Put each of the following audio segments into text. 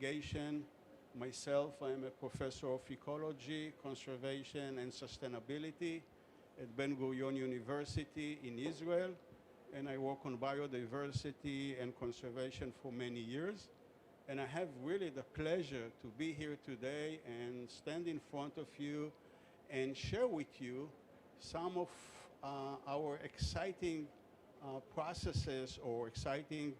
navigation. Myself, I am a professor of ecology, conservation, and sustainability at Ben Gurion University in Israel, and I work on biodiversity and conservation for many years. And I have really the pleasure to be here today and stand in front of you and share with you some of our exciting processes or exciting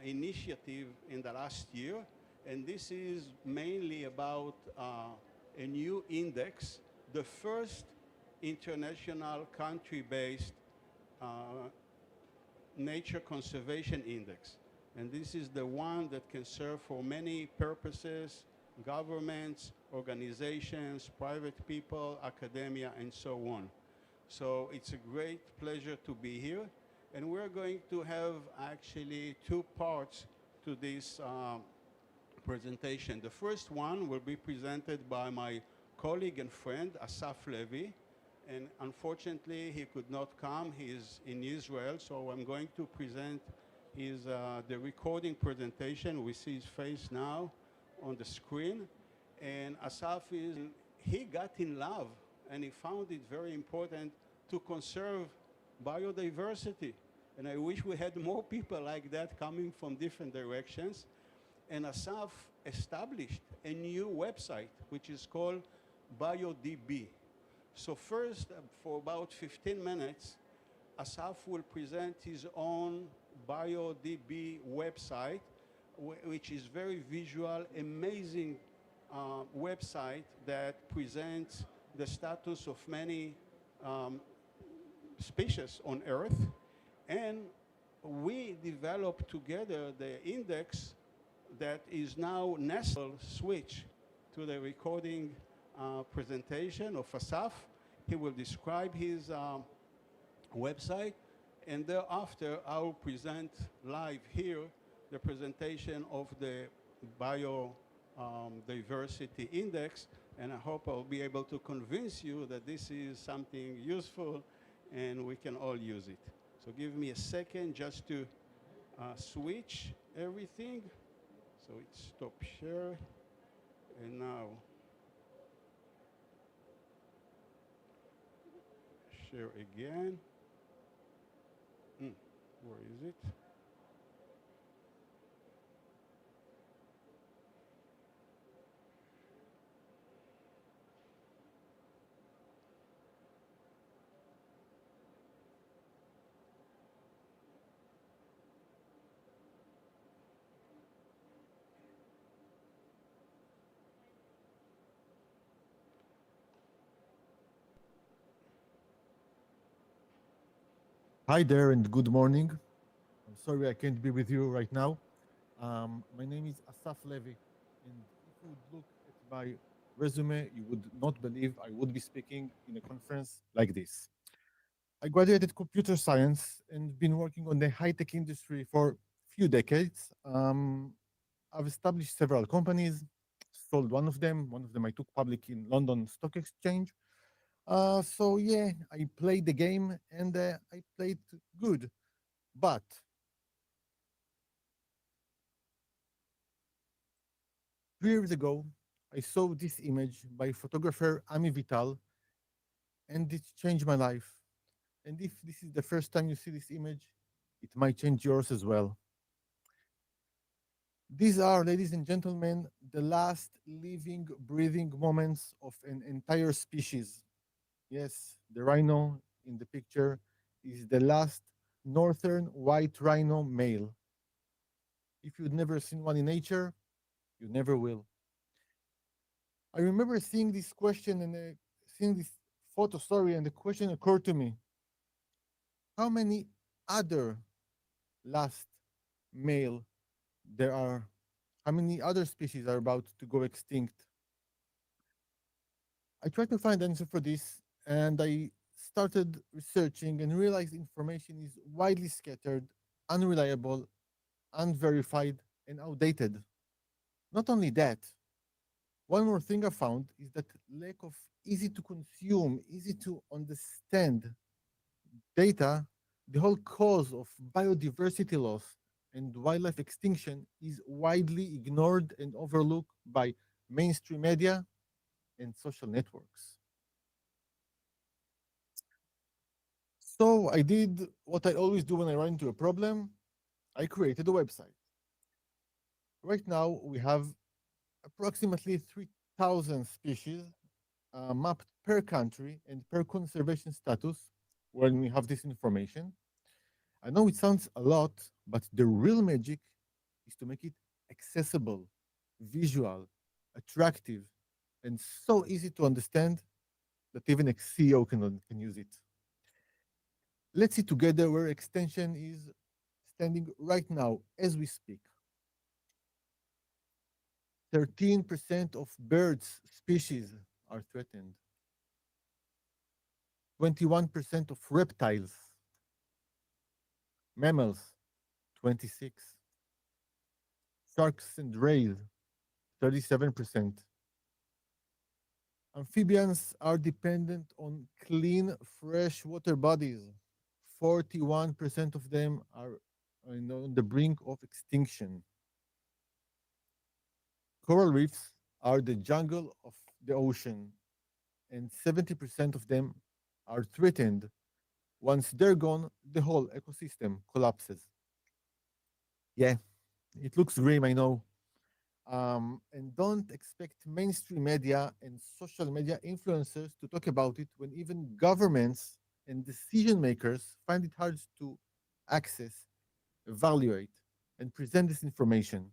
initiative in the last year. And this is mainly about a new index, the first international country-based nature conservation index. And this is the one that can serve for many purposes, governments, organizations, private people, academia, and so on. So it's a great pleasure to be here. And we're going to have actually two parts to this presentation. The first one will be presented by my colleague and friend, Asaf Levy. And unfortunately, he could not come. He is in Israel, so I'm going to present the recording presentation. We see his face now on the screen. And Asaf he got in love, and he found it very important to conserve biodiversity. And I wish we had more people like that coming from different directions. And Asaf established a new website, which is called BioDB. So first, for about 15 minutes, Asaf will present his own BioDB website, which is very visual, amazing website that presents the status of many species on Earth. And we developed together the index that is now nestled switch to the recording presentation of Asaf. He will describe his website, and thereafter I will present live here the presentation of the biodiversity index, and I hope I'll be able to convince you that this is something useful and we can all use it. So give me a second just to switch everything. So it's stop share, and now share again. Where is it? Hi there and good morning. I'm sorry I can't be with you right now. My name is Asaf Levy, and if you would look at my resume, you would not believe I would be speaking in a conference like this. I graduated computer science and been working on the high-tech industry for a few decades. I've established several companies, sold one of them. One of them I took public in London Stock Exchange. So yeah, I played the game and I played good. But 3 years ago, I saw this image by photographer Ami Vital, and it changed my life. And if this is the first time you see this image, it might change yours as well. These are, ladies and gentlemen, the last living, breathing moments of an entire species. Yes, the rhino in the picture is the last northern white rhino male. If you'd never seen one in nature, you never will. I remember seeing this question and seeing this photo, sorry, and the question occurred to me. How many other last male there are? How many other species are about to go extinct? I tried to find the answer for this, and I started researching and realized information is widely scattered, unreliable, unverified, and outdated. Not only that, one more thing I found is that lack of easy to consume, easy to understand data, the whole cause of biodiversity loss and wildlife extinction is widely ignored and overlooked by mainstream media and social networks. So I did what I always do when I run into a problem. I created a website. Right now, we have approximately 3,000 species mapped per country and per conservation status when we have this information. I know it sounds a lot, but the real magic is to make it accessible, visual, attractive, and so easy to understand that even a CEO can use it. Let's see together where extension is standing right now as we speak. 13% of birds species are threatened. 21% of reptiles, mammals, 26, sharks and rays, 37%. Amphibians are dependent on clean, fresh water bodies. 41% of them are on the brink of extinction. Coral reefs are the jungle of the ocean, and 70% of them are threatened. Once they're gone, the whole ecosystem collapses. Yeah, it looks grim, I know. And don't expect mainstream media and social media influencers to talk about it when even governments and decision makers find it hard to access, evaluate, and present this information.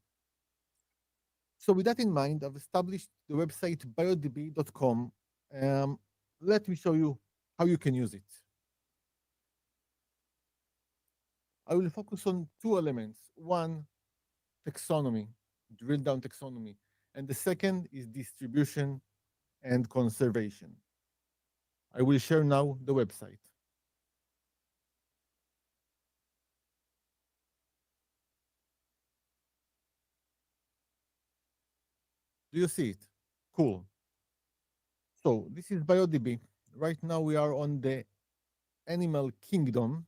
So, with that in mind, I've established the website biodb.com. Um, Let me show you how you can use it. I will focus on two elements. One, taxonomy, drill down taxonomy. And the second is distribution and conservation. I will share now the website. Do you see it? Cool. So this is BioDB. Right now we are on the animal kingdom,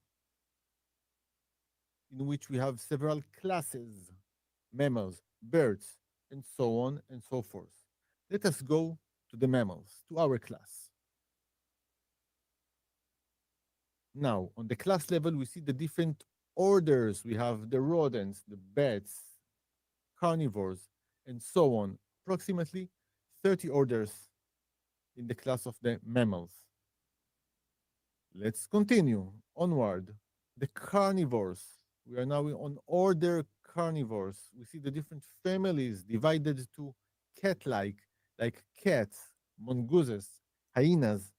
in which we have several classes, mammals, birds, and so on and so forth. Let us go to the mammals, to our class. Now, on the class level, we see the different orders. We have the rodents, the bats, carnivores, and so on. Approximately 30 orders in the class of the mammals. Let's continue onward. The carnivores. We are now on order carnivores. We see the different families divided to like cats, mongooses, hyenas,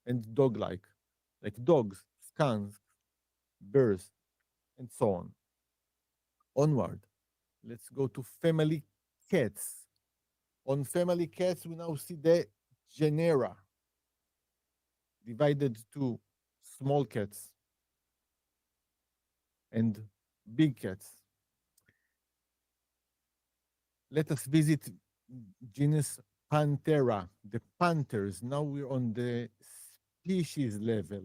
and like dogs, skunks, bears, and so on. Onward. Let's go to family cats. On family cats, we now see the genera divided to small cats and big cats. Let us visit genus Panthera, the panthers. Now we're on the species level.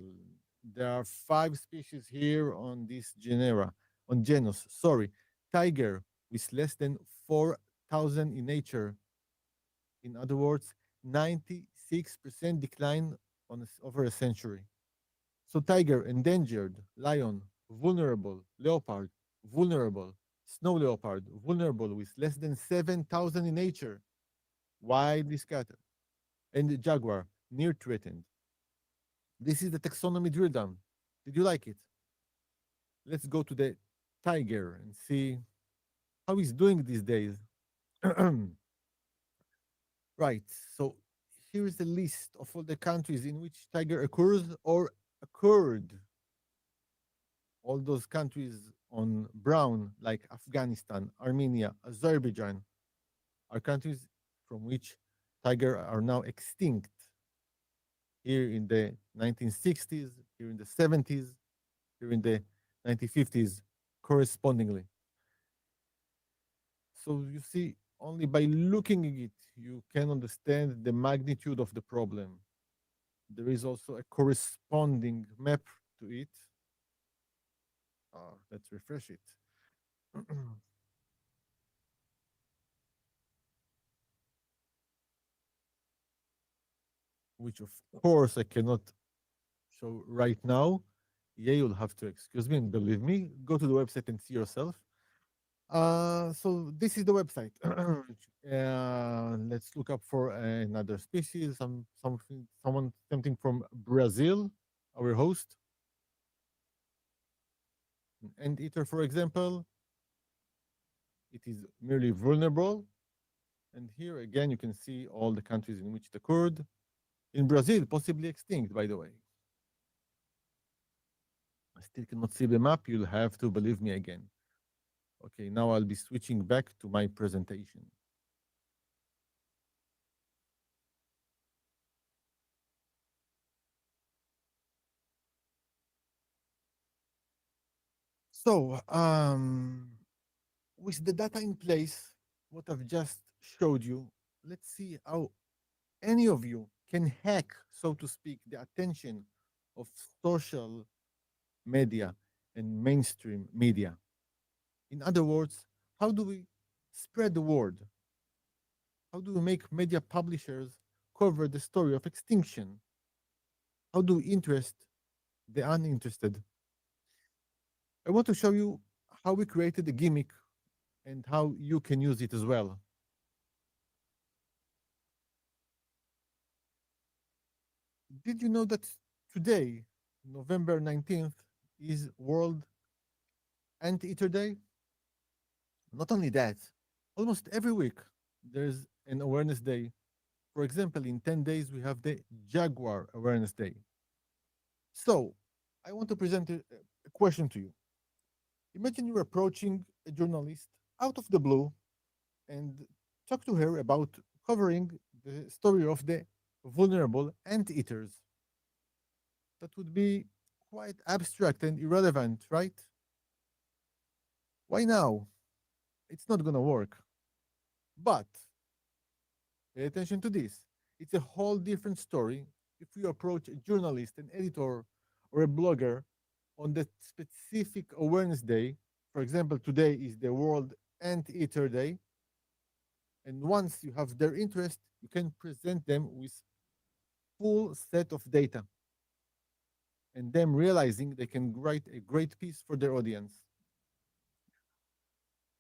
There are 5 species here on this genus. Sorry, tiger with less than 4,000 in nature. In other words, 96% decline over a century. So tiger, endangered, lion, vulnerable, leopard, vulnerable, snow leopard, vulnerable with less than 7,000 in nature, widely scattered, and the jaguar, near threatened. This is the taxonomy drill down. Did you like it? Let's go to the tiger and see how he's doing these days. Right, so here is the list of all the countries in which tiger occurs or occurred. All those countries on brown, like Afghanistan, Armenia, Azerbaijan, are countries from which tiger are now extinct. Here in the 1960s, here in the 70s, here in the 1950s, correspondingly. So you see, only by looking at it, you can understand the magnitude of the problem. There is also a corresponding map to it. Let's refresh it. which of course I cannot show right now. Yeah, you'll have to excuse me and believe me. Go to the website and see yourself. So this is the website. Let's look up for another species. Something from Brazil, our host, an anteater, for example. It is merely vulnerable. And here again, you can see all the countries in which it occurred. In Brazil, possibly extinct, by the way. I still cannot see the map. You'll have to believe me again. Okay, now I'll be switching back to my presentation. So, with the data in place, what I've just showed you, let's see how any of you can hack, so to speak, the attention of social media and mainstream media. In other words, how do we spread the word? How do we make media publishers cover the story of extinction? How do we interest the uninterested? I want to show you how we created a gimmick and how you can use it as well. Did you know that today, November 19th, is World Anteater Day? Not only that, almost every week there's an awareness day. For example, in 10 days, we have the Jaguar Awareness Day. So, I want to present a question to you. Imagine you're approaching a journalist out of the blue and talk to her about covering the story of the vulnerable anteaters. That would be quite abstract and irrelevant, right? Why now? It's not going to work. But pay attention to this. It's a whole different story if you approach a journalist, an editor, or a blogger on the specific awareness day. For example, today is the World Anteater Day. And once you have their interest, you can present them with full set of data and them realizing they can write a great piece for their audience.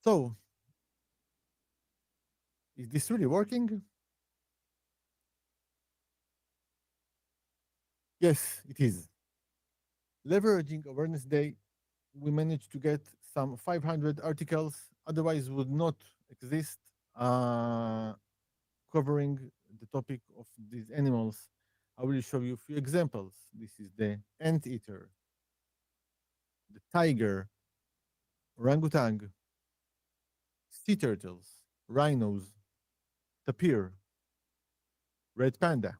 So, is this really working? Yes, it is. Leveraging Awareness Day, we managed to get some 500 articles, otherwise would not exist, covering the topic of these animals. I will show you a few examples. This is the anteater, the tiger, orangutan, sea turtles, rhinos, tapir, red panda,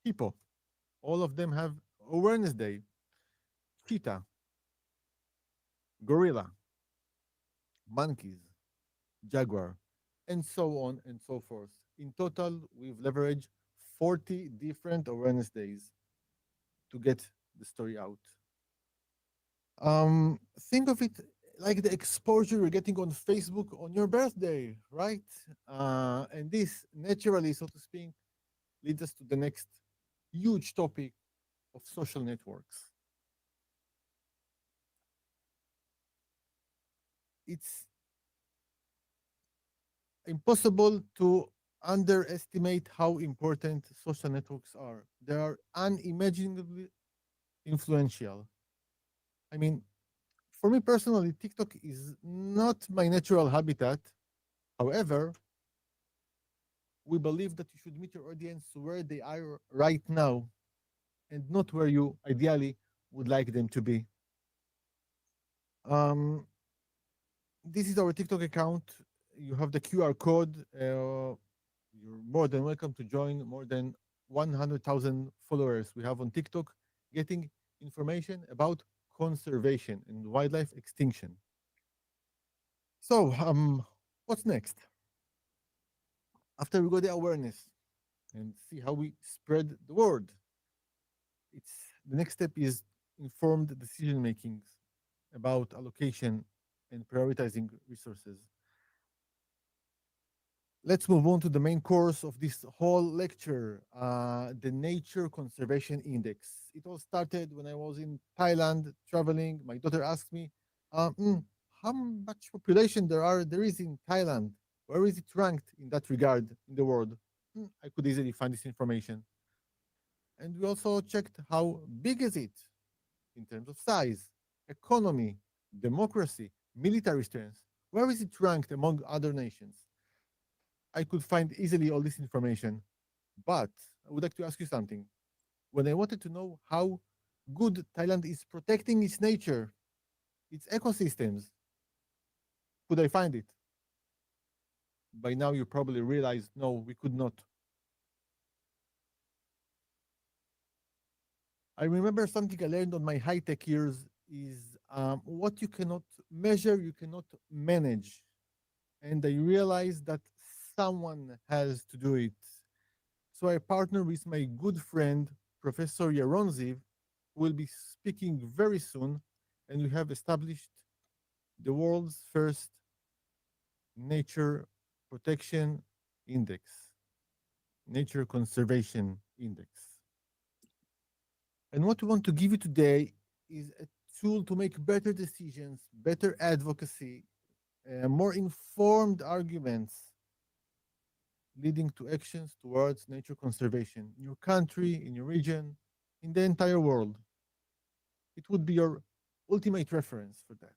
hippo. All of them have Awareness Day, cheetah, gorilla, monkeys, jaguar, and so on and so forth. In total, we've leveraged 40 different awareness days to get the story out. Think of it like the exposure you're getting on Facebook on your birthday, right? And this naturally, so to speak, leads us to the next huge topic of social networks. It's impossible to underestimate how important social networks are. They are unimaginably influential. I mean, for me personally, TikTok is not my natural habitat. However, we believe that you should meet your audience where they are right now and not where you ideally would like them to be. Um, this is our TikTok account. You have the QR code. You're more than welcome to join more than 100,000 followers we have on TikTok, getting information about conservation and wildlife extinction. So, what's next? After we got the awareness and see how we spread the word, it's the next step is informed decision making about allocation and prioritizing resources. Let's move on to the main course of this whole lecture, the Nature Conservation Index. It all started when I was in Thailand traveling. My daughter asked me, how much population there is in Thailand? Where is it ranked in that regard in the world? I could easily find this information. And we also checked how big is it in terms of size, economy, democracy, military strength. Where is it ranked among other nations? I could find easily all this information. But I would like to ask you something. When I wanted to know how good Thailand is protecting its nature, its ecosystems, could I find it? By now, you probably realized no, we could not. I remember something I learned on my high tech years is what you cannot measure, you cannot manage. And I realized that someone has to do it. So I partnered with my good friend, Professor Yaronziv, who will be speaking very soon, and we have established the world's first nature protection index, nature conservation index. And what we want to give you today is a tool to make better decisions, better advocacy, more informed arguments leading to actions towards nature conservation in your country, in your region, in the entire world. It would be your ultimate reference for that.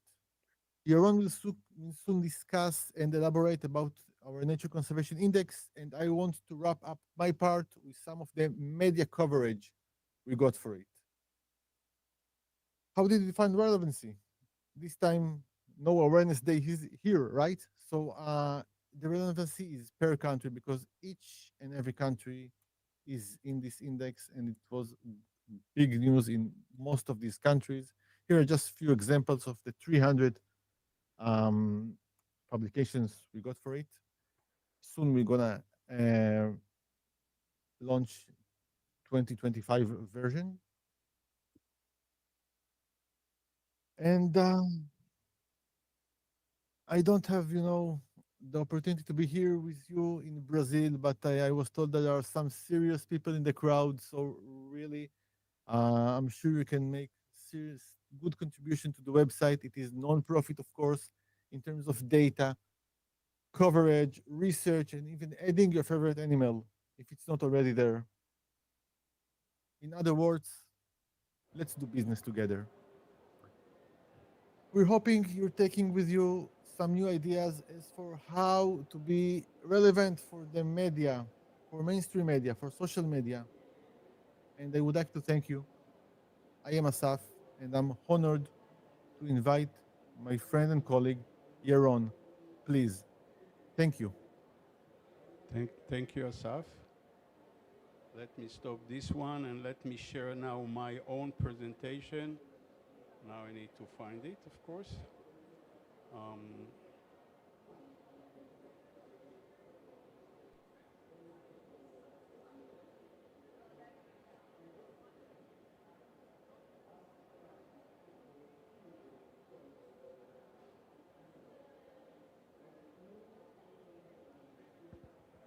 Yaron will soon discuss and elaborate about our Nature Conservation Index, and I want to wrap up my part with some of the media coverage we got for it. How did it find relevancy? This time, no awareness day is here, right? So the relevancy is per country because each and every country is in this index, and it was big news in most of these countries. Here are just a few examples of the 300 um, publications we got for it. Soon we're gonna launch 2025 version, and I don't have, the opportunity to be here with you in Brazil, but I was told that there are some serious people in the crowd. So really, I'm sure you can make serious good contribution to the website. It is non-profit, of course, in terms of data, coverage, research, and even adding your favorite animal if it's not already there. In other words, let's do business together. We're hoping you're taking with you some new ideas as for how to be relevant for the media, for mainstream media, for social media. And I would like to thank you. I am Asaf, and I'm honored to invite my friend and colleague, Yaron. Please, thank you. Thank you, Asaf. Let me stop this one and let me share now my own presentation. Now I need to find it, of course. Um,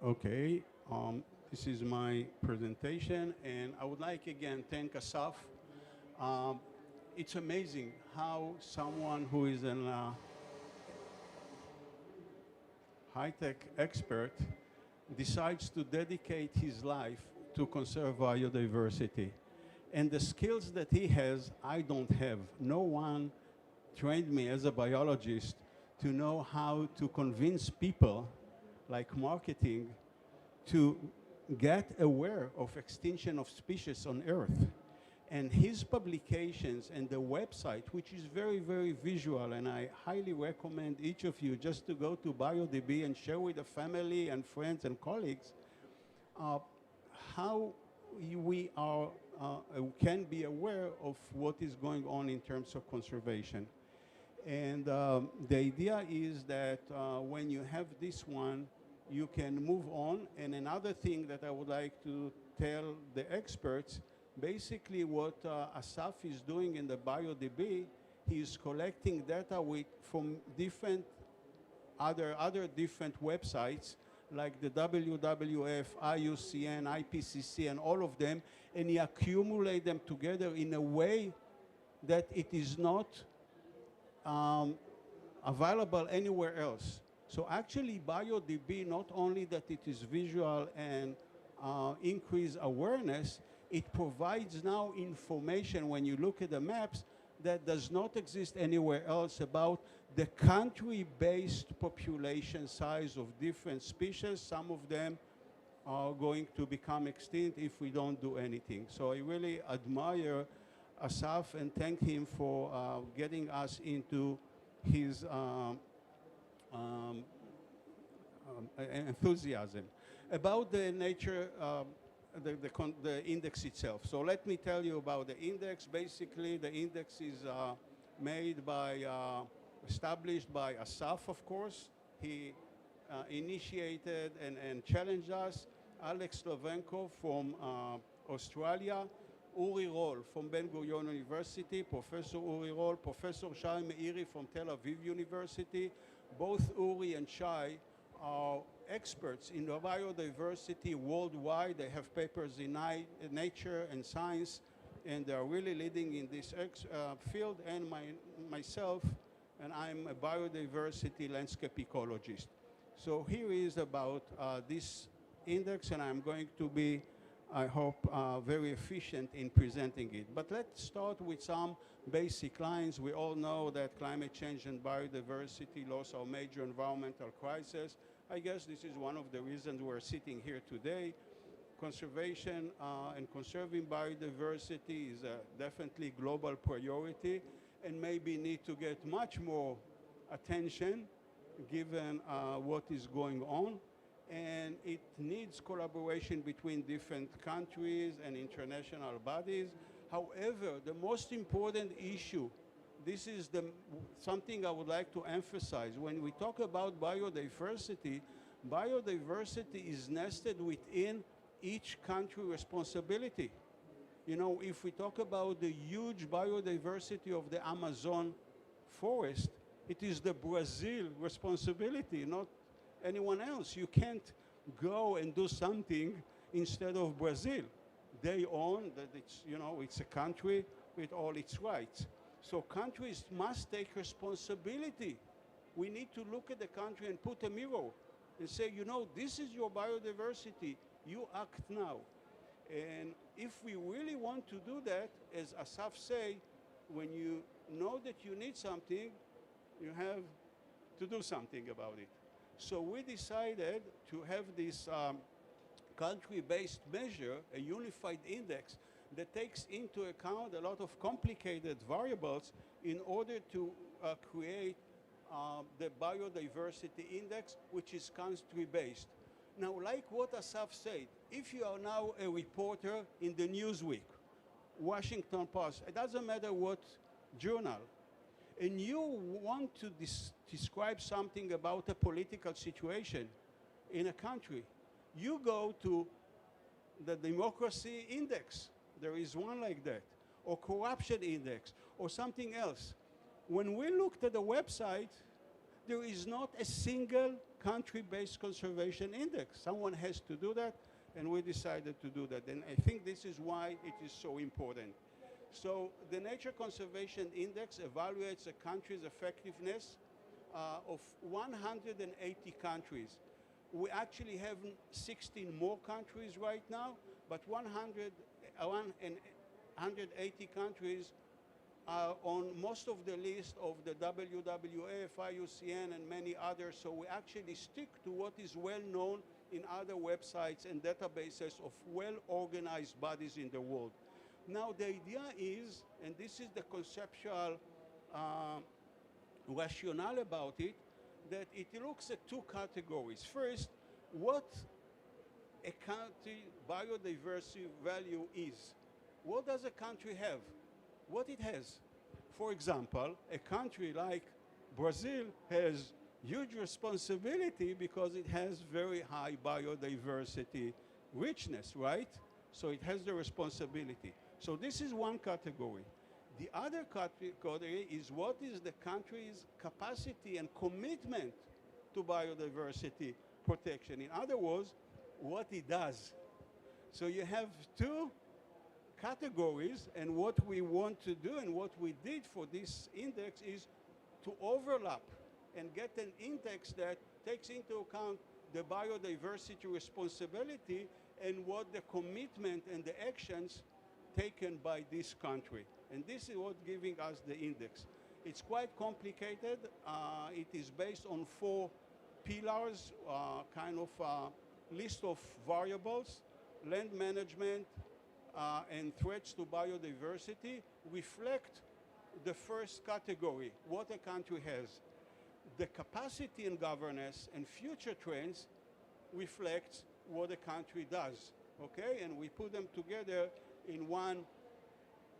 okay, this is my presentation, and I would like again thank Asaf. Um, it's amazing how someone who is an high-tech expert decides to dedicate his life to conserve biodiversity. And the skills that he has, I don't have. No one trained me as a biologist to know how to convince people, like marketing, to get aware of extinction of species on Earth. And his publications and the website, which is very, very visual, and I highly recommend each of you just to go to BioDB and share with the family and friends and colleagues uh, how we are, can be aware of what is going on in terms of conservation. And the idea is that when you have this one, you can move on. And another thing that I would like to tell the experts, basically what Asaf is doing in the BioDB he is collecting data from different other different websites like the WWF, IUCN, IPCC, and all of them, and he accumulate them together in a way that it is not um, available anywhere else. So actually BioDB, not only that it is visual and increase awareness, it provides now information when you look at the maps that does not exist anywhere else about the country-based population size of different species. Some of them are going to become extinct if we don't do anything. So I really admire Asaf and thank him for getting us into his enthusiasm. About the nature, the index itself. So let me tell you about the index. Basically, the index is made by, established by Asaf, of course. He initiated and challenged us. Alex Slovenko from Australia, Uri Roll from Ben Gurion University, Professor Uri Roll, Professor Shai Meiri from Tel Aviv University. Both Uri and Shai are experts in biodiversity worldwide. They have papers in Nature and Science, and they're really leading in this field, and myself, and I'm a biodiversity landscape ecologist. So here is about this index, and I'm going to be, I hope, very efficient in presenting it. But let's start with some basic lines. We all know that climate change and biodiversity loss are major environmental crises. I guess this is one of the reasons we're sitting here today. Conservation and conserving biodiversity is a definitely global priority and maybe need to get much more attention given what is going on. And it needs collaboration between different countries and international bodies. However, the most important issue, this is something I would like to emphasize. When we talk about biodiversity, biodiversity is nested within each country responsibility. You know, if we talk about the huge biodiversity of the Amazon forest, it is the Brazil responsibility, not anyone else. You can't go and do something instead of Brazil. They own that it's, you know, it's a country with all its rights. So countries must take responsibility. We need to look at the country and put a mirror and say, you know, this is your biodiversity. You act now. And if we really want to do that, as Asaf say, when you know that you need something, you have to do something about it. So we decided to have this country-based measure, a unified index, that takes into account a lot of complicated variables in order to create the biodiversity index, which is country-based. Now, like what Asaf said, if you are now a reporter in the Newsweek, Washington Post, it doesn't matter what journal, and you want to describe something about a political situation in a country, you go to the democracy index. There is one like that, or corruption index, or something else. When we looked at the website, there is not a single country-based conservation index. Someone has to do that, and we decided to do that. And I think this is why it is so important. So the Nature Conservation Index evaluates a country's effectiveness of 180 countries. We actually have 16 more countries right now, but 180 countries are on most of the list of the WWF, IUCN, and many others. So we actually stick to what is well known in other websites and databases of well-organized bodies in the world. Now the idea is, and this is the conceptual rationale about it, that it looks at two categories. First, what a country biodiversity value is. What does a country have? What it has. For example, a country like Brazil has huge responsibility because it has very high biodiversity richness, right? So it has the responsibility. So this is one category. The other category is what is the country's capacity and commitment to biodiversity protection. In other words, what it does. So you have two categories, and what we want to do and what we did for this index is to overlap and get an index that takes into account the biodiversity responsibility and what the commitment and the actions taken by this country. And this is what giving us the index. It's quite complicated. It is based on 4 pillars, kind of a list of variables. Land management and threats to biodiversity reflect the first category, what a country has. The capacity and governance and future trends reflects what a country does, okay? And we put them together in one,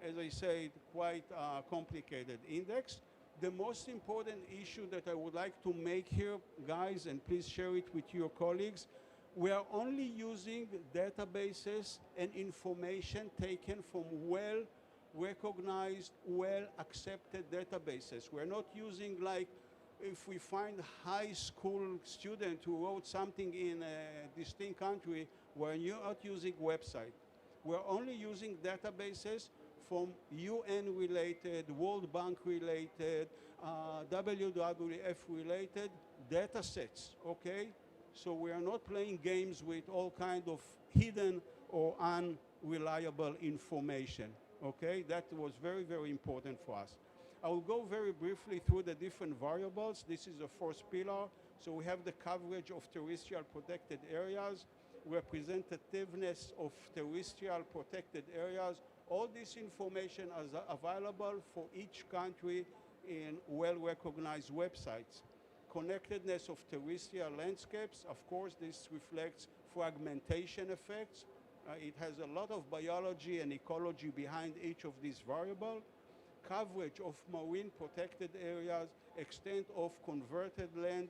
as I said, quite complicated index. The most important issue that I would like to make here, guys, and please share it with your colleagues, we are only using databases and information taken from well-recognized, well-accepted databases. We're not using, like, if we find a high school student who wrote something in a distinct country, we're not using website. We're only using databases from UN-related, World Bank-related, WWF-related data sets, okay? So we are not playing games with all kind of hidden or unreliable information, okay? That was very, very important for us. I will go very briefly through the different variables. This is the first pillar. So we have the coverage of terrestrial protected areas, representativeness of terrestrial protected areas. All this information is available for each country in well-recognized websites. Connectedness of terrestrial landscapes, of course, this reflects fragmentation effects. It has a lot of biology and ecology behind each of these variables. Coverage of marine protected areas, extent of converted land,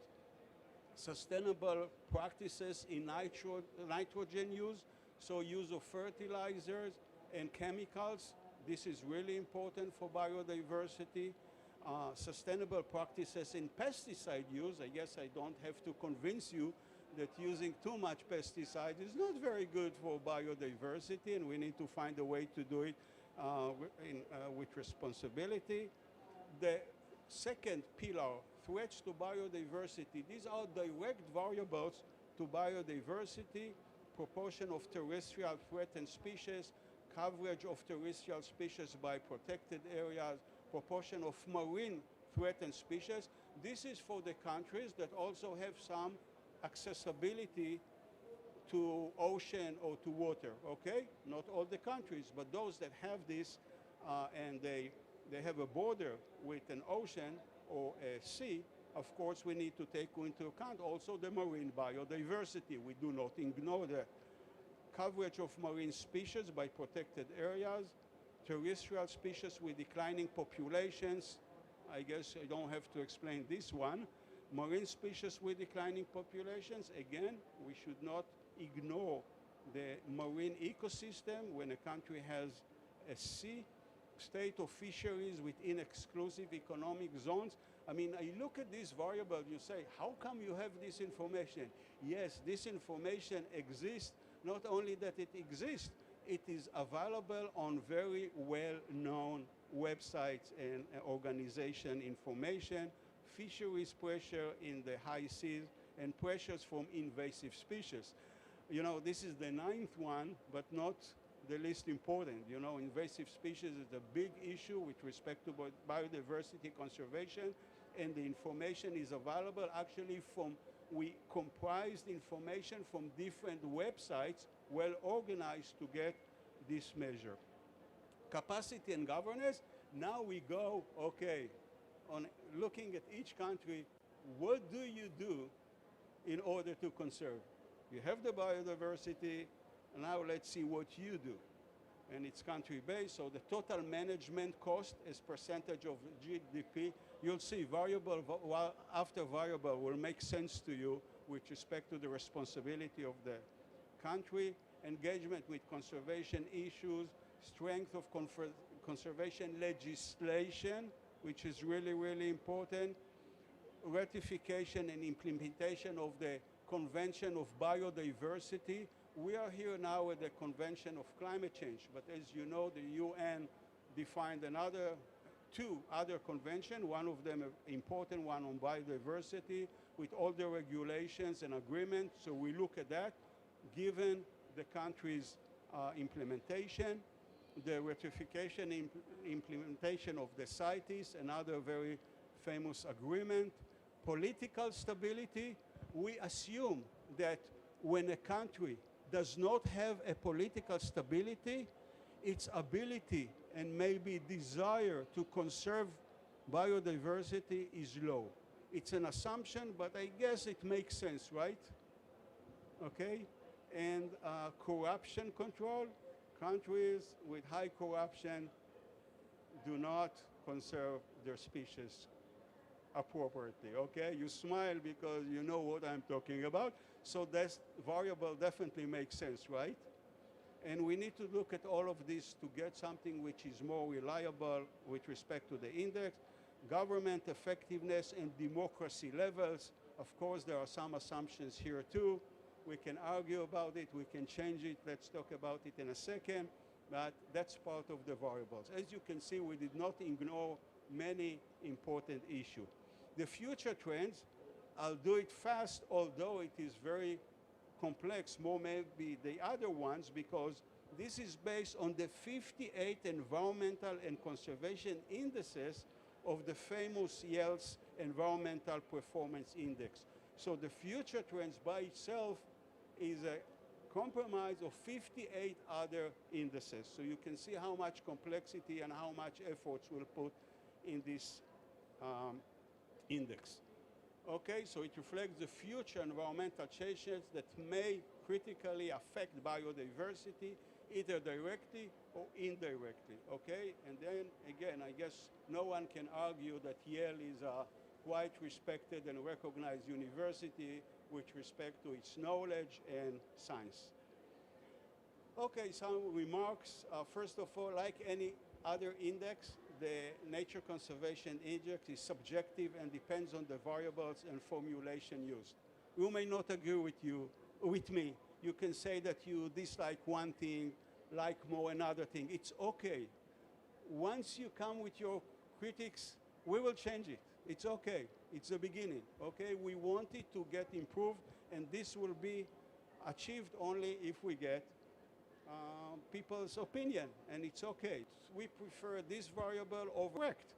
sustainable practices in nitrogen use, so use of fertilizers and chemicals. This is really important for biodiversity. Sustainable practices in pesticide use. I guess I don't have to convince you that using too much pesticide is not very good for biodiversity, and we need to find a way to do it with responsibility. The second pillar, threats to biodiversity. These are direct variables to biodiversity, proportion of terrestrial threatened species, coverage of terrestrial species by protected areas, proportion of marine threatened species. This is for the countries that also have some accessibility to ocean or to water, okay? Not all the countries, but those that have this and they have a border with an ocean or a sea, of course we need to take into account also the marine biodiversity. We do not ignore that. Coverage of marine species by protected areas, terrestrial species with declining populations. I guess I don't have to explain this one. Marine species with declining populations. Again, we should not ignore the marine ecosystem when a country has a sea, state of fisheries within exclusive economic zones. I mean, I look at this variable, you say, how come you have this information? Yes, this information exists. Not only that it exists, it is available on very well-known websites and organization information, fisheries pressure in the high seas, and pressures from invasive species. You know, this is the 9th one, but not the least important. You know, invasive species is a big issue with respect to biodiversity conservation, and the information is available actually from, we comprised information from different websites, well organized to get this measure. Capacity and governance, now we go, okay, on looking at each country, what do you do in order to conserve? You have the biodiversity, and now let's see what you do. And it's country-based, so the total management cost as percentage of GDP, you'll see variable after variable will make sense to you with respect to the responsibility of the country, engagement with conservation issues, strength of conservation legislation, which is really, really important, ratification and implementation of the Convention of Biodiversity. We are here now at the Convention of Climate Change, but as you know, the UN defined two other conventions, one of them an important one on biodiversity with all the regulations and agreements. So we look at that, given the country's implementation, the ratification and implementation of the CITES, another very famous agreement. Political stability, we assume that when a country does not have a political stability, its ability and maybe desire to conserve biodiversity is low. It's an assumption, but I guess it makes sense, right? Okay? And corruption control, countries with high corruption do not conserve their species appropriately, okay? You smile because you know what I'm talking about. So that variable definitely makes sense, right? And we need to look at all of this to get something which is more reliable with respect to the index. Government effectiveness and democracy levels. Of course, there are some assumptions here too. We can argue about it, we can change it. Let's talk about it in a second, but that's part of the variables. As you can see, we did not ignore many important issues. The future trends, I'll do it fast, although it is very complex, more maybe the other ones, because this is based on the 58 environmental and conservation indices of the famous Yale's Environmental Performance Index. So the future trends by itself is a compromise of 58 other indices. So you can see how much complexity and how much efforts we'll put in this index. Okay, so it reflects the future environmental changes that may critically affect biodiversity, either directly or indirectly, okay? And then, again, I guess no one can argue that Yale is a quite respected and recognized university with respect to its knowledge and science. Okay, some remarks. First of all, like any other index, the Nature Conservation Index is subjective and depends on the variables and formulation used. You may not agree with me. You can say that you dislike one thing, like more another thing. It's okay. Once you come with your critics, we will change it. It's okay. It's the beginning, okay? We want it to get improved, and this will be achieved only if we get people's opinion, and it's okay. We prefer this variable over correct.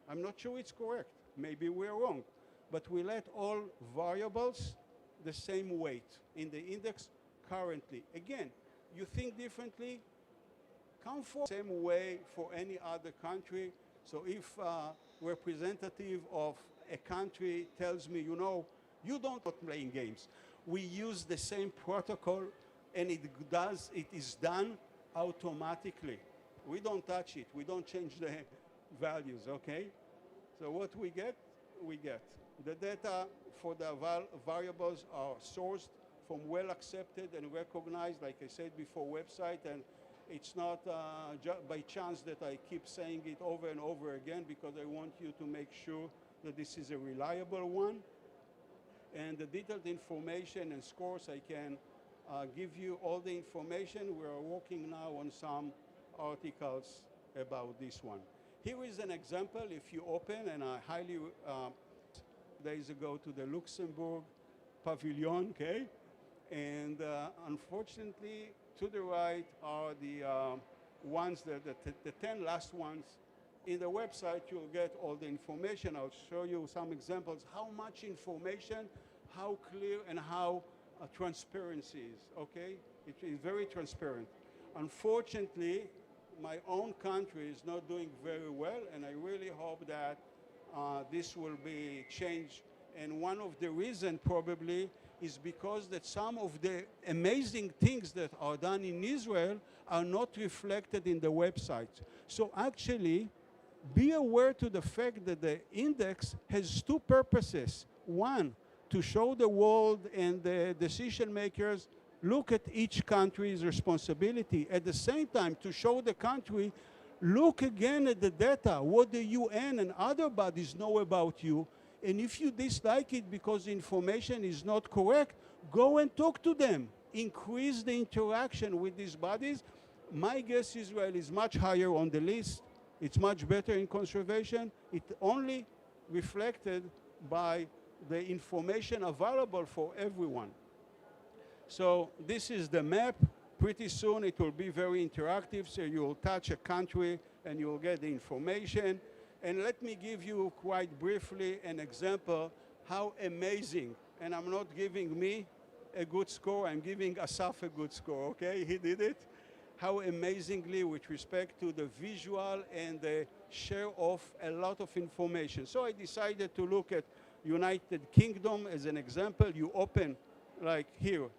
I'm not sure it's correct. Maybe we're wrong. But we let all variables the same weight in the index currently. Again, you think differently, come for the same way for any other country. So if representative of a country tells me, you know, you don't playing games. We use the same protocol, and it is done automatically. We don't touch it. We don't change the values, okay? So what we get, we get. The data for the variables are sourced from well-accepted and recognized, like I said before, website, and it's not by chance that I keep saying it over and over again, because I want you to make sure that this is a reliable one. And the detailed information and scores, I can give you all the information. We are working now on some articles about this one. Here is an example. If you open, and I highly days ago to the Luxembourg Pavilion, okay? And unfortunately, to the right are the ones, the 10 last ones. In the website, you'll get all the information. I'll show you some examples, how much information, how clear, and how transparency is, okay? It is very transparent. Unfortunately, my own country is not doing very well, and I really hope that this will be changed. And one of the reasons probably is because that some of the amazing things that are done in Israel are not reflected in the website. So actually, be aware to the fact that the index has two purposes. One, to show the world and the decision makers, look at each country's responsibility. At the same time, to show the country Look again at the data, what the UN and other bodies know about you, and if you dislike it because the information is not correct, go and talk to them. Increase the interaction with these bodies. My guess Israel is much higher on the list. It's much better in conservation. It only reflected by the information available for everyone. So this is the map. Pretty soon it will be very interactive, so you'll touch a country and you'll get the information. And let me give you quite briefly an example how amazing, and I'm not giving me a good score, I'm giving Asaf a good score, okay? He did it. How amazingly with respect to the visual and the share of a lot of information. So I decided to look at United Kingdom as an example. You open, like here,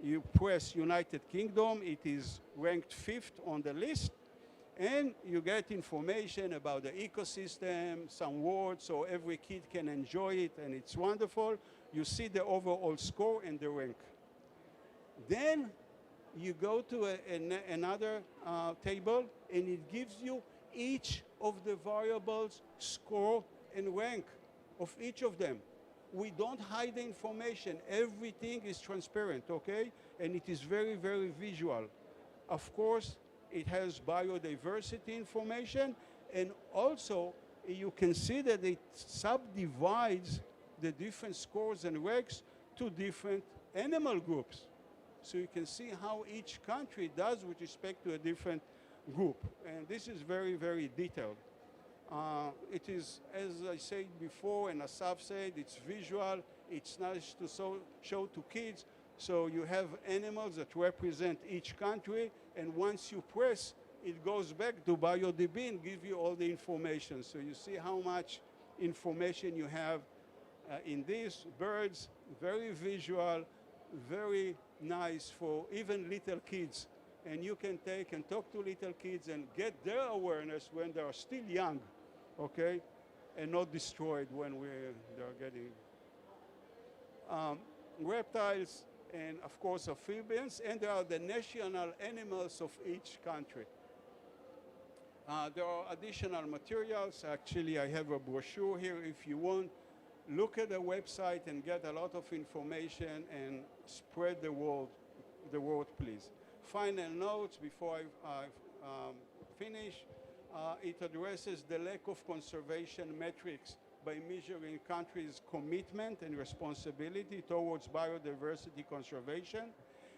you press United Kingdom, it is ranked 5th on the list, and you get information about the ecosystem, some words, so every kid can enjoy it, and it's wonderful. You see the overall score and the rank. Then you go to another table, and it gives you each of the variables, score and rank of each of them. We don't hide the information. Everything is transparent, okay? And it is very, very visual. Of course, it has biodiversity information, and also you can see that it subdivides the different scores and ranks to different animal groups. So you can see how each country does with respect to a different group. And this is very, very detailed. It is, as I said before, and Asaf said, it's visual, it's nice to show to kids. So you have animals that represent each country, and once you press, it goes back to BioDB and give you all the information. So you see how much information you have in these birds, very visual, very nice for even little kids. And you can take and talk to little kids and get their awareness when they are still young, okay, and not destroyed when they're getting reptiles, and of course amphibians, and there are the national animals of each country. There are additional materials. Actually, I have a brochure here if you want. Look at the website and get a lot of information and spread the word, please. Final notes before I finish. It addresses the lack of conservation metrics by measuring countries' commitment and responsibility towards biodiversity conservation.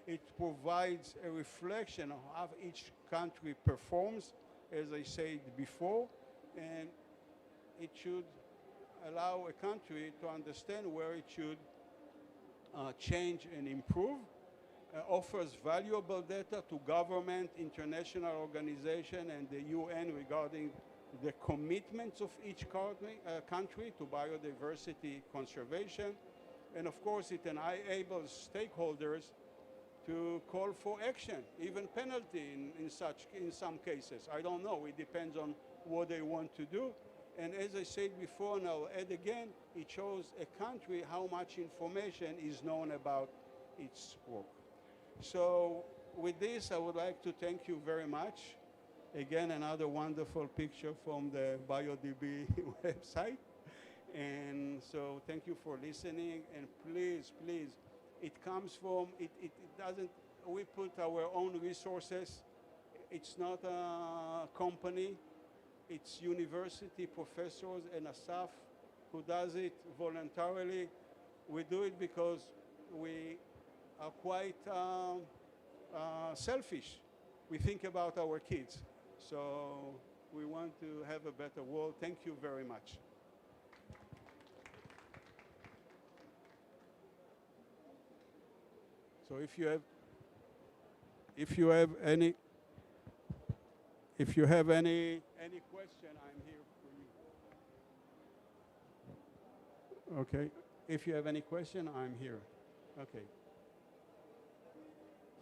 It provides a reflection of how each country performs, as I said before, and it should allow a country to understand where it should change and improve. Offers valuable data to government, international organization, and the UN regarding the commitments of each country to biodiversity conservation. And of course, it enables stakeholders to call for action, even penalty in some cases. I don't know, it depends on what they want to do. And as I said before, and I'll add again, it shows a country how much information is known about its work. So with this, I would like to thank you very much. Again, another wonderful picture from the BioDB website. And so thank you for listening. And please, please, it comes from, it doesn't, we put our own resources. It's not a company. It's university professors and a staff who does it voluntarily. We do it because we are quite selfish. We think about our kids. So we want to have a better world. Thank you very much. So if you have any question, I'm here for you. Okay. If you have any question, I'm here. Okay.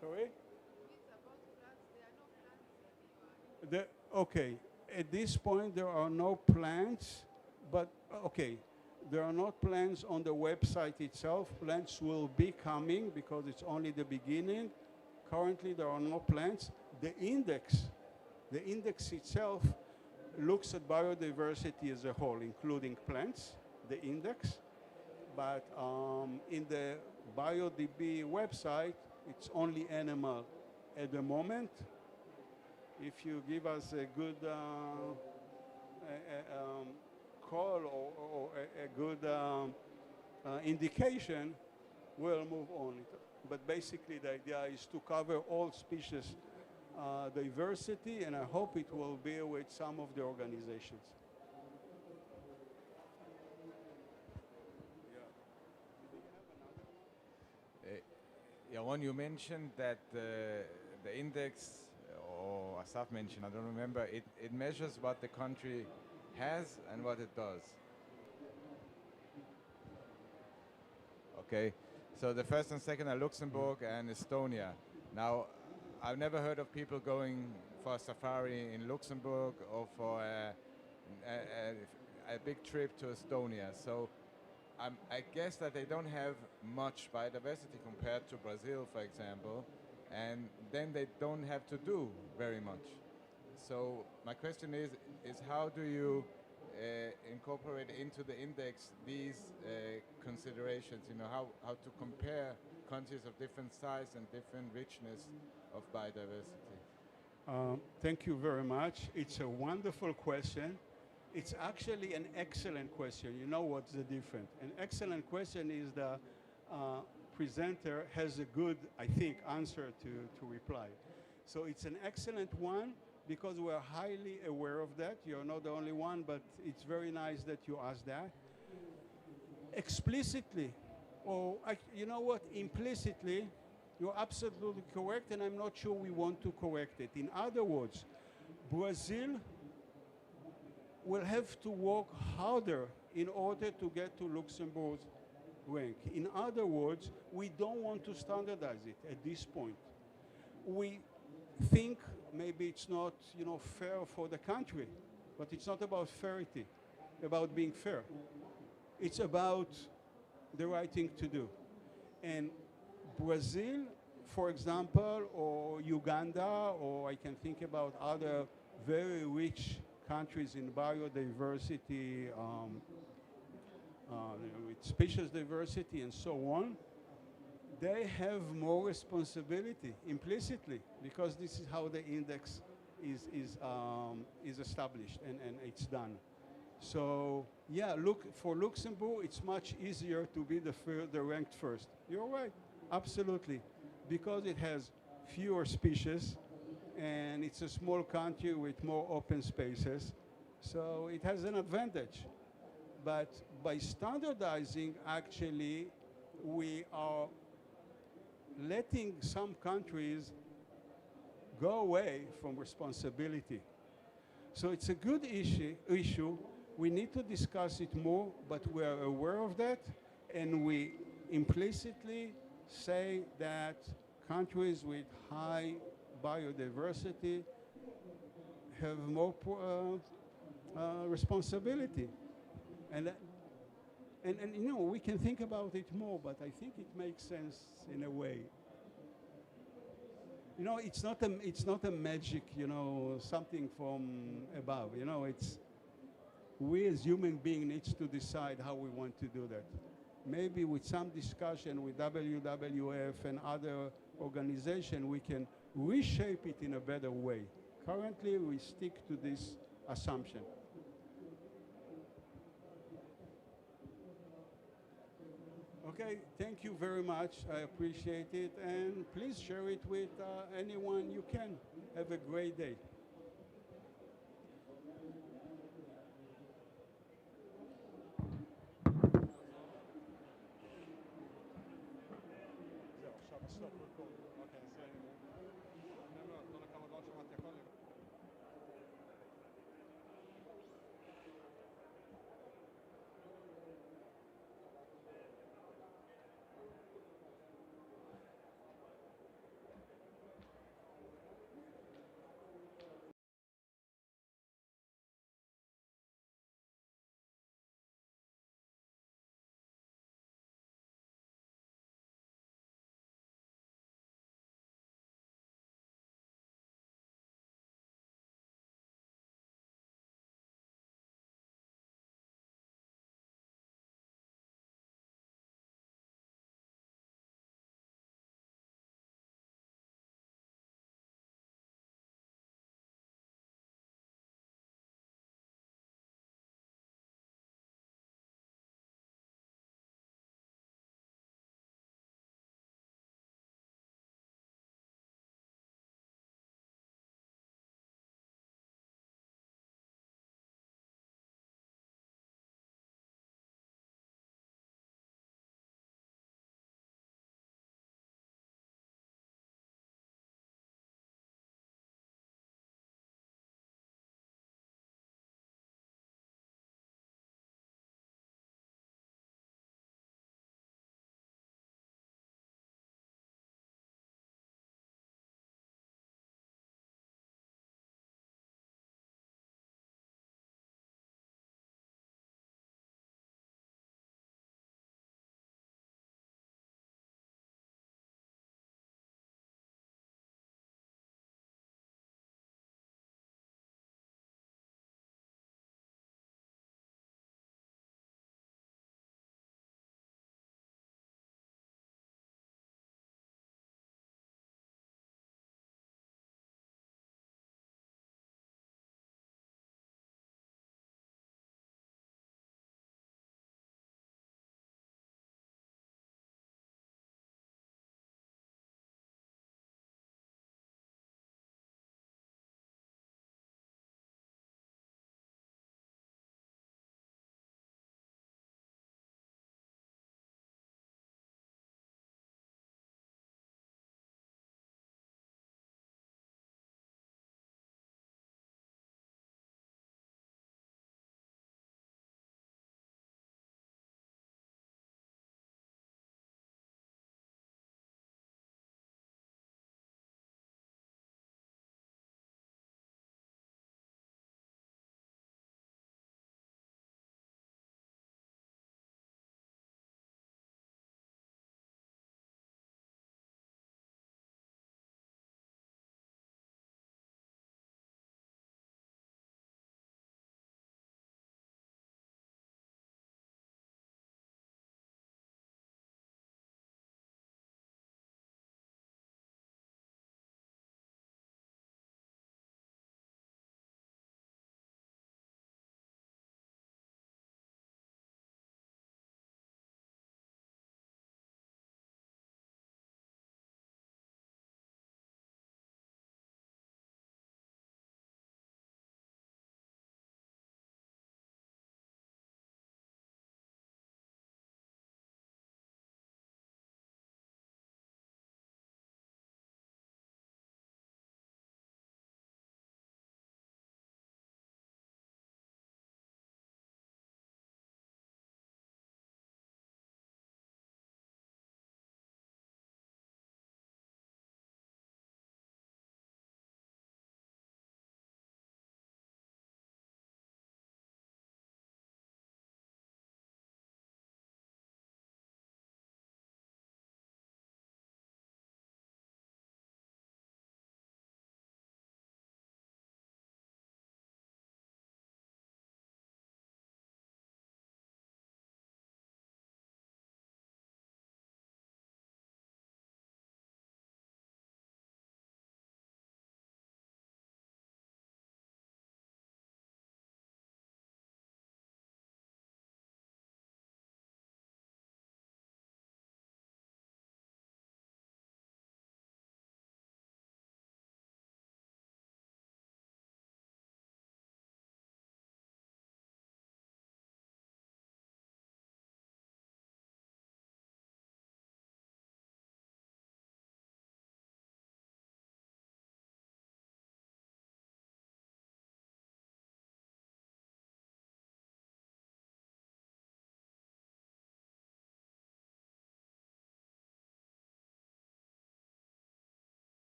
Sorry? Okay. At this point, there are no plans, but okay. There are not plans on the website itself. Plans will be coming because it's only the beginning. Currently, there are no plans. The index The index itself looks at biodiversity as a whole, including plants, the index, but in the BioDB website, it's only animal at the moment. If you give us a good call or a good indication, we'll move on. But basically, the idea is to cover all species diversity, and I hope it will be with some of the organizations. Yaron, you mentioned that the index, or Asaf mentioned, I don't remember, it measures what the country has and what it does. Okay, so the first and second are Luxembourg and Estonia. Now, I've never heard of people going for a safari in Luxembourg or for a big trip to Estonia. So I guess that they don't have much biodiversity compared to Brazil, for example, and then they don't have to do very much. So my question is how do you incorporate into the index these considerations, you know, how to compare countries of different size and different richness of biodiversity? Thank you very much. It's a wonderful question. It's actually an excellent question. You know what's the difference? An excellent question is the presenter has a good, I think, answer to reply. So it's an excellent one because we're highly aware of that. You're not the only one, but it's very nice that you asked that. Explicitly, or you know what, implicitly, you're absolutely correct, and I'm not sure we want to correct it. In other words, Brazil will have to work harder in order to get to Luxembourg's rank. In other words, we don't want to standardize it at this point. We think maybe it's not, you know, fair for the country, but it's not about fairity, about being fair. It's about the right thing to do. And Brazil, for example, or Uganda, or I can think about other very rich countries in biodiversity, with species diversity and so on, they have more responsibility implicitly because this is how the index is established and it's done. So yeah, look, for Luxembourg, it's much easier to be the ranked first. You're right, absolutely, because it has fewer species and it's a small country with more open spaces, so it has an advantage. But by standardizing, actually, we are letting some countries go away from responsibility. So it's a good issue. We need to discuss it more, but we are aware of that, and we implicitly say that countries with high biodiversity have more responsibility. And you know, we can think about it more, but I think it makes sense in a way. You know, it's not a magic, you know, something from above. You know, it's we as human beings needs to decide how we want to do that. Maybe with some discussion with WWF and other organizations, we can reshape it in a better way. Currently, we stick to this assumption. Okay, thank you very much. I appreciate it. And please share it with anyone you can. Have a great day.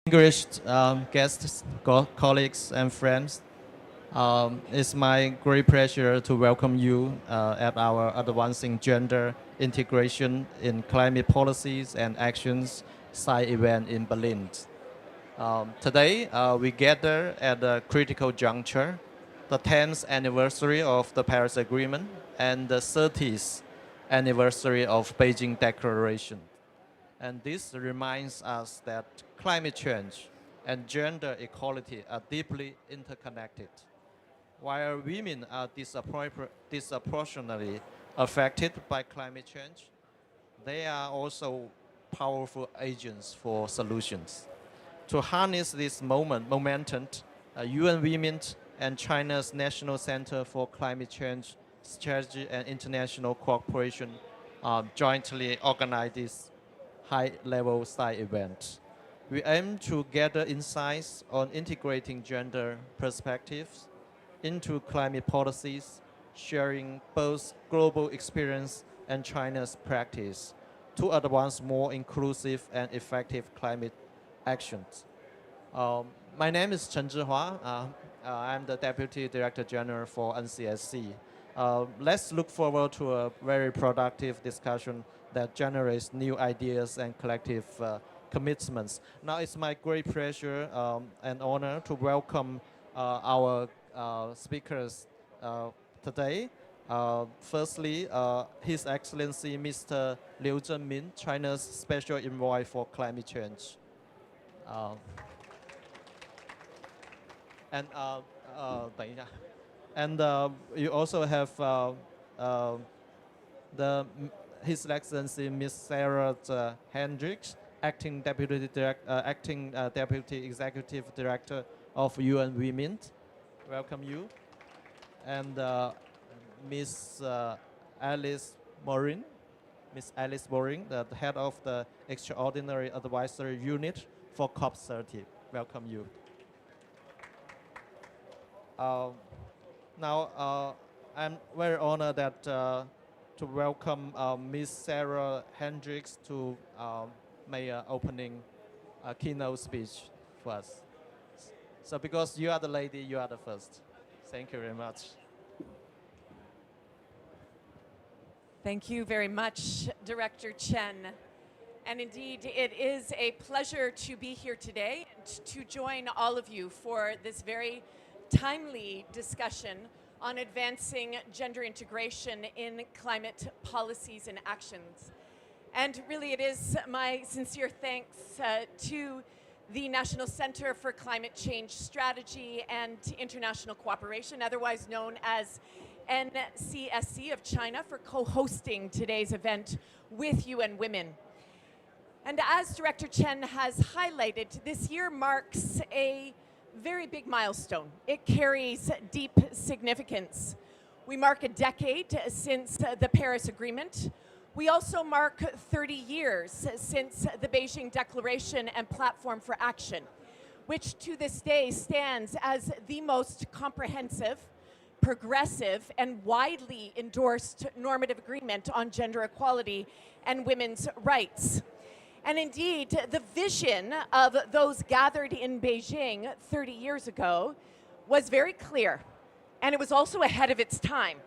Distinguished guests, colleagues, and friends, it's my great pleasure to welcome you at our Advancing Gender Integration in Climate Policies and Actions side event in Berlin. Today, we gather at a critical juncture, the 10th anniversary of the Paris Agreement and the 30th anniversary of Beijing Declaration. And this reminds us that climate change and gender equality are deeply interconnected. While women are disproportionately affected by climate change, they are also powerful agents for solutions. To harness this momentum, UN Women and China's National Center for Climate Change Strategy and International Cooperation jointly organized this high-level side event. We aim to gather insights on integrating gender perspectives into climate policies, sharing both global experience and China's practice to advance more inclusive and effective climate actions. My name is Chen Zhihua. I'm the Deputy Director General for NCSC. Let's look forward to a very productive discussion that generates new ideas and collective commitments. Now it's my great pleasure and honor to welcome our speakers today. Firstly, His Excellency Mr. Liu Zhenmin, China's Special Envoy for Climate Change. And you also have His Excellency Ms. Sarah Hendricks, Acting Deputy Executive Director of UN Women. Welcome you. And Ms. Alice Morin, the head of the Extraordinary Advisory Unit for COP30. Welcome you. Now, I'm very honored that to welcome Ms. Sarah Hendricks to make an opening keynote speech for us. So because you are the lady, you are the first. Thank you very much. Thank you very much, Director Chen. And indeed, it is a pleasure to be here today and to join all of you for this very timely discussion on advancing gender integration in climate policies and actions. And really, it is my sincere thanks to the National Center for Climate Change Strategy and International Cooperation, otherwise known as NCSC of China, for co-hosting today's event with UN Women. And as Director Chen has highlighted, this year marks a very big milestone. It carries deep significance. We mark a decade since the Paris Agreement. We also mark 30 years since the Beijing Declaration and Platform for Action, which to this day stands as the most comprehensive, progressive, and widely endorsed normative agreement on gender equality and women's rights. And indeed, the vision of those gathered in Beijing 30 years ago was very clear, and it was also ahead of its time,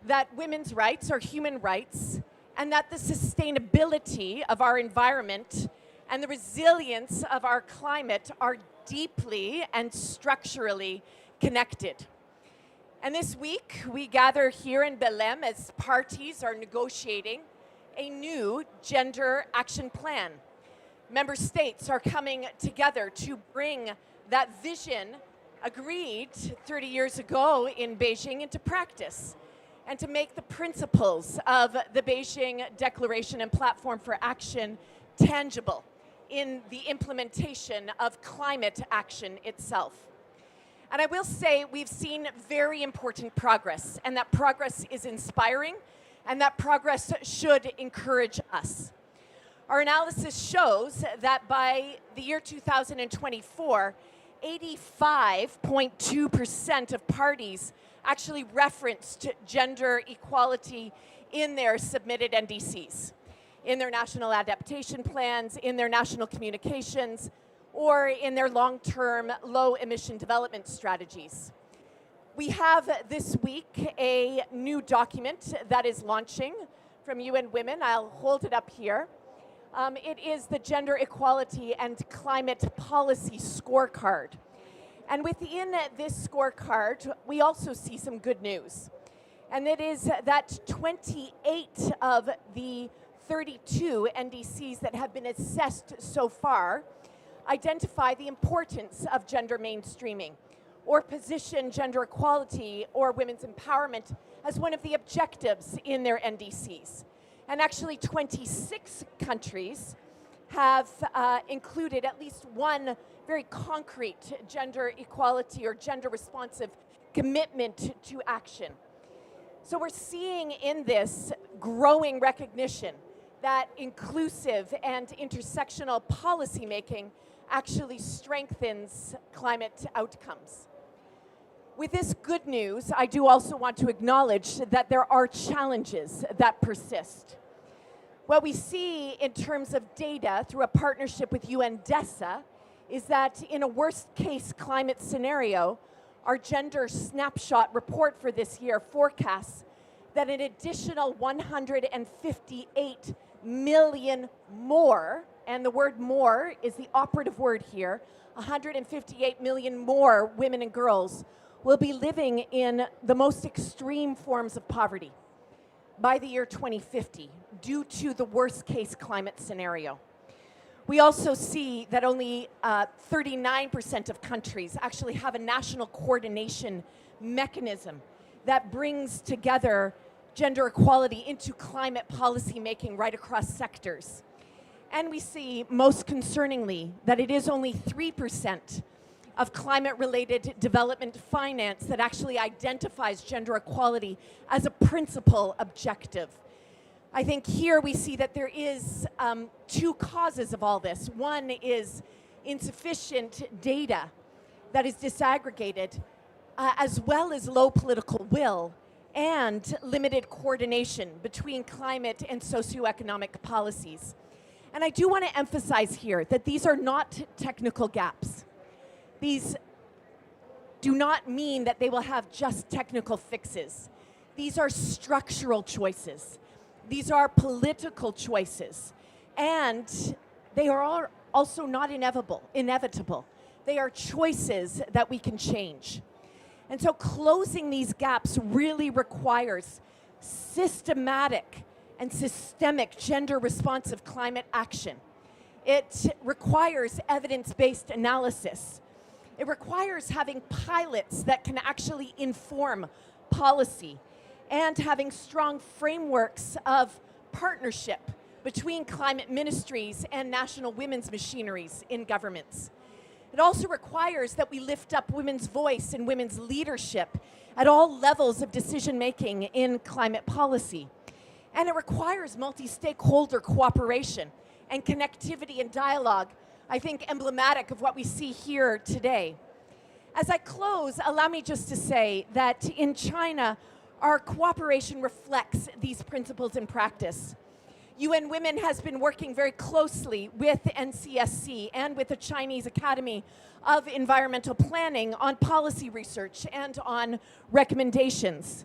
that women's rights are human rights, and that the sustainability of our environment and the resilience of our climate are deeply and structurally connected. And this week, we gather here in Belém as parties are negotiating a new gender action plan. Member states are coming together to bring that vision agreed 30 years ago in Beijing into practice, and to make the principles of the Beijing Declaration and Platform for Action tangible in the implementation of climate action itself. And I will say we've seen very important progress, and that progress is inspiring, and that progress should encourage us. Our analysis shows that by the year 2024, 85.2% of parties actually referenced gender equality in their submitted NDCs, in their national adaptation plans, in their national communications, or in their long-term low-emission development strategies. We have this week a new document that is launching from UN Women. I'll hold it up here. It is the Gender Equality and Climate Policy Scorecard. And within this scorecard, we also see some good news. And it is that 28 of the 32 NDCs that have been assessed so far identify the importance of gender mainstreaming or position gender equality or women's empowerment as one of the objectives in their NDCs. And actually 26 countries have included at least one very concrete gender equality or gender responsive commitment to action. So we're seeing in this growing recognition that inclusive and intersectional policymaking actually strengthens climate outcomes. With this good news, I do also want to acknowledge that there are challenges that persist. What we see in terms of data through a partnership with UN DESA is that in a worst case climate scenario, our gender snapshot report for this year forecasts that an additional 158 million more, and the word more is the operative word here, 158 million more women and girls will be living in the most extreme forms of poverty by the year 2050 due to the worst case climate scenario. We also see that only 39% of countries actually have a national coordination mechanism that brings together gender equality into climate policy making right across sectors. And we see, most concerningly, that it is only 3% of climate-related development finance that actually identifies gender equality as a principal objective. I think here we see that there is two causes of all this. One is insufficient data that is disaggregated, as well as low political will and limited coordination between climate and socioeconomic policies. And I do want to emphasize here that these are not technical gaps. These do not mean that they will have just technical fixes. These are structural choices. These are political choices. And they are also not inevitable. They are choices that we can change. And so closing these gaps really requires systematic and systemic gender-responsive climate action. It requires evidence-based analysis. It requires having pilots that can actually inform policy and having strong frameworks of partnership between climate ministries and national women's machineries in governments. It also requires that we lift up women's voice and women's leadership at all levels of decision-making in climate policy. And it requires multi-stakeholder cooperation and connectivity and dialogue, I think emblematic of what we see here today. As I close, allow me just to say that in China, our cooperation reflects these principles in practice. UN Women has been working very closely with NCSC and with the Chinese Academy of Environmental Planning on policy research and on recommendations.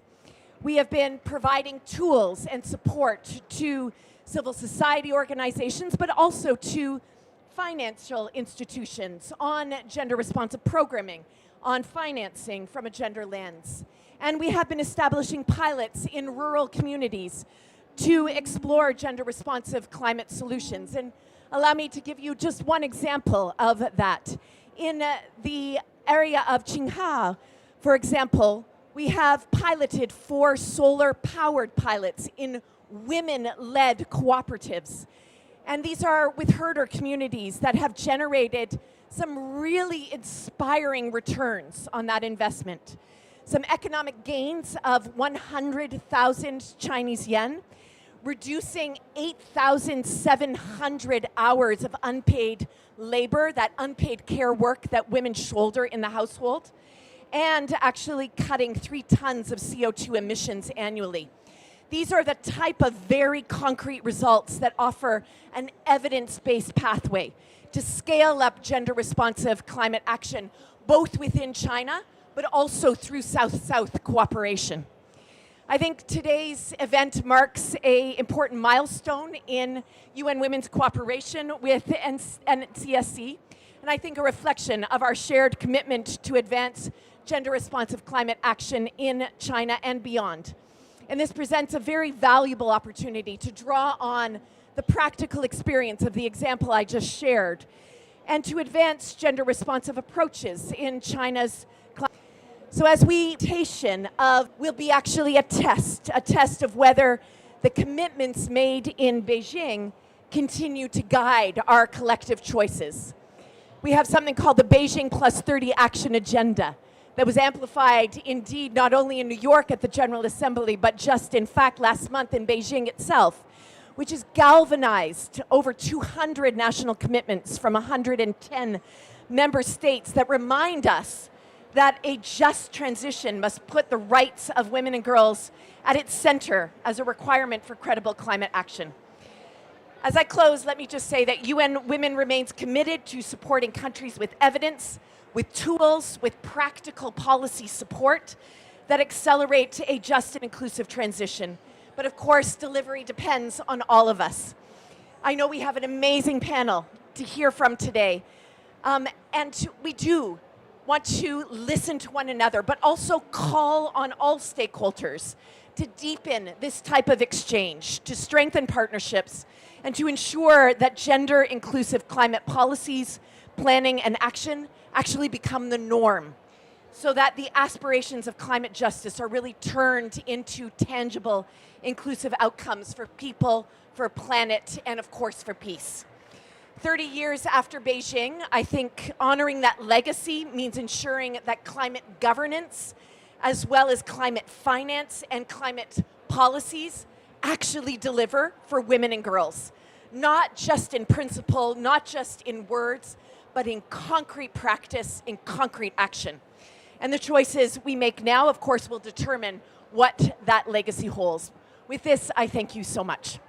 We have been providing tools and support to civil society organizations, but also to financial institutions on gender-responsive programming, on financing from a gender lens. And we have been establishing pilots in rural communities to explore gender-responsive climate solutions. And allow me to give you just one example of that. In the area of Qinghai, for example, we have piloted 4 solar-powered pilots in women-led cooperatives. And these are with herder communities that have generated some really inspiring returns on that investment. Some economic gains of 100,000 Chinese yen, reducing 8,700 hours of unpaid labor, that unpaid care work that women shoulder in the household, and actually cutting 3 tons of CO2 emissions annually. These are the type of very concrete results that offer an evidence-based pathway to scale up gender responsive climate action, both within China, but also through South-South cooperation. I think today's event marks an important milestone in UN Women's cooperation with NCSC, and I think a reflection of our shared commitment to advance gender-responsive climate action in China and beyond. And this presents a very valuable opportunity to draw on the practical experience of the example I just shared, and to advance gender-responsive approaches in China's climate. So as will be actually a test of whether the commitments made in Beijing continue to guide our collective choices. We have something called the Beijing +30 Action Agenda that was amplified indeed not only in New York at the General Assembly, but just in fact last month in Beijing itself, which has galvanized over 200 national commitments from 110 member states that remind us that a just transition must put the rights of women and girls at its center as a requirement for credible climate action. As I close, let me just say that UN Women remains committed to supporting countries with evidence, with tools, with practical policy support that accelerate a just and inclusive transition. But of course, delivery depends on all of us. I know we have an amazing panel to hear from today, and we do want to listen to one another, but also call on all stakeholders to deepen this type of exchange, to strengthen partnerships, and to ensure that gender-inclusive climate policies, planning, and action actually become the norm, so that the aspirations of climate justice are really turned into tangible, inclusive outcomes for people, for planet, and of course for peace. 30 years after Beijing, I think honoring that legacy means ensuring that climate governance, as well as climate finance and climate policies, actually deliver for women and girls. Not just in principle, not just in words, but in concrete practice, in concrete action. And the choices we make now, of course, will determine what that legacy holds. With this, I thank you so much.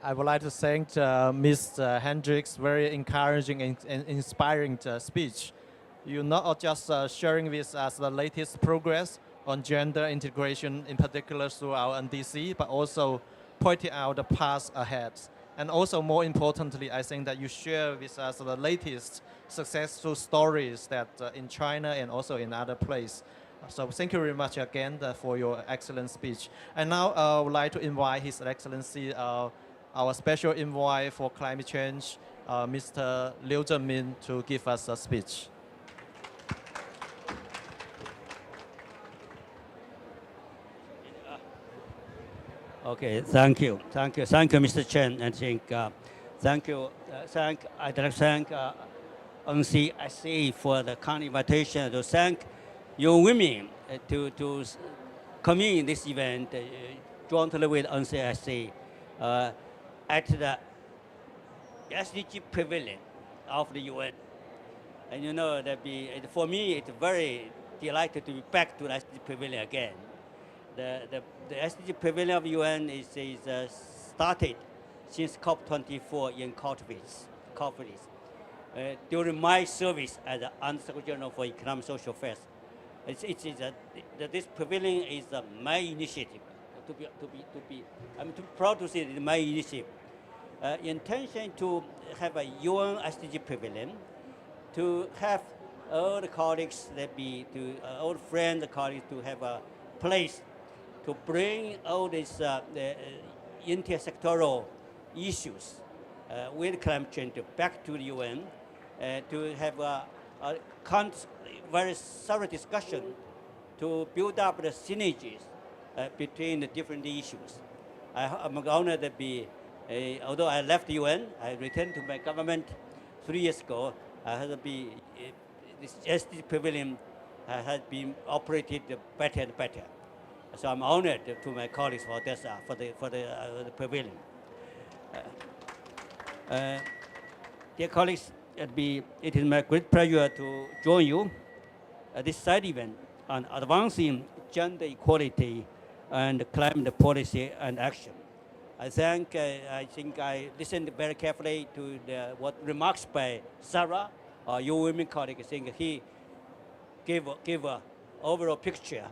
I would like to thank Mr. Hendricks' very encouraging and inspiring speech. You're not just sharing with us the latest progress on gender integration, in particular through our NDC, but also pointing out the path ahead. And also, more importantly, I think that you share with us the latest successful stories that in China and also in other places. So thank you very much again for your excellent speech. And now I would like to invite His Excellency, our special envoy for climate change, Mr. Liu Zhenmin, to give us a speech. Okay, thank you, Mr. Chen. I think I'd like to thank NCSC for the kind invitation, to thank your women to come in this event jointly with NCSC at the SDG Pavilion of the UN. And you know, for me, it's very delighted to be back to the SDG Pavilion again. The SDG Pavilion of UN is started since COP24 in COP30. During my service as the Under-Secretary General for Economic and Social Affairs, this pavilion is my initiative. I'm too proud to say it's my initiative. Intention to have a UN SDG Pavilion, to have all the colleagues all friends, colleagues, to have a place to bring all these intersectoral issues with climate change back to the UN, to have a very thorough discussion to build up the synergies between the different issues. I'm honored to be, although I left the UN, I returned to my government 3 years ago. I had to be, this SDG Pavilion has been operated better and better. So I'm honored to my colleagues for DESA, for the pavilion. Dear colleagues, it is my great pleasure to join you at this side event on advancing gender equality and climate policy and action. I think I listened very carefully to what remarks by Sarah, your women colleague. I think he gave a overall picture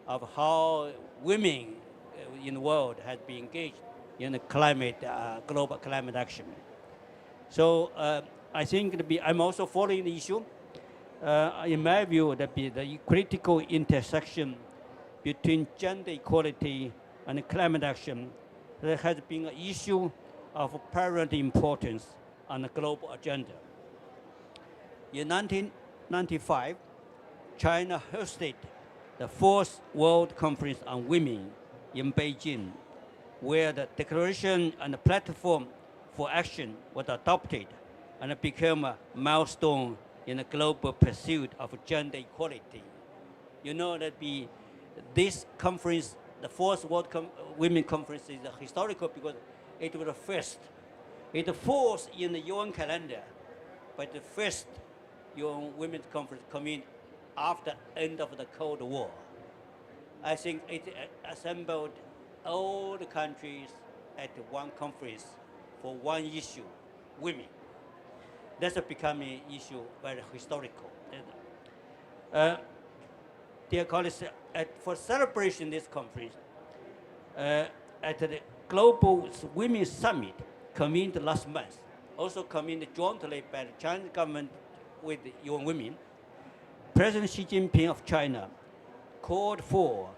of how women in the world has been engaged in the global climate action. So I think I'm also following the issue. In my view, that be the critical intersection between gender equality and climate action that has been an issue of paramount importance on the global agenda. In 1995, China hosted the fourth World Conference on Women in Beijing, where the declaration and the platform for action was adopted and became a milestone in the global pursuit of gender equality. You know that this conference, the fourth World Women Conference, is historical because it was the first. It's the fourth in the UN calendar, but the first UN Women's Conference coming after end of the Cold War. I think it assembled all the countries at one conference for one issue, women. That's becoming an issue very historical. Dear colleagues, for celebration this conference, at the Global Women's Summit convened last month, also convened jointly by the Chinese government with the UN Women, President Xi Jinping of China called for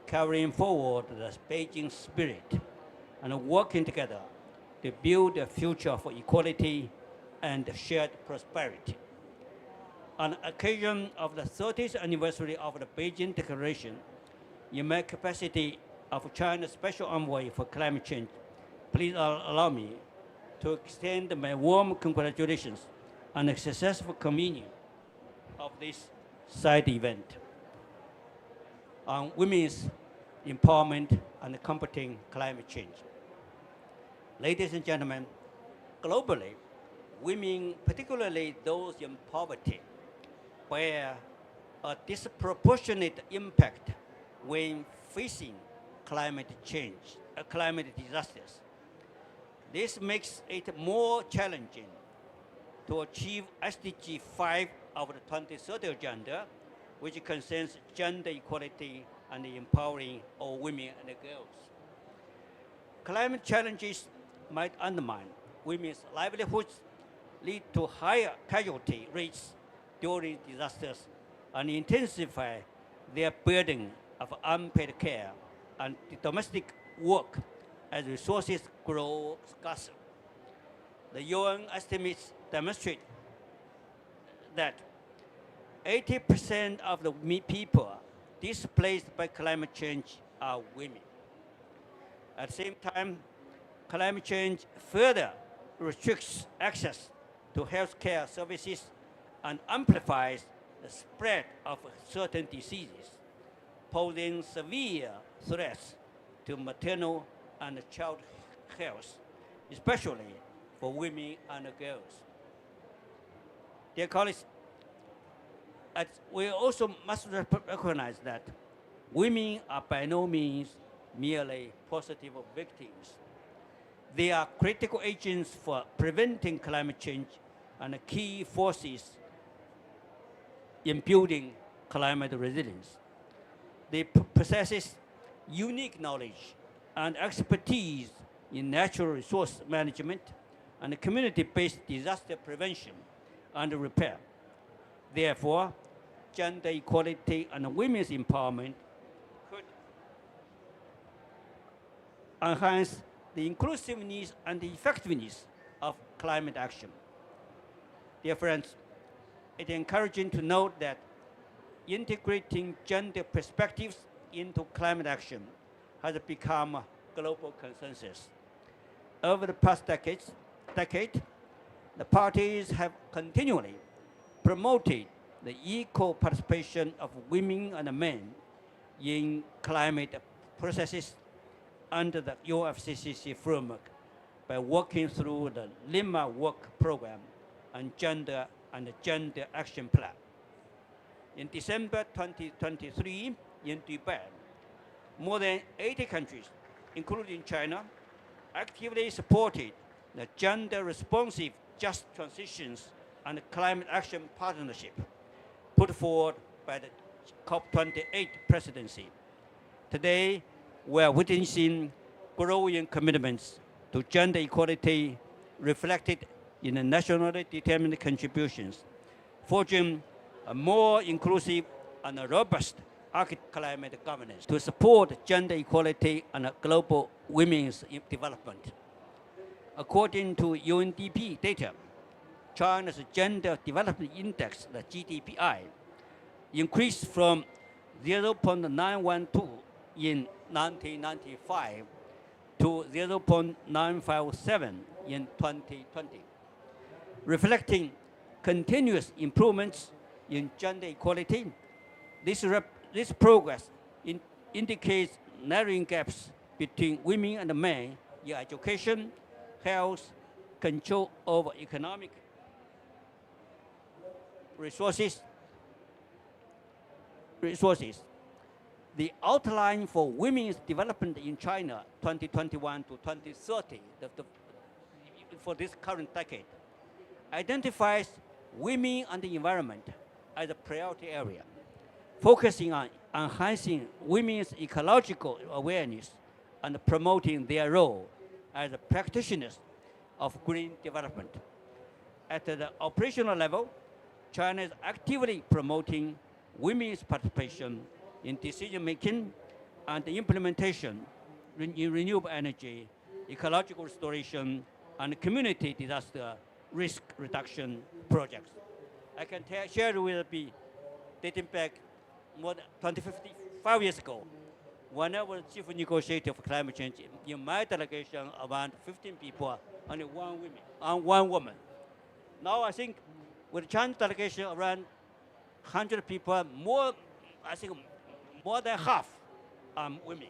carrying forward the Beijing spirit and working together to build a future for equality and shared prosperity. On the occasion of the 30th anniversary of the Beijing Declaration, in my capacity of China's Special Envoy for Climate Change, please allow me to extend my warm congratulations on the successful convening of this side event on women's empowerment and combating climate change. Ladies and gentlemen, globally, women, particularly those in poverty, bear a disproportionate impact when facing climate change, climate disasters. This makes it more challenging to achieve SDG 5 of the 2030 agenda, which concerns gender equality and empowering all women and girls. Climate challenges might undermine women's livelihoods, lead to higher casualty rates during disasters, and intensify their burden of unpaid care and domestic work as resources grow scarcer. The UN estimates demonstrate that 80% of the people displaced by climate change are women. At the same time, climate change further restricts access to healthcare services and amplifies the spread of certain diseases, posing severe threats to maternal and child health, especially for women and girls. Dear colleagues, we also must recognize that women are by no means merely positive victims. They are critical agents for preventing climate change and key forces in building climate resilience. They possess unique knowledge and expertise in natural resource management and community-based disaster prevention and repair. Therefore, gender equality and women's empowerment could enhance the inclusiveness and the effectiveness of climate action. Dear friends, it is encouraging to note that integrating gender perspectives into climate action has become a global consensus. Over the past decade, the parties have continually promoted the equal participation of women and men in climate processes under the UNFCCC framework by working through the Lima Work Program and Gender Action Plan. In December 2023 in Dubai, more than 80 countries, including China, actively supported the gender-responsive just transitions and climate action partnership put forward by the COP28 presidency. Today, we are witnessing growing commitments to gender equality reflected in the nationally determined contributions, forging a more inclusive and a robust climate governance to support gender equality and global women's development. According to UNDP data, China's Gender Development Index, the GDPI, increased from 0.912 in 1995 to 0.957 in 2020, reflecting continuous improvements in gender equality. This progress indicates narrowing gaps between women and men in education, health, control over economic resources. The outline for women's development in China 2021 to 2030 for this current decade identifies women and the environment as a priority area, focusing on enhancing women's ecological awareness and promoting their role as practitioners of green development. At the operational level, China is actively promoting women's participation in decision-making and implementation in renewable energy, ecological restoration, and community disaster risk reduction projects. I can share with you, dating back more than 25 years ago, when I was chief negotiator for climate change, in my delegation, around 15 people, only one woman. Now I think with Chinese delegation, around 100 people, I think more than half are women.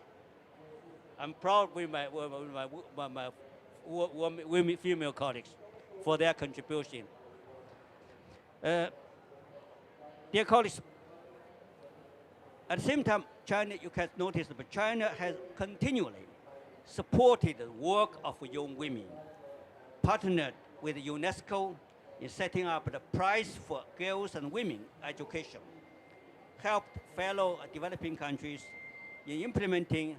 I'm proud with my women, female colleagues for their contribution. Dear colleagues, at the same time, China, you can notice that China has continually supported the work of young women, partnered with UNESCO in setting up the prize for girls and women education, helped fellow developing countries in implementing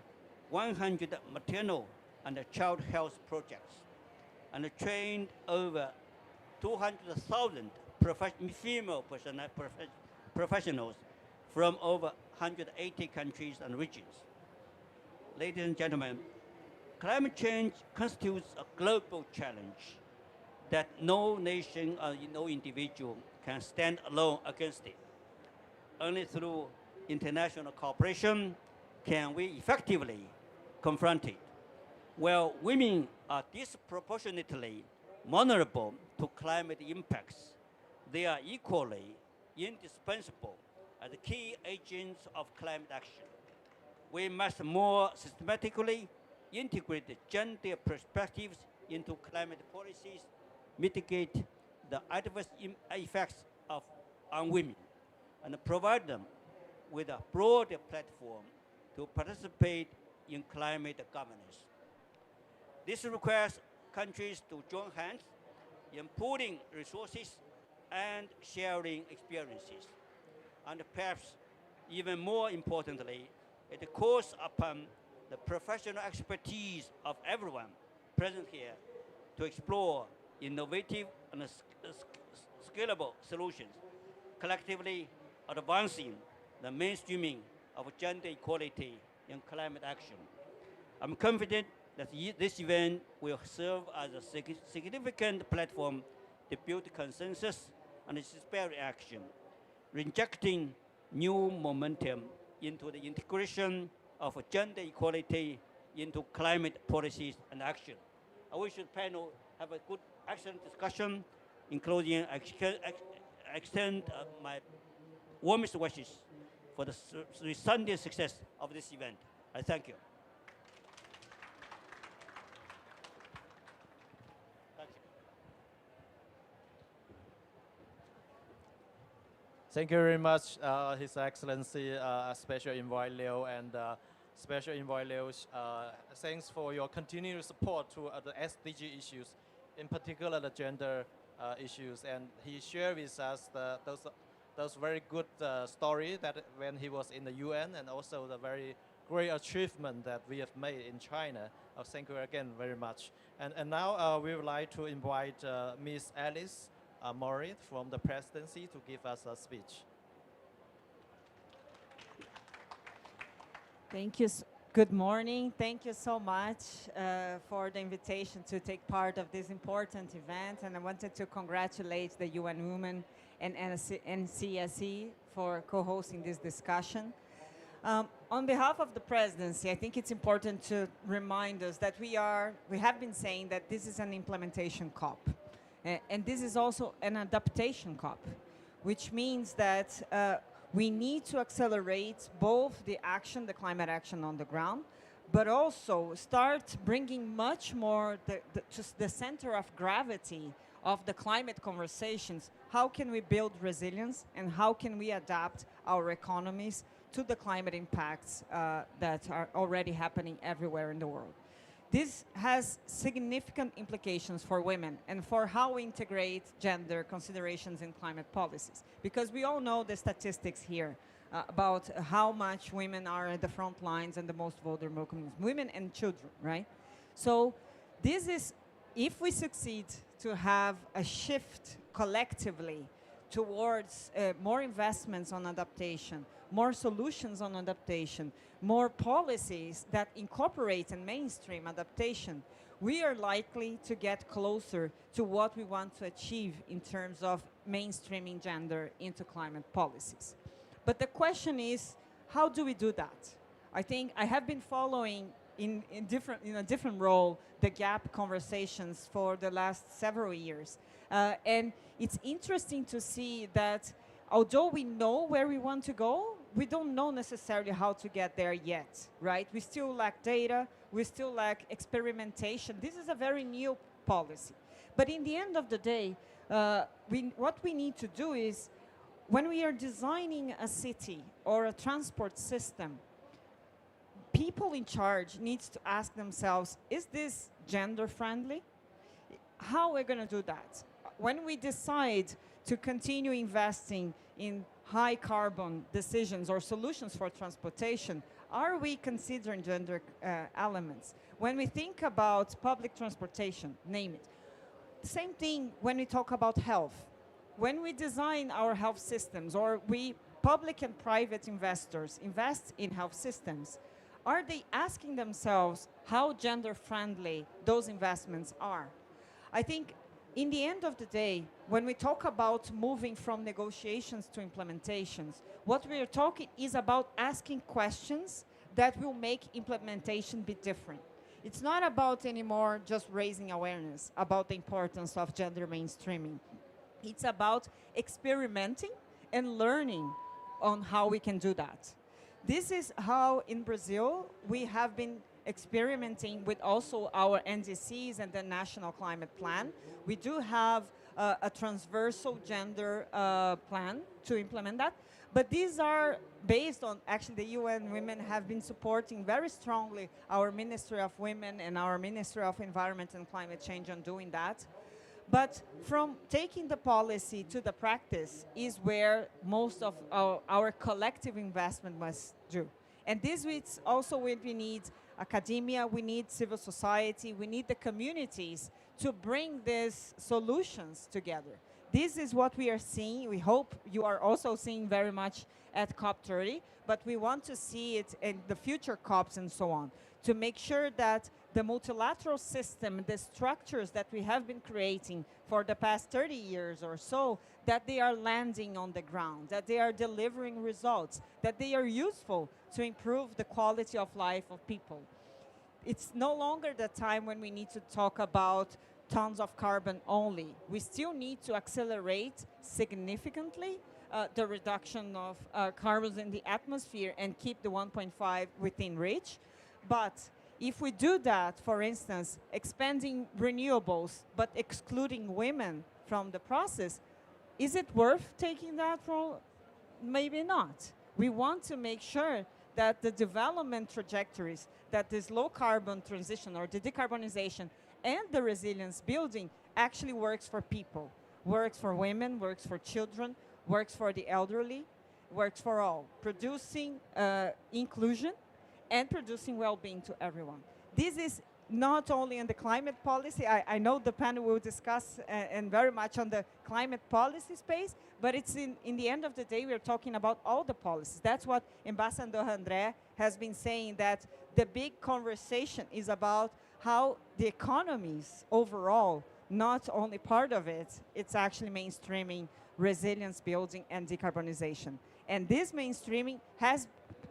100 maternal and child health projects, and trained over 200,000 female professionals from over 180 countries and regions. Ladies and gentlemen, climate change constitutes a global challenge that no nation or no individual can stand alone against it. Only through international cooperation can we effectively confront it. While women are disproportionately vulnerable to climate impacts, they are equally indispensable as key agents of climate action. We must more systematically integrate the gender perspectives into climate policies, mitigate the adverse effects on women, and provide them with a broader platform to participate in climate governance. This requires countries to join hands in pooling resources and sharing experiences. And perhaps even more importantly, it calls upon the professional expertise of everyone present here to explore innovative and scalable solutions, collectively advancing the mainstreaming of gender equality in climate action. I'm confident that this event will serve as a significant platform to build consensus and inspire action, injecting new momentum into the integration of gender equality into climate policies and action. I wish the panel have a good, excellent discussion. In closing, I extend my warmest wishes for the resounding success of this event. I thank you. Thank you very much, His Excellency, Special Envoy Liu. And Special Envoy Liu, thanks for your continued support to the SDG issues, in particular the gender issues. And he shared with us those very good story that when he was in the UN, and also the very great achievement that we have made in China. Thank you again very much. And now we would like to invite Ms. Alice Morit from the presidency to give us a speech. Thank you. Good morning. Thank you so much for the invitation to take part of this important event. And I wanted to congratulate the UN Women and NCSE for co-hosting this discussion. On behalf of the presidency, I think it's important to remind us that we have been saying that this is an implementation COP. And this is also an adaptation COP, which means that we need to accelerate both the climate action on the ground, but also start bringing much more to the center of gravity of the climate conversations. How can we build resilience, and how can we adapt our economies to the climate impacts that are already happening everywhere in the world? This has significant implications for women and for how we integrate gender considerations in climate policies. Because we all know the statistics here about how much women are at the front lines and the most vulnerable communities, women and children, right? So this is, if we succeed to have a shift collectively towards more investments on adaptation, more solutions on adaptation, more policies that incorporate and mainstream adaptation, we are likely to get closer to what we want to achieve in terms of mainstreaming gender into climate policies. But the question is, how do we do that? I think I have been following in a different role the GAP conversations for the last several years. And it's interesting to see that although we know where we want to go, we don't know necessarily how to get there yet, right? We still lack data, we still lack experimentation. This is a very new policy. But in the end of the day, what we need to do is, when we are designing a city or a transport system, people in charge needs to ask themselves, is this gender friendly? How are we going to do that? When we decide to continue investing in high carbon decisions or solutions for transportation, are we considering gender elements? When we think about public transportation, name it. Same thing when we talk about health. When we design our health systems, or public and private investors invest in health systems, are they asking themselves how gender friendly those investments are? I think in the end of the day, when we talk about moving from negotiations to implementations, what we are talking is about asking questions that will make implementation be different. It's not about anymore just raising awareness about the importance of gender mainstreaming. It's about experimenting and learning on how we can do that. This is how in Brazil we have been experimenting with also our NDCs and the National Climate Plan. We do have a transversal gender plan to implement that, but these are based on, actually the UN Women have been supporting very strongly our Ministry of Women and our Ministry of Environment and Climate Change on doing that. But from taking the policy to the practice is where most of our collective investment must do. And this is also where we need academia, we need civil society, we need the communities to bring these solutions together. This is what we are seeing. We hope you are also seeing very much at COP30, but we want to see it in the future COPs and so on, to make sure that the multilateral system, the structures that we have been creating for the past 30 years or so, that they are landing on the ground, that they are delivering results, that they are useful to improve the quality of life of people. It's no longer the time when we need to talk about tons of carbon only. We still need to accelerate significantly the reduction of carbons in the atmosphere and keep the 1.5 within reach. But if we do that, for instance, expanding renewables but excluding women from the process, is it worth taking that role? Maybe not. We want to make sure that the development trajectories, that this low carbon transition or the decarbonization and the resilience building actually works for people, works for women, works for children, works for the elderly, works for all, producing inclusion and producing well-being to everyone. This is not only in the climate policy, I know the panel will discuss and very much on the climate policy space, but it's in the end of the day, we're talking about all the policies. That's what Ambassador André has been saying, that the big conversation is about how the economies overall, not only part of it, it's actually mainstreaming resilience building and decarbonization. And this mainstreaming has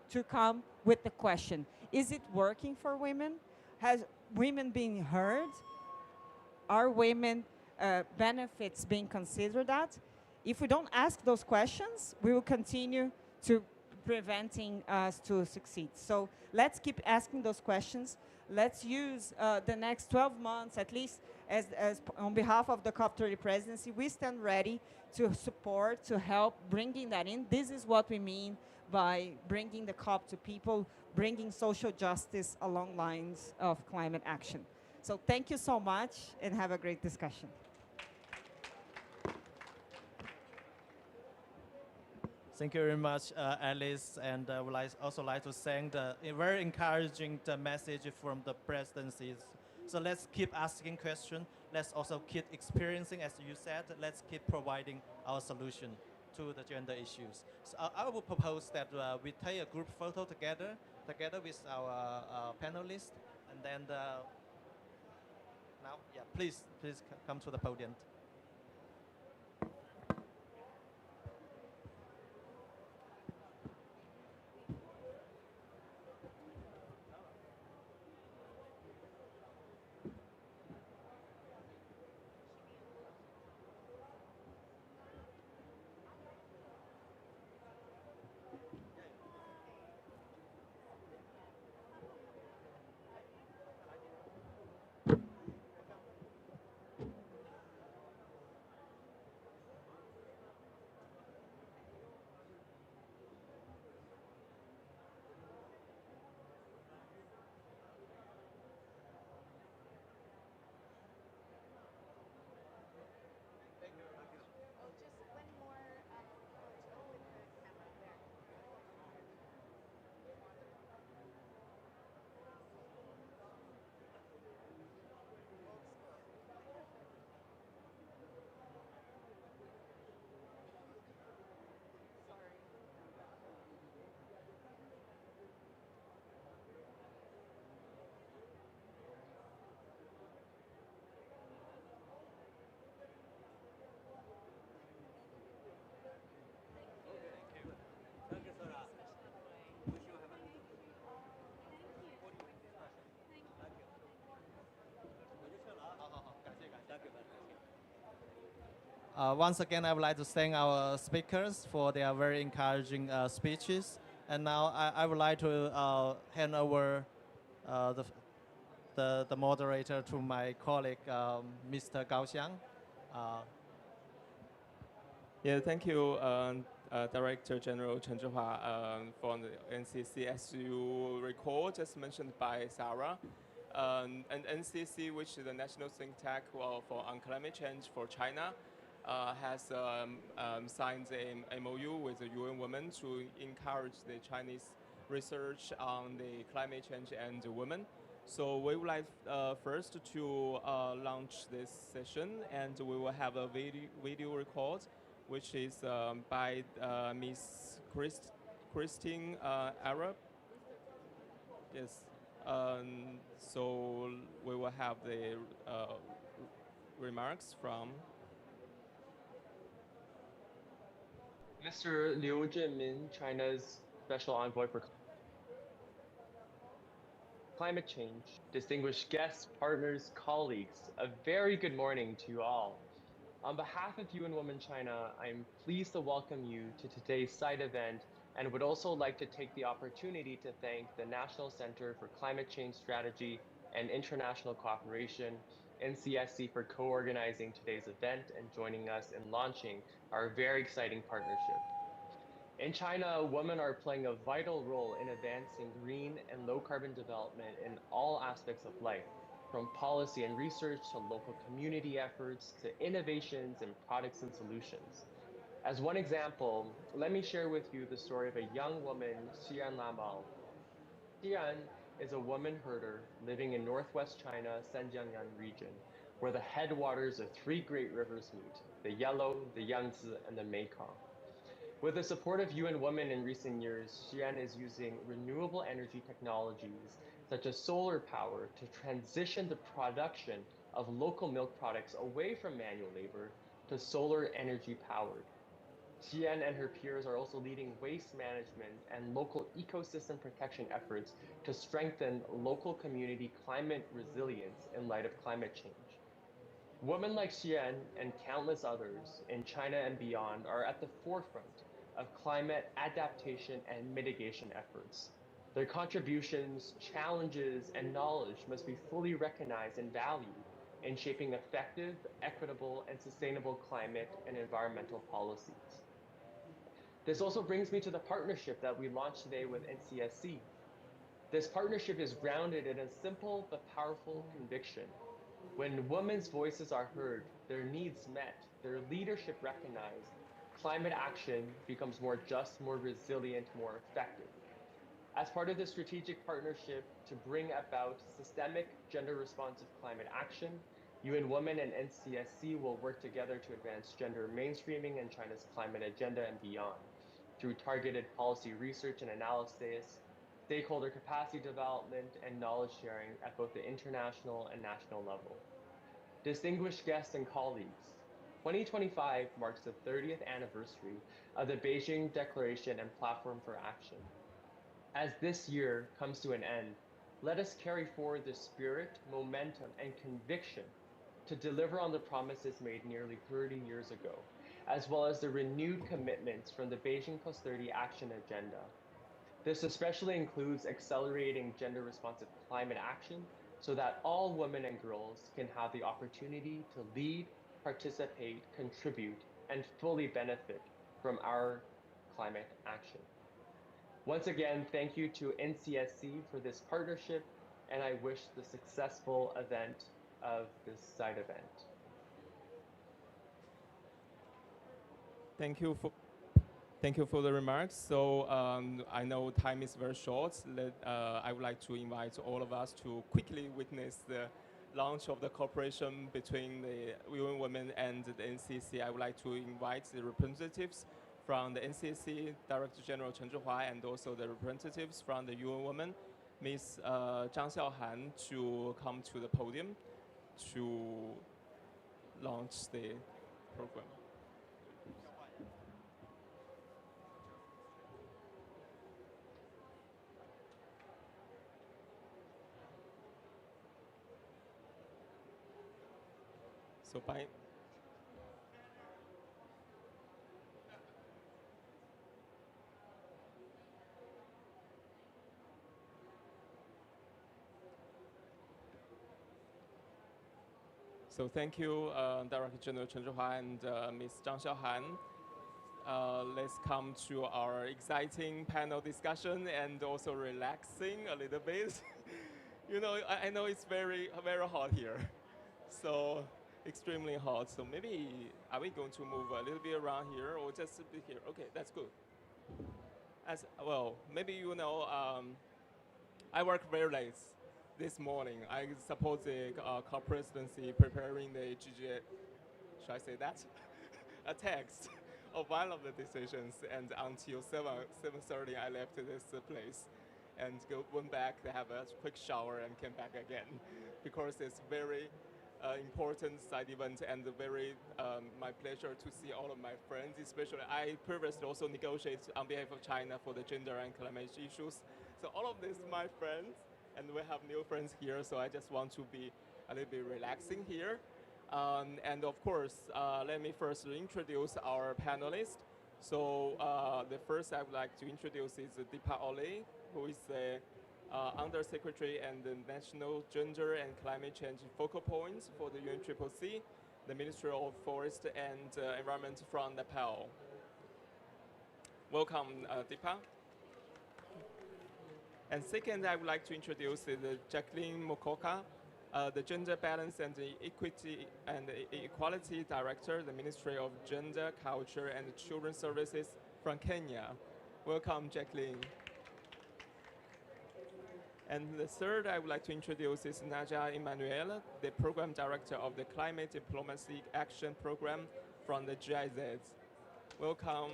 to come with the question, is it working for women? Has women been heard? Are women benefits being considered at? If we don't ask those questions, we will continue to preventing us to succeed. So let's keep asking those questions. Let's use the next 12 months, at least as on behalf of the COP30 presidency, we stand ready to support, to help bringing that in. This is what we mean by bringing the COP to people, bringing social justice along lines of climate action. So thank you so much and have a great discussion. Thank you very much, Alice, and I would also like to thank the very encouraging message from the presidencies. So let's keep asking questions. Let's also keep experiencing, as you said. Let's keep providing our solution to the gender issues. So I will propose that we take a group photo together with our panelists, and then now, yeah, please come to the podium. Once again, I would like to thank our speakers for their very encouraging speeches. And now I would like to hand over the moderator to my colleague, Mr. Gao Xiang. Yeah, thank you, Director General Chen Zhihua, from the NCC. As you recall, just mentioned by Sarah, and NCC, which is the National Think Tank on Climate Change for China, has signed an MOU with the UN Women to encourage the Chinese research on the climate change and the women. So we would like first to launch this session, and we will have a video record, which is by Miss Christine Arab. Yes. So we will have the remarks from Mr. Liu Zhenmin, China's Special Envoy for Climate Change, distinguished guests, partners, colleagues, a very good morning to you all. On behalf of UN Women China, I'm pleased to welcome you to today's side event and would also like to take the opportunity to thank the National Center for Climate Change Strategy and International Cooperation, NCSC, for co-organizing today's event and joining us in launching our very exciting partnership. In China, women are playing a vital role in advancing green and low carbon development in all aspects of life, from policy and research to local community efforts to innovations in products and solutions. As one example, let me share with you the story of a young woman, Xian Lamao. Xian is a woman herder living in northwest China, Zhenjiang region, where the headwaters of three great rivers meet, the Yellow, the Yangtze, and the Mekong. With the support of UN Women in recent years, Xi'an is using renewable energy technologies such as solar power to transition the production of local milk products away from manual labor to solar energy powered. Xi'an and her peers are also leading waste management and local ecosystem protection efforts to strengthen local community climate resilience in light of climate change. Women like Xian and countless others in China and beyond are at the forefront of climate adaptation and mitigation efforts. Their contributions, challenges, and knowledge must be fully recognized and valued in shaping effective, equitable, and sustainable climate and environmental policies. This also brings me to the partnership that we launched today with NCSC. This partnership is grounded in a simple but powerful conviction. When women's voices are heard, their needs met, their leadership recognized, climate action becomes more just, more resilient, more effective. As part of this strategic partnership to bring about systemic gender responsive climate action, UN Women and NCSC will work together to advance gender mainstreaming in China's climate agenda and beyond through targeted policy research and analysis, stakeholder capacity development, and knowledge sharing at both the international and national level. Distinguished guests and colleagues, 2025 marks the 30th anniversary of the Beijing Declaration and Platform for Action. As this year comes to an end, let us carry forward the spirit, momentum, and conviction to deliver on the promises made nearly 30 years ago, as well as the renewed commitments from the Beijing Plus 30 Action Agenda. This especially includes accelerating gender responsive climate action so that all women and girls can have the opportunity to lead, participate, contribute, and fully benefit from our climate action. Once again, thank you to NCSC for this partnership, and I wish the successful event of this side event. Thank you for the remarks. So I know time is very short. I would like to invite all of us to quickly witness the launch of the cooperation between the UN Women and the NCC. I would like to invite the representatives from the NCC, Director General Chen Zhihua, and also the representatives from the UN Women, Ms. Zhang Xiaohan, to come to the podium to launch the program. So by So thank you, Director General Chen Zhihua and Ms. Zhang Xiaohan. Let's come to our exciting panel discussion and also relaxing a little bit. I know it's very, very hot here. So extremely hot. So maybe, are we going to move a little bit around here or just be here? Okay, that's good. As well, maybe I work very late this morning. I support the COP presidency preparing the GGA, should I say that? A text of one of the decisions, and until 7:30 I left this place and went back to have a quick shower and came back again because it's very important side event and very my pleasure to see all of my friends, especially I previously also negotiated on behalf of China for the gender and climate issues. So all of this my friends, and we have new friends here, so I just want to be a little bit relaxing here. And of course, let me first introduce our panelists. So the first I would like to introduce is Deepa Ole, who is the Undersecretary and the National Gender and Climate Change Focal Points for the UNFCCC, the Ministry of Forest and Environment from Nepal. Welcome, Deepa. And second, I would like to introduce Jacqueline Mokoka, the Gender Balance and Equity and Equality Director, the Ministry of Gender, Culture and Children's Services from Kenya. Welcome, Jacqueline. And the third I would like to introduce is Naja Emmanuel, the Program Director of the Climate Diplomacy Action Program from the GIZ. Welcome.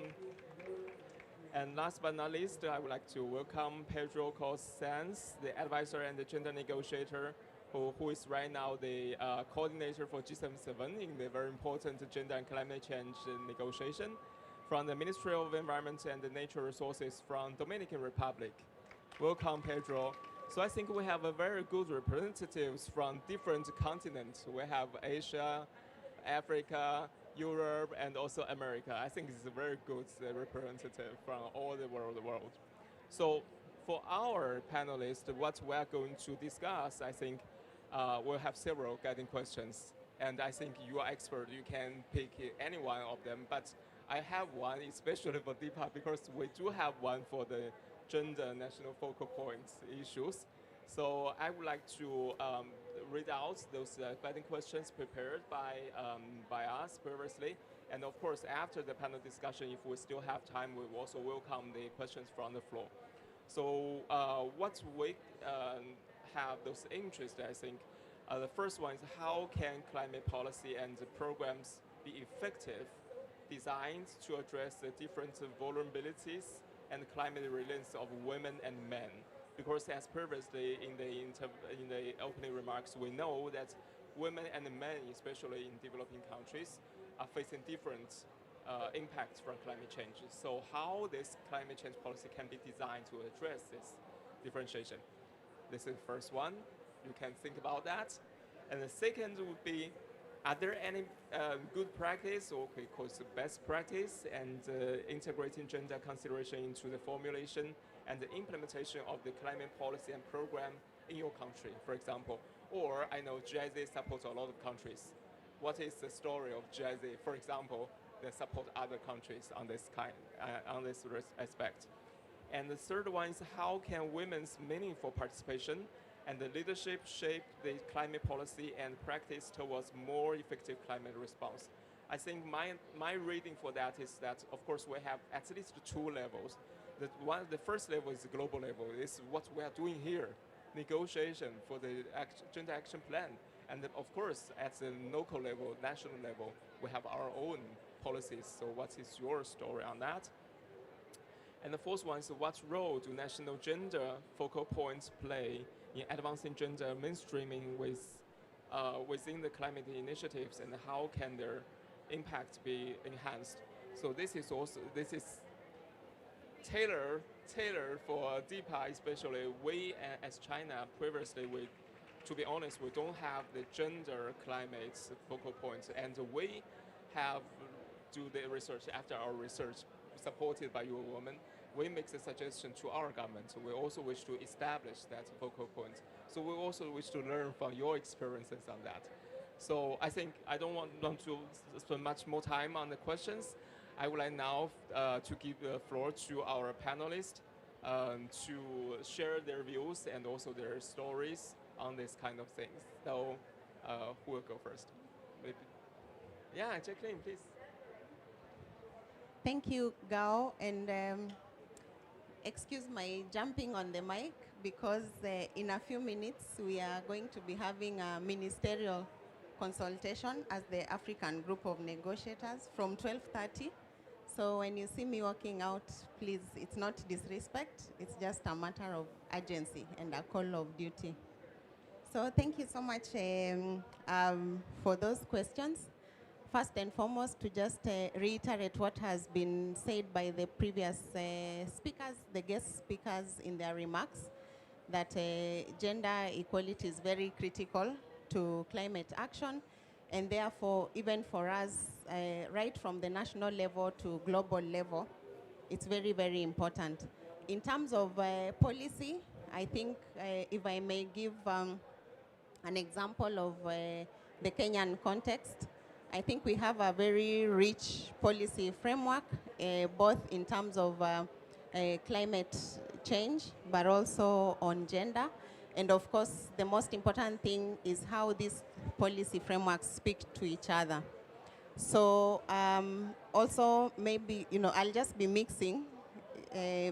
And last but not least, I would like to welcome Pedro Cos-Sanz, the advisor and the gender negotiator, who is right now the coordinator for G77 in the very important gender and climate change negotiation from the Ministry of Environment and Natural Resources from Dominican Republic. Welcome, Pedro. So I think we have a very good representatives from different continents. We have Asia, Africa, Europe, and also America. I think it's a very good representative from all the world. So for our panelists, what we are going to discuss, I think we'll have several guiding questions. And I think you are expert, you can pick any one of them. But I have one, especially for Deepa, because we do have one for the gender national focal points issues. So I would like to read out those guiding questions prepared by us previously. And of course, after the panel discussion, if we still have time, we will also welcome the questions from the floor. So what we have those interests, I think, the first one is how can climate policy and the programs be effective, designed to address the different vulnerabilities and climate resilience of women and men? Because as previously in the opening remarks, we know that women and men, especially in developing countries, are facing different impacts from climate change. So how this climate change policy can be designed to address this differentiation? This is the first one. You can think about that. And the second would be, are there any good practice, or we call it best practice, and integrating gender consideration into the formulation and the implementation of the climate policy and program in your country, for example? Or I know GIZ supports a lot of countries. What is the story of GIZ, for example, that support other countries on this aspect? And the third one is how can women's meaningful participation and the leadership shape the climate policy and practice towards more effective climate response? I think my reading for that is that, of course, we have at least two levels. The first level is the global level. It's what we are doing here, negotiation for the gender action plan. And then, of course, at the local level, national level, we have our own policies. So what is your story on that? And the fourth one is what role do national gender focal points play in advancing gender mainstreaming within the climate initiatives, and how can their impact be enhanced? So this is tailored for Deepa, especially. We as China previously, to be honest, we don't have the gender climate focal points, and we have do the research after our research supported by you women. We make the suggestion to our government. We also wish to establish that focal point. So we also wish to learn from your experiences on that. So I think I don't want to spend much more time on the questions. I would like now to give the floor to our panelists to share their views and also their stories on this kind of things. So who will go first? Maybe. Yeah, Jacqueline, please. Thank you, Gao, and excuse my jumping on the mic because in a few minutes we are going to be having a ministerial consultation as the African group of negotiators from 12:30. So when you see me walking out, please, it's not disrespect, it's just a matter of urgency and a call of duty. So thank you so much for those questions. First and foremost, to just reiterate what has been said by the previous speakers, the guest speakers in their remarks, that gender equality is very critical to climate action, and therefore, even for us, right from the national level to global level, it's very, very important. In terms of policy, I think if I may give an example of the Kenyan context, I think we have a very rich policy framework both in terms of climate change, but also on gender. And of course, the most important thing is how these policy frameworks speak to each other. So also maybe, I'll just be mixing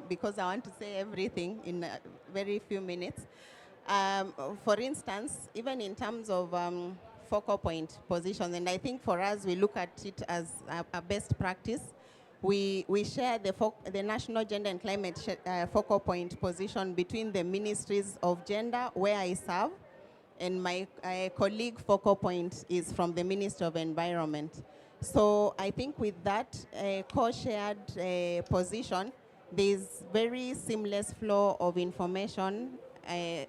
because I want to say everything in a very few minutes. For instance, even in terms of focal point positions, and I think for us, we look at it as a best practice. We share the National Gender and Climate focal point position between the ministries of gender, where I serve, and my colleague focal point is from the Ministry of Environment. So I think with that co-shared position, there's very seamless flow of information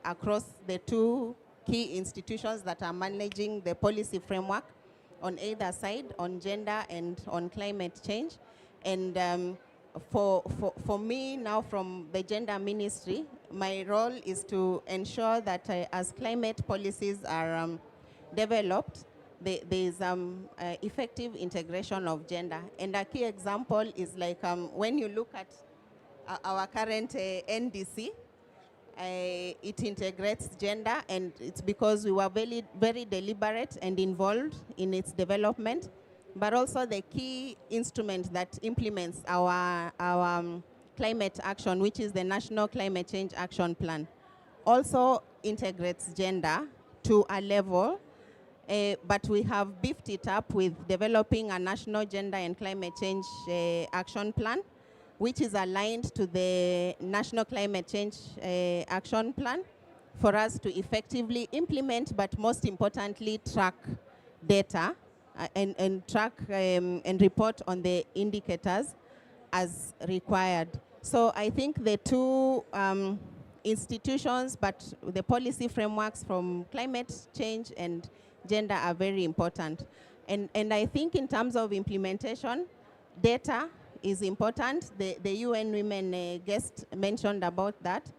across the two key institutions that are managing the policy framework on either side, on gender and on climate change. And for me now from the Gender Ministry, my role is to ensure that as climate policies are developed, there is effective integration of gender. And a key example is like when you look at our current NDC, it integrates gender, and it's because we were very, very deliberate and involved in its development, but also the key instrument that implements our climate action, which is the National Climate Change Action Plan, also integrates gender to a level, but we have beefed it up with developing a National Gender and Climate Change Action Plan, which is aligned to the National Climate Change Action Plan for us to effectively implement, but most importantly, track data and track and report on the indicators as required. So I think the two institutions, but the policy frameworks from climate change and gender are very important. And I think in terms of implementation, data is important. The UN Women guest mentioned about that.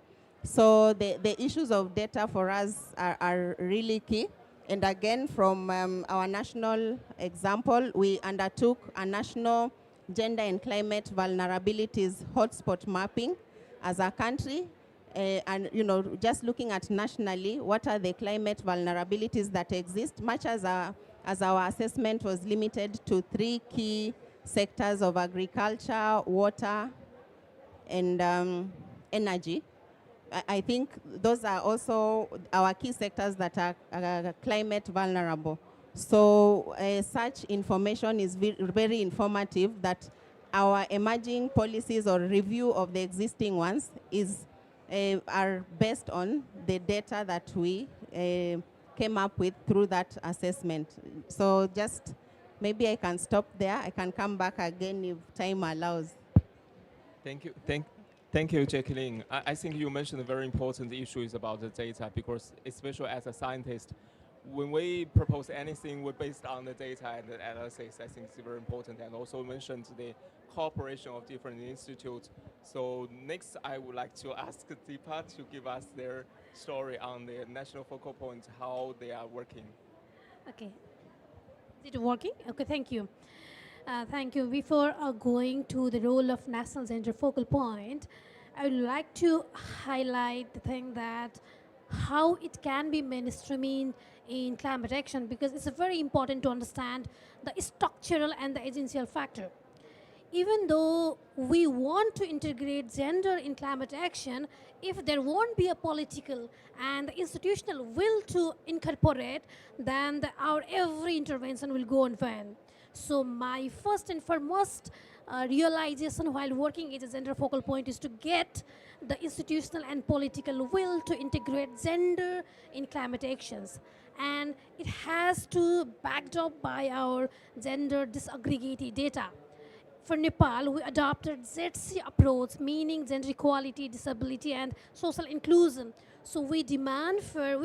So the issues of data for us are really key. And again, from our national example, we undertook a national gender and climate vulnerabilities hotspot mapping as a country. And just looking at nationally, what are the climate vulnerabilities that exist, much as our assessment was limited to 3 key sectors of agriculture, water, and energy. I think those are also our key sectors that are climate vulnerable. So such information is very informative, that our emerging policies or review of the existing ones are based on the data that we came up with through that assessment. So just maybe I can stop there. I can come back again if time allows. Thank you. Thank you, Jacqueline. I think you mentioned a very important issue is about the data, because especially as a scientist, when we propose anything, we're based on the data and the analysis. I think it's very important. And also mentioned the cooperation of different institutes. So next, I would like to ask Deepa to give us their story on the national focal points, how they are working. Okay. Is it working? Okay, thank you. Thank you. Before going to the role of National Gender Focal Point, I would like to highlight the thing that how it can be mainstreaming in climate action, because it's very important to understand the structural and the agencyal factor. Even though we want to integrate gender in climate action, if there won't be a political and institutional will to incorporate, then our every intervention will go in vain. So my first and foremost realization while working as a gender focal point is to get the institutional and political will to integrate gender in climate actions. And it has to be backed up by our gender disaggregated data. For Nepal, we adopted ZC approach, meaning gender equality, disability, and social inclusion. So we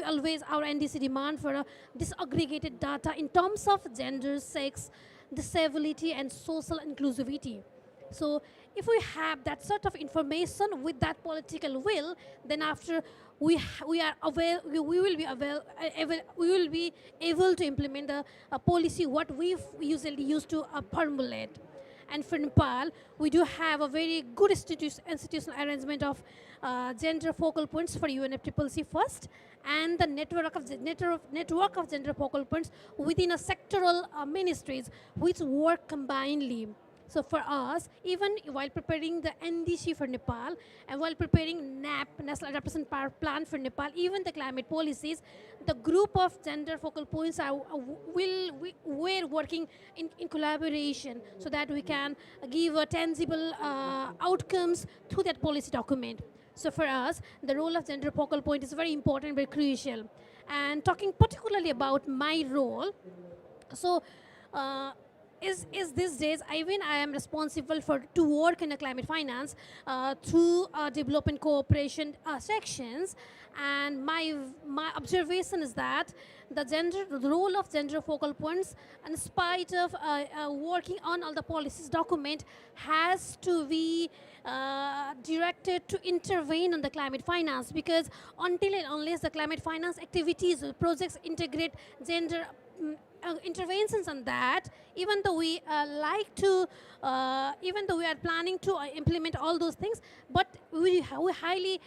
always, our NDC demand for disaggregated data in terms of gender, sex, disability, and social inclusivity. So if we have that sort of information with that political will, then after we will be able to implement a policy what we usually use to formulate. And for Nepal, we do have a very good institutional arrangement of gender focal points for UNFCCC first, and the network of gender focal points within a sectoral ministries which work combinedly. So for us, even while preparing the NDC for Nepal and while preparing NAP, National Adaptation Power Plan for Nepal, even the climate policies, the group of gender focal points we're working in collaboration so that we can give a tangible outcomes to that policy document. So for us, the role of gender focal point is very important, very crucial. And talking particularly about my role, so is these days, even I am responsible to work in a climate finance through development cooperation sections, and my observation is that the role of gender focal points, in spite of working on all the policies document, has to be directed to intervene on the climate finance, because until and unless the climate finance activities or projects integrate gender interventions on that, even though we even though we are planning to implement all those things, but we highly,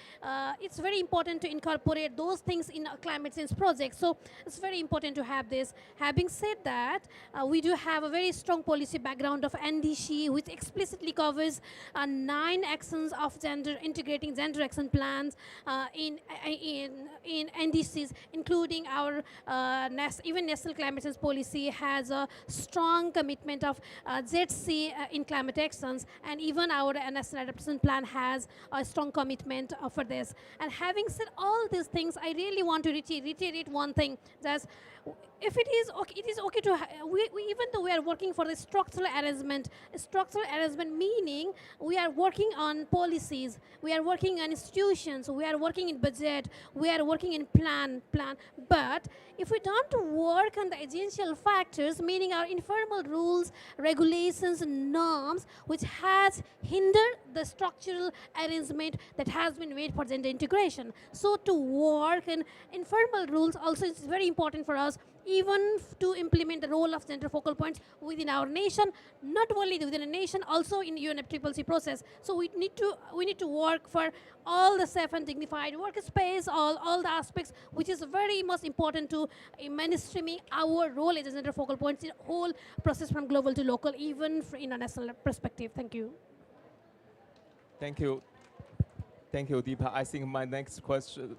it's very important to incorporate those things in a climate change project. So it's very important to have this. Having said that, we do have a very strong policy background of NDC, which explicitly covers 9 actions of integrating gender action plans in NDCs, including our even National Climate Change Policy has a strong commitment of ZC in climate actions, and even our National Adaptation Plan has a strong commitment for this. And having said all these things, I really want to reiterate one thing, that if it is okay to even though we are working for the structural arrangement meaning we are working on policies, we are working on institutions, we are working in budget, we are working in plan, but if we don't work on the essential factors, meaning our informal rules, regulations, norms, which has hindered the structural arrangement that has been made for gender integration. So to work in informal rules also is very important for us, even to implement the role of gender focal points within our nation, not only within a nation, also in UNFCCC process. So we need to work for all the safe and dignified workspace, all the aspects, which is very most important to mainstreaming our role as a gender focal points in the whole process from global to local, even in a national perspective. Thank you. Thank you. Thank you, Deepa. I think my next question,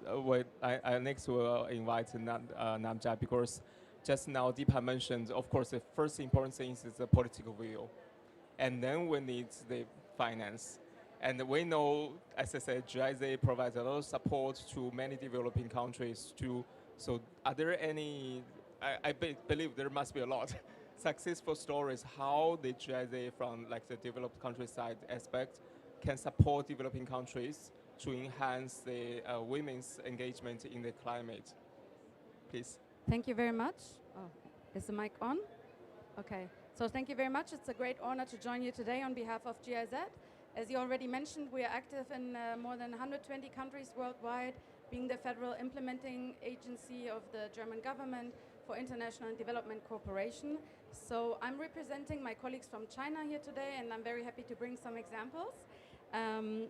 I next will invite Namja, because just now Deepa mentioned, of course, the first important thing is the political will. And then we need the finance. And we know, as I said, GIZ provides a lot of support to many developing countries too. So are there any, I believe there must be a lot, successful stories how the GIZ from like the developed countryside aspect can support developing countries to enhance the women's engagement in the climate. Please. Thank you very much. Oh, is the mic on? Okay. So thank you very much. It's a great honor to join you today on behalf of GIZ. As you already mentioned, we are active in more than 120 countries worldwide, being the federal implementing agency of the German government for international and development cooperation. So I'm representing my colleagues from China here today, and I'm very happy to bring some examples.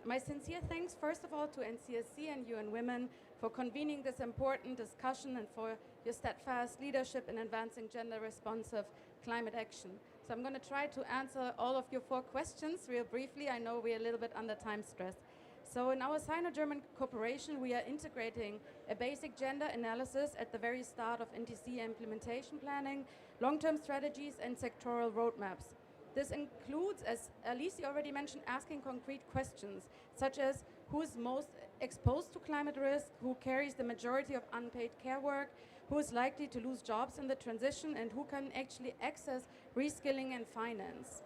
My sincere thanks, first of all, to NCSC and UN Women for convening this important discussion and for your steadfast leadership in advancing gender-responsive climate action. So I'm going to try to answer all of your 4 questions real briefly. I know we're a little bit under time stress. So in our Sino-German cooperation, we are integrating a basic gender analysis at the very start of NTC implementation planning, long-term strategies, and sectoral roadmaps. This includes, as Alice already mentioned, asking concrete questions, such as who is most exposed to climate risk, who carries the majority of unpaid care work, who is likely to lose jobs in the transition, and who can actually access reskilling and finance.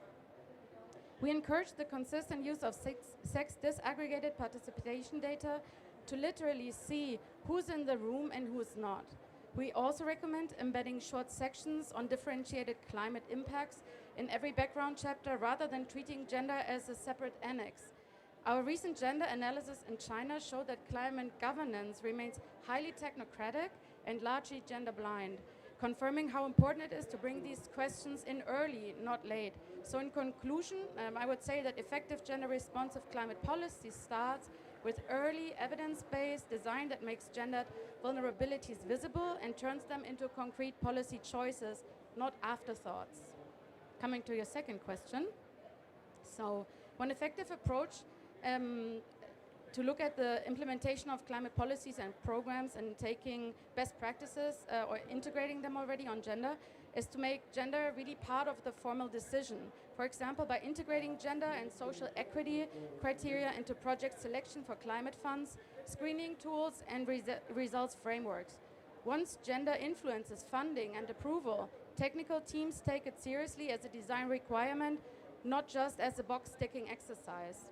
We encourage the consistent use of sex disaggregated participation data to literally see who's in the room and who's not. We also recommend embedding short sections on differentiated climate impacts in every background chapter rather than treating gender as a separate annex. Our recent gender analysis in China showed that climate governance remains highly technocratic and largely gender blind, confirming how important it is to bring these questions in early, not late, So in conclusion, I would say that effective gender responsive climate policy starts with early evidence-based design that makes gendered vulnerabilities visible and turns them into concrete policy choices, not afterthoughts. Coming to your second question. So one effective approach to look at the implementation of climate policies and programs and taking best practices or integrating them already on gender is to make gender really part of the formal decision. For example, by integrating gender and social equity criteria into project selection for climate funds, screening tools, and results frameworks. Once gender influences funding and approval, technical teams take it seriously as a design requirement, not just as a box-ticking exercise.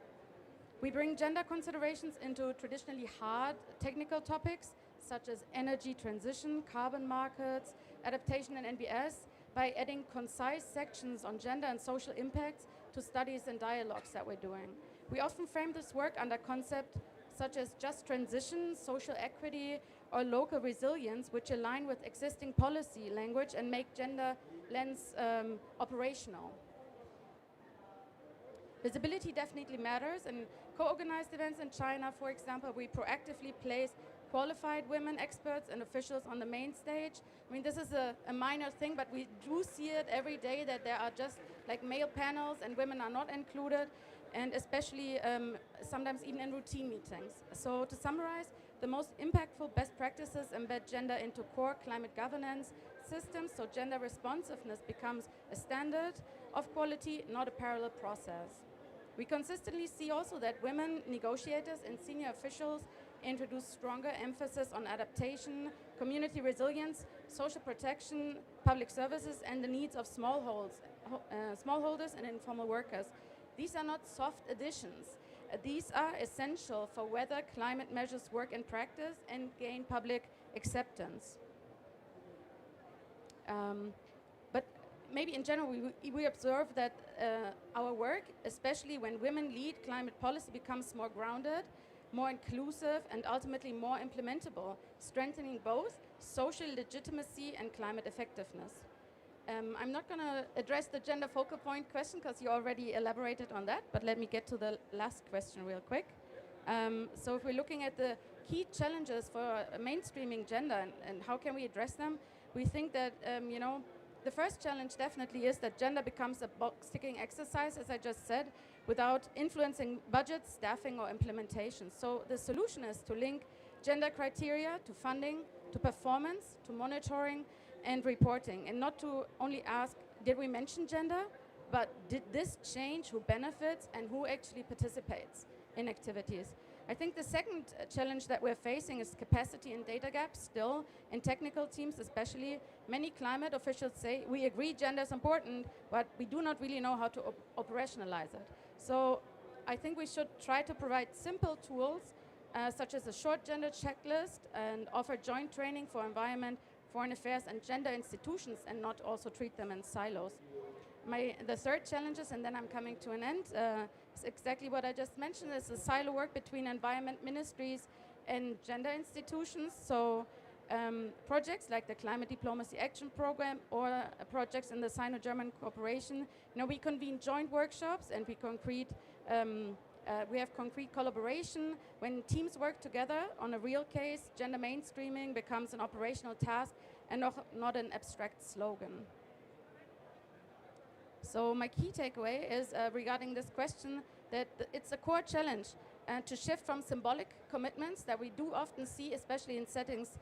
We bring gender considerations into traditionally hard technical topics, such as energy transition, carbon markets, adaptation, and NBS, by adding concise sections on gender and social impacts to studies and dialogues that we're doing. We often frame this work under concepts such as just transition, social equity, or local resilience, which align with existing policy language and make gender lens operational. Visibility definitely matters. In co-organized events in China, for example, we proactively place qualified women experts and officials on the main stage. I mean, this is a minor thing, but we do see it every day that there are just like male panels and women are not included, and especially sometimes even in routine meetings. So to summarize, the most impactful best practices embed gender into core climate governance systems, so gender responsiveness becomes a standard of quality, not a parallel process. We consistently see also that women negotiators and senior officials introduce stronger emphasis on adaptation, community resilience, social protection, public services, and the needs of smallholders and informal workers. These are not soft additions. These are essential for whether climate measures work in practice and gain public acceptance. But maybe in general, we observe that our work, especially when women lead climate policy, becomes more grounded, more inclusive, and ultimately more implementable, strengthening both social legitimacy and climate effectiveness. I'm not going to address the gender focal point question because you already elaborated on that, but let me get to the last question real quick. So if we're looking at the key challenges for mainstreaming gender and how can we address them, we think that, the first challenge definitely is that gender becomes a box-ticking exercise, as I just said, without influencing budgets, staffing, or implementation. So the solution is to link gender criteria to funding, to performance, to monitoring, and reporting, and not to only ask, did we mention gender, but did this change who benefits and who actually participates in activities? I think the second challenge that we're facing is capacity and data gaps still in technical teams, especially. Many climate officials say, we agree gender is important, but we do not really know how to operationalize it. So I think we should try to provide simple tools, such as a short gender checklist, and offer joint training for environment, foreign affairs, and gender institutions, and not also treat them in silos. The third challenges, and then I'm coming to an end, is exactly what I just mentioned, is the silo work between environment ministries and gender institutions. So projects like the Climate Diplomacy Action Program or projects in the Sino-German cooperation, we convene joint workshops and we have concrete collaboration. When teams work together on a real case, gender mainstreaming becomes an operational task and not an abstract slogan. So my key takeaway is regarding this question that it's a core challenge to shift from symbolic commitments that we do often see, especially in settings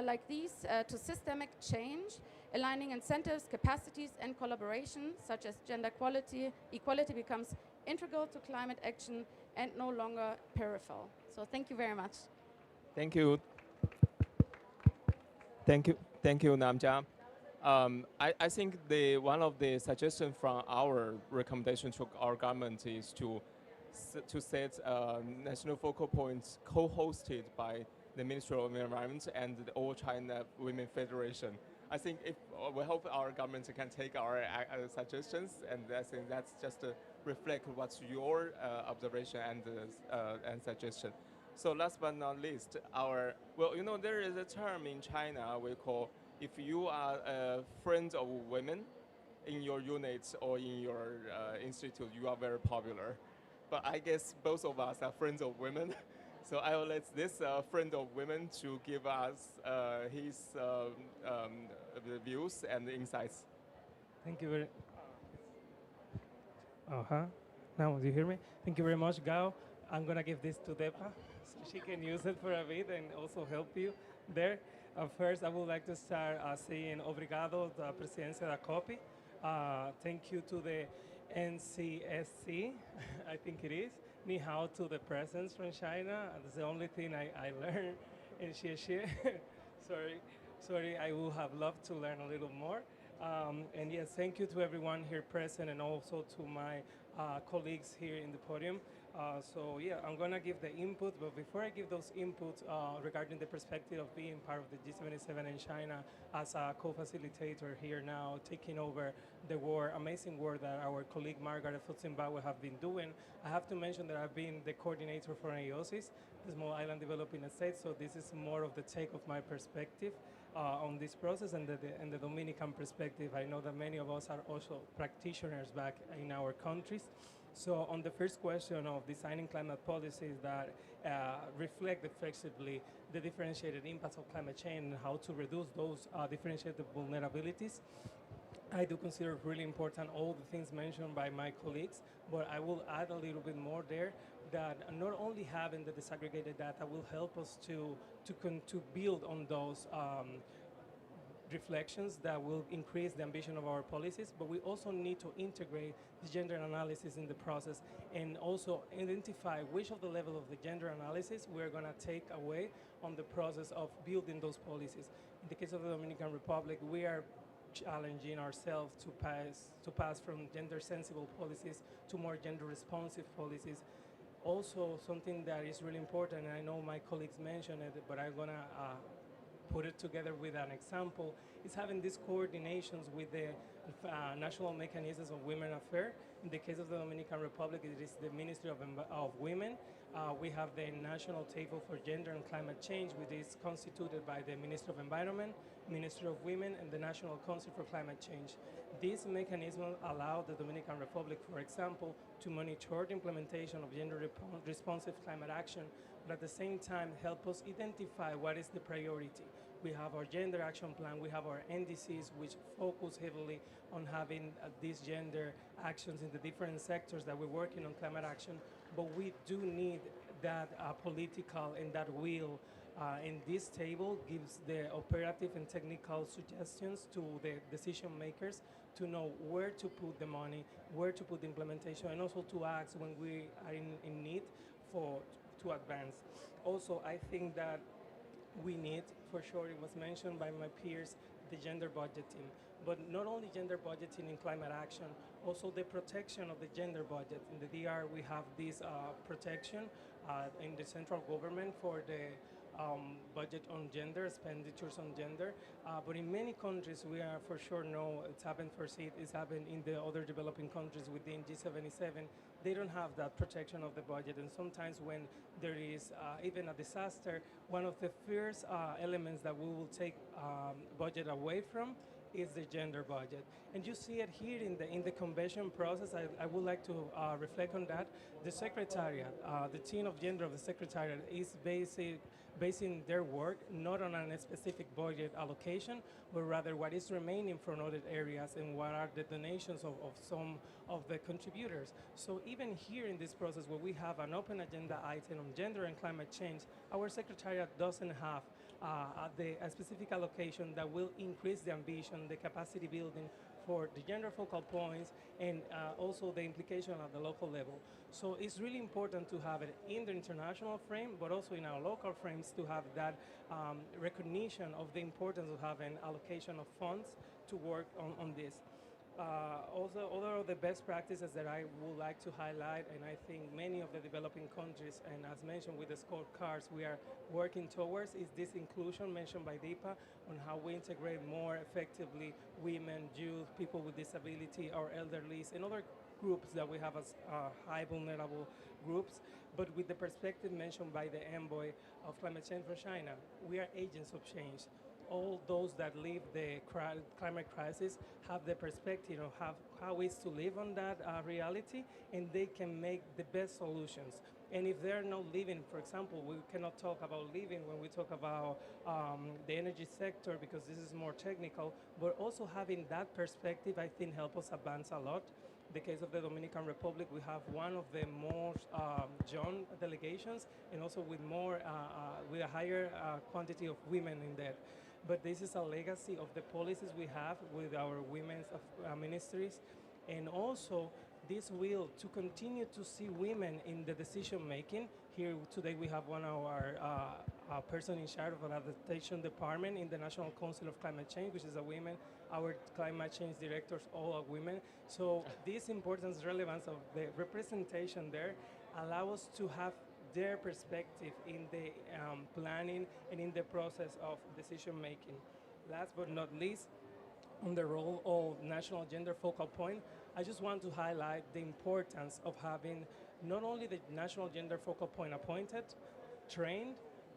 like these, to systemic change, aligning incentives, capacities, and collaboration, such as gender equality becomes integral to climate action and no longer peripheral. So thank you very much. Thank you. Thank you, Namja. I think one of the suggestions from our recommendation to our government is to set national focal points co-hosted by the Ministry of Environment and the All China Women Federation. I think we hope our government can take our suggestions, and I think that's just to reflect what's your observation and suggestion. So last but not least, there is a term in China we call, if you are a friend of women, in your units or in your institute, you are very popular. But I guess both of us are friends of women. So I will let this friend of women to give us his the views and insights. Thank you very. Now, do you hear me? Thank you very much, Gao. I'm gonna give this to Depa, so she can use it for a bit and also help you there. First, I would like to start saying obrigado da presidencia da COP. Thank you to the NCSC, I think it is. Ni hao to the presence from China. That's the only thing I learned in Xie. Sorry, I would have loved to learn a little more. And yes, thank you to everyone here present and also to my colleagues here in the podium. So yeah, I'm gonna give the input, but before I give those inputs regarding the perspective of being part of the G77 in China as a co-facilitator here now, taking over the amazing work that our colleague Margaret from Zimbabwe have been doing, I have to mention that I've been the coordinator for AOSIS, the Small Island Developing State, so this is more of the take of my perspective on this process and the Dominican perspective. I know that many of us are also practitioners back in our countries. So on the first question of designing climate policies that reflect effectively the differentiated impacts of climate change and how to reduce those differentiated vulnerabilities, I do consider really important all the things mentioned by my colleagues, but I will add a little bit more there that not only having the disaggregated data will help us to build on those reflections that will increase the ambition of our policies, but we also need to integrate the gender analysis in the process and also identify which of the level of the gender analysis we're going to take away on the process of building those policies. In the case of the Dominican Republic, we are challenging ourselves to pass from gender sensible policies to more gender responsive policies. Also, something that is really important, and I know my colleagues mentioned it, but I'm going to put it together with an example, is having these coordinations with the national mechanisms of women affairs. In the case of the Dominican Republic, it is the Ministry of Women. We have the National Table for Gender and Climate Change, which is constituted by the Ministry of Environment, Ministry of Women, and the National Council for Climate Change. These mechanisms allow the Dominican Republic, for example, to monitor the implementation of gender-responsive climate action, but at the same time help us identify what is the priority. We have our gender action plan, we have our NDCs, which focus heavily on having these gender actions in the different sectors that we're working on climate action, but we do need that political and that will. And this table gives the operative and technical suggestions to the decision makers to know where to put the money, where to put the implementation, and also to act when we are in need to advance. Also, I think that we need, for sure, it was mentioned by my peers, the gender budgeting. But not only gender budgeting in climate action, also the protection of the gender budget. In the DR, we have this protection in the central government for the budget on gender, expenditures on gender. But in many countries, we are for sure know it's happened for it, it's happened in the other developing countries within G77. They don't have that protection of the budget. And sometimes when there is even a disaster, one of the first elements that we will take budget away from is the gender budget. And you see it here in the convention process. I would like to reflect on that. The Secretariat, the team of gender of the Secretariat is basing their work not on a specific budget allocation, but rather what is remaining from other areas and what are the donations of some of the contributors. So even here in this process where we have an open agenda item on gender and climate change, our Secretariat doesn't have a specific allocation that will increase the ambition, the capacity building for the gender focal points, and also the implication at the local level. So it's really important to have it in the international frame, but also in our local frames to have that recognition of the importance of having allocation of funds to work on this. Also, other of the best practices that I would like to highlight, and I think many of the developing countries, and as mentioned with the scorecards, we are working towards, is this inclusion mentioned by DEPA on how we integrate more effectively women, youth, people with disability, our elderly, and other groups that we have as high vulnerable groups. But with the perspective mentioned by the envoy of climate change for China, we are agents of change. all those that live the climate crisis have the perspective of how is to live on that reality, and they can make the best solutions. And if they're not living, for example, we cannot talk about living when we talk about the energy sector because this is more technical, but also having that perspective, I think, help us advance a lot. The case of the Dominican Republic, we have one of the most young delegations and also with with a higher quantity of women in that. But this is a legacy of the policies we have with our women's ministries, and also this will to continue to see women in the decision making. Here today we have one of our person in charge of an adaptation department in the National Council of Climate Change, which is a woman. Our climate change directors all are women. So this importance, relevance of the representation there allow us to have their perspective in the planning and in the process of decision making. Last but not least, on the role of National Gender Focal Point, I just want to highlight the importance of having not only the National Gender Focal Point appointed, trained,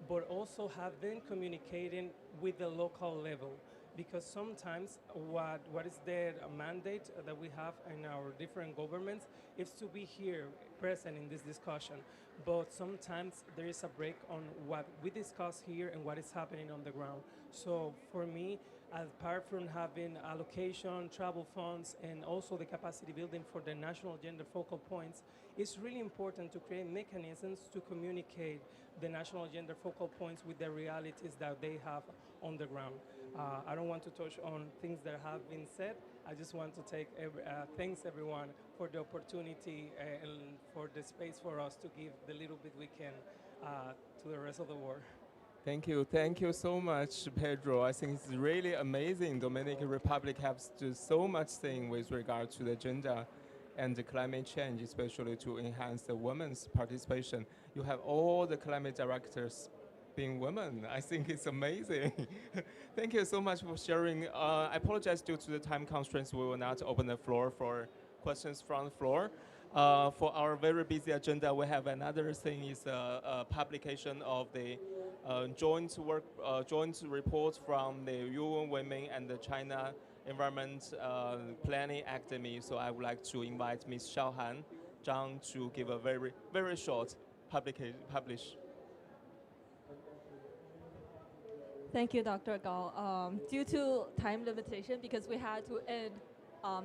but also have them communicating with the local level. Because sometimes what is the mandate that we have in our different governments is to be here present in this discussion. But sometimes there is a break on what we discuss here and what is happening on the ground. So for me, apart from having allocation, travel funds, and also the capacity building for the national gender focal points, it's really important to create mechanisms to communicate the national gender focal points with the realities that they have on the ground. I don't want to touch on things that have been said. I just want to take thanks everyone for the opportunity and for the space for us to give the little bit we can to the rest of the world. Thank you so much, Pedro. I think it's really amazing. Dominican Republic has to do so much thing with regard to the gender and the climate change, especially to enhance the women's participation. You have all the climate directors being women. I think it's amazing. Thank you so much for sharing. I apologize due to the time constraints. We will not open the floor for questions from the floor. For our very busy agenda, we have another thing is a publication of the joint report from the UN Women and the China Environment Planning Academy. So I would like to invite Ms. Xiaohan Zhang to give a very short publish. Thank you, Dr. Gao. Due to time limitation, because we had to end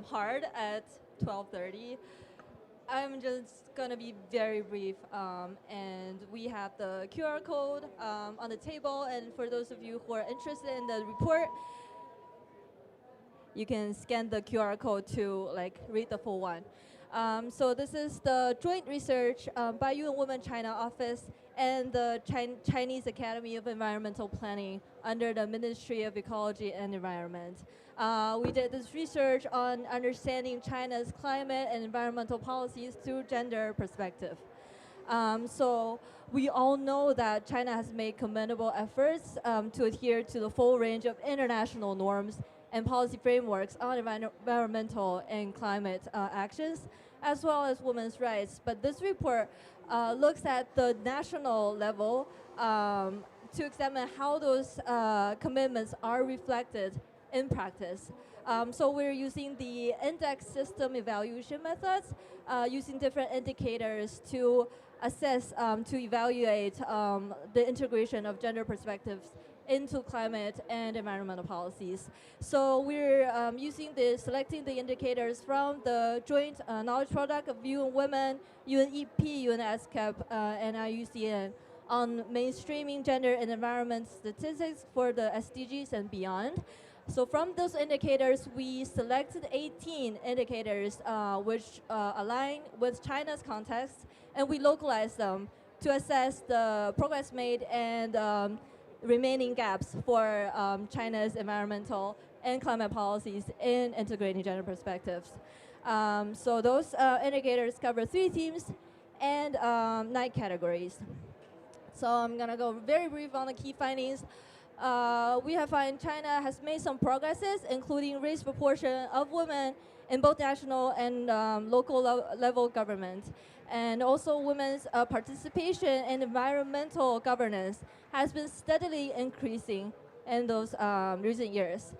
hard at 12:30, I'm just gonna be very brief. And we have the QR code on the table, and for those of you who are interested in the report, you can scan the QR code to read the full one. So this is the joint research by UN Women China Office and the Chinese Academy of Environmental Planning under the Ministry of Ecology and Environment. We did this research on understanding China's climate and environmental policies through gender perspective. So we all know that China has made commendable efforts to adhere to the full range of international norms and policy frameworks on environmental and climate actions, as well as women's rights. But this report looks at the national level to examine how those commitments are reflected in practice. So we're using the index system evaluation methods, using different indicators to assess, to evaluate the integration of gender perspectives into climate and environmental policies. So we're selecting the indicators from the joint knowledge product of UN Women, UNEP, UNSCAP, and IUCN on mainstreaming gender and environment statistics for the SDGs and beyond. So from those indicators, we selected 18 indicators which align with China's context, and we localized them to assess the progress made and remaining gaps for China's environmental and climate policies in integrating gender perspectives. So those indicators cover 3 themes and 9 categories. So I'm gonna go very brief on the key findings. We have found China has made some progresses, including raised proportion of women in both national and local level government. And also women's participation in environmental governance has been steadily increasing in those recent years.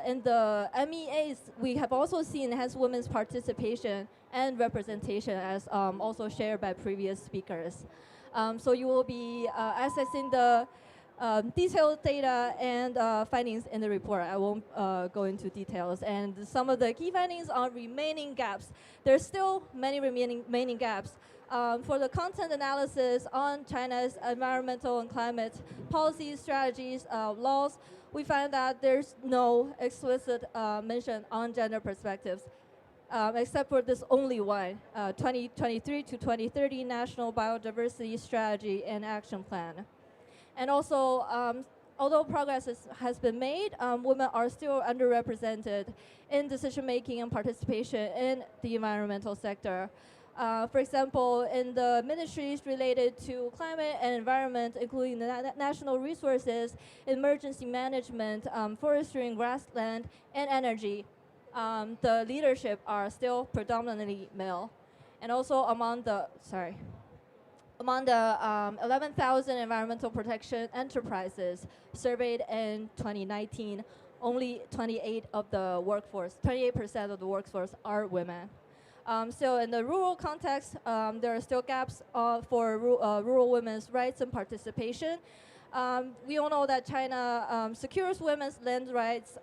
In the MEAs, we have also seen enhanced women's participation and representation, as also shared by previous speakers. So you will be accessing the detailed data and findings in the report. I won't go into details. And some of the key findings on remaining gaps. There's still many remaining gaps. For the content analysis on China's environmental and climate policies, strategies, laws, we find that there's no explicit mention on gender perspectives, except for this only one, 2023 to 2030 National Biodiversity Strategy and Action Plan. And also, although progress has been made, women are still underrepresented in decision-making and participation in the environmental sector. For example, in the ministries related to climate and environment, including the national resources, emergency management, forestry and grassland, and energy, the leadership are still predominantly male. And also among the 11,000 environmental protection enterprises surveyed in 2019, only 28% of the workforce are women. So in the rural context, there are still gaps for rural women's rights and participation. We all know that China secures women's land rights.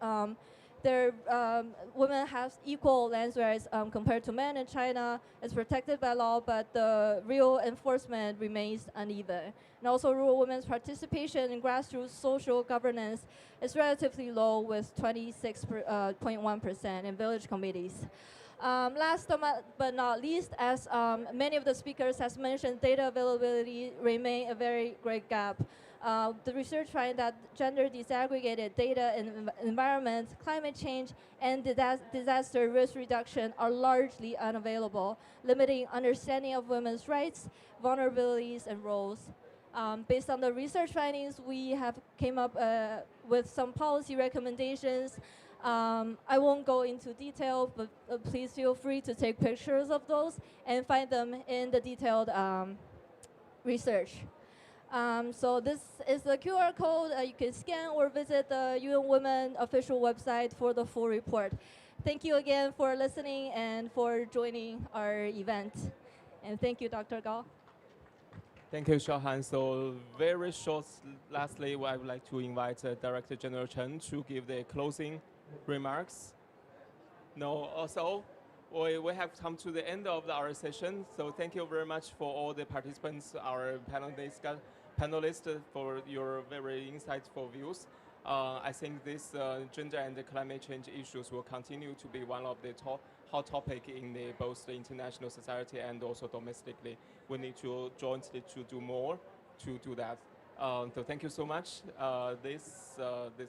Women have equal land rights compared to men in China. It's protected by law, but the real enforcement remains uneven. And also rural women's participation in grassroots social governance is relatively low, with 26.1% in village committees. Last but not least, as many of the speakers has mentioned, data availability remain a very great gap. The research finds that gender disaggregated data in environment, climate change, and disaster risk reduction are largely unavailable, limiting understanding of women's rights, vulnerabilities, and roles. Based on the research findings, we have came up with some policy recommendations. I won't go into detail, but please feel free to take pictures of those and find them in the detailed research. So this is the QR code. You can scan or visit the UN Women official website for the full report. Thank you again for listening and for joining our event. And thank you, Dr. Gao. Thank you, Xiaohan. So very short, lastly, I would like to invite Director General Chen to give the closing remarks. No, also, we have come to the end of our session. So thank you very much for all the participants, our panelists for your very insightful views. I think this gender and climate change issues will continue to be one of the hot topic in both the international society and also domestically. We need to jointly to do more to do that. So thank you so much. This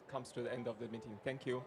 comes to the end of the meeting. Thank you.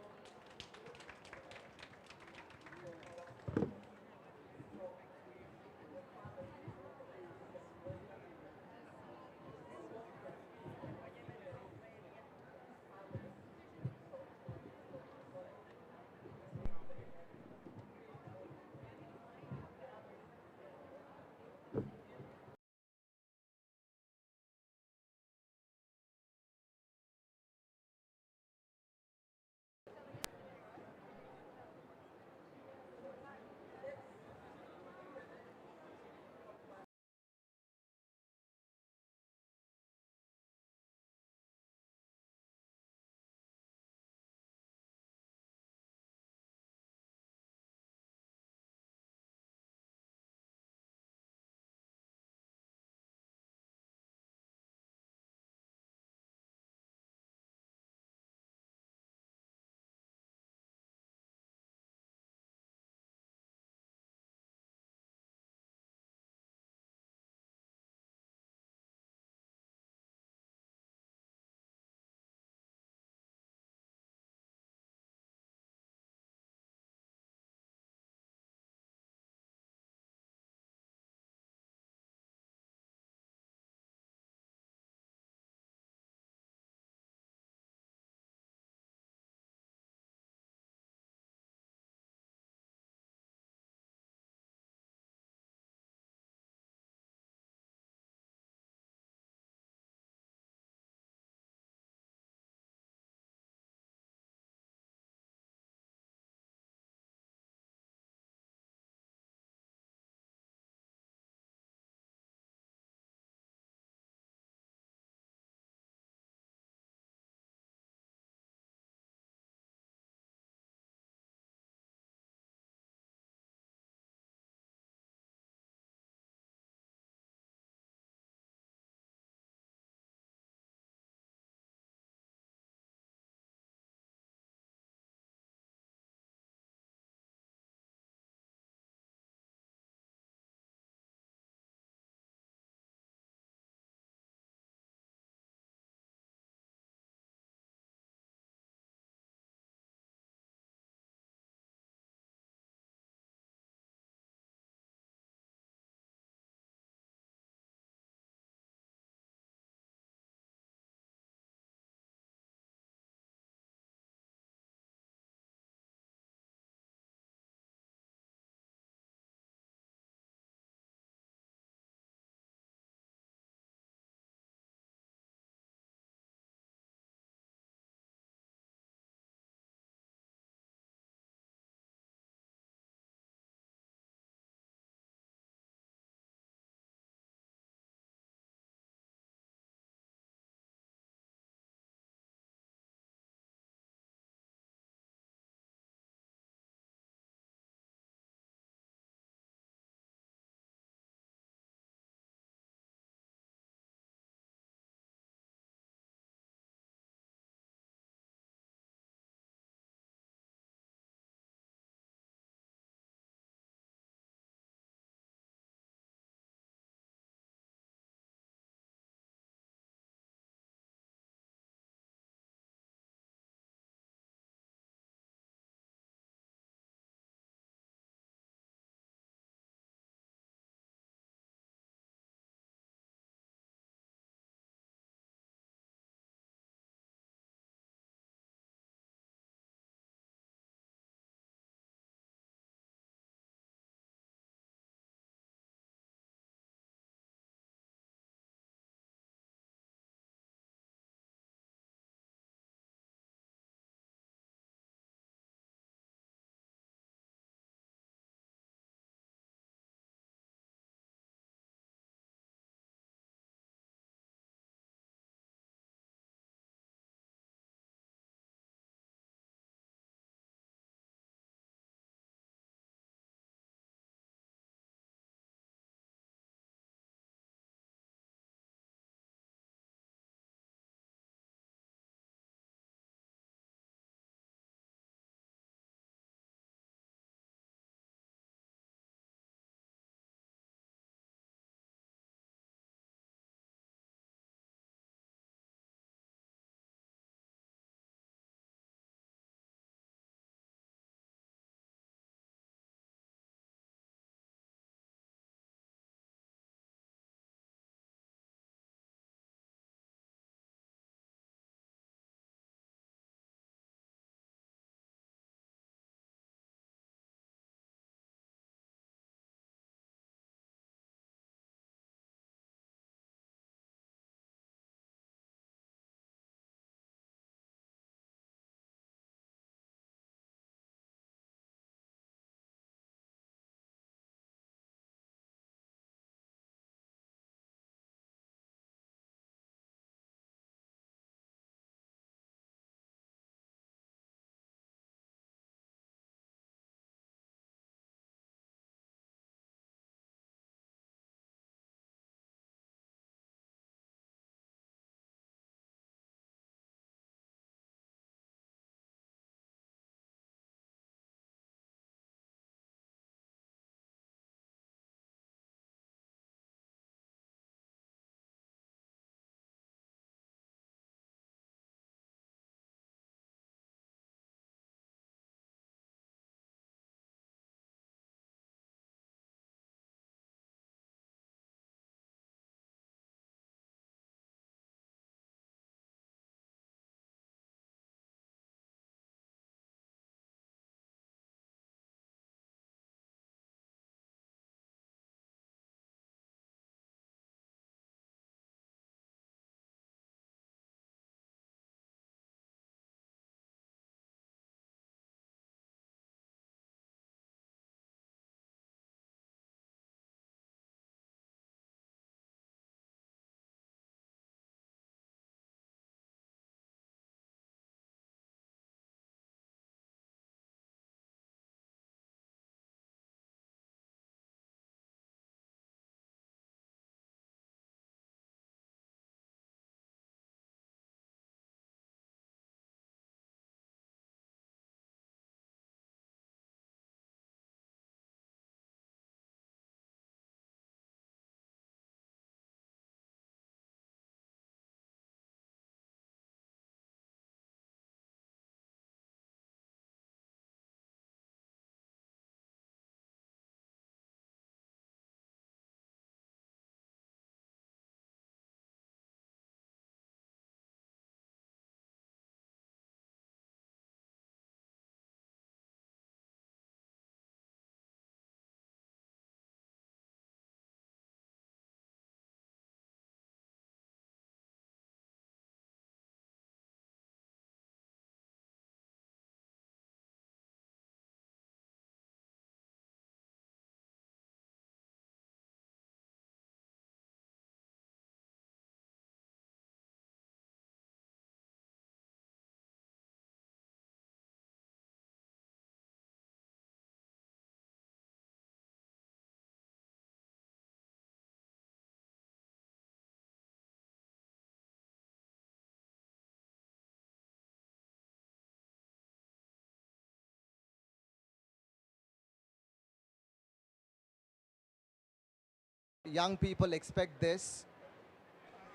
young people expect this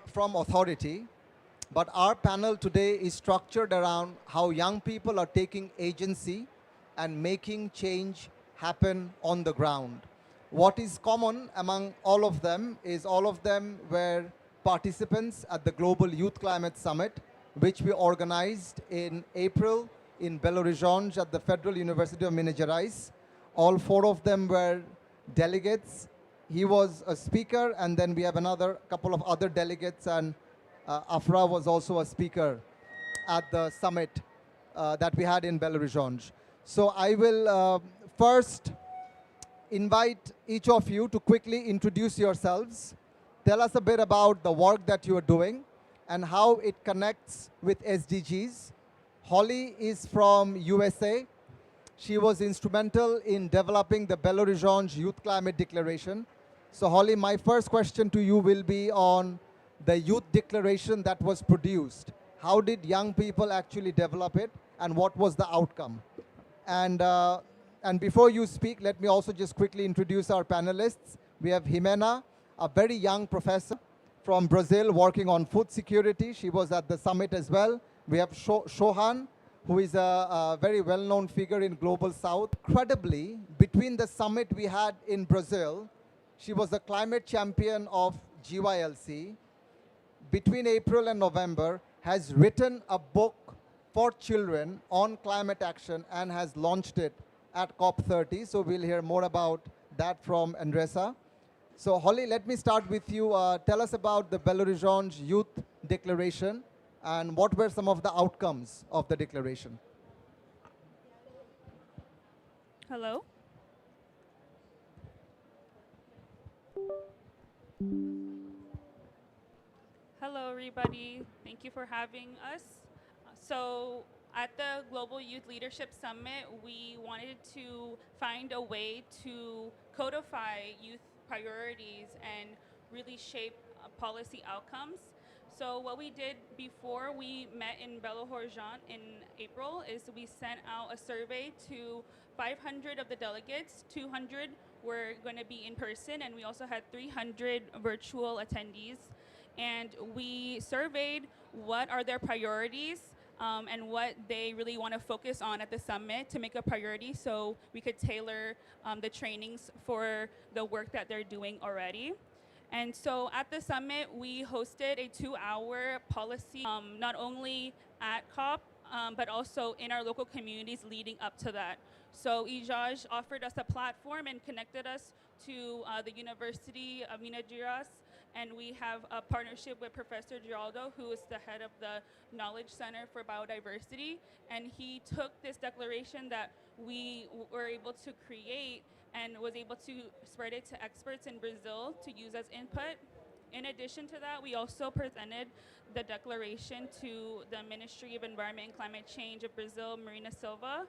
from authority. But our panel today is structured around how young people are taking agency and making change happen on the ground. What is common among all of them is all of them were participants at the Global Youth Climate Summit, which we organized in April in Belo Horizonte at the Federal University of Minas Gerais. All 4 of them were delegates. He was a speaker, and then we have another couple of other delegates, and Afra was also a speaker at the summit that we had in Belo Horizonte. So I will first invite each of you to quickly introduce yourselves. Tell us a bit about the work that you are doing and how it connects with SDGs. Holly is from USA. She was instrumental in developing the Belo Horizonte Youth Climate Declaration. So Holly, my first question to you will be on the youth declaration that was produced. How did young people actually develop it, and what was the outcome? And before you speak, let me also just quickly introduce our panelists. We have Jimena, a very young professor from Brazil working on food security. She was at the summit as well. We have Shohan, who is a very well-known figure in Global South. Incredibly, between the summit we had in Brazil, she was a climate champion of GYLC. Between April and November, has written a book for children on climate action and has launched it at COP30. So we'll hear more about that from Andressa. So Holly, let me start with you. Tell us about the Belo Horizonte Youth Declaration and what were some of the outcomes of the declaration? Hello. Hello, everybody. Thank you for having us. So at the Global Youth Leadership Summit, we wanted to find a way to codify youth priorities and really shape policy outcomes. So what we did before we met in Belo Horizonte in April is we sent out a survey to 500 of the delegates. 200 were going to be in person, and we also had 300 virtual attendees. And we surveyed what are their priorities and what they really want to focus on at the summit to make a priority so we could tailor the trainings for the work that they're doing already. And so at the summit, we hosted a 2-hour policy, not only at COP, but also in our local communities leading up to that. So IJAJ offered us a platform and connected us to the University of Minas Gerais. And we have a partnership with Professor Geraldo, who is the head of the Knowledge Center for Biodiversity. And he took this declaration that we were able to create and was able to spread it to experts in Brazil to use as input. In addition to that, we also presented the declaration to the Ministry of Environment and Climate Change of Brazil, Marina Silva.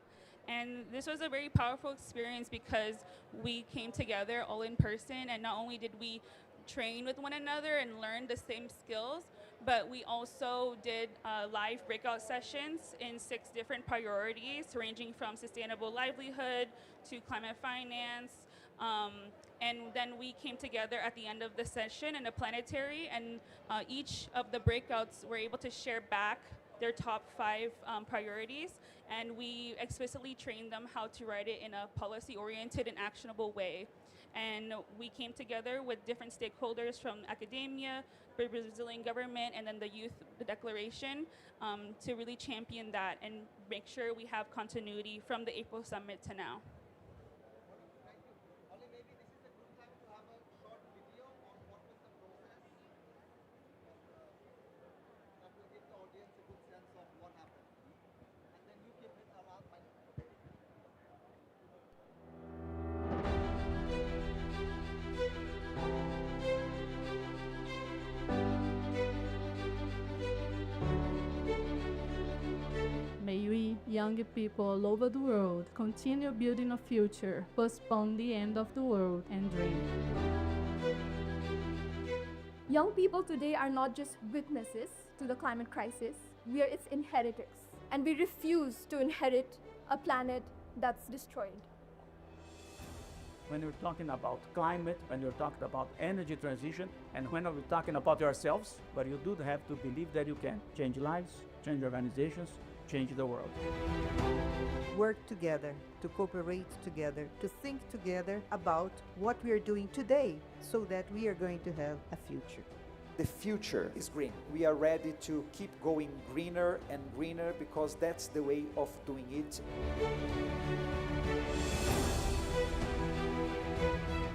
And this was a very powerful experience because we came together all in person, and not only did we train with one another and learn the same skills, but we also did live breakout sessions in 6 different priorities, ranging from sustainable livelihood to climate finance. And then we came together at the end of the session in a planetary, and each of the breakouts were able to share back their top 5 priorities, and we explicitly trained them how to write it in a policy-oriented and actionable way. And we came together with different stakeholders from academia, the Brazilian government, and then the youth declaration to really champion that and make sure we have continuity from the April summit to now. May we, young people all over the world, continue building a future, postpone the end of the world, and dream. Young people today are not just witnesses to the climate crisis, we are its inheritors. And we refuse to inherit a planet that's destroyed. when you're talking about climate, when you're talking about energy transition, and when we're talking about yourselves, but you do have to believe that you can change lives, change organizations, change the world. Work together, to cooperate together, to think together about what we are doing today so that we are going to have a future. The future is green. We are ready to keep going greener and greener because that's the way of doing it.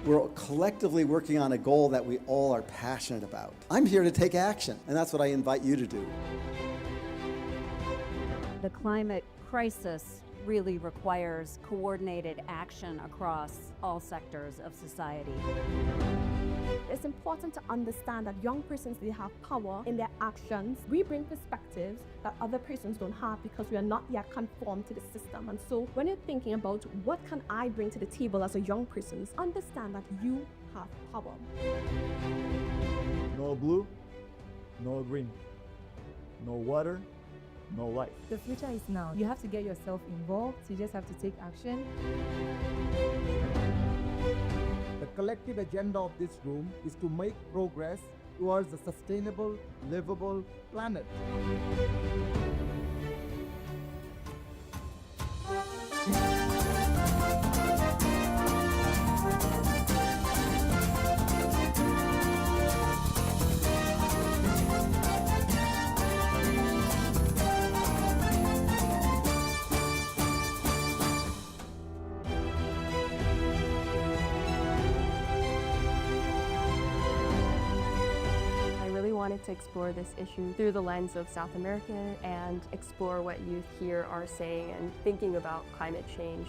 We're collectively working on a goal that we all are passionate about. I'm here to take action, and that's what I invite you to do. The climate crisis really requires coordinated action across all sectors of society. It's important to understand that young persons, they have power in their actions. We bring perspectives that other persons don't have because we are not yet conformed to the system. And so when you're thinking about what can I bring to the table as a young person, understand that you have power. No blue, no green. No water, no life. The future is now. You have to get yourself involved. You just have to take action. The collective agenda of this room is to make progress towards a sustainable, livable planet. To explore this issue through the lens of South America and explore what youth here are saying and thinking about climate change.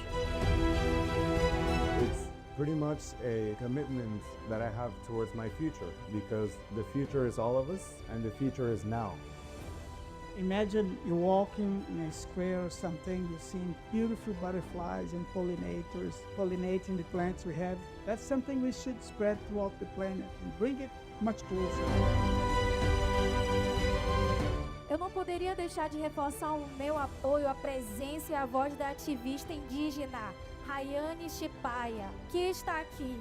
It's pretty much a commitment that I have towards my future because the future is all of us and the future is now. Imagine you're walking in a square or something, you're seeing beautiful butterflies and pollinators pollinating the plants we have. That's something we should spread throughout the planet and bring it much closer. Eu não poderia deixar de reforçar o meu apoio à presença e à voz da ativista indígena Rayane Chipaia, que está aqui.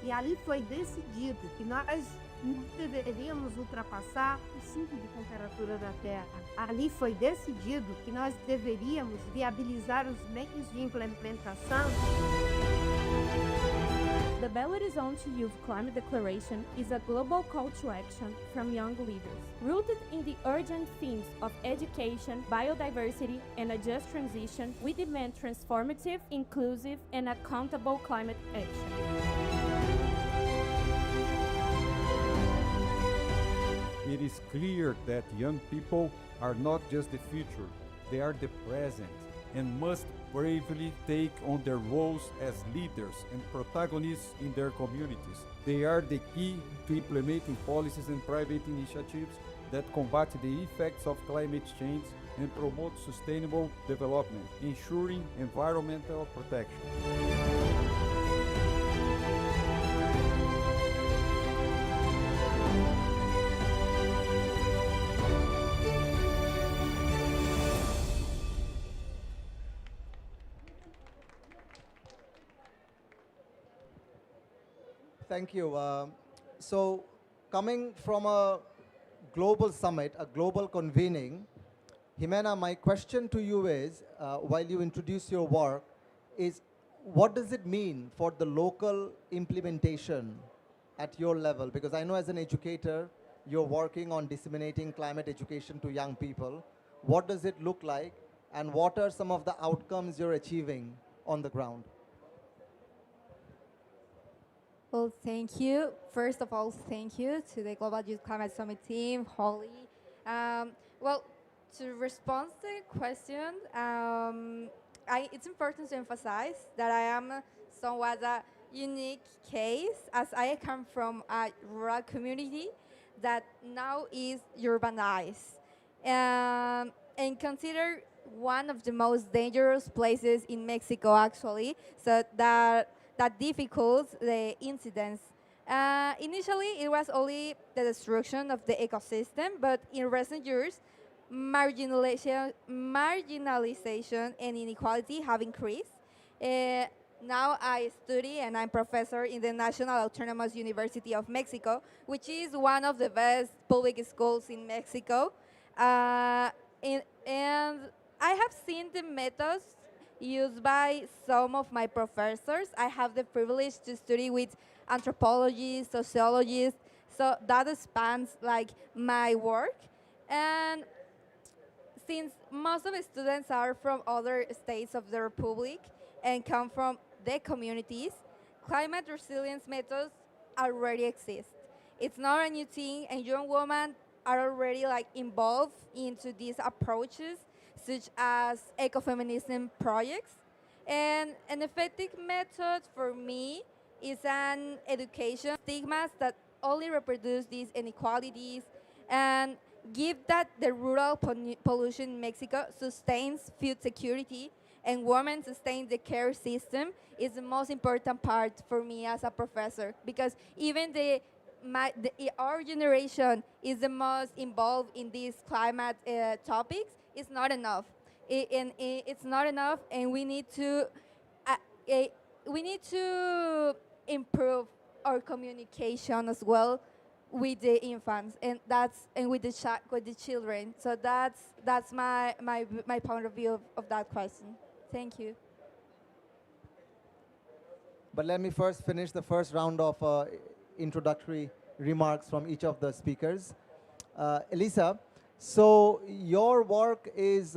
E ali foi decidido que nós não deveríamos ultrapassar os 5 de temperatura da Terra. Ali foi decidido que nós deveríamos viabilizar os meios de implementação. The Belo Horizonte Youth Climate Declaration is a global call to action from young leaders, rooted in the urgent themes of education, biodiversity, and a just transition. We demand transformative, inclusive, and accountable climate action. It is clear that young people are not just the future, they are the present and must bravely take on their roles as leaders and protagonists in their communities. They are the key to implementing policies and private initiatives that combat the effects of climate change and promote sustainable development, ensuring environmental protection. Thank you. So coming from a global summit, a global convening, Jimena, my question to you is, while you introduce your work, is what does it mean for the local implementation at your level? Because I know as an educator, you're working on disseminating climate education to young people. What does it look like? And what are some of the outcomes you're achieving on the ground? Well, thank you. First of all, thank you to the Global Youth Climate Summit team, Holly. Well, to respond to the question, it's important to emphasize that I am somewhat a unique case as I come from a rural community that now is urbanized and considered one of the most dangerous places in Mexico, actually, so that difficults the incidents. Initially, it was only the destruction of the ecosystem, but in recent years, marginalization and inequality have increased. Now I study and I'm professor in the National Autonomous University of Mexico, which is one of the best public schools in Mexico. Uh, and I have seen the methods used by some of my professors. I have the privilege to study with anthropologists, sociologists, so that spans like my work. And since most of the students are from other states of the Republic and come from the communities, climate resilience methods already exist. It's not a new thing, and young women are already like involved into these approaches, such as ecofeminism projects. And an effective method for me is an education stigmas that only reproduce these inequalities and give that the rural pollution in Mexico sustains food security and women sustain the care system is the most important part for me as a professor, because even our generation is the most involved in these climate topics. It's not enough. It's not enough, and uh, eh, we need to improve our communication as well with the infants, and with with the children. So that's my point of view of that question. Thank you. But let me first finish the first round of introductory remarks from each of the speakers. Elisa, so your work is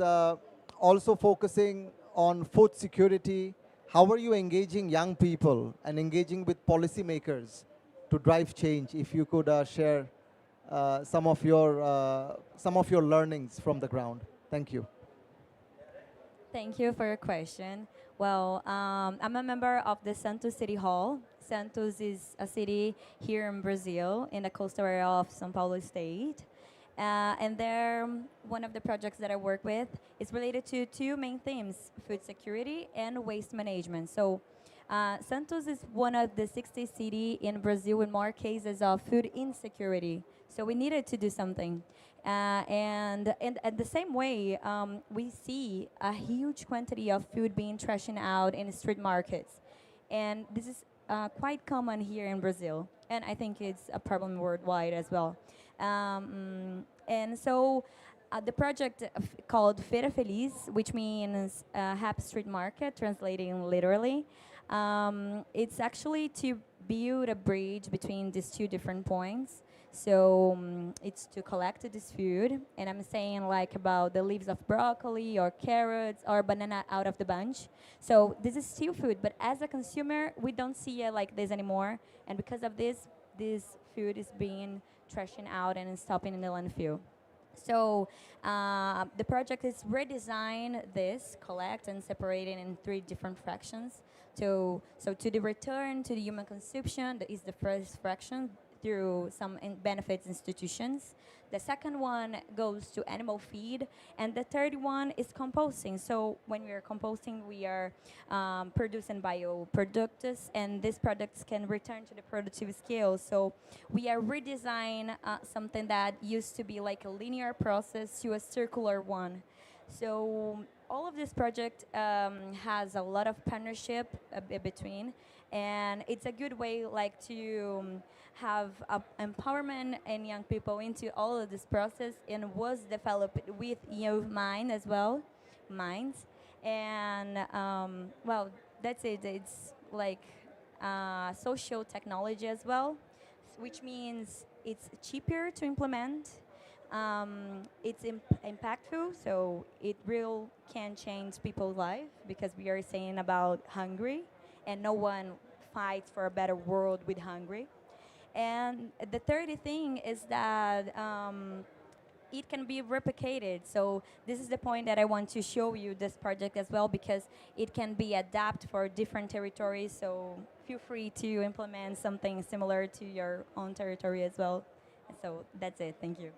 also focusing on food security. How are you engaging young people and engaging with policymakers to drive change? If you could share some of your learnings from the ground. Thank you. Thank you for your question. Well, I'm a member of the Santos City Hall. Santos is a city here in Brazil, in the coastal area of São Paulo state. And there, one of the projects that I work with is related to two main themes, food security and waste management. So Santos is one of the 60 cities in Brazil with more cases of food insecurity. So we needed to do something. And at the same way, we see a huge quantity of food being trashed out in street markets. And this is quite common here in Brazil. And I think it's a problem worldwide as well. And so the project called Feira Feliz, which means Happy Street Market, translating literally, it's actually to build a bridge between these two different points. So it's to collect this food, and I'm saying like about the leaves of broccoli or carrots or banana out of the bunch. So this is still food, but as a consumer, we don't see it like this anymore. And because of this food is being trashing out and stopping in the landfill. So the project is redesign this, collect and separate it in three different fractions. So to the return to the human consumption, that is the first fraction through some benefits institutions. The second one goes to animal feed, and the third one is composting. So when we are composting, we are producing bioproducts, and these products can return to the productive scale. So we are redesign something that used to be like a linear process to a circular one. So all of this project has a lot of partnership between, and it's a good way like to have empowerment and young people into all of this process, and was developed with youth mind as well, minds. And well, that's it. It's like social technology as well, which means it's cheaper to implement. It's impactful, so it real can change people's life, because we are saying about hungry, and no one fights for a better world with hungry. And the third thing is that it can be replicated. So this is the point that I want to show you this project as well, because it can be adapted for different territories. So feel free to implement something similar to your own territory as well. So that's it. Thank you.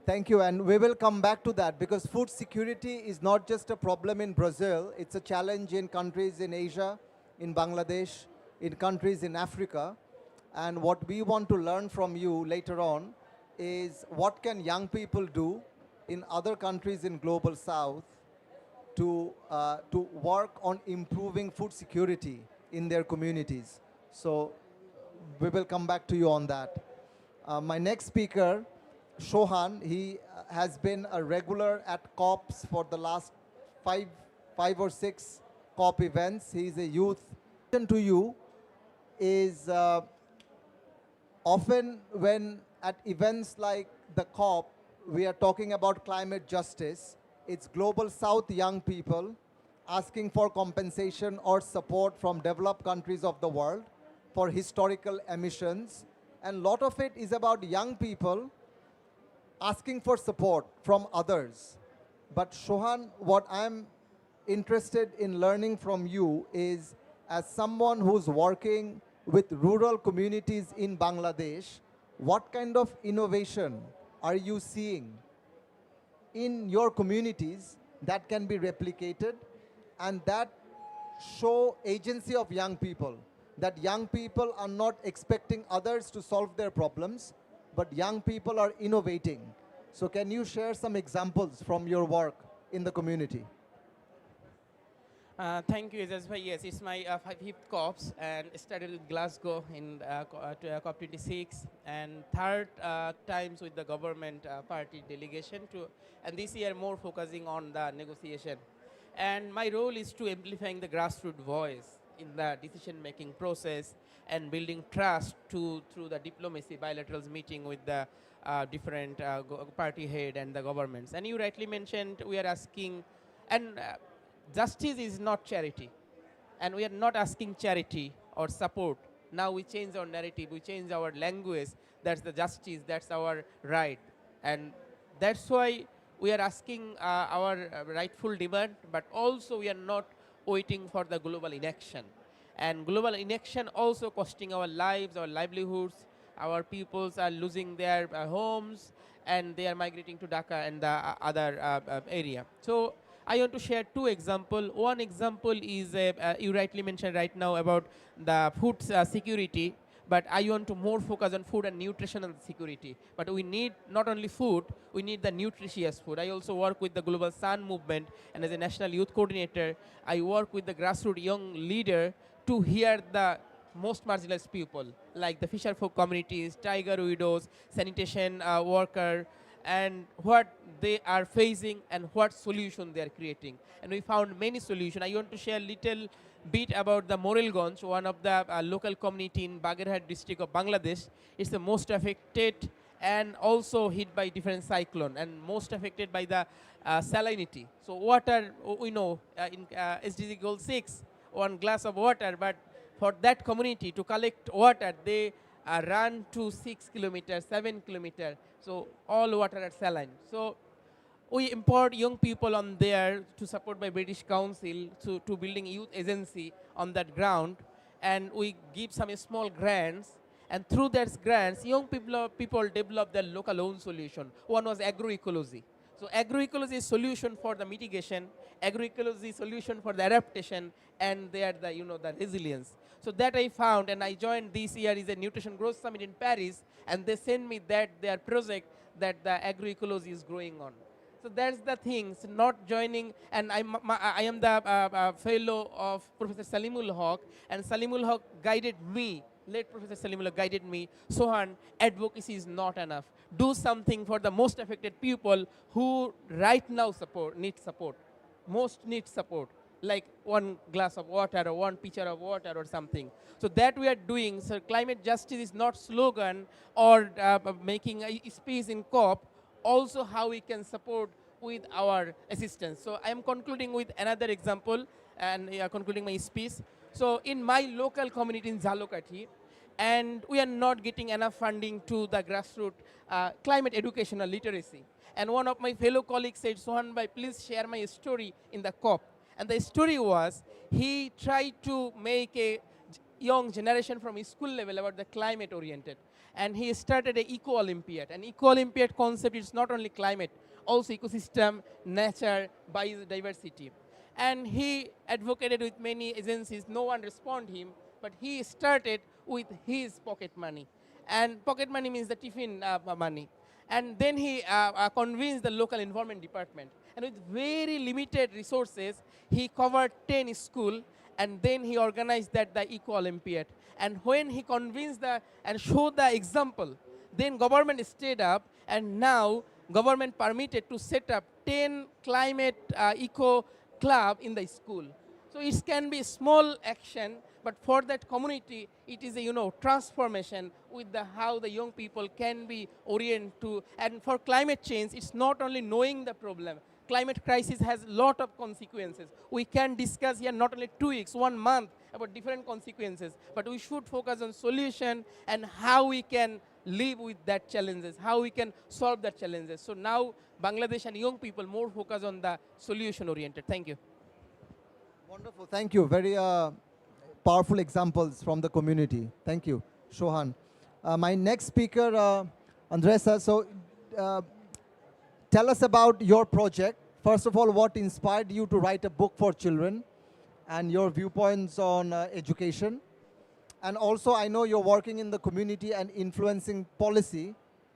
Thank you, and we will come back to that, because food security is not just a problem in Brazil, it's a challenge in countries in Asia, in Bangladesh, in countries in Africa. And what we want to learn from you later on is what can young people do in other countries in Global South to work on improving food security in their communities. So we will come back to you on that. My next speaker, Shohan, he has been a regular at COPs for the last five or six COP events. He is a youth. To you is often when at events like the COP, we are talking about climate justice. It's global south young people asking for compensation or support from developed countries of the world for historical emissions. And a lot of it is about young people asking for support from others. But Shohan, what I'm interested in learning from you is, as someone who's working with rural communities in Bangladesh, what kind of innovation are you seeing in your communities that can be replicated and that show agency of young people, that young people are not expecting others to solve their problems, but young people are innovating. So can you share some examples from your work in the community? Thank you, Ejaz bhai. Yes, it's my fifth COPs, and started with Glasgow in COP26, and third times with the government party delegation and this year more focusing on the negotiation. And my role is to amplifying the grassroots voice in the decision-making process and building trust through the diplomacy, bilateral meeting with the different party head and the governments. And you rightly mentioned we are asking, and justice is not charity, and we are not asking charity or support. Now we change our narrative, we change our language. That's the justice, that's our right, and that's why we are asking our rightful demand, but also we are not waiting for the global inaction. And global inaction also costing our lives, our livelihoods. Our peoples are losing their homes, and they are migrating to Dhaka and the other area. So I want to share two examples. One example is, you rightly mentioned right now about the food security, but I want to more focus on food and nutritional security. But we need not only food, we need the nutritious food. I also work with the Global Sun movement, and as a national youth coordinator, I work with the grassroots young leader to hear the most marginalized people, like the fisher folk communities, tiger widows, sanitation worker, and what they are facing and what solution they are creating. And we found many solutions. I want to share a little bit about the Morelganj, one of the local community in Bagerhat district of Bangladesh. It's the most affected and also hit by different cyclone and most affected by the salinity. So water, we know in SDG goal 6, 1 glass of water, but for that community to collect water, they run to 6 kilometers, 7 kilometers. So all water are saline. So we import young people on there to support by British Council to building youth agency on that ground, and we give some small grants, and through those grants, young people develop their local own solution. One was agroecology. So agroecology is solution for the mitigation, agroecology solution for the adaptation, and they are the the resilience. So that I found, and I joined this year is a Nutrition Growth Summit in Paris, and they sent me their project that the agroecology is growing on. So that's the things, not joining, and I am the fellow of Professor Salimul Haq, and Salimul Haq guided me, late Professor Salimul Haq guided me, Sohan, advocacy is not enough. Do something for the most affected people who right now need support, most need support, like 1 glass of water or 1 pitcher of water or something. So that we are doing. So climate justice is not slogan or making a space in COP, also how we can support with our assistance. So I am concluding with another example and concluding my speech. So in my local community in Jalokati, and we are not getting enough funding to the grassroots climate educational literacy. And one of my fellow colleagues said, Sohan bhai, please share my story in the COP. And the story was, he tried to make a young generation from his school level about the climate oriented. And he started an eco-Olympiad. An eco-Olympiad concept is not only climate, also ecosystem, nature, biodiversity. And he advocated with many agencies, no one responded him, but he started with his pocket money. And pocket money means the tiffin money. And then he convinced the local environment department. And with very limited resources, he covered 10 schools, and then he organized that the Eco Olympiad. And when he convinced and showed the example, then government stayed up, and now government permitted to set up 10 climate eco club in the school. So it can be small action, but for that community, it is a transformation with how the young people can be oriented to. And for climate change, it's not only knowing the problem. Climate crisis has a lot of consequences. We can discuss here not only 2 weeks, 1 month about different consequences, but we should focus on solution and how we can live with that challenges, how we can solve that challenges. So now Bangladesh and young people more focus on the solution oriented. Thank you. Wonderful, thank you. Very powerful examples from the community. Thank you, Shohan. My next speaker, Andresa, so tell us about your project. First of all, what inspired you to write a book for children and your viewpoints on education? And also, I know you're working in the community and influencing policy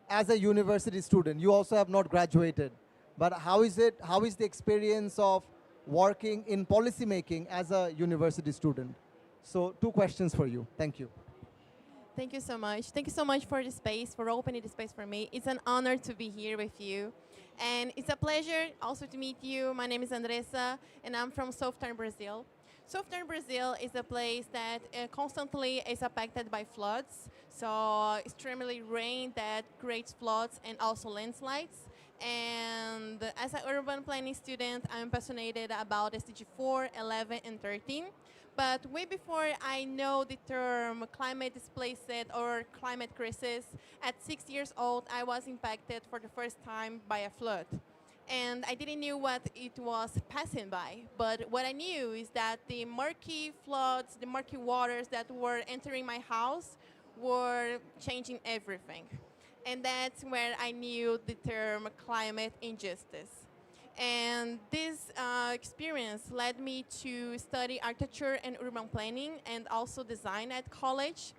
as a university student. You also have not graduated. But how is the experience of working in policy making as a university student? So 2 questions for you. Thank you. Thank you so much. Thank you so much for the space, for opening the space for me. It's an honor to be here with you. And it's a pleasure also to meet you. My name is Andressa, and I'm from Southern Brazil. Southern Brazil is a place that constantly is affected by floods. So extremely rain that creates floods and also landslides. And as an urban planning student, I'm passionate about SDG 4, 11, and 13. But way before I know the term climate displaced or climate crisis, at 6 years old, I was impacted for the first time by a flood. And I didn't know what it was passing by. But what I knew is that the murky floods, the murky waters that were entering my house were changing everything. And that's where I knew the term climate injustice. And this experience led me to study architecture and urban planning and also design at college.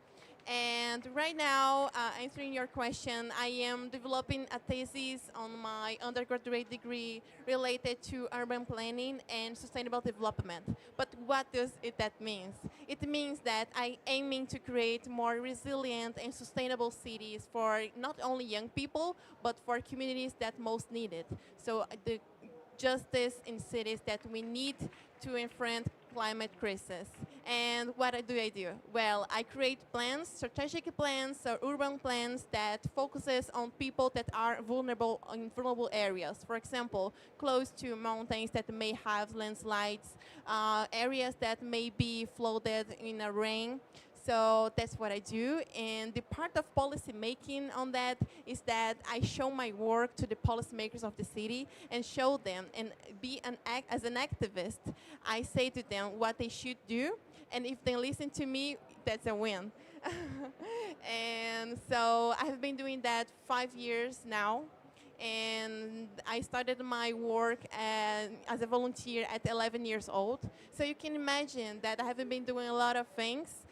And right now, answering your question, I am developing a thesis on my undergraduate degree related to urban planning and sustainable development. But what does that mean? It means that I am aiming to create more resilient and sustainable cities for not only young people, but for communities that most need it. So the justice in cities that we need to confront climate crisis. And what do I do? Well, I create plans, strategic plans, or urban plans that focuses on people that are vulnerable in vulnerable areas. For example, close to mountains that may have landslides, areas that may be flooded in a rain. So that's what I do. And the part of policy making on that is that I show my work to the policymakers of the city and show them and as an activist, I say to them what they should do. And if they listen to me, that's a win. And so I've been doing that 5 years now. And I started my work as a volunteer at 11 years old. So you can imagine that I haven't been doing a lot of things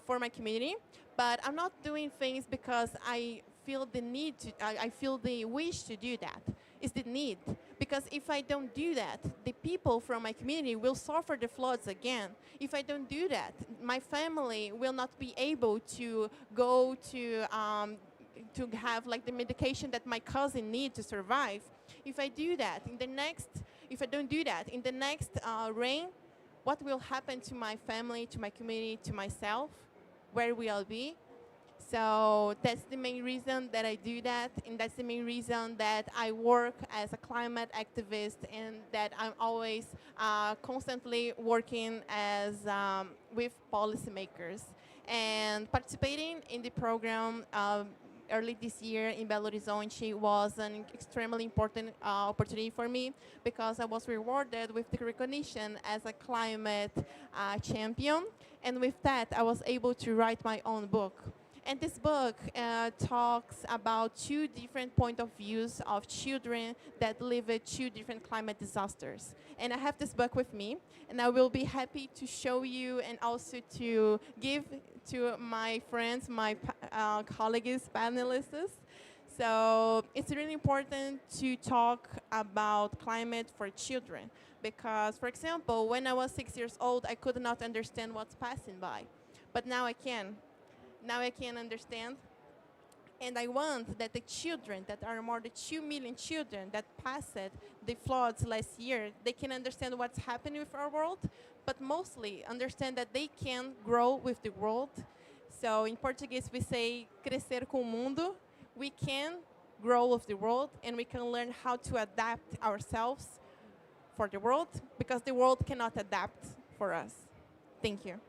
for my community, but I'm not doing things because I feel the need to, I feel the wish to do that. It's the need. Because if I don't do that, the people from my community will suffer the floods again. If I don't do that, my family will not be able to go to have like the medication that my cousin needs to survive. If I do that if I don't do that in the next rain, what will happen to my family, to my community, to myself? Where will I be? So that's the main reason that I do that, and that's the main reason that I work as a climate activist, and that I'm always constantly working as with policymakers. And participating in the program early this year in Belo Horizonte was an extremely important opportunity for me, because I was rewarded with the recognition as a climate champion. And with that, I was able to write my own book. And this book talks about 2 different point of views of children that live with 2 different climate disasters. And I have this book with me, and I will be happy to show you and also to give to my friends, my colleagues, panelists. So it's really important to talk about climate for children because, for example, when I was 6 years old, I could not understand what's passing by. But now I can. Now I can understand. And I want that the children, that are more than 2 million children that passed the floods last year, they can understand what's happening with our world, but mostly understand that they can grow with the world. So in Portuguese we say crescer com o mundo. We can grow with the world and we can learn how to adapt ourselves for the world because the world cannot adapt for us. Thank you.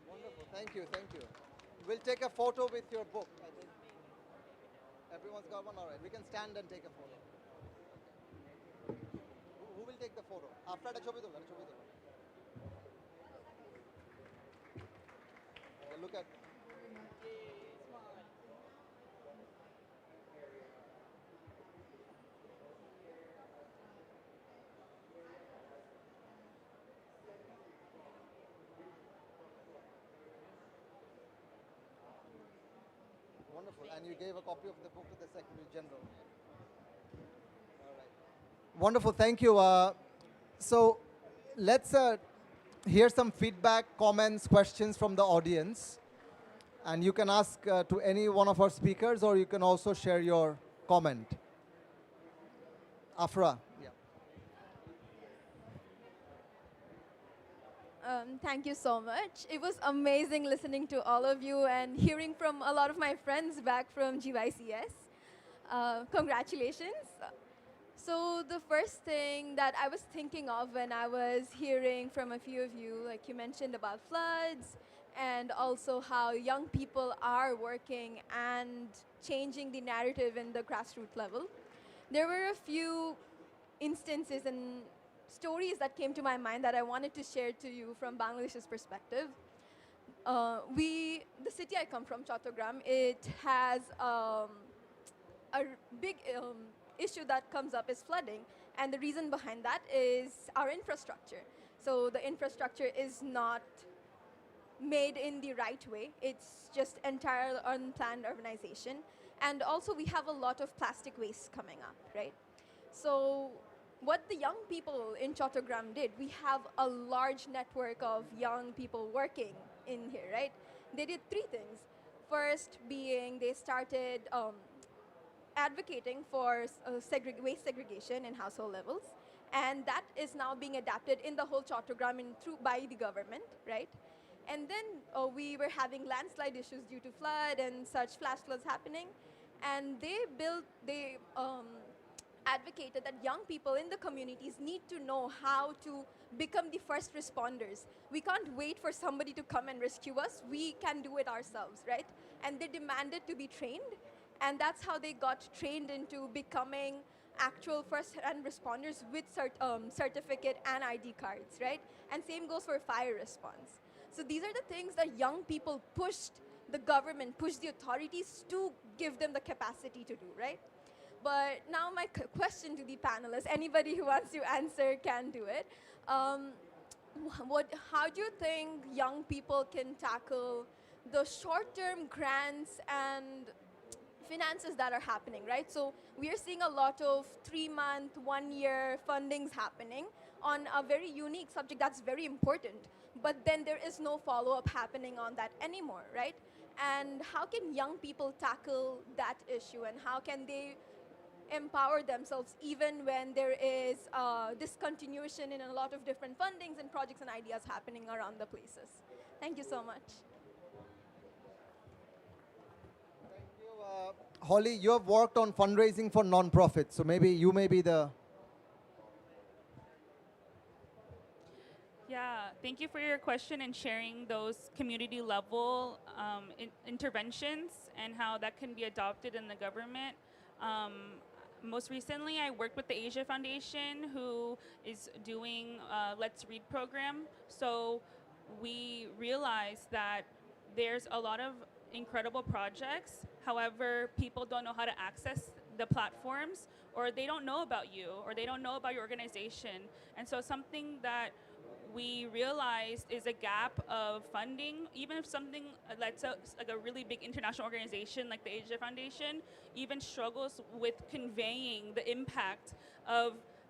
Wonderful. Thank you. Thank you. We'll take a photo with your book. I think everyone's got one. All right. We can stand and take a photo. Who will take the photo? After the chobi dola, chobi dola. Okay, look at. Wonderful. And you gave a copy of the book to the Secretary General. All right. Wonderful. Thank you. So let's hear some feedback, comments, questions from the audience. And you can ask to any one of our speakers, or you can also share your comment. Afra. Yeah. Thank you so much. It was amazing listening to all of you and hearing from a lot of my friends back from GYCS. Congratulations. So the first thing that I was thinking of when I was hearing from a few of you, like you mentioned about floods and also how young people are working and changing the narrative in the grassroots level. There were a few instances and stories that came to my mind that I wanted to share to you from Bangladesh's perspective. The city I come from, Chattogram, it has a big issue that comes up is flooding. And the reason behind that is our infrastructure. So the infrastructure is not made in the right way. It's just entire unplanned urbanization. And also we have a lot of plastic waste coming up, right? So what the young people in Chattogram did, we have a large network of young people working in here, right? They did three things. First being they started advocating for waste segregation in household levels. And that is now being adapted in the whole Chattogram by the government, right? And then we were having landslide issues due to flood and such flash floods happening. And they advocated that young people in the communities need to know how to become the first responders. We can't wait for somebody to come and rescue us. We can do it ourselves, right? And they demanded to be trained. And that's how they got trained into becoming actual first-hand responders with certificate and ID cards, right? And same goes for fire response. So these are the things that young people pushed the government, pushed the authorities to give them the capacity to do, right? But now my question to the panelists, anybody who wants to answer can do it. How do you think young people can tackle the short-term grants and finances that are happening, right? So we are seeing a lot of 3-month, 1-year fundings happening on a very unique subject that's very important. But then there is no follow-up happening on that anymore, right? And how can young people tackle that issue, and how can they empower themselves even when there is discontinuation in a lot of different fundings and projects and ideas happening around the places? Thank you so much. Thank you. Holly, you have worked on fundraising for non-profits, so maybe you may be the... Yeah, thank you for your question and sharing those community level interventions and how that can be adopted in the government. Most recently, I worked with the Asia Foundation, who is doing Let's Read program. So we realized that there's a lot of incredible projects. However, people don't know how to access the platforms, or they don't know about you, or they don't know about your organization. And so something that we realized is a gap of funding. Even if something like a really big international organization like the Asia Foundation even struggles with conveying the impact of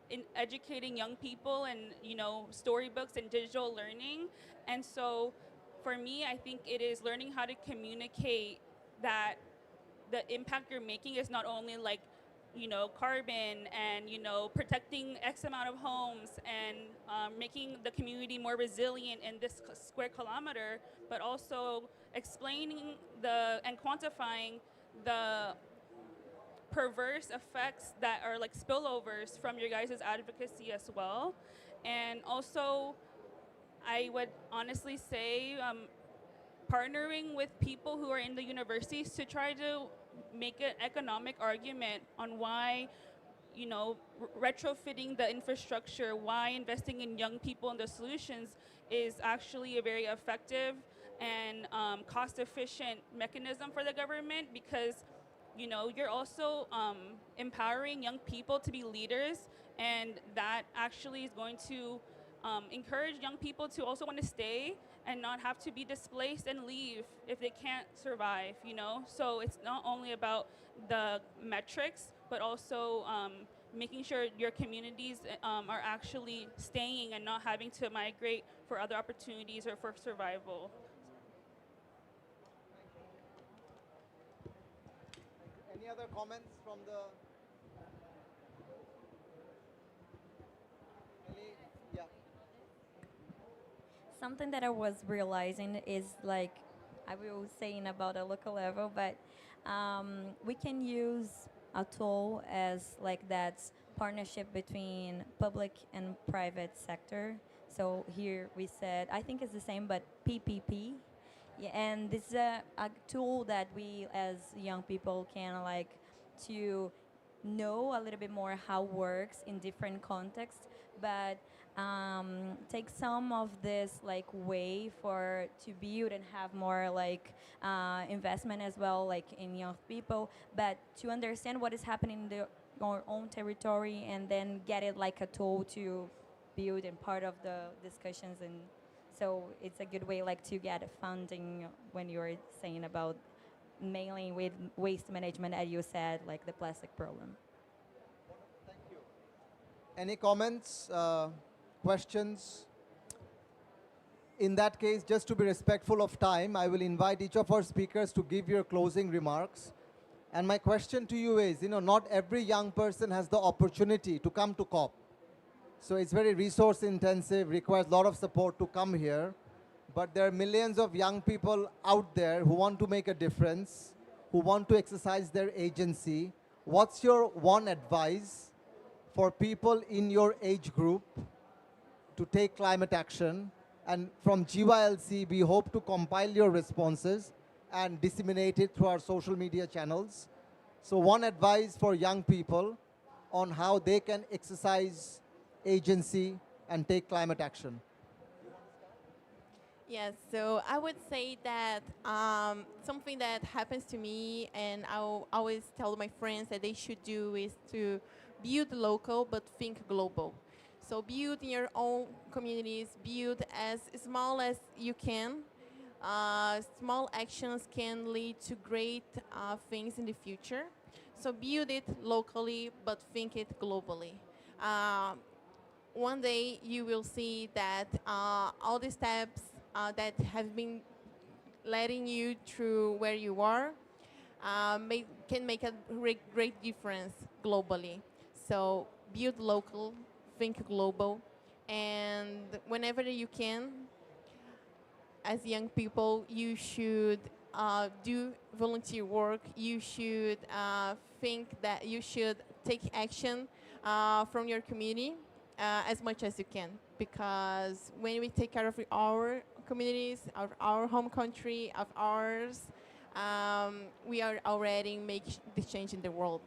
in educating young people and storybooks and digital learning. And so for me, I think it is learning how to communicate that the impact you're making is not only like carbon and protecting X amount of homes and making the community more resilient in this square kilometer, but also explaining and quantifying the perverse effects that are like spillovers from your guys' advocacy as well. And also, I would honestly say partnering with people who are in the universities to try to make an economic argument on why retrofitting the infrastructure, why investing in young people and the solutions is actually a very effective and cost-efficient mechanism for the government, because you're also empowering young people to be leaders, and that actually is going to encourage young people to also want to stay and not have to be displaced and leave if they can't survive, So it's not only about the metrics, but also making sure your communities are actually staying and not having to migrate for other opportunities or for survival. Any other comments from the... Yeah. Something that I was realizing is like, I will say in about a local level, but we can use a tool as like that partnership between public and private sector. So here we said, I think it's the same, but PPP. Yeah, and this is a tool that we as young people can like to know a little bit more how it works in different contexts, but take some of this like way for to build and have more like investment as well, like in young people, but to understand what is happening in our own territory and then get it like a tool to build and part of the discussions. And so it's a good way like to get funding when you're saying about mainly with waste management, as you said, like the plastic problem. Any comments, questions? In that case, just to be respectful of time, I will invite each of our speakers to give your closing remarks. And my question to you is, not every young person has the opportunity to come to COP. So it's very resource intensive, requires a lot of support to come here. But there are millions of young people out there who want to make a difference, who want to exercise their agency. What's your one advice for people in your age group to take climate action? And from GYLC, we hope to compile your responses and disseminate it through our social media channels. So one advice for young people on how they can exercise agency and take climate action. Yes, so I would say that something that happens to me, and I'll always tell my friends that they should do, is to build local but think global. So build in your own communities, build as small as you can. Small actions can lead to great things in the future. So build it locally but think it globally. One day you will see that all the steps that have been letting you through where you are can make a great difference globally. So build local, think global, and whenever you can, as young people, you should do volunteer work. You should think that you should take action from your community as much as you can, because when we take care of our communities, of our home country, of ours, we are already making the change in the world.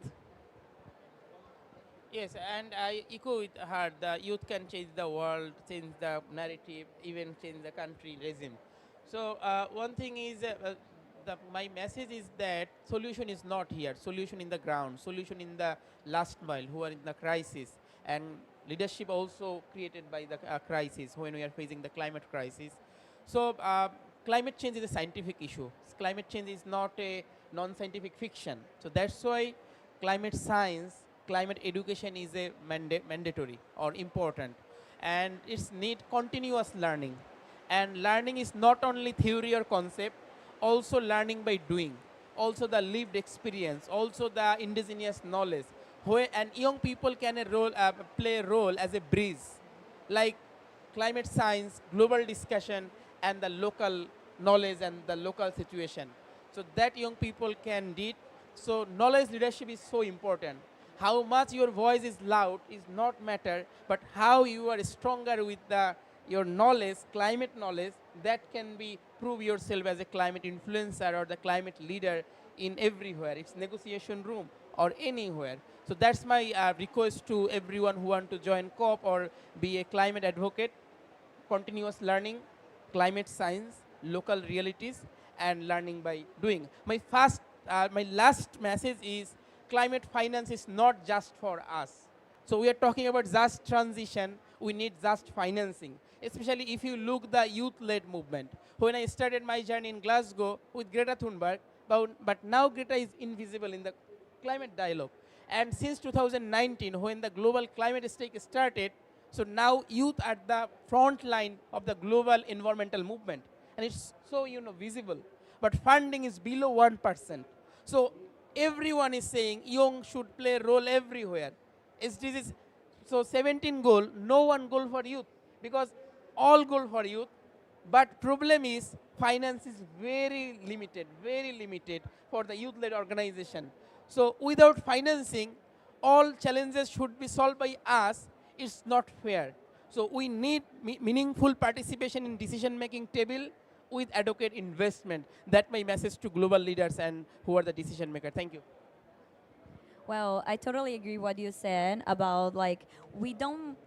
Yes, and I echo with her, the youth can change the world, change the narrative, even change the country regime. So one thing is, my message is that solution is not here, solution in the ground, solution in the last mile, who are in the crisis. And leadership also created by the crisis when we are facing the climate crisis. So climate change is a scientific issue. Climate change is not a non-scientific fiction. So that's why climate science, climate education is a mandatory or important, and it's need continuous learning. And learning is not only theory or concept, also learning by doing, also the lived experience, also the indigenous knowledge, where and young people can play a role as a bridge, like climate science, global discussion, and the local knowledge and the local situation. So that young people can do it. So knowledge leadership is so important. How much your voice is loud is not matter, but how you are stronger with your knowledge, climate knowledge, that can be prove yourself as a climate influencer or the climate leader in everywhere. It's negotiation room or anywhere. So that's my request to everyone who want to join COP or be a climate advocate. Continuous learning, climate science, local realities, and learning by doing. My last message is climate finance is not just for us. So we are talking about just transition. We need just financing, especially if you look the youth-led movement. When I started my journey in Glasgow with Greta Thunberg, but now Greta is invisible in the climate dialogue. And since 2019, when the global climate stake started, so now youth at the front line of the global environmental movement, and it's so visible. But funding is below 1%. So everyone is saying young should play a role everywhere. SDGs, so 17 goal, no one goal for youth, because all goal for youth. But problem is finance is very limited for the youth-led organization. So without financing, all challenges should be solved by us. It's not fair. So we need meaningful participation in decision-making table with adequate investment. That's my message to global leaders and who are the decision makers. Thank you. Well, I totally agree what you said about like we don't.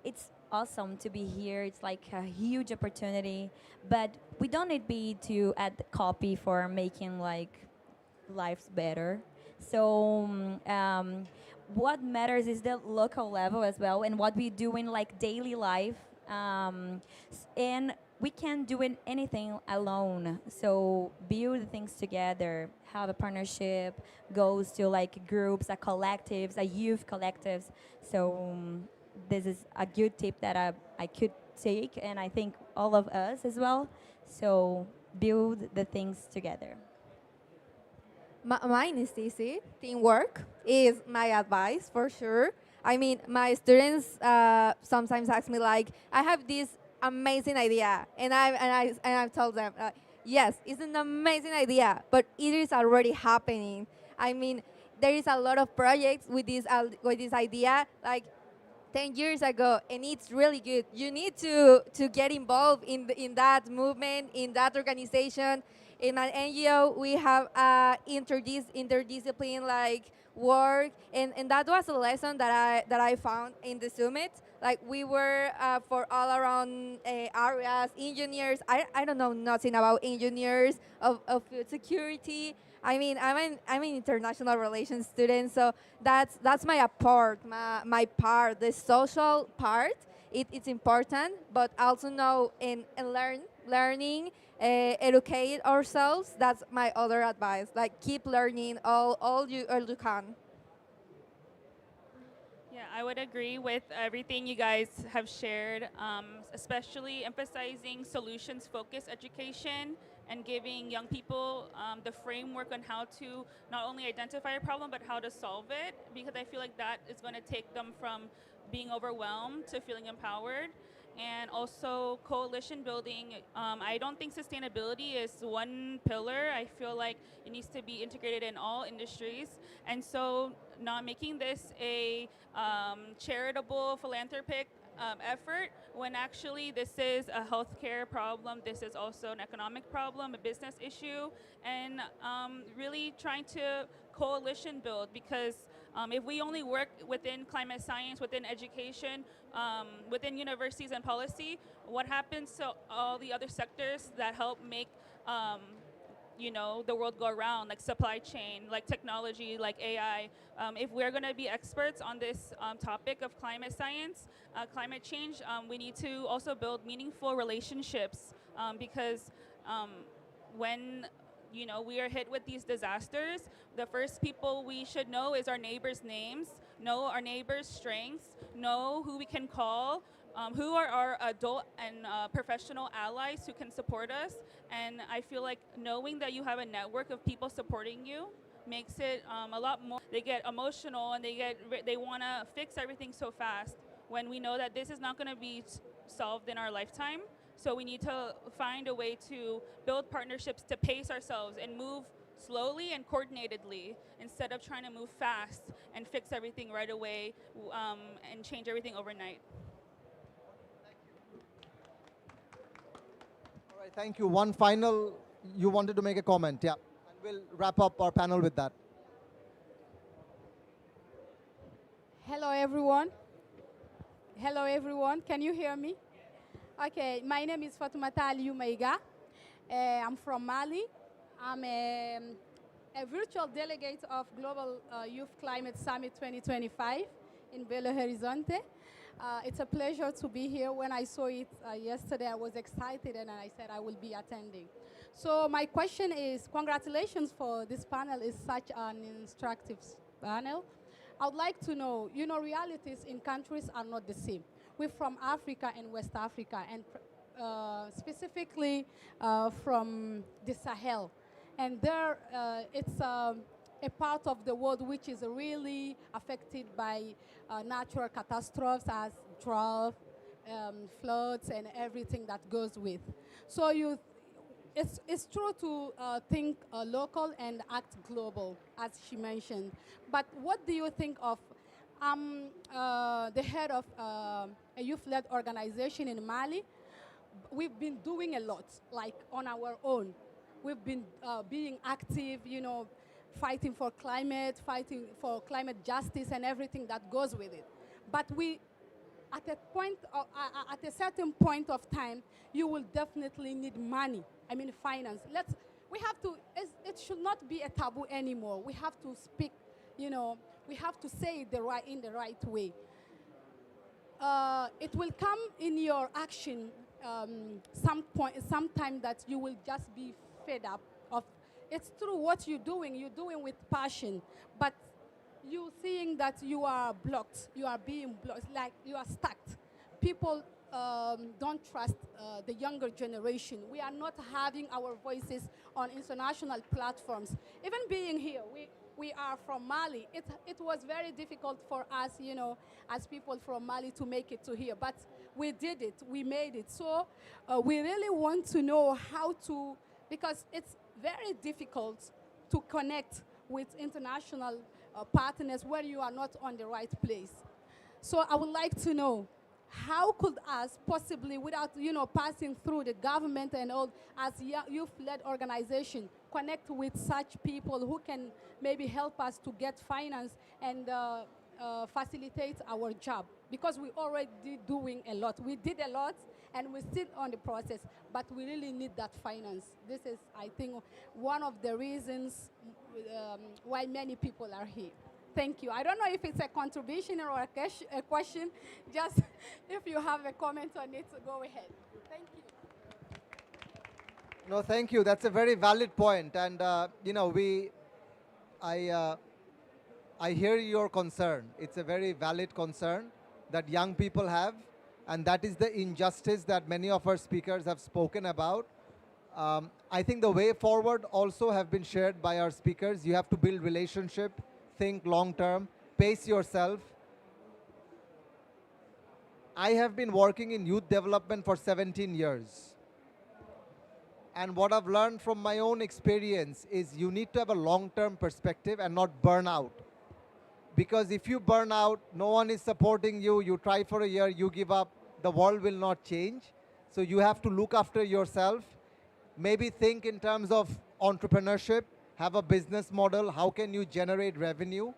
It's awesome to be here. It's like a huge opportunity, but we don't need be to add copy for making like lives better. So what matters is the local level as well, and what we do in like daily life. And we can't do anything alone. So build things together, have a partnership, goes to like groups, a collectives, a youth collectives. So this is a good tip that I could take, and I think all of us as well. So build the things together. Mine is easy. Teamwork is my advice for sure. I mean, my students sometimes ask me like, I have this amazing idea, and I've told them, yes, it's an amazing idea, but it is already happening. I mean, there is a lot of projects with this idea, like 10 years ago, and it's really good. You need to get involved in that movement, in that organization. In my NGO, we have interdiscipline like work, and that was a lesson that I found in the summit. Like we were for all around areas, engineers. I don't know nothing about engineers of food security. I mean, I'm an international relations student, so that's my part, my part, the social part. It's important, but also know and learning, educate ourselves. That's my other advice. Like keep learning all you can. Yeah, I would agree with everything you guys have shared, especially emphasizing solutions-focused education and giving young people the framework on how to not only identify a problem, but how to solve it, because I feel like that is going to take them from being overwhelmed to feeling empowered. And also coalition building. I don't think sustainability is one pillar. I feel like it needs to be integrated in all industries. And so not making this a charitable, philanthropic effort, when actually this is a healthcare problem, this is also an economic problem, a business issue, and really trying to coalition build, because if we only work within climate science, within education, within universities and policy, what happens to all the other sectors that help make the world go around, like supply chain, like technology, like AI. If we're going to be experts on this topic of climate science, climate change, we need to also build meaningful relationships because when we are hit with these disasters, the first people we should know is our neighbors' names, know our neighbors' strengths, know who we can call, who are our adult and professional allies who can support us. And I feel like knowing that you have a network of people supporting you makes it a lot more. They get emotional and they want to fix everything so fast when we know that this is not going to be solved in our lifetime. So we need to find a way to build partnerships to pace ourselves and move slowly and coordinatedly instead of trying to move fast and fix everything right away and change everything overnight. All right, thank you. One final, you wanted to make a comment, yeah. And we'll wrap up our panel with that. Hello, everyone. Hello, everyone. Can you hear me? Okay, my name is Fatoumata Aliou Maïga. I'm from Mali. I'm a virtual delegate of Global Youth Climate Summit 2025 in Belo Horizonte. It's a pleasure to be here. When I saw it yesterday, I was excited and I said I will be attending. So my question is, congratulations for this panel. It's such an instructive panel. I would like to know, realities in countries are not the same. We're from Africa and West Africa, and specifically from the Sahel. And there, it's a part of the world which is really affected by natural catastrophes as drought, floods, and everything that goes with. So it's true to think local and act global, as she mentioned. But what do you think of the head of a youth-led organization in Mali? We've been doing a lot, like on our own. We've been being active, fighting for climate justice and everything that goes with it. But at a certain point of time, you will definitely need money. I mean, finance. It should not be a taboo anymore. We have to speak, we have to say it in the right way. It will come in your action sometime that you will just be fed up of. It's true what you're doing with passion, but you seeing that you are blocked, you are being blocked, like you are stuck. People don't trust the younger generation. We are not having our voices on international platforms. Even being here, we are from Mali. It was very difficult for us, as people from Mali to make it to here, but we did it, we made it. So we really want to know how to, because it's very difficult to connect with international partners where you are not on the right place. So I would like to know, how could us possibly, without passing through the government and all, as youth-led organization, connect with such people who can maybe help us to get finance and facilitate our job? Because we're already doing a lot. We did a lot, and we're still on the process, but we really need that finance. This is, I think, one of the reasons why many people are here. Thank you. I don't know if it's a contribution or a question. Just if you have a comment on it, go ahead. Thank you. No, thank you. That's a very valid point. And, I hear your concern. It's a very valid concern that young people have. And that is the injustice that many of our speakers have spoken about. I think the way forward also have been shared by our speakers. You have to build relationship, think long-term, pace yourself. I have been working in youth development for 17 years. And what I've learned from my own experience is you need to have a long-term perspective and not burn out. Because if you burn out, no one is supporting you, you try for a year, you give up, the world will not change. So you have to look after yourself, maybe think in terms of entrepreneurship, have a business model, how can you generate revenue,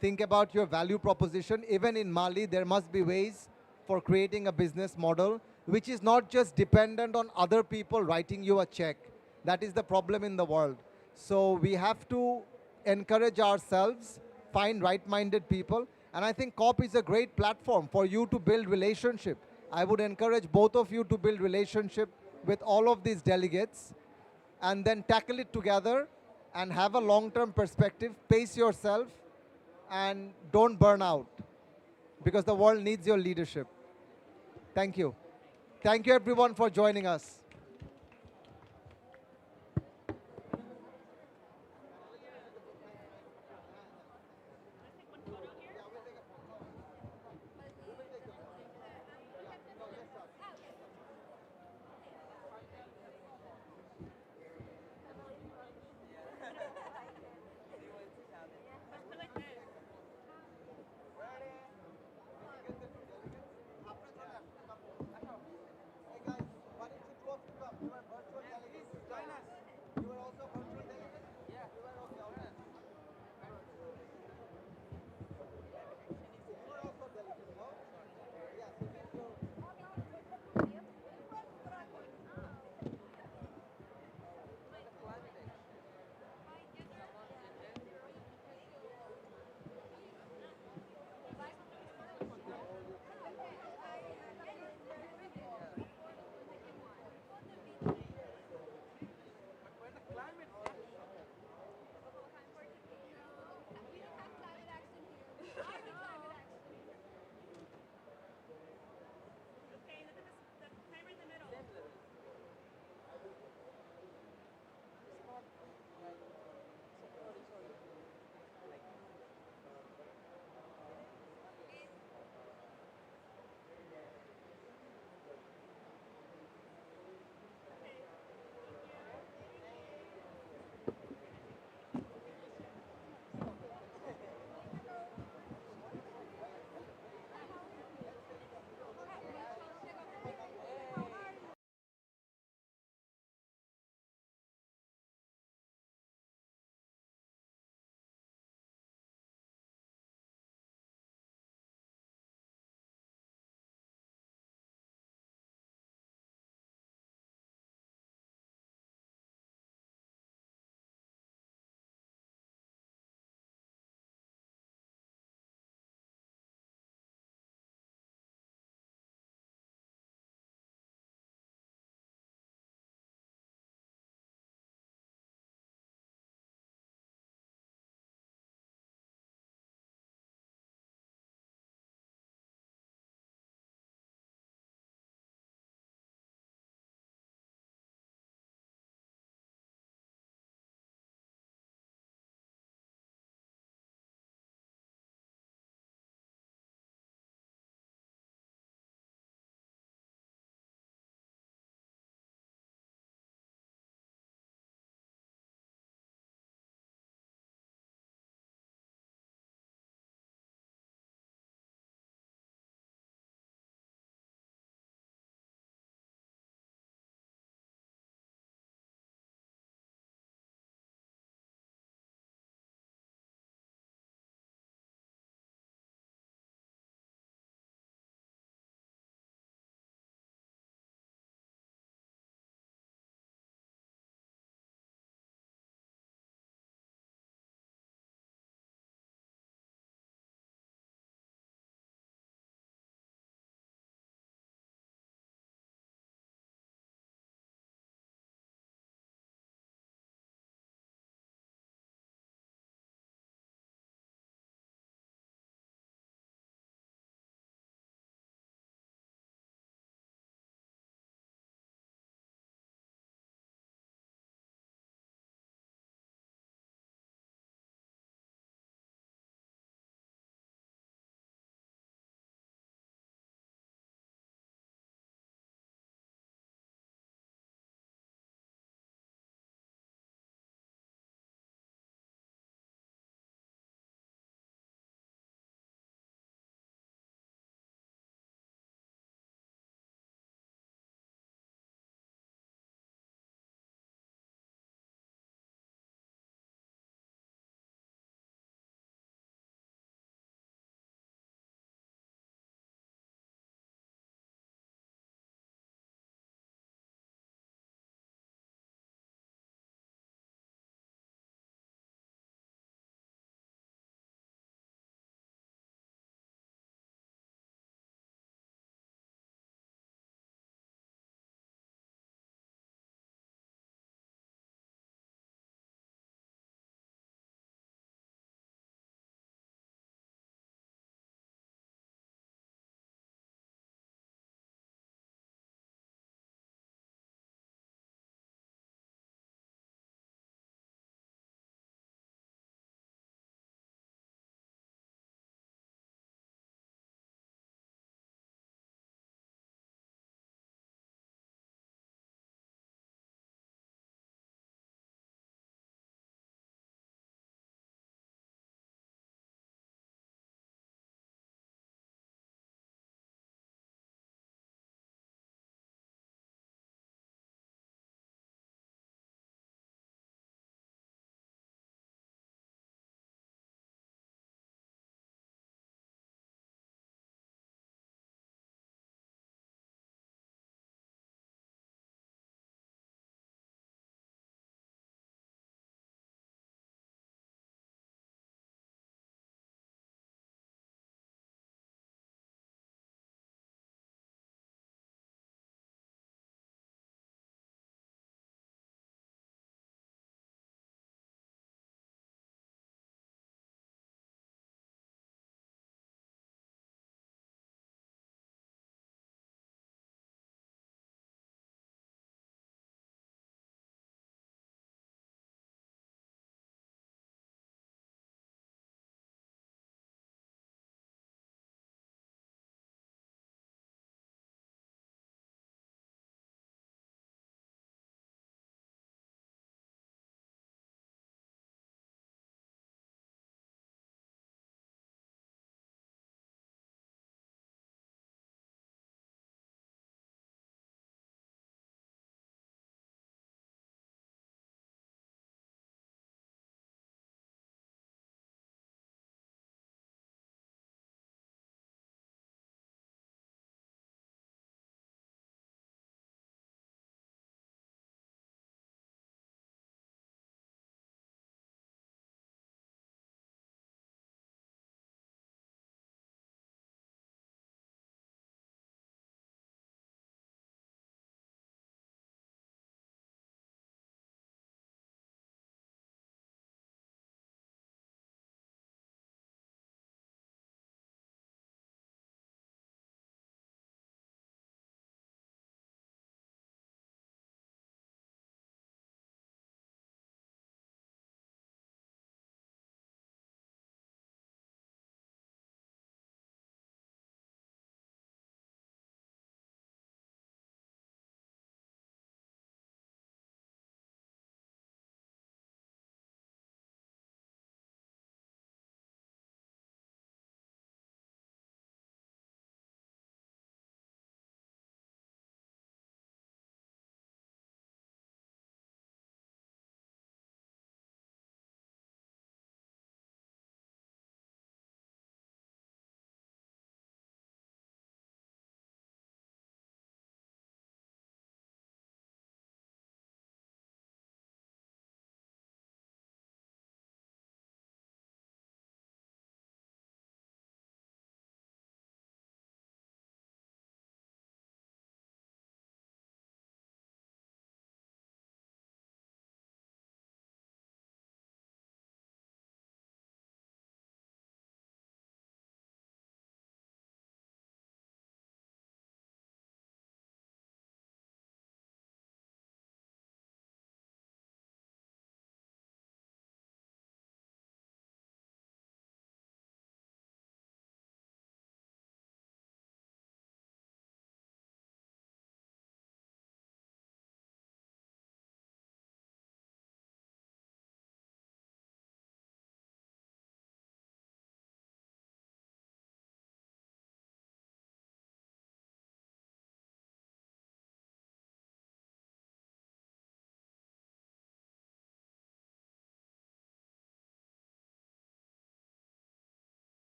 think about your value proposition. Even in Mali, there must be ways for creating a business model which is not just dependent on other people writing you a check. That is the problem in the world. So we have to encourage ourselves, find right-minded people, and I think COP is a great platform for you to build relationship. I would encourage both of you to build relationship with all of these delegates and then tackle it together and have a long-term perspective, pace yourself, and don't burn out because the world needs your leadership. Thank you. Thank you everyone for joining us.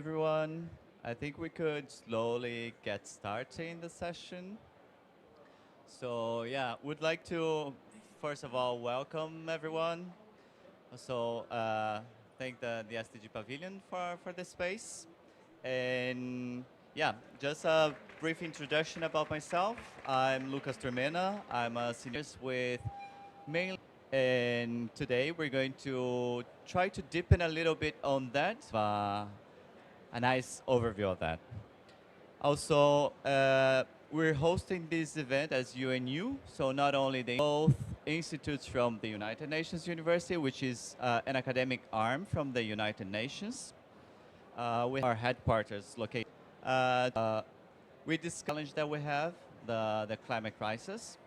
everyone. I think we could slowly get started in the session. So yeah, would like to first of all welcome everyone. Also thank the SDG Pavilion for the space. And yeah, just a brief introduction about myself. I'm Lucas Tremena. I'm a senior with mainly, and today we're going to try to deepen a little bit on that, a nice overview of that. Also, we're hosting this event as UNU, so not only both institutes from the United Nations University, which is an academic arm from the United Nations, with our headquarters located. With this challenge that we have, the climate crisis,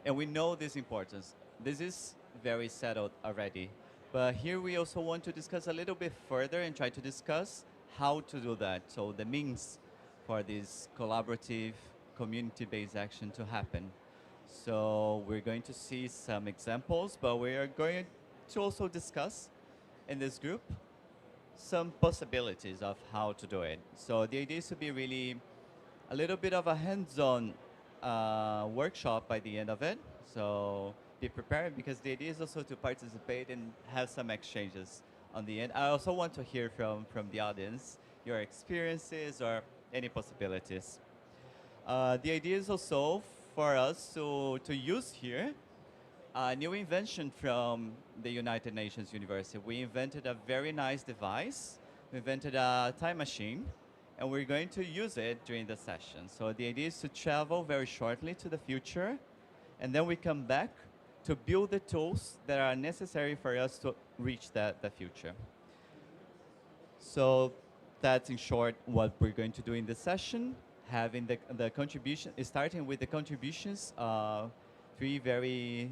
and we know this importance. This is very settled already. But here we also want to discuss a little bit further and try to discuss how to do that. So the means for this collaborative, community-based action to happen. So we're going to see some examples, but we are going to also discuss in this group some possibilities of how to do it. So the idea is to be really a little bit of a hands-on workshop by the end of it. So be prepared, because the idea is also to participate and have some exchanges on the end. I also want to hear from the audience, your experiences or any possibilities. The idea is also for us to use here a new invention from the United Nations University. We invented a very nice device. We invented a time machine, and we're going to use it during the session. So the idea is to travel very shortly to the future, and then we come back to build the tools that are necessary for us to reach the future. So that's in short what we're going to do in this session, having the contribution, starting with the contributions of three very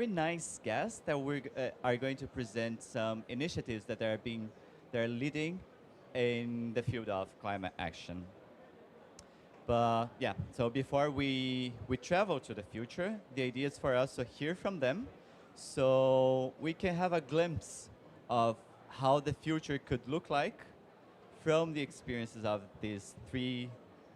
nice guests that we are going to present some initiatives that they're leading in the field of climate action. But yeah, so before we travel to the future, the idea is for us to hear from them, so we can have a glimpse of how the future could look like from the experiences of these three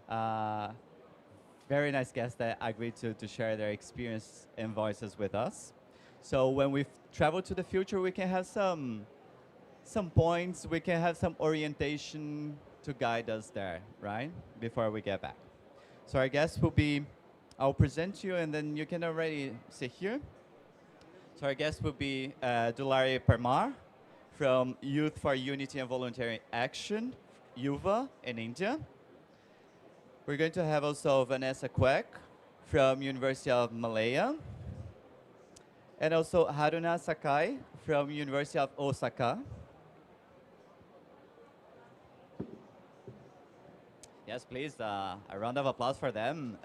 very nice guests that agreed to share their experience and voices with us. So when we travel to the future, we can have some points, we can have some orientation to guide us there, right? Before we get back. So our guest will be, I'll present you and then you can already see here. So our guest will be Dulari Parmar from Youth for Unity and Voluntary Action, UVA in India. We're going to have also Vanessa Kwek from University of Malaya. And also Haruna Sakai from University of Osaka. Yes, please, a round of applause for them.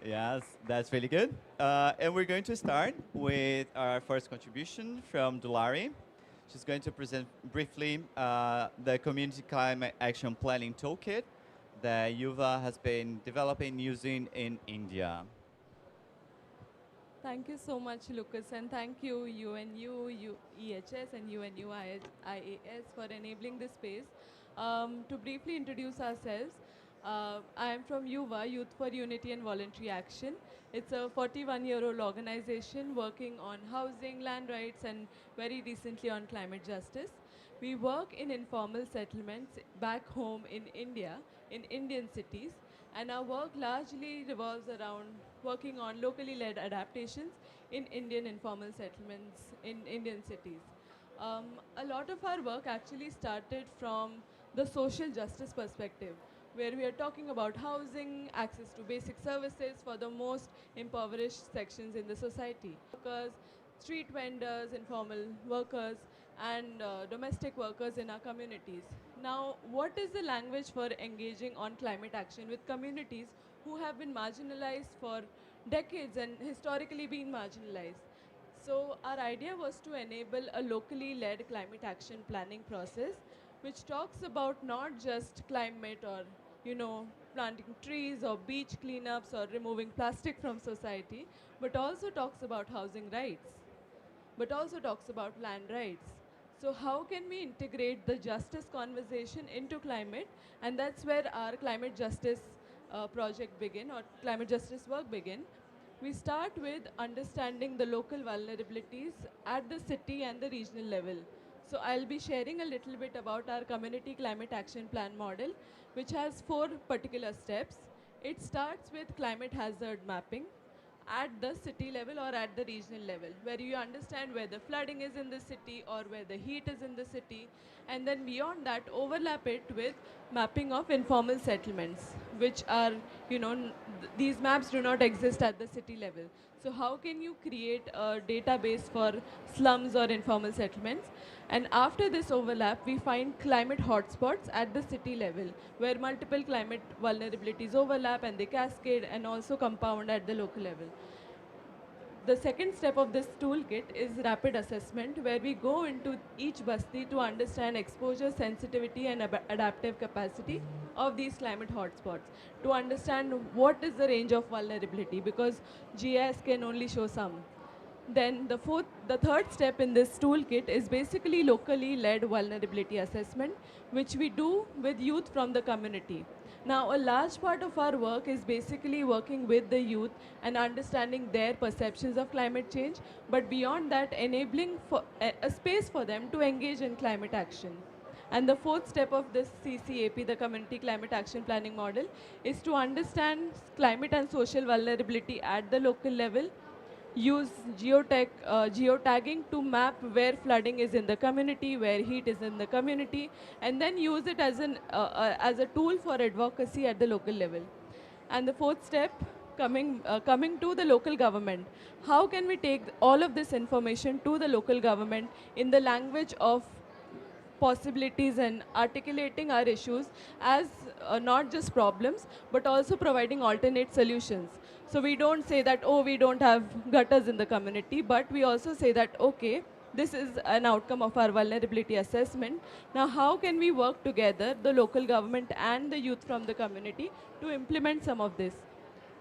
Yes, that's really good. And we're going to start with our first contribution from Dulari. She's going to present briefly the Community Climate Action Planning Toolkit that UVA has been developing using in India. Thank you so much, Lucas, and thank you, UNU, EHS, and UNU IAS for enabling this space. To briefly introduce ourselves, I am from UVA, Youth for Unity and Voluntary Action. It's a 41-year-old organization working on housing, land rights, and very recently on climate justice. We work in informal settlements back home in India, in Indian cities, and our work largely revolves around working on locally led adaptations in Indian informal settlements in Indian cities. A lot of our work actually started from the social justice perspective, where we are talking about housing, access to basic services for the most impoverished sections in the society. Workers, street vendors, informal workers, and domestic workers in our communities. Now, what is the language for engaging on climate action with communities who have been marginalized for decades and historically been marginalized? So our idea was to enable a locally led climate action planning process, which talks about not just climate or, planting trees or beach cleanups or removing plastic from society, but also talks about housing rights, but also talks about land rights. So how can we integrate the justice conversation into climate? And that's where our climate justice project begin, or climate justice work begin. We start with understanding the local vulnerabilities at the city and the regional level. So I'll be sharing a little bit about our community climate action plan model, which has 4 particular steps. It starts with climate hazard mapping at the city level or at the regional level, where you understand where the flooding is in the city or where the heat is in the city, and then beyond that overlap it with mapping of informal settlements, which are, these maps do not exist at the city level. So how can you create a database for slums or informal settlements? And after this overlap, we find climate hotspots at the city level, where multiple climate vulnerabilities overlap and they cascade and also compound at the local level. The second step of this toolkit is rapid assessment, where we go into each basti to understand exposure, sensitivity, and adaptive capacity of these climate hotspots, to understand what is the range of vulnerability, because GIS can only show some. Then the third step in this toolkit is basically locally led vulnerability assessment, which we do with youth from the community. Now, a large part of our work is basically working with the youth and understanding their perceptions of climate change, but beyond that, enabling for a space for them to engage in climate action. And the fourth step of this CCAP, the Community Climate Action Planning Model, is to understand climate and social vulnerability at the local level, use geotagging to map where flooding is in the community, where heat is in the community, and then use it as a tool for advocacy at the local level. And the fourth step, coming to the local government. How can we take all of this information to the local government in the language of possibilities and articulating our issues as not just problems, but also providing alternate solutions. So we don't say that, oh, we don't have gutters in the community, but we also say that, okay, this is an outcome of our vulnerability assessment. Now, how can we work together, the local government and the youth from the community, to implement some of this?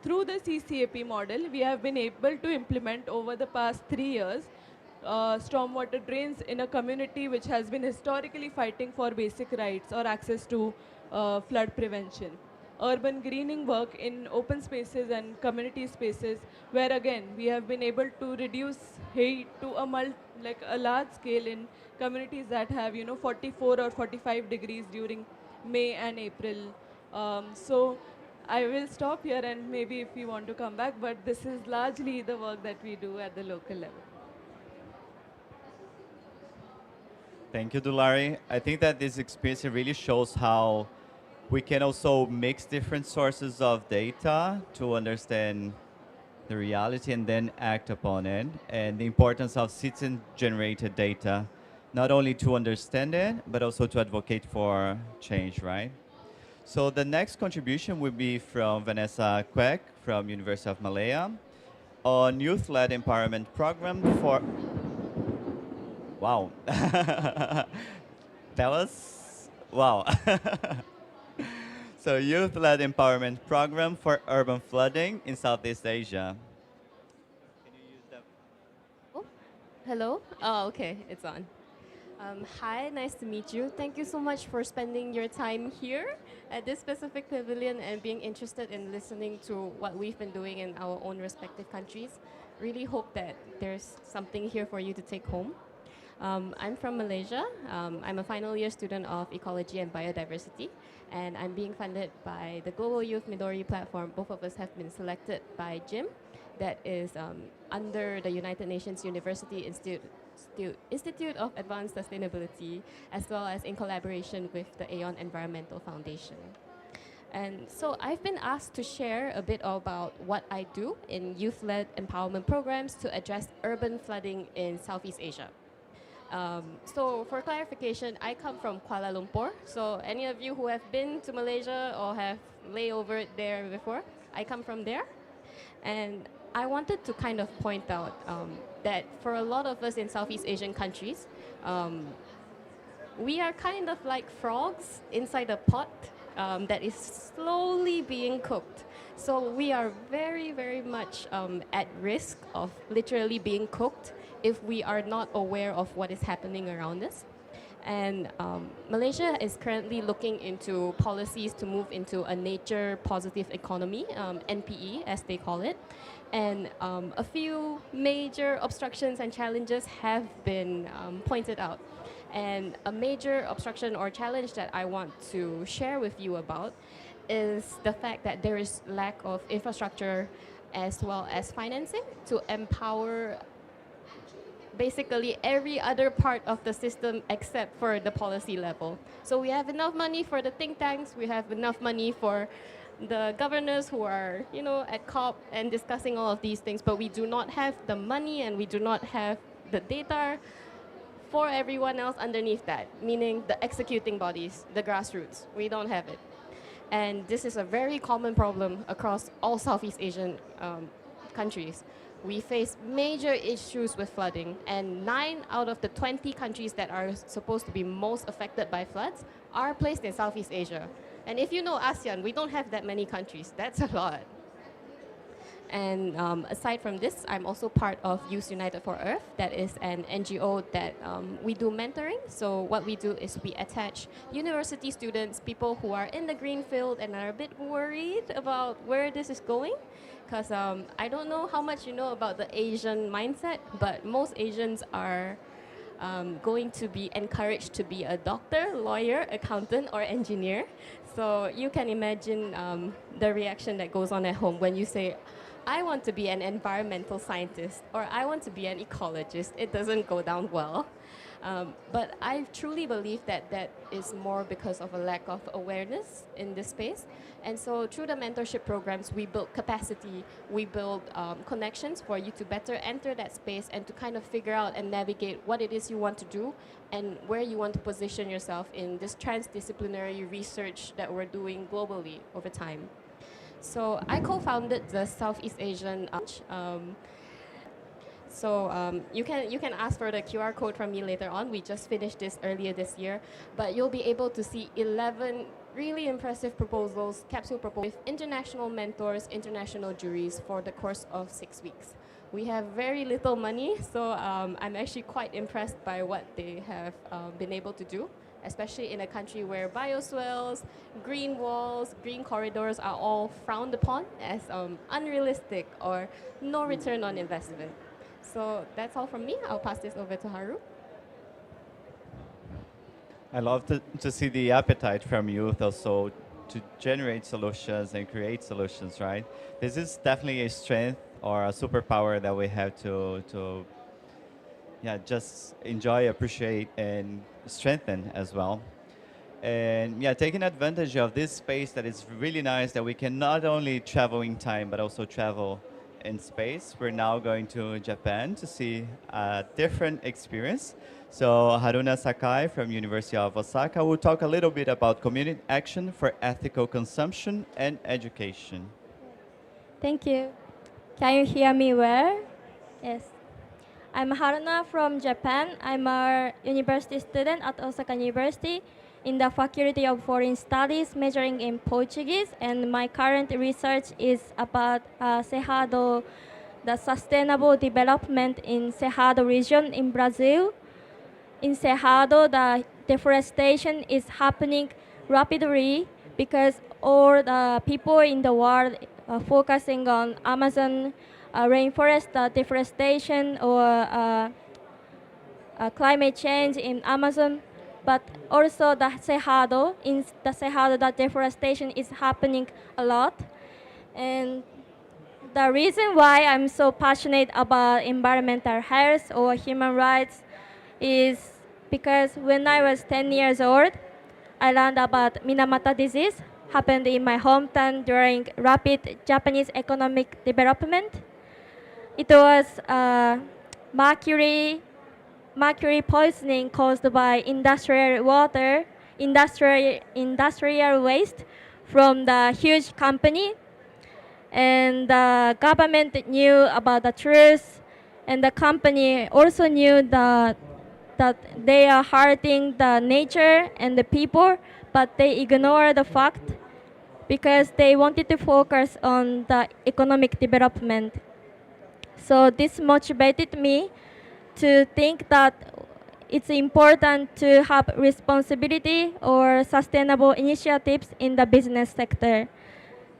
Through the CCAP model, we have been able to implement over the past 3 years stormwater drains in a community which has been historically fighting for basic rights or access to flood prevention. Urban greening work in open spaces and community spaces, where again we have been able to reduce heat to a large scale in communities that have 44 or 45 degrees during May and April. So I will stop here, and maybe if you want to come back, but this is largely the work that we do at the local level. Thank you, Dulari. I think that this experience really shows how we can also mix different sources of data to understand the reality and then act upon it, and the importance of citizen-generated data, not only to understand it, but also to advocate for change, right? So the next contribution will be from Vanessa Kwek from University of Malaya on youth-led empowerment program for... Wow. That was... Wow. So youth-led empowerment program for urban flooding in Southeast Asia. Oh, hello? Oh, okay, it's on. Hi, nice to meet you. Thank you so much for spending your time here at this specific pavilion and being interested in listening to what we've been doing in our own respective countries. Really hope that there's something here for you to take home. I'm from Malaysia. I'm a final year student of Ecology and Biodiversity, and I'm being funded by the Global Youth Midori platform. Both of us have been selected by GYM, that is under the United Nations University Institute of Advanced Sustainability, as well as in collaboration with the Aeon Environmental Foundation. And so I've been asked to share a bit about what I do in youth-led empowerment programs to address urban flooding in Southeast Asia. So for clarification, I come from Kuala Lumpur. So any of you who have been to Malaysia or have layover there before, I come from there. And I wanted to kind of point out that for a lot of us in Southeast Asian countries, we are kind of like frogs inside a pot that is slowly being cooked. So we are very, very much at risk of literally being cooked if we are not aware of what is happening around us. And Malaysia is currently looking into policies to move into a nature positive economy, NPE as they call it. And a few major obstructions and challenges have been pointed out. And a major obstruction or challenge that I want to share with you about is the fact that there is lack of infrastructure as well as financing to empower basically every other part of the system except for the policy level. So we have enough money for the think tanks, we have enough money for the governors who are, at COP and discussing all of these things, but we do not have the money and we do not have the data for everyone else underneath that, meaning the executing bodies, the grassroots. We don't have it. And this is a very common problem across all Southeast Asian countries. We face major issues with flooding, and 9 out of the 20 countries that are supposed to be most affected by floods are placed in Southeast Asia. And if you know ASEAN, we don't have that many countries. That's a lot. And aside from this, I'm also part of Youth United for Earth. That is an NGO that we do mentoring. So what we do is we attach university students, people who are in the green field and are a bit worried about where this is going. Because I don't know how much you know about the Asian mindset, but most Asians are going to be encouraged to be a doctor, lawyer, accountant, or engineer. So you can imagine the reaction that goes on at home when you say, I want to be an environmental scientist or I want to be an ecologist. It doesn't go down well. But I truly believe that that is more because of a lack of awareness in this space. And so through the mentorship programs, we build capacity, we build connections for you to better enter that space and to kind of figure out and navigate what it is you want to do and where you want to position yourself in this transdisciplinary research that we're doing globally over time. So I co-founded the Southeast Asian you can ask for the QR code from me later on. We just finished this earlier this year, but you'll be able to see 11 really impressive proposals, capsule proposals, with international mentors, international juries for the course of 6 weeks. We have very little money, so I'm actually quite impressed by what they have been able to do, especially in a country where bioswales, green walls, green corridors are all frowned upon as unrealistic or no return on investment. So that's all from me. I'll pass this over to Haru. I love to see the appetite from youth also to generate solutions and create solutions, right? This is definitely a strength or a superpower that we have to just enjoy, appreciate, and strengthen as well. And taking advantage of this space that is really nice, that we can not only travel in time, but also travel in space. We're now going to Japan to see a different experience. So Haruna Sakai from University of Osaka will talk a little bit about community action for ethical consumption and education. Thank you. Can you hear me well? Yes. I'm Haruna from Japan. I'm a university student at Osaka University in the Faculty of Foreign Studies, majoring in Portuguese, and my current research is about Cerrado, the sustainable development in Cerrado region in Brazil. In Cerrado, the deforestation is happening rapidly because all the people in the world are focusing on Amazon rainforest deforestation or climate change in Amazon. But also the Cerrado, in the Cerrado, the deforestation is happening a lot. And the reason why I'm so passionate about environmental health or human rights is because when I was 10 years old, I learned about Minamata disease, happened in my hometown during rapid Japanese economic development. It was mercury poisoning caused by industrial waste from the huge company. And the government knew about the truth, and the company also knew that they are hurting the nature and the people, but they ignored the fact because they wanted to focus on the economic development. So this motivated me to think that it's important to have responsibility or sustainable initiatives in the business sector.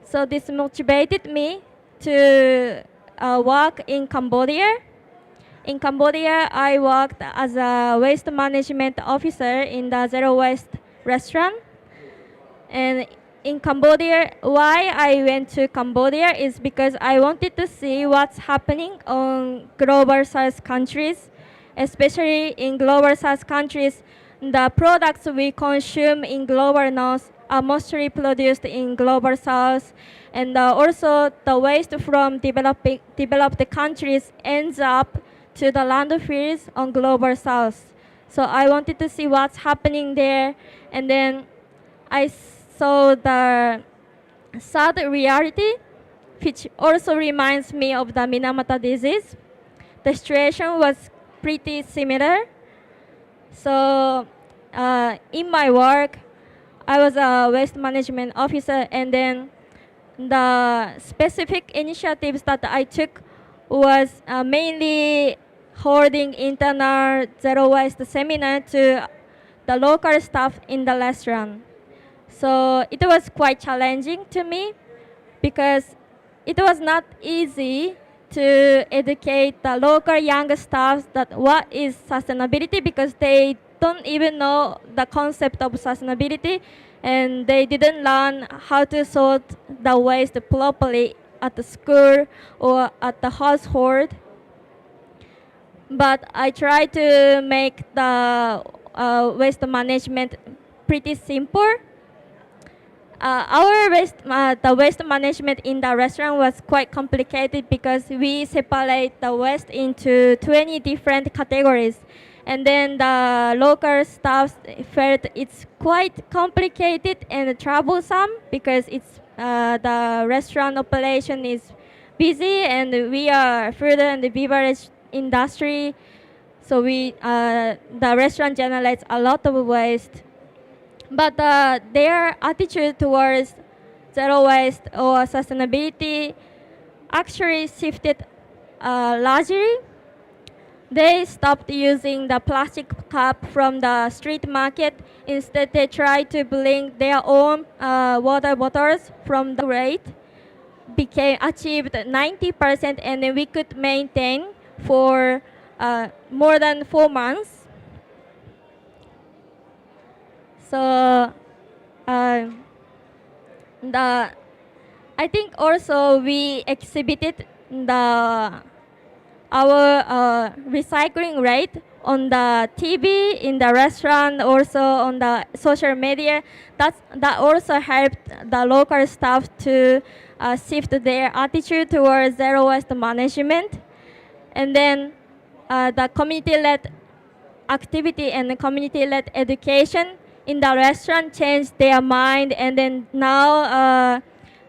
So this motivated me to work in Cambodia. In Cambodia, I worked as a waste management officer in the Zero Waste restaurant. And in Cambodia, why I went to Cambodia is because I wanted to see what's happening on global south countries, especially in global south countries. The products we consume in global north are mostly produced in global south, and also the waste from developed countries ends up to the landfills on global south. So I wanted to see what's happening there, and then I saw the sad reality, which also reminds me of the Minamata disease. The situation was pretty similar. So in my work, I was a waste management officer, and then the specific initiatives that I took was mainly holding internal zero waste seminar to the local staff in the restaurant. So it was quite challenging to me because it was not easy to educate the local young staff that what is sustainability, because they don't even know the concept of sustainability, and they didn't learn how to sort the waste properly at the school or at the household. But I try to make the waste management pretty simple. The waste management in the restaurant was quite complicated because we separate the waste into 20 different categories. And then the local staff felt it's quite complicated and troublesome because the restaurant operation is busy, and we are food and beverage industry. So the restaurant generates a lot of waste. But their attitude towards zero waste or sustainability actually shifted largely. They stopped using the plastic cup from the street market. Instead, they tried to bring their own water bottles from the rate. Achieved 90%, and then we could maintain for more than 4 months. So I think also we exhibited our recycling rate on the TV, in the restaurant, also on the social media. That also helped the local staff to shift their attitude towards zero waste management. And then the community-led activity and the community-led education in the restaurant changed their mind, and then now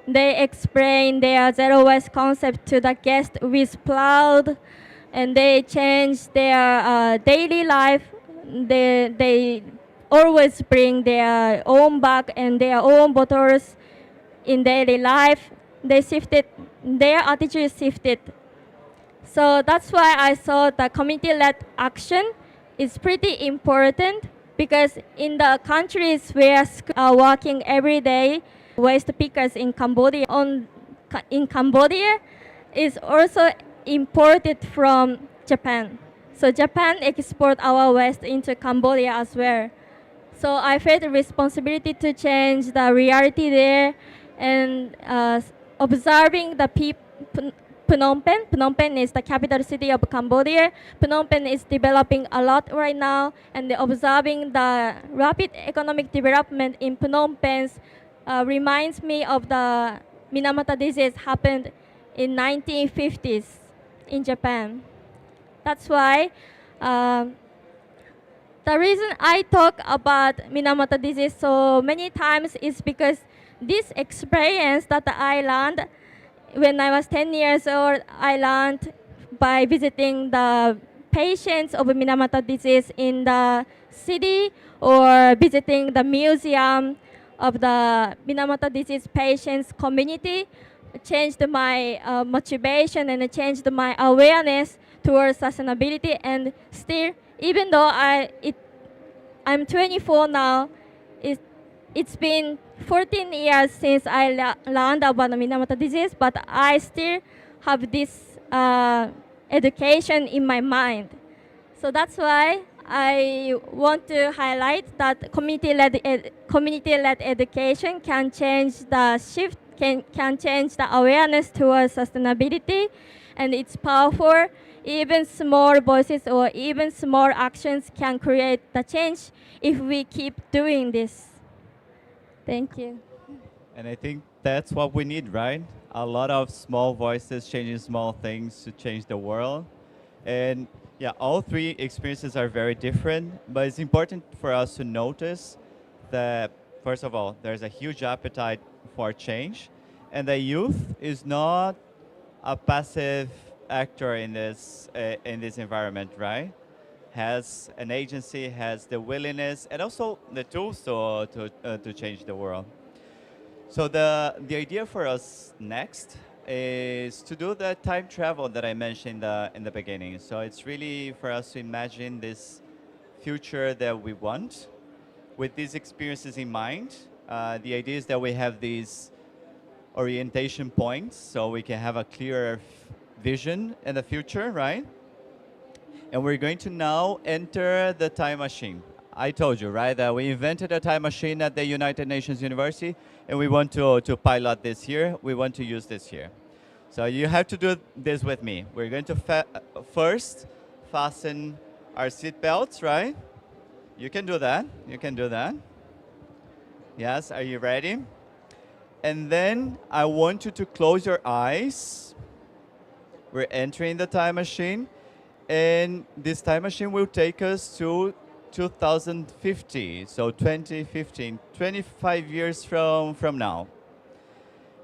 they explain their zero waste concept to the guests with proud, and they change their daily life. They always bring their own bag and their own bottles in daily life. Their attitude shifted. So that's why I thought the community-led action is pretty important, because in the countries where are working every day, waste pickers in Cambodia, in Cambodia is also imported from Japan. So Japan export our waste into Cambodia as well. So I felt a responsibility to change the reality there, and observing the people. Phnom Penh is the capital city of Cambodia. Phnom Penh is developing a lot right now, and observing the rapid economic development in Phnom Penh reminds me of the Minamata disease happened in 1950s in Japan. That's why the reason I talk about Minamata disease so many times is because this experience that I learned when I was 10 years old, I learned by visiting the patients of Minamata disease in the city, or visiting the museum of the Minamata disease patients community. It changed my motivation, and it changed my awareness towards sustainability, and still even though I'm 24 now, it, it's been 14 years since I learned about the Minamoto disease, but I still have this education in my mind. So that's why I want to highlight that community-led education can change the shift, can change the awareness towards sustainability, and it's powerful. Even small voices or even small actions can create the change if we keep doing this. Thank you. And I think that's what we need, right? A lot of small voices changing small things to change the world. And yeah, all three experiences are very different, but it's important for us to notice that, first of all, there's a huge appetite for change, and the youth is not a passive actor in this environment, right? Has an agency, has the willingness, and also the tools to change the world. So the idea for us next is to do the time travel that I mentioned in the beginning. So it's really for us to imagine this future that we want with these experiences in mind. The idea is that we have these orientation points so we can have a clearer vision in the future, right? And we're going to now enter the time machine. I told you, right, that we invented a time machine at the United Nations University, and we want to pilot this here. We want to use this here. So you have to do this with me. We're going to first fasten our seat belts, right? You can do that. You can do that. Yes, are you ready? And then I want you to close your eyes. We're entering the time machine. And this time machine will take us to 2050, so 2015, 25 years from now.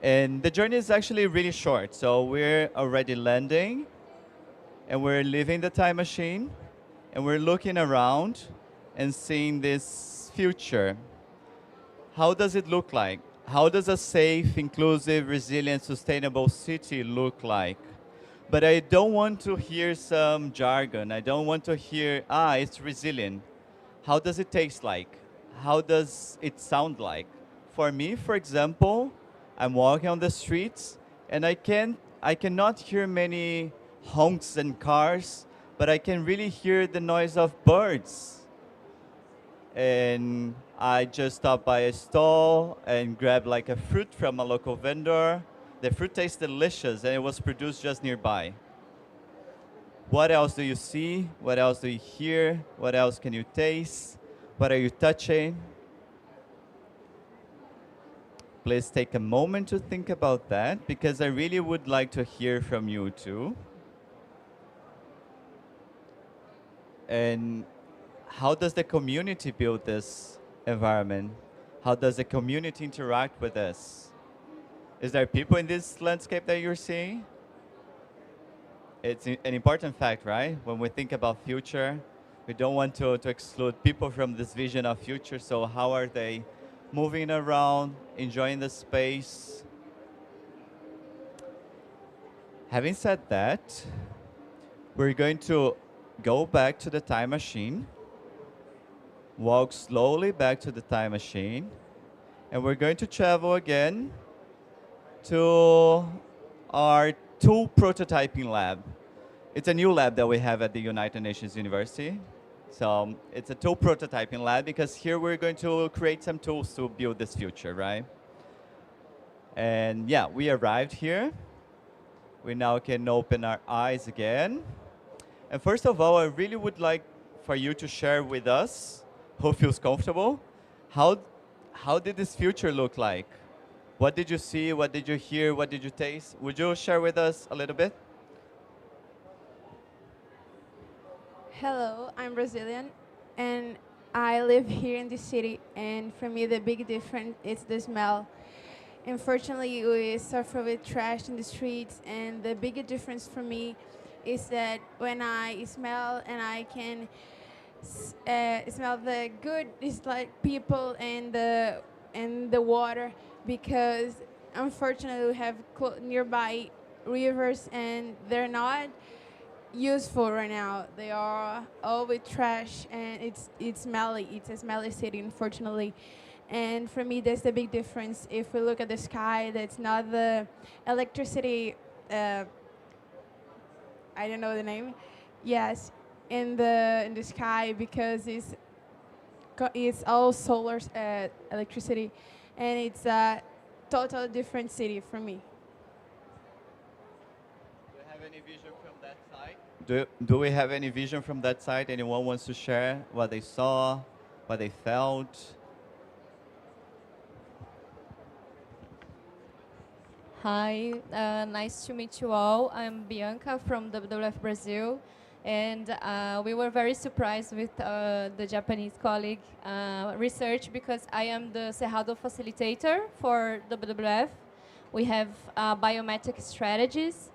And the journey is actually really short. So we're already landing, and we're leaving the time machine, and we're looking around and seeing this future. How does it look like? How does a safe, inclusive, resilient, sustainable city look like? But I don't want to hear some jargon. I don't want to hear, it's resilient. How does it taste like? How does it sound like? For me, for example, I'm walking on the streets and I cannot hear many honks and cars, but I can really hear the noise of birds. And I just stopped by a stall and grabbed like a fruit from a local vendor. The fruit tastes delicious and it was produced just nearby. What else do you see? What else do you hear? What else can you taste? What are you touching? Please take a moment to think about that, because I really would like to hear from you too. And how does the community build this environment? How does the community interact with this? Is there people in this landscape that you're seeing? It's an important fact, right? When we think about future, we don't want to exclude people from this vision of future. So how are they moving around, enjoying the space? Having said that, we're going to go back to the time machine, walk slowly back to the time machine, and we're going to travel again to our tool prototyping lab. It's a new lab that we have at the United Nations University. So it's a tool prototyping lab because here we're going to create some tools to build this future, right? And yeah, we arrived here. We now can open our eyes again. And first of all, I really would like for you to share with us, who feels comfortable, how did this future look like? What did you see? What did you hear? What did you taste? Would you share with us a little bit? Hello, I'm Brazilian, and I live here in the city, and for me the big difference is the smell. Unfortunately, we suffer with trash in the streets, and the big difference for me is that when I smell and I can smell the good, it's like people and the water, because unfortunately we have nearby rivers and they're not useful right now. They are all with trash, and it's smelly. It's a smelly city, unfortunately. And for me, that's the big difference. If we look at the sky, that's not the electricity. I don't know the name. Yes, in the sky, because it's all solar electricity, and it's a total different city for me. Do we have any vision from that side? Do we have any vision from that side? Anyone wants to share what they saw, what they felt? Hi, nice to meet you all. I'm Bianca from WWF Brazil, and we were very surprised with the Japanese colleague research, because I am the Cerrado facilitator for WWF. We have biometric strategies,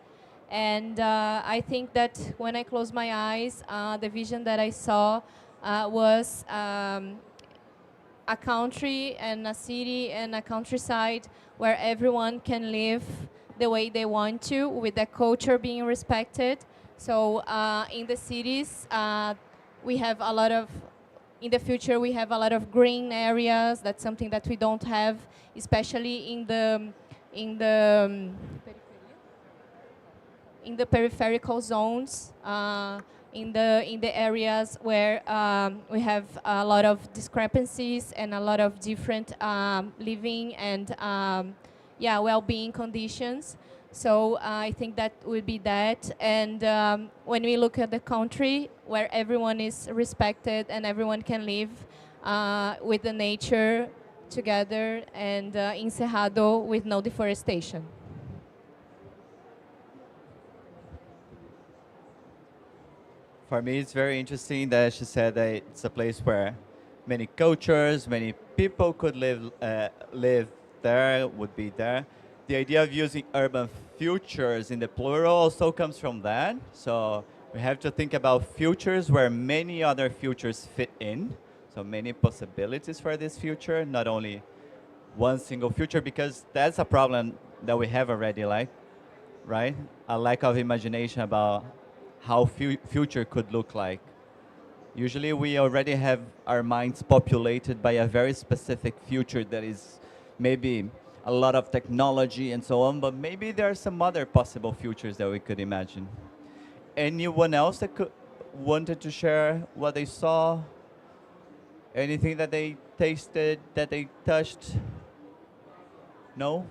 and I think that when I close my eyes, the vision that I saw was a country and a city and a countryside where everyone can live the way they want to, with their culture being respected. So in the cities, we have a lot of, in the future, we have a lot of green areas. That's something that we don't have, especially in the peripheral zones, in the areas where we have a lot of discrepancies and a lot of different living and well-being conditions. So I think that would be that. And when we look at the country where everyone is respected and everyone can live with the nature together, and in Cerrado with no deforestation. For me, it's very interesting that she said that it's a place where many cultures, many people could live there, would be there. The idea of using urban futures in the plural also comes from that. So we have to think about futures where many other futures fit in. So many possibilities for this future, not only one single future, because that's a problem that we have already, like, right? A lack of imagination about how future could look like. Usually we already have our minds populated by a very specific future that is maybe a lot of technology and so on, but maybe there are some other possible futures that we could imagine. Anyone else that wanted to share what they saw? Anything that they tasted, that they touched? No?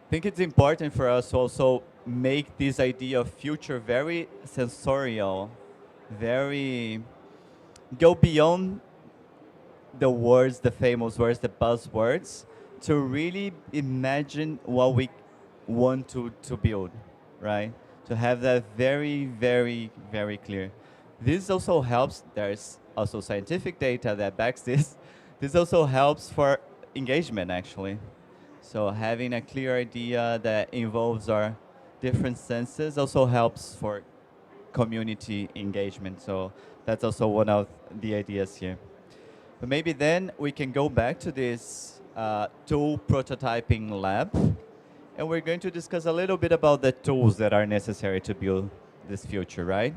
I think it's important for us to also make this idea of future very sensorial, very go beyond the words, the famous words, the buzzwords, to really imagine what we want to build, right? To have that very, very, very clear. This also helps, there's also scientific data that backs this. This also helps for engagement, actually. So having a clear idea that involves our different senses also helps for community engagement. So that's also one of the ideas here. But maybe then we can go back to this tool prototyping lab, and we're going to discuss a little bit about the tools that are necessary to build this future, right?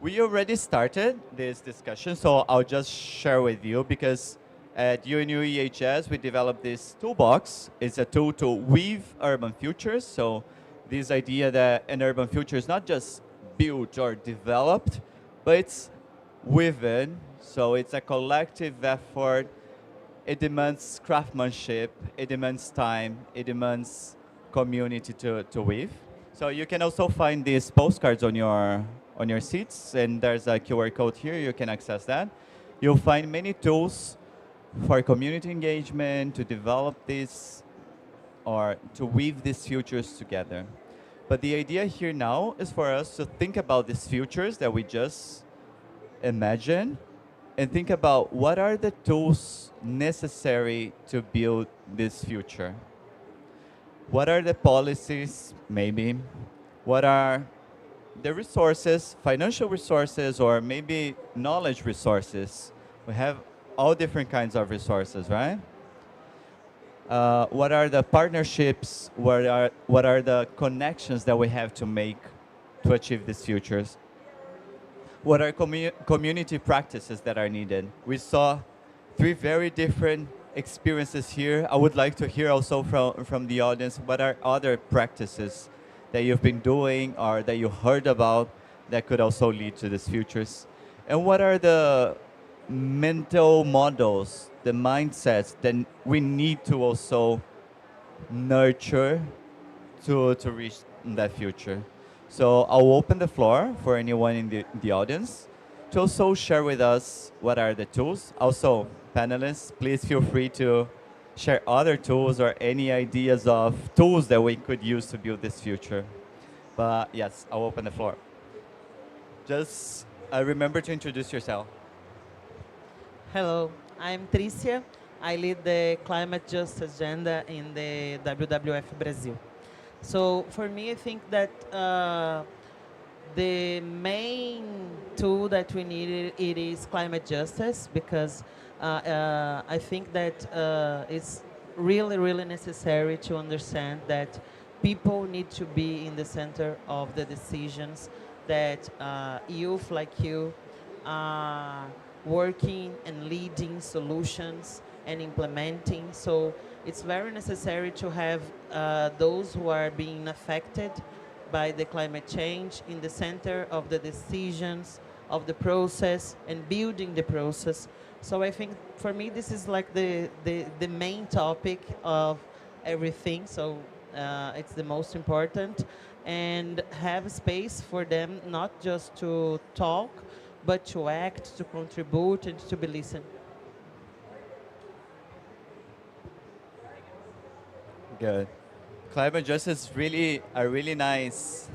We already started this discussion, so I'll just share with you, because at UNU EHS, we developed this toolbox. It's a tool to weave urban futures. So this idea that an urban future is not just built or developed, but it's woven. So it's a collective effort. It demands craftsmanship. It demands time. It demands community to weave. So you can also find these postcards on your seats, and there's a QR code here. You can access that. You'll find many tools for community engagement, to develop this, or to weave these futures together. But the idea here now is for us to think about these futures that we just imagined, and think about what are the tools necessary to build this future. What are the policies, maybe? What are the resources, financial resources, or maybe knowledge resources? We have all different kinds of resources, right? What are the partnerships? What are the connections that we have to make to achieve these futures. What are community practices that are needed? We saw three very different experiences here. I would like to hear also from the audience, what are other practices that you've been doing or that you heard about that could also lead to these futures? And what are the mental models, the mindsets that we need to also nurture to reach that future? So I'll open the floor for anyone in the audience to also share with us what are the tools. Also, panelists, please feel free to share other tools or any ideas of tools that we could use to build this future. But yes, I'll open the floor. Just remember to introduce yourself. Hello, I'm Tricia. I lead the climate justice agenda in the WWF Brazil. So for me, I think that the main tool that we need it is climate justice, because I think that it's really, really necessary to understand that people need to be in the center of the decisions, that youth like you are working and leading solutions and implementing. So it's very necessary to have those who are being affected by the climate change in the center of the decisions, of the process, and building the process. So I think for me this is like the main topic of everything. So it's the most important, and have space for them not just to talk, but to act, to contribute, and to be listened. Good. Climate justice is really a really nice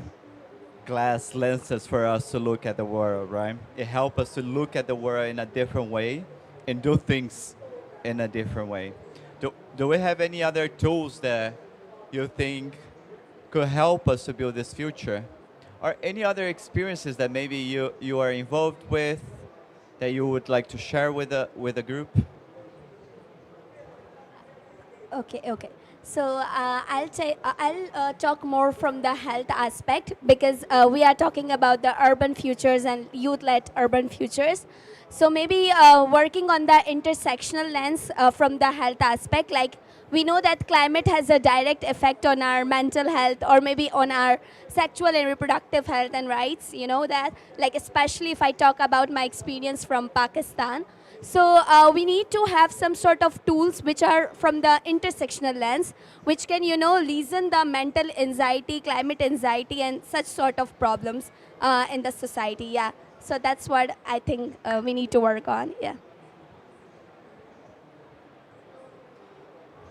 glass lenses for us to look at the world, right? It helps us to look at the world in a different way and do things in a different way. Do we have any other tools that you think could help us to build this future? Or any other experiences that maybe you are involved with that you would like to share with the group? Okay. So I'll talk more from the health aspect, because we are talking about the urban futures and youth-led urban futures. So maybe working on the intersectional lens from the health aspect, like we know that climate has a direct effect on our mental health, or maybe on our sexual and reproductive health and rights, you know that, like especially if I talk about my experience from Pakistan. So we need to have some sort of tools which are from the intersectional lens, which can, lessen the mental anxiety, climate anxiety, and such sort of problems in the society. Yeah. So that's what I think we need to work on. Yeah.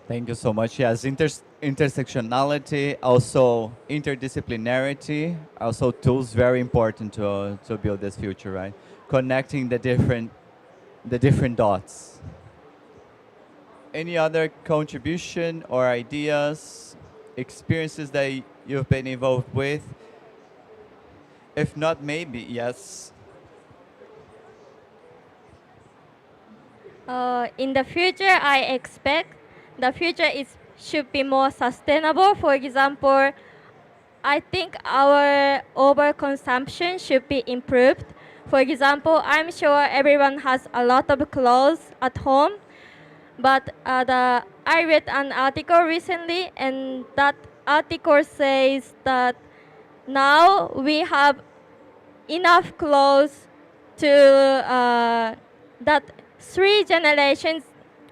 Thank you so much. Yes, intersectionality, also interdisciplinarity, also tools very important to build this future, right? Connecting the different dots. Any other contribution or ideas, experiences that you've been involved with? If not, maybe, yes. In the future, I expect the future should be more sustainable. For example, I think our overconsumption should be improved. For example, I'm sure everyone has a lot of clothes at home, but I read an article recently, and that article says that now we have enough clothes to that 3 generations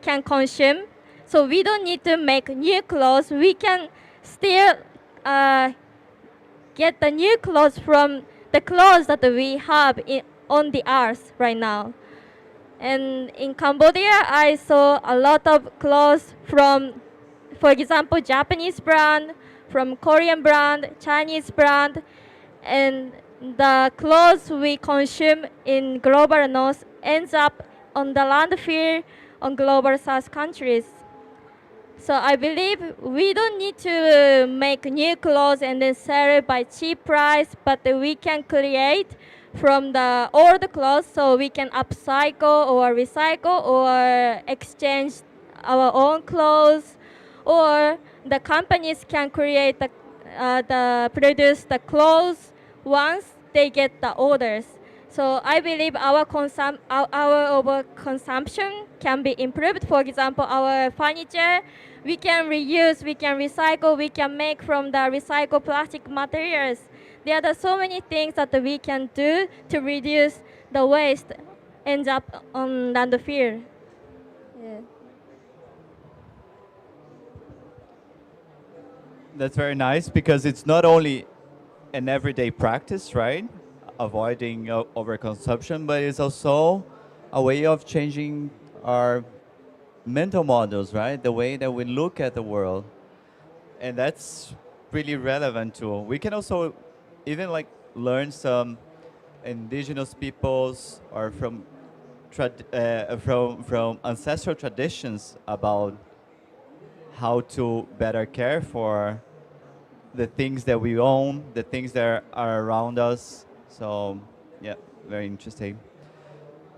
can consume. So we don't need to make new clothes. We can still get the new clothes from the clothes that we have on the earth right now. And in Cambodia, I saw a lot of clothes from, for example, Japanese brand, from Korean brand, Chinese brand, and the clothes we consume in global north ends up on the landfill on global south countries. So I believe we don't need to make new clothes and then sell it by cheap price, but we can create from the old clothes, so we can upcycle or recycle or exchange our own clothes, or the companies can create produce the clothes once they get the orders. So I believe our overconsumption can be improved. For example, our furniture, we can reuse, we can recycle, we can make from the recycled plastic materials. There are so many things that we can do to reduce the waste ends up on landfill. Yeah. That's very nice because it's not only an everyday practice, right? Avoiding overconsumption, but it's also a way of changing our mental models, right? The way that we look at the world. And that's really relevant too. We can also even like learn some indigenous peoples or from ancestral traditions about how to better care for the things that we own, the things that are around us. So, yeah, very interesting.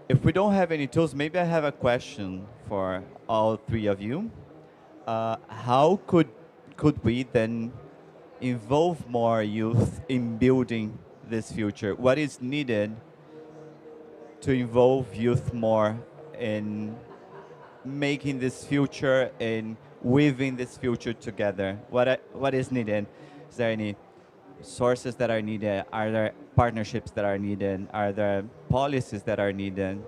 If we don't have any tools, maybe I have a question for all three of you. How could we then involve more youth in building this future? What is needed to involve youth more in making this future and weaving this future together? What is needed? Is there any sources that are needed? Are there partnerships that are needed? Are there policies that are needed?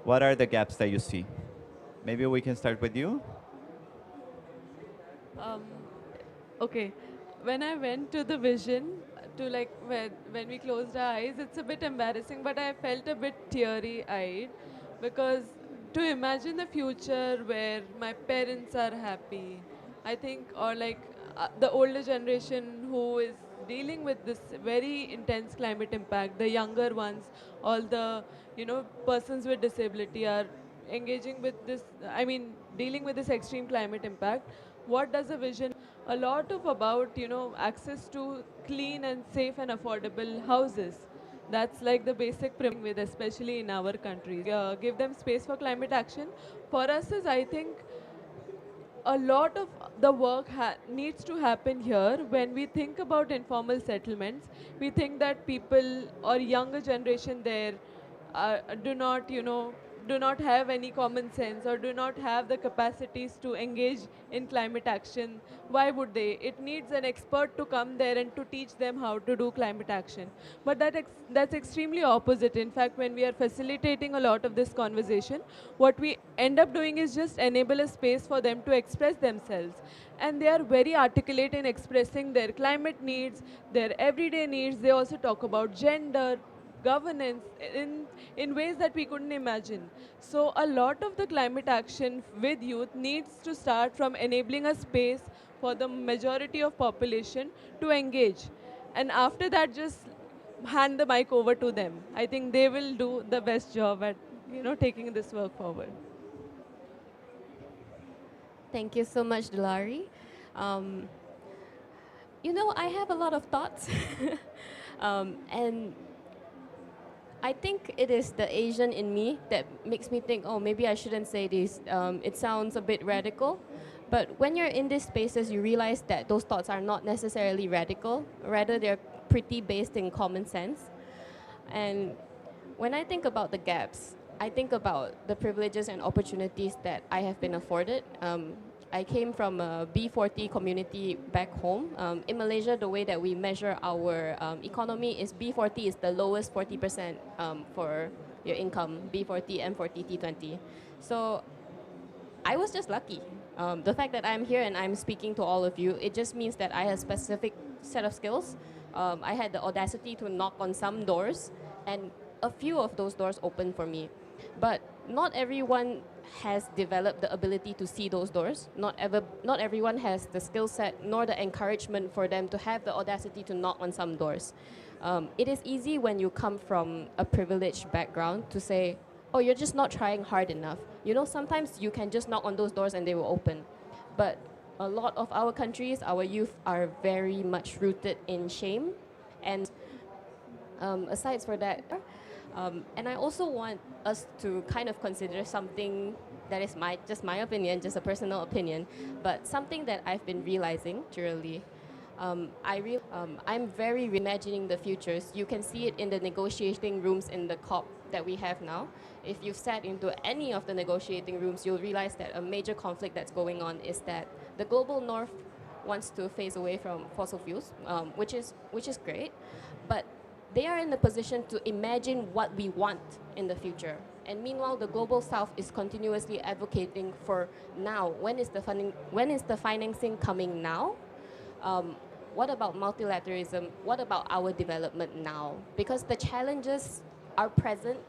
What are the gaps that you see? Maybe we can start with you. Um, okay, when I went to the vision, to like when we closed our eyes, it's a bit embarrassing, but I felt a bit teary-eyed because to imagine the future where my parents are happy, I think, or like the older generation who is dealing with this very intense climate impact, the younger ones, all the persons with disability are engaging with this, I mean, dealing with this extreme climate impact. What does a vision a lot of about, access to clean and safe and affordable houses? That's like the basic premise with, especially in our country. Give them space for climate action. For us, is I think a lot of the work needs to happen here. When we think about informal settlements, we think that people or younger generation there do not, do not have any common sense or do not have the capacities to engage in climate action. Why would they? It needs an expert to come there and to teach them how to do climate action. But that's extremely opposite. In fact, when we are facilitating a lot of this conversation, what we end up doing is just enable a space for them to express themselves. And they are very articulate in expressing their climate needs, their everyday needs. They also talk about gender, governance in ways that we couldn't imagine. So a lot of the climate action with youth needs to start from enabling a space for the majority of population to engage. And after that, just hand the mic over to them. I think they will do the best job at taking this work forward. Thank you so much, Dulari. Um, I have a lot of thoughts. And I think it is the Asian in me that makes me think, oh, maybe I shouldn't say this. It sounds a bit radical. But when you're in these spaces, you realize that those thoughts are not necessarily radical. Rather, they're pretty based in common sense. And when I think about the gaps, I think about the privileges and opportunities that I have been afforded. I came from a B40 community back home. In Malaysia, the way that we measure our economy is B40 is the lowest 40% for your income, B40, M40, T20. So I was just lucky. The fact that I'm here and I'm speaking to all of you, it just means that I have a specific set of skills. I had the audacity to knock on some doors, and a few of those doors opened for me. But not everyone has developed the ability to see those doors. Not everyone has the skill set nor the encouragement for them to have the audacity to knock on some doors. It is easy when you come from a privileged background to say, oh, you're just not trying hard enough. Sometimes you can just knock on those doors and they will open. But a lot of our countries, our youth are very much rooted in shame. And aside for that, and I also want us to kind of consider something that is just my opinion, just a personal opinion, but something that I've been realizing, truly. I'm very reimagining the futures. You can see it in the negotiating rooms in the COP that we have now. If you've sat into any of the negotiating rooms, you'll realize that a major conflict that's going on is that the global north wants to phase away from fossil fuels, which is great, but they are in the position to imagine what we want in the future. And meanwhile, the global south is continuously advocating for now. When is the funding? When is the financing coming now? What about multilateralism? What about our development now? Because the challenges are present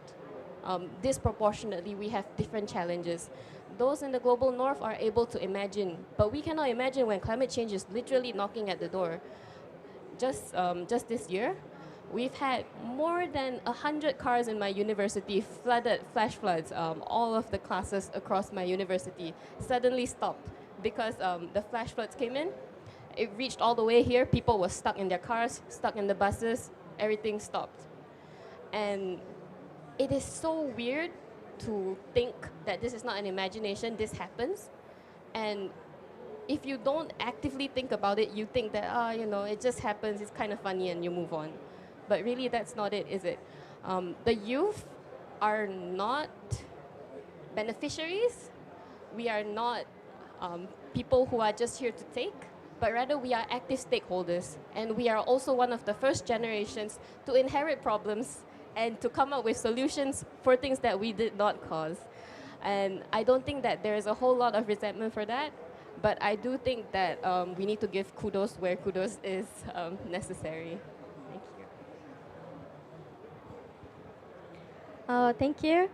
disproportionately. We have different challenges. Those in the global north are able to imagine, but we cannot imagine when climate change is literally knocking at the door. Just this year, we've had more than 100 cars in my university flooded, flash floods. All of the classes across my university suddenly stopped because the flash floods came in. It reached all the way here. People were stuck in their cars, stuck in the buses. Everything stopped. And it is so weird to think that this is not an imagination, this happens. And if you don't actively think about it, you think that, it just happens, it's kind of funny, and you move on. But really, that's not it, is it? The youth are not beneficiaries. We are not people who are just here to take, but rather we are active stakeholders. And we are also one of the first generations to inherit problems and to come up with solutions for things that we did not cause. And I don't think that there is a whole lot of resentment for that, but I do think that we need to give kudos where kudos is necessary. Thank you. Thank you.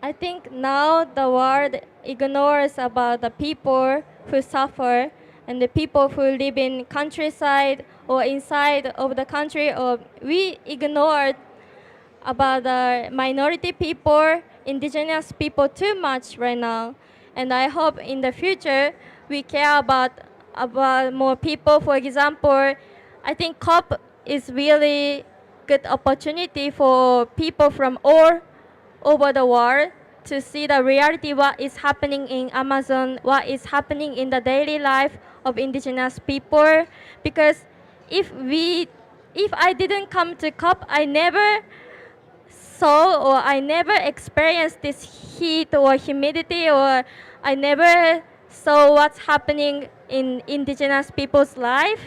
I think now the world ignores about the people who suffer and the people who live in countryside or inside of the country, or we ignored about the minority people, indigenous people too much right now. And I hope in the future we care about more people. For example, I think COP is really good opportunity for people from all over the world to see the reality, what is happening in Amazon, what is happening in the daily life of indigenous people. Because if I didn't come to COP, I never saw or I never experienced this heat or humidity, or I never saw what's happening in indigenous people's life.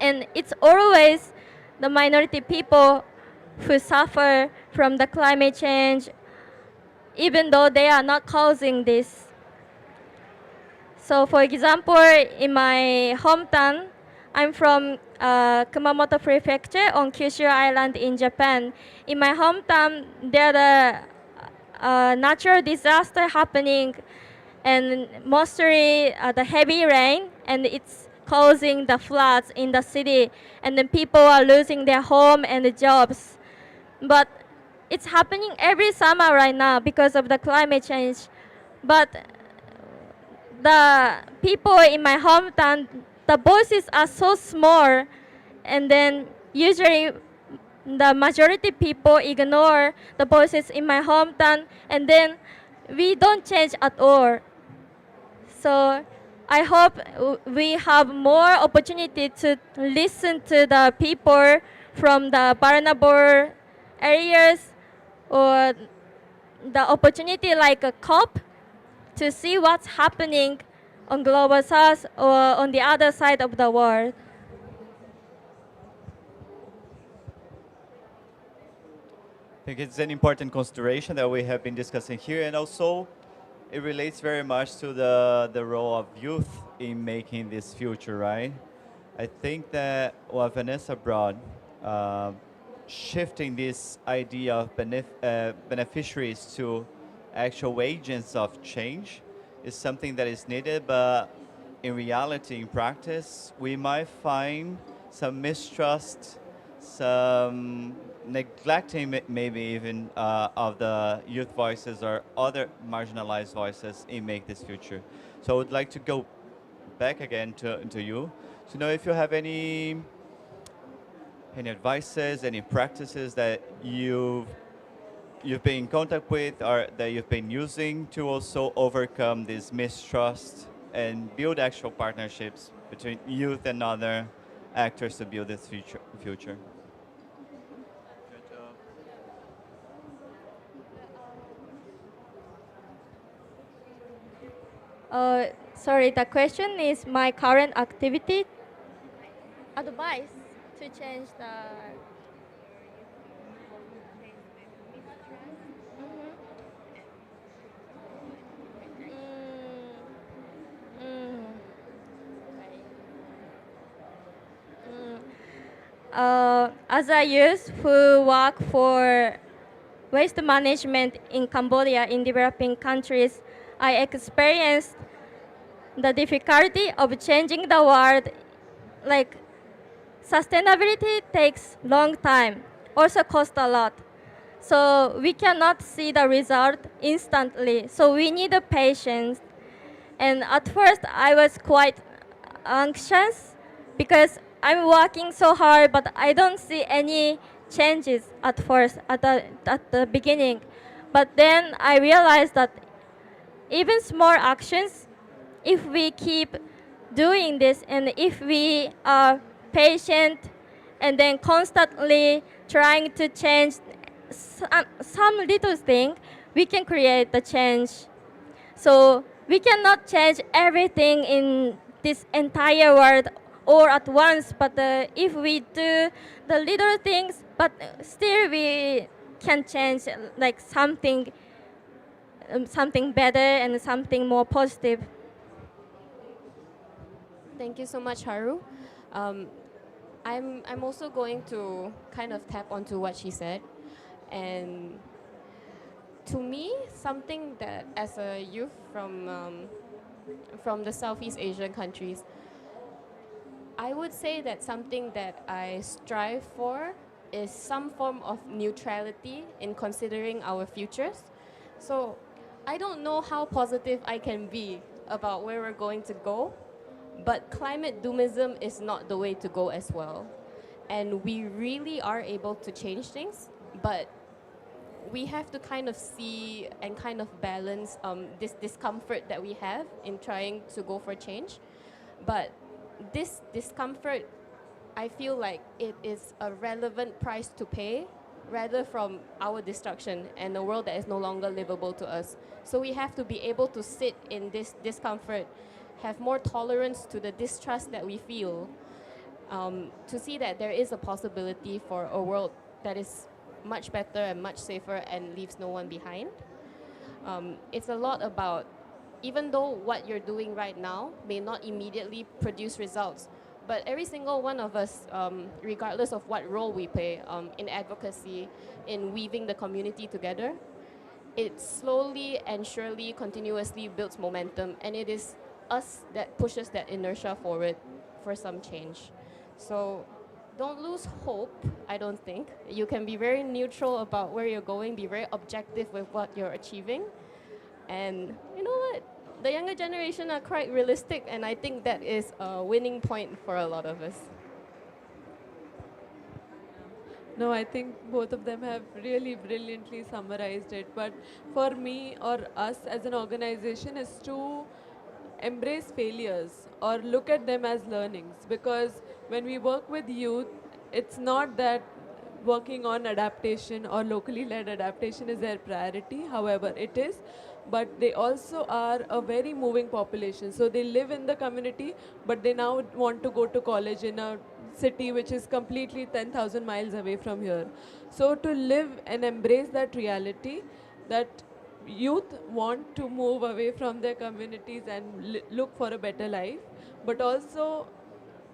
And it's always the minority people who suffer from the climate change, even though they are not causing this. So for example, in my hometown, I'm from Kumamoto Prefecture on Kyushu Island in Japan. In my hometown, there are natural disaster happening, and mostly the heavy rain, and it's causing the floods in the city, and then people are losing their home and the jobs. But it's happening every summer right now because of the climate change. But the people in my hometown, the voices are so small, and then usually the majority people ignore the voices in my hometown, and then we don't change at all. So I hope we have more opportunity to listen to the people from the vulnerable areas, or the opportunity like a COP to see what's happening on Global South or on the other side of the world. I think it's an important consideration that we have been discussing here, and also it relates very much to the role of youth in making this future, right? I think that what Vanessa brought, shifting this idea of beneficiaries to actual agents of change is something that is needed, but in reality, in practice, we might find some mistrust, some neglecting maybe even of the youth voices or other marginalized voices in Make This Future. So I would like to go back again to you to know if you have any advices, any practices that you've been in contact with or that you've been using to also overcome this mistrust and build actual partnerships between youth and other actors to build this future. Sorry, the question is my current activity advice to change the. As a youth who work for waste management in Cambodia in developing countries, I experienced the difficulty of changing the world. Like sustainability takes long time, also cost a lot. So we cannot see the result instantly. So we need a patience. And at first I was quite anxious because I'm working so hard, but I don't see any changes at first, at the beginning. But then I realized that even small actions, if we keep doing this and if we are patient and then constantly trying to change some little thing, we can create the change. So we cannot change everything in this entire world all at once, but if we do the little things, but still we can change like something better and something more positive. Thank you so much, Haru. Um, I'm also going to kind of tap onto what she said, and to me, something that as a youth from the Southeast Asian countries, I would say that something that I strive for is some form of neutrality in considering our futures. So I don't know how positive I can be about where we're going to go, but climate doomism is not the way to go as well. And we really are able to change things, but we have to kind of see and kind of balance this discomfort that we have in trying to go for change. But this discomfort, I feel like it is a relevant price to pay rather from our destruction and a world that is no longer livable to us. So we have to be able to sit in this discomfort, have more tolerance to the distrust that we feel, to see that there is a possibility for a world that is much better and much safer and leaves no one behind. It's a lot about, even though what you're doing right now may not immediately produce results, but every single one of us, regardless of what role we play in advocacy, in weaving the community together, it slowly and surely, continuously builds momentum, and it is us that pushes that inertia forward for some change. So don't lose hope, I don't think. You can be very neutral about where you're going, be very objective with what you're achieving. And you know what? The younger generation are quite realistic, and I think that is a winning point for a lot of us. No, I think both of them have really brilliantly summarized it. But for me or us as an organization is to embrace failures or look at them as learnings, because when we work with youth, it's not that working on adaptation or locally led adaptation is their priority. However, it is, but they also are a very moving population. So they live in the community, but they now want to go to college in a city which is completely 10,000 miles away from here. So to live and embrace that reality, that youth want to move away from their communities and look for a better life, but also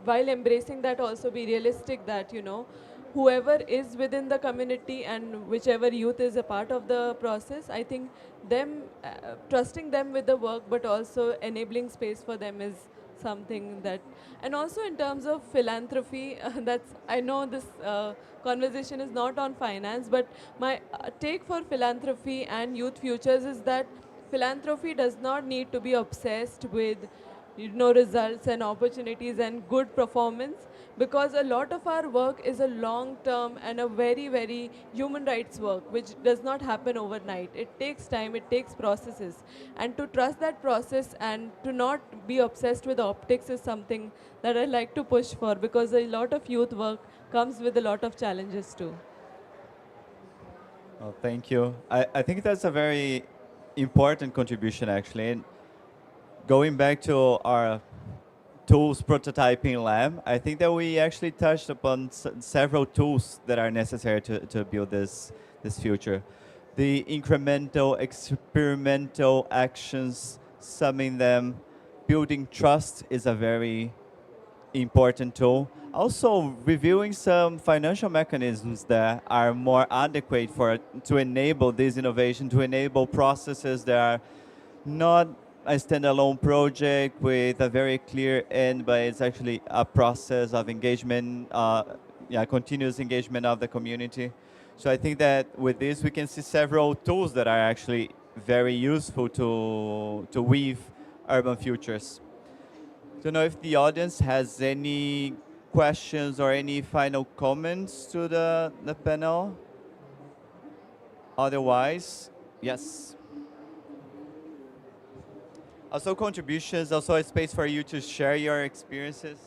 while embracing that, also be realistic that, you know, whoever is within the community and whichever youth is a part of the process, I think them trusting them with the work, but also enabling space for them is something that. And also in terms of philanthropy, that's, I know this conversation is not on finance, but my take for philanthropy and youth futures is that philanthropy does not need to be obsessed with, you know, results and opportunities and good performance, because a lot of our work is a long term and a very, very human rights work, which does not happen overnight. It takes time, it takes processes. And to trust that process and to not be obsessed with optics is something that I like to push for, because a lot of youth work comes with a lot of challenges too. Oh, thank you. I think that's a very important contribution, actually. And going back to our tools prototyping lab, I think that we actually touched upon several tools that are necessary to build this future. The incremental, experimental actions, summing them, building trust is a very important tool. Also, reviewing some financial mechanisms that are more adequate to enable this innovation, to enable processes that are not a standalone project with a very clear end, but it's actually a process of engagement, continuous engagement of the community. So I think that with this, we can see several tools that are actually very useful to weave urban futures. Don't know if the audience has any questions or any final comments to the panel. Otherwise, yes. Also contributions, also a space for you to share your experiences.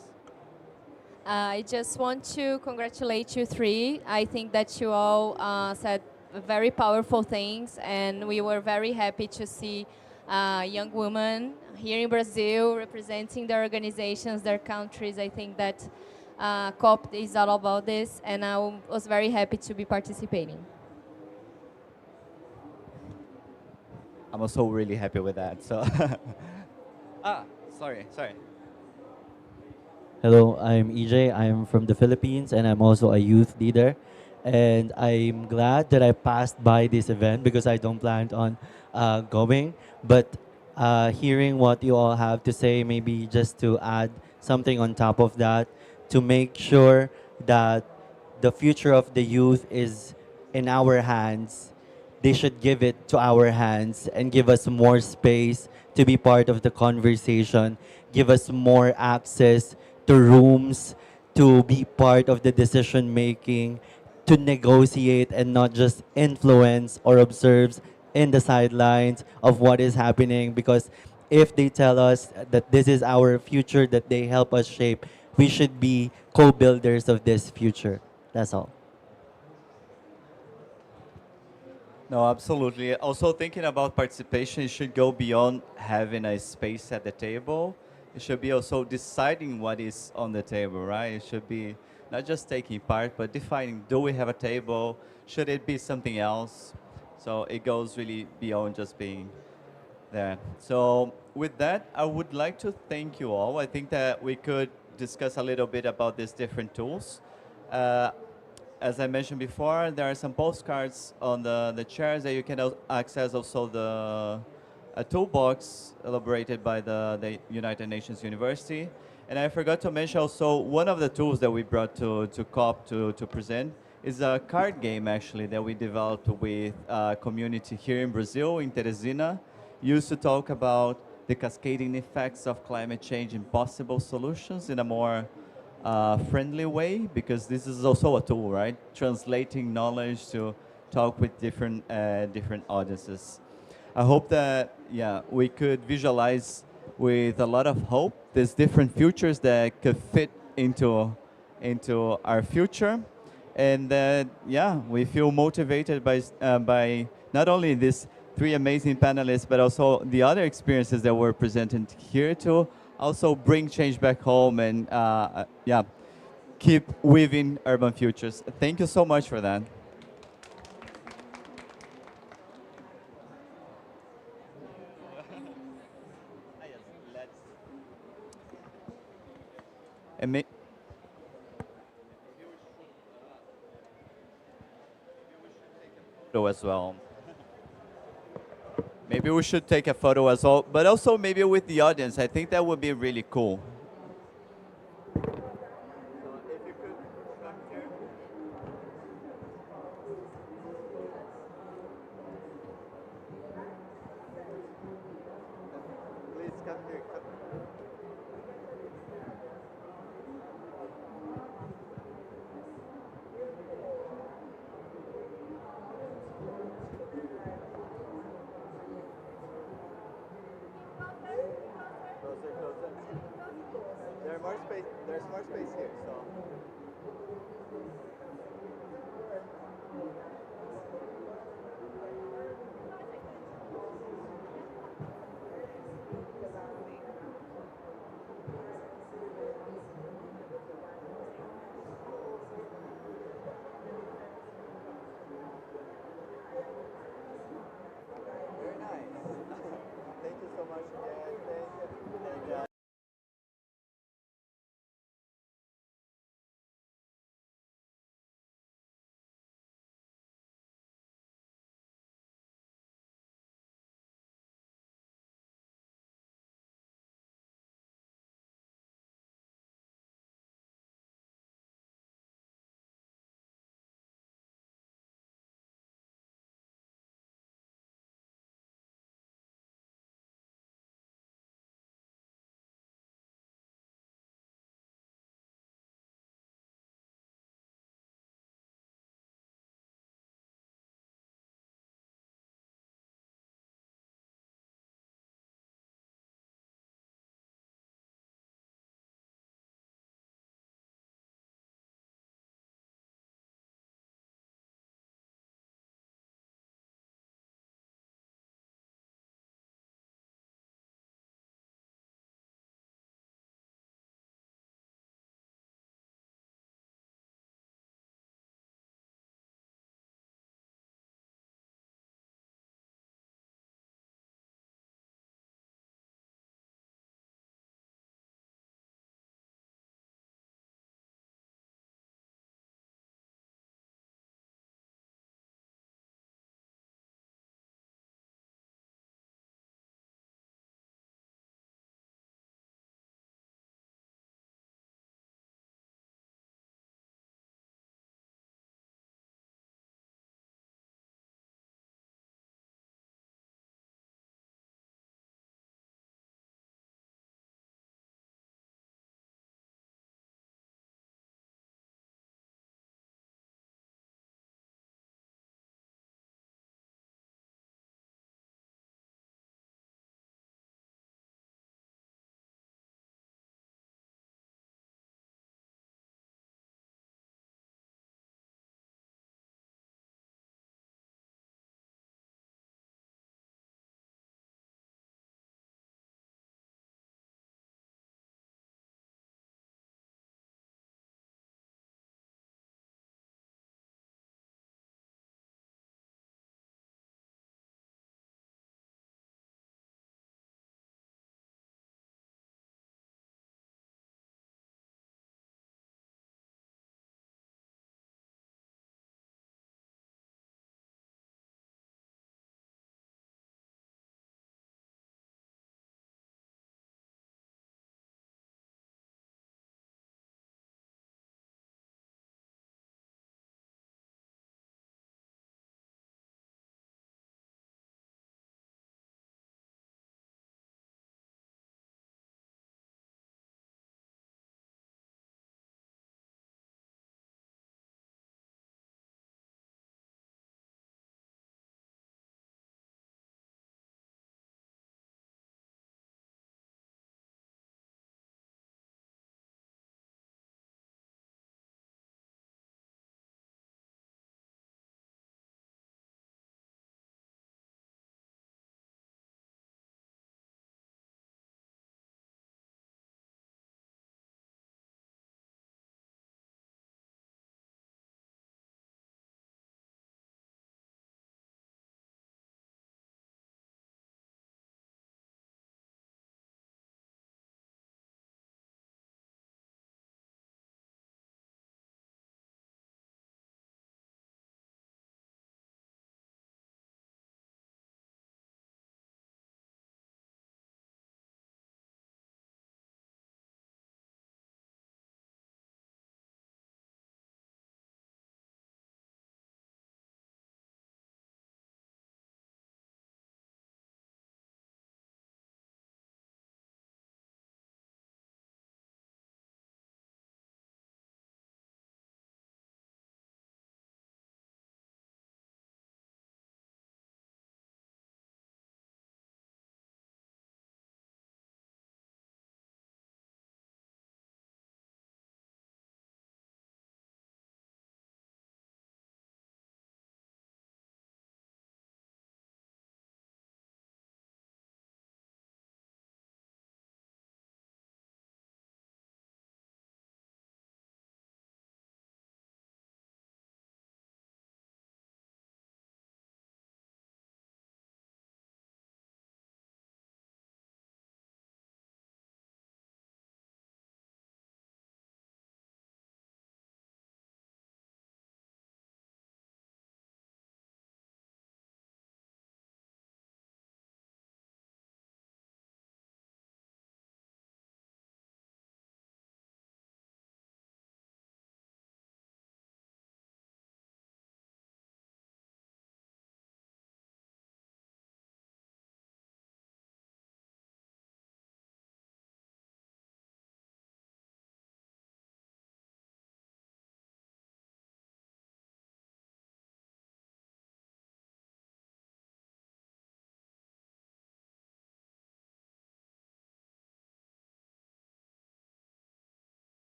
I just want to congratulate you three. I think that you all said very powerful things, and we were very happy to see young women here in Brazil representing their organizations, their countries. I think that COP is all about this, and I was very happy to be participating. I'm also really happy with that. So, sorry. Hello, I'm EJ. I'm from the Philippines and I'm also a youth leader. And I'm glad that I passed by this event because I don't plan on going. But hearing what you all have to say, maybe just to add something on top of that, to make sure that the future of the youth is in our hands, they should give it to our hands and give us more space to be part of the conversation, give us more access to rooms, to be part of the decision making, to negotiate and not just influence or observe in the sidelines of what is happening. Because if they tell us that this is our future that they help us shape, we should be co-builders of this future. That's all. No, absolutely. Also, thinking about participation, it should go beyond having a space at the table. It should be also deciding what is on the table, right? It should be not just taking part, but defining, do we have a table? Should it be something else? So it goes really beyond just being there. So with that, I would like to thank you all. I think that we could discuss a little bit about these different tools. As I mentioned before, there are some postcards on the chairs that you can access, also a toolbox elaborated by the United Nations University. And I forgot to mention also one of the tools that we brought to COP to present is a card game, actually, that we developed with a community here in Brazil, in Teresina, used to talk about the cascading effects of climate change and possible solutions in a more friendly way, because this is also a tool, right? Translating knowledge to talk with different audiences. I hope that we could visualize with a lot of hope these different futures that could fit into our future, and that we feel motivated by not only these three amazing panelists, but also the other experiences that were presented here to also bring change back home and keep weaving urban futures. Thank you so much for that. And as well. Maybe we should take a photo as well, but also maybe with the audience. I think that would be really cool. Please come here. There's more space here, so.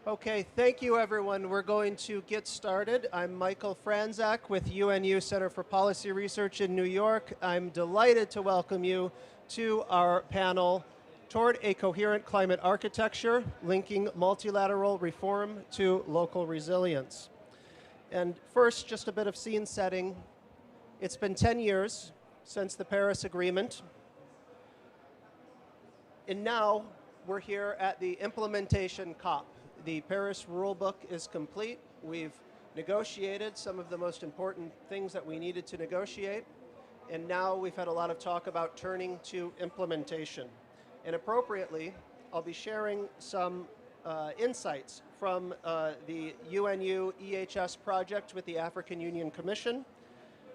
Okay, thank you everyone. We're going to get started. I'm Michael Franzak with UNU Center for Policy Research in New York. I'm delighted to welcome you to our panel, Toward a Coherent Climate Architecture, Linking Multilateral Reform to Local Resilience. And first, just a bit of scene setting. It's been 10 years since the Paris Agreement. And now we're here at the implementation COP. The Paris rulebook is complete. We've negotiated some of the most important things that we needed to negotiate. And now we've had a lot of talk about turning to implementation. And appropriately, I'll be sharing some insights from the UNU EHS project with the African Union Commission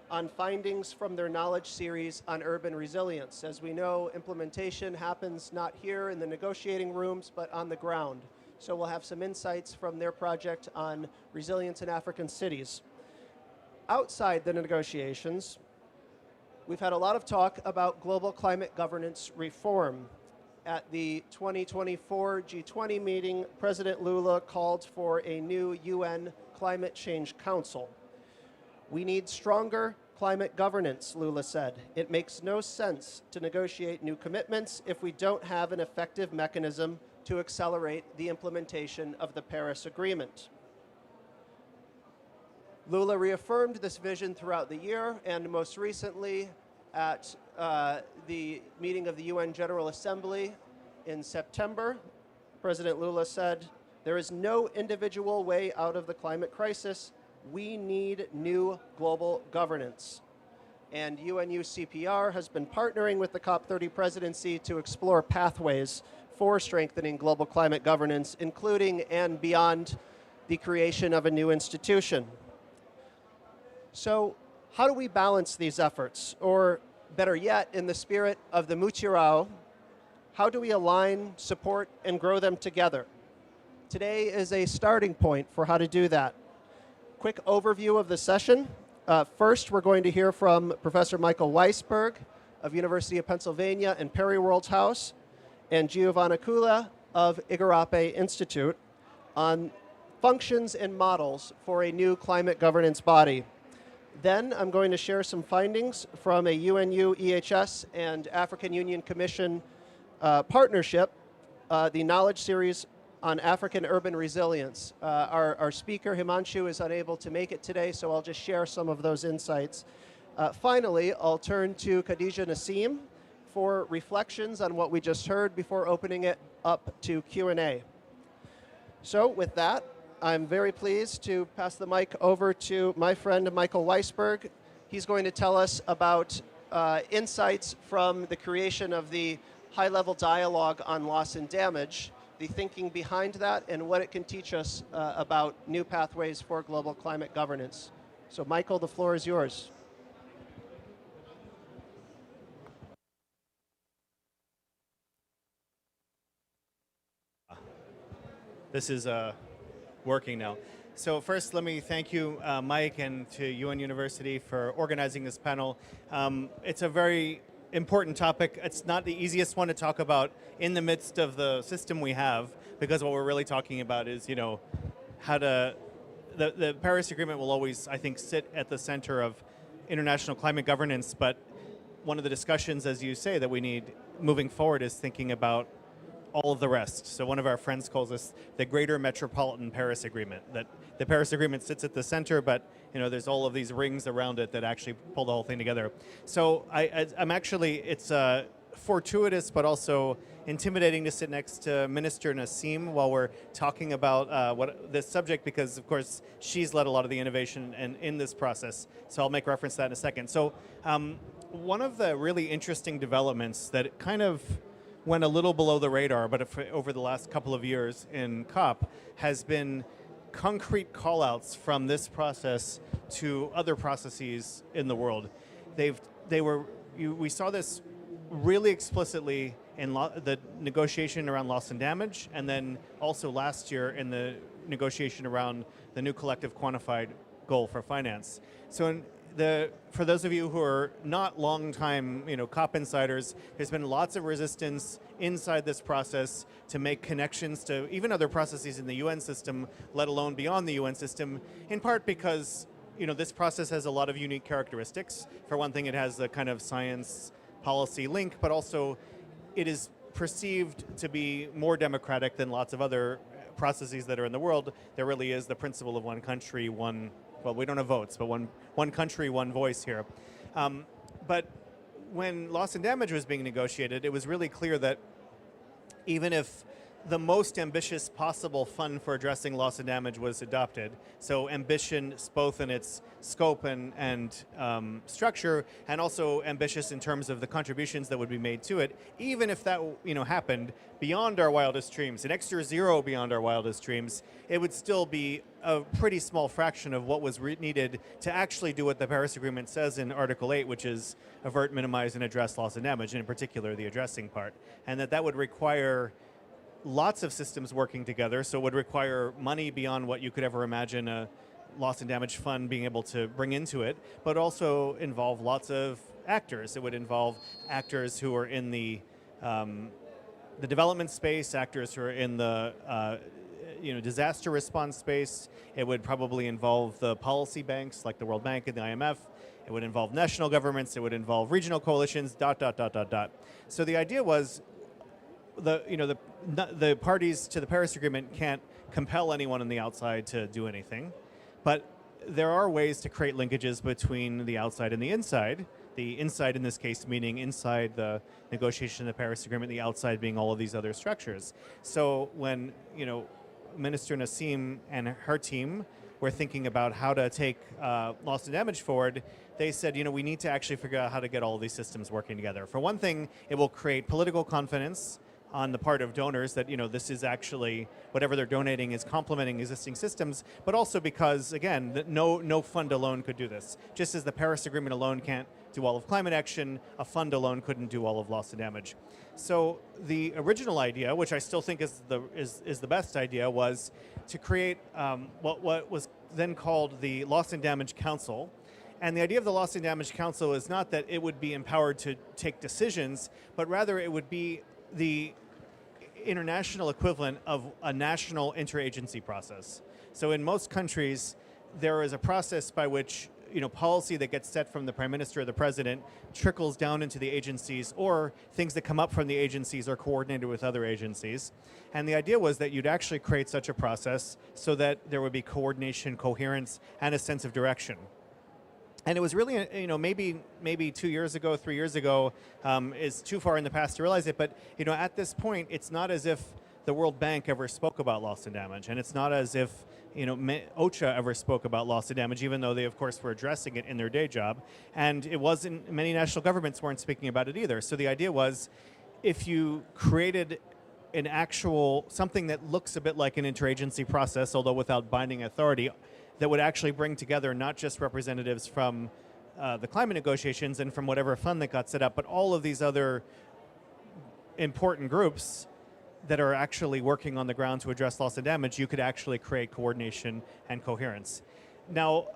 on findings from their knowledge series on urban resilience. As we know, implementation happens not here in the negotiating rooms, but on the ground. So we'll have some insights from their project on resilience in African cities. Outside the negotiations, we've had a lot of talk about global climate governance reform. At the 2024 G20 meeting, President Lula called for a new UN Climate Change Council. We need stronger climate governance, Lula said. It makes no sense to negotiate new commitments if we don't have an effective mechanism to accelerate the implementation of the Paris Agreement. Lula reaffirmed this vision throughout the year, and most recently at the meeting of the UN General Assembly in September, President Lula said, "There is no individual way out of the climate crisis. We need new global governance." And UNU CPR has been partnering with the COP30 presidency to explore pathways for strengthening global climate governance, including and beyond the creation of a new institution. So how do we balance these efforts? Or better yet, in the spirit of the Mutirao, how do we align, support, and grow them together? Today is a starting point for how to do that. Quick overview of the session. First, we're going to hear from Professor Michael Weisberg of University of Pennsylvania and Perry Worldhouse, and Giovanna Kula of Igarape Institute on functions and models for a new climate governance body. Then I'm going to share some findings from a UNU EHS and African Union Commission partnership, the knowledge series on African urban resilience. Our speaker, Himanshu, is unable to make it today, so I'll just share some of those insights. Finally, I'll turn to Khadija Nassim for reflections on what we just heard before opening it up to Q&A. So with that, I'm very pleased to pass the mic over to my friend Michael Weisberg. He's going to tell us about insights from the creation of the high-level dialogue on loss and damage, the thinking behind that, and what it can teach us about new pathways for global climate governance. So Michael, the floor is yours. This is working now. So first, let me thank you, Mike, and to UN University for organizing this panel. It's a very important topic. It's not the easiest one to talk about in the midst of the system we have, because what we're really talking about is, you know, how to, the Paris Agreement will always, I think, sit at the center of international climate governance, but one of the discussions, as you say, that we need moving forward is thinking about all of the rest. So one of our friends calls this the Greater Metropolitan Paris Agreement, that the Paris Agreement sits at the center, but you know, there's all of these rings around it that actually pull the whole thing together. So I'm actually, it's fortuitous, but also intimidating to sit next to Minister Nassim while we're talking about this subject, because of course she's led a lot of the innovation in this process. So I'll make reference to that in a second. So one of the really interesting developments that kind of went a little below the radar, but over the last couple of years in COP, has been concrete call-outs from this process to other processes in the world. We saw this really explicitly in the negotiation around loss and damage, and then also last year in the negotiation around the new collective quantified goal for finance. So for those of you who are not long-time, COP insiders, there's been lots of resistance inside this process to make connections to even other processes in the UN system, let alone beyond the UN system, in part because, this process has a lot of unique characteristics. For one thing, it has a kind of science policy link, but also it is perceived to be more democratic than lots of other processes that are in the world. There really is the principle of one country, well, we don't have votes, but one country, one voice here. But when loss and damage was being negotiated, it was really clear that even if the most ambitious possible fund for addressing loss and damage was adopted, so ambitious both in its scope and structure, and also ambitious in terms of the contributions that would be made to it, even if that happened beyond our wildest dreams, an extra zero beyond our wildest dreams, it would still be a pretty small fraction of what was needed to actually do what the Paris Agreement says in Article 8, which is avert, minimize, and address loss and damage, and in particular the addressing part, and that would require lots of systems working together, so it would require money beyond what you could ever imagine a loss and damage fund being able to bring into it, but also involve lots of actors. It would involve actors who are in the development space, actors who are in the disaster response space. It would probably involve the policy banks like the World Bank and the IMF. It would involve national governments. It would involve regional coalitions. ... So the idea was the parties to the Paris Agreement can't compel anyone on the outside to do anything, but there are ways to create linkages between the outside and the inside. The inside in this case meaning inside the negotiation of the Paris Agreement, the outside being all of these other structures. So when Minister Nassim and her team were thinking about how to take loss and damage forward, they said, we need to actually figure out how to get all of these systems working together. For one thing, it will create political confidence on the part of donors that this is actually whatever they're donating is complementing existing systems, but also because, again, that no fund alone could do this. Just as the Paris Agreement alone can't do all of climate action, a fund alone couldn't do all of loss and damage. So the original idea, which I still think is the best idea, was to create what was then called the Loss and Damage Council. And the idea of the Loss and Damage Council is not that it would be empowered to take decisions, but rather it would be the international equivalent of a national interagency process. So in most countries, there is a process by which policy that gets set from the prime minister or the president trickles down into the agencies, or things that come up from the agencies are coordinated with other agencies. And the idea was that you'd actually create such a process so that there would be coordination, coherence, and a sense of direction. And it was really, maybe 2 years ago, 3 years ago, is too far in the past to realize it. But, at this point, it's not as if the World Bank ever spoke about loss and damage. And it's not as if, OCHA ever spoke about loss and damage, even though they, of course, were addressing it in their day job. And it wasn't, many national governments weren't speaking about it either. So the idea was, if you created an actual, something that looks a bit like an interagency process, although without binding authority, that would actually bring together not just representatives from the climate negotiations and from whatever fund that got set up, but all of these other important groups that are actually working on the ground to address loss and damage, you could actually create coordination and coherence. Now,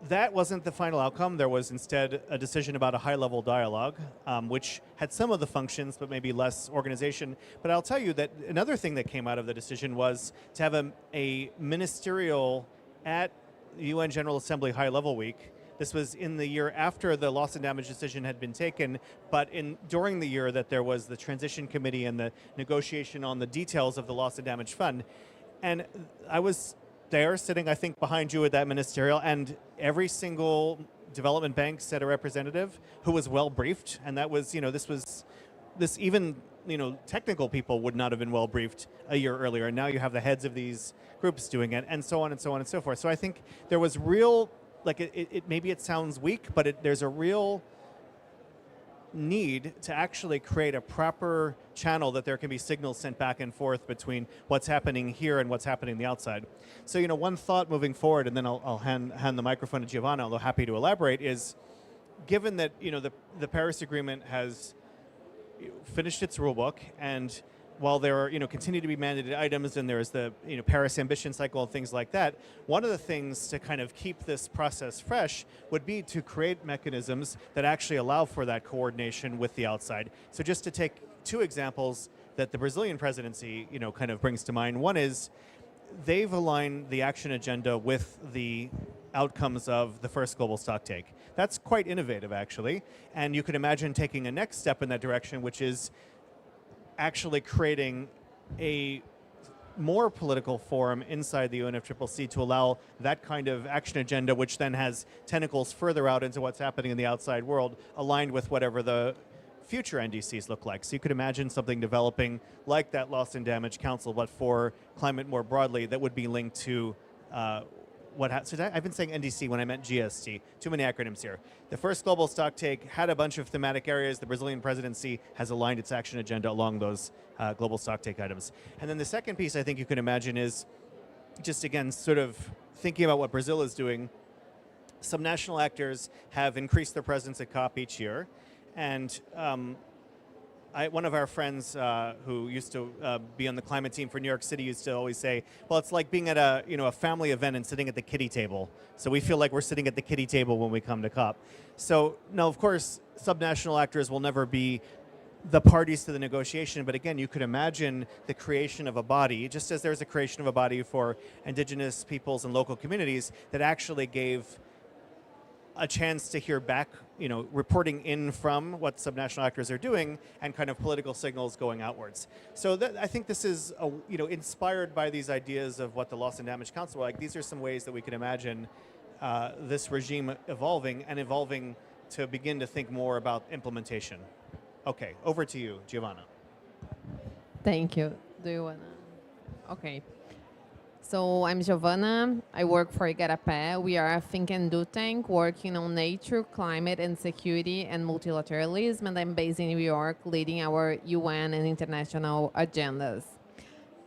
that wasn't the final outcome. There was instead a decision about a high-level dialogue, which had some of the functions, but maybe less organization. But I'll tell you that another thing that came out of the decision was to have a ministerial at the UN General Assembly High-Level Week. This was in the year after the loss and damage decision had been taken, but during the year that there was the transition committee and the negotiation on the details of the loss and damage fund. And I was there sitting, I think, behind you at that ministerial, and every single development bank sent a representative who was well briefed, and that was, even technical people would not have been well briefed a year earlier, and now you have the heads of these groups doing it, and so on and so on and so forth. So I think there was real, maybe it sounds weak, but there's a real need to actually create a proper channel that there can be signals sent back and forth between what's happening here and what's happening on the outside. So, one thought moving forward, and then I'll hand the microphone to Giovanna, although happy to elaborate, is given that, the Paris Agreement has finished its rulebook, and while there are, continue to be mandated items and there's the, Paris ambition cycle and things like that, one of the things to kind of keep this process fresh would be to create mechanisms that actually allow for that coordination with the outside. So just to take two examples that the Brazilian presidency, kind of brings to mind. One is they've aligned the action agenda with the outcomes of the first global stocktake. That's quite innovative, actually. And you could imagine taking a next step in that direction, which is actually creating a more political forum inside the UNFCCC to allow that kind of action agenda, which then has tentacles further out into what's happening in the outside world, aligned with whatever the future NDCs look like. So you could imagine something developing like that Loss and Damage Council, but for climate more broadly, that would be linked to so I've been saying NDC when I meant GST. Too many acronyms here. The first global stocktake had a bunch of thematic areas. The Brazilian presidency has aligned its action agenda along those global stocktake items. And then the second piece I think you can imagine is just, again, sort of thinking about what Brazil is doing. Some national actors have increased their presence at COP each year. And one of our friends who used to be on the climate team for New York City used to always say, well, it's like being at a family event and sitting at the kiddie table. So we feel like we're sitting at the kiddie table when we come to COP. So now, of course, subnational actors will never be the parties to the negotiation, but again, you could imagine the creation of a body, just as there's a creation of a body for indigenous peoples and local communities that actually gave a chance to hear back, reporting in from what subnational actors are doing and kind of political signals going outwards. So I think this is, inspired by these ideas of what the Loss and Damage Council are like. These are some ways that we can imagine this regime evolving to begin to think more about implementation. Okay, over to you, Giovanna. Thank you. Do you wanna? Okay. So I'm Giovanna. I work for Igarapé. We are a think and do tank working on nature, climate, and security and multilateralism. And I'm based in New York, leading our UN and international agendas.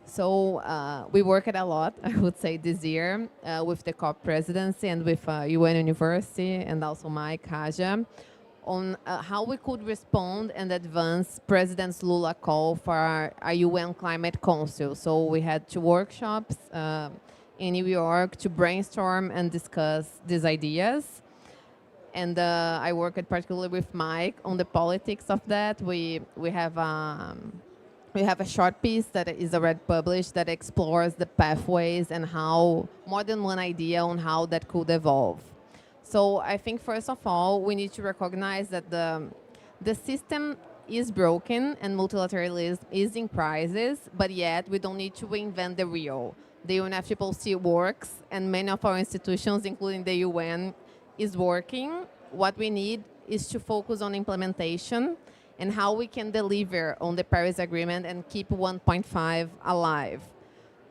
So we worked a lot, I would say, this year with the COP presidency and with UN University and also Mike Haja on how we could respond and advance President Lula call for a UN Climate Council. So we had 2 workshops in New York to brainstorm and discuss these ideas. And I worked particularly with Mike on the politics of that. We have a short piece that is already published that explores the pathways and how more than one idea on how that could evolve. So I think, first of all, we need to recognize that the system is broken and multilateralism is in crisis, but yet we don't need to reinvent the wheel. The UNFCCC works, and many of our institutions, including the UN, is working. What we need is to focus on implementation and how we can deliver on the Paris Agreement and keep 1.5 alive.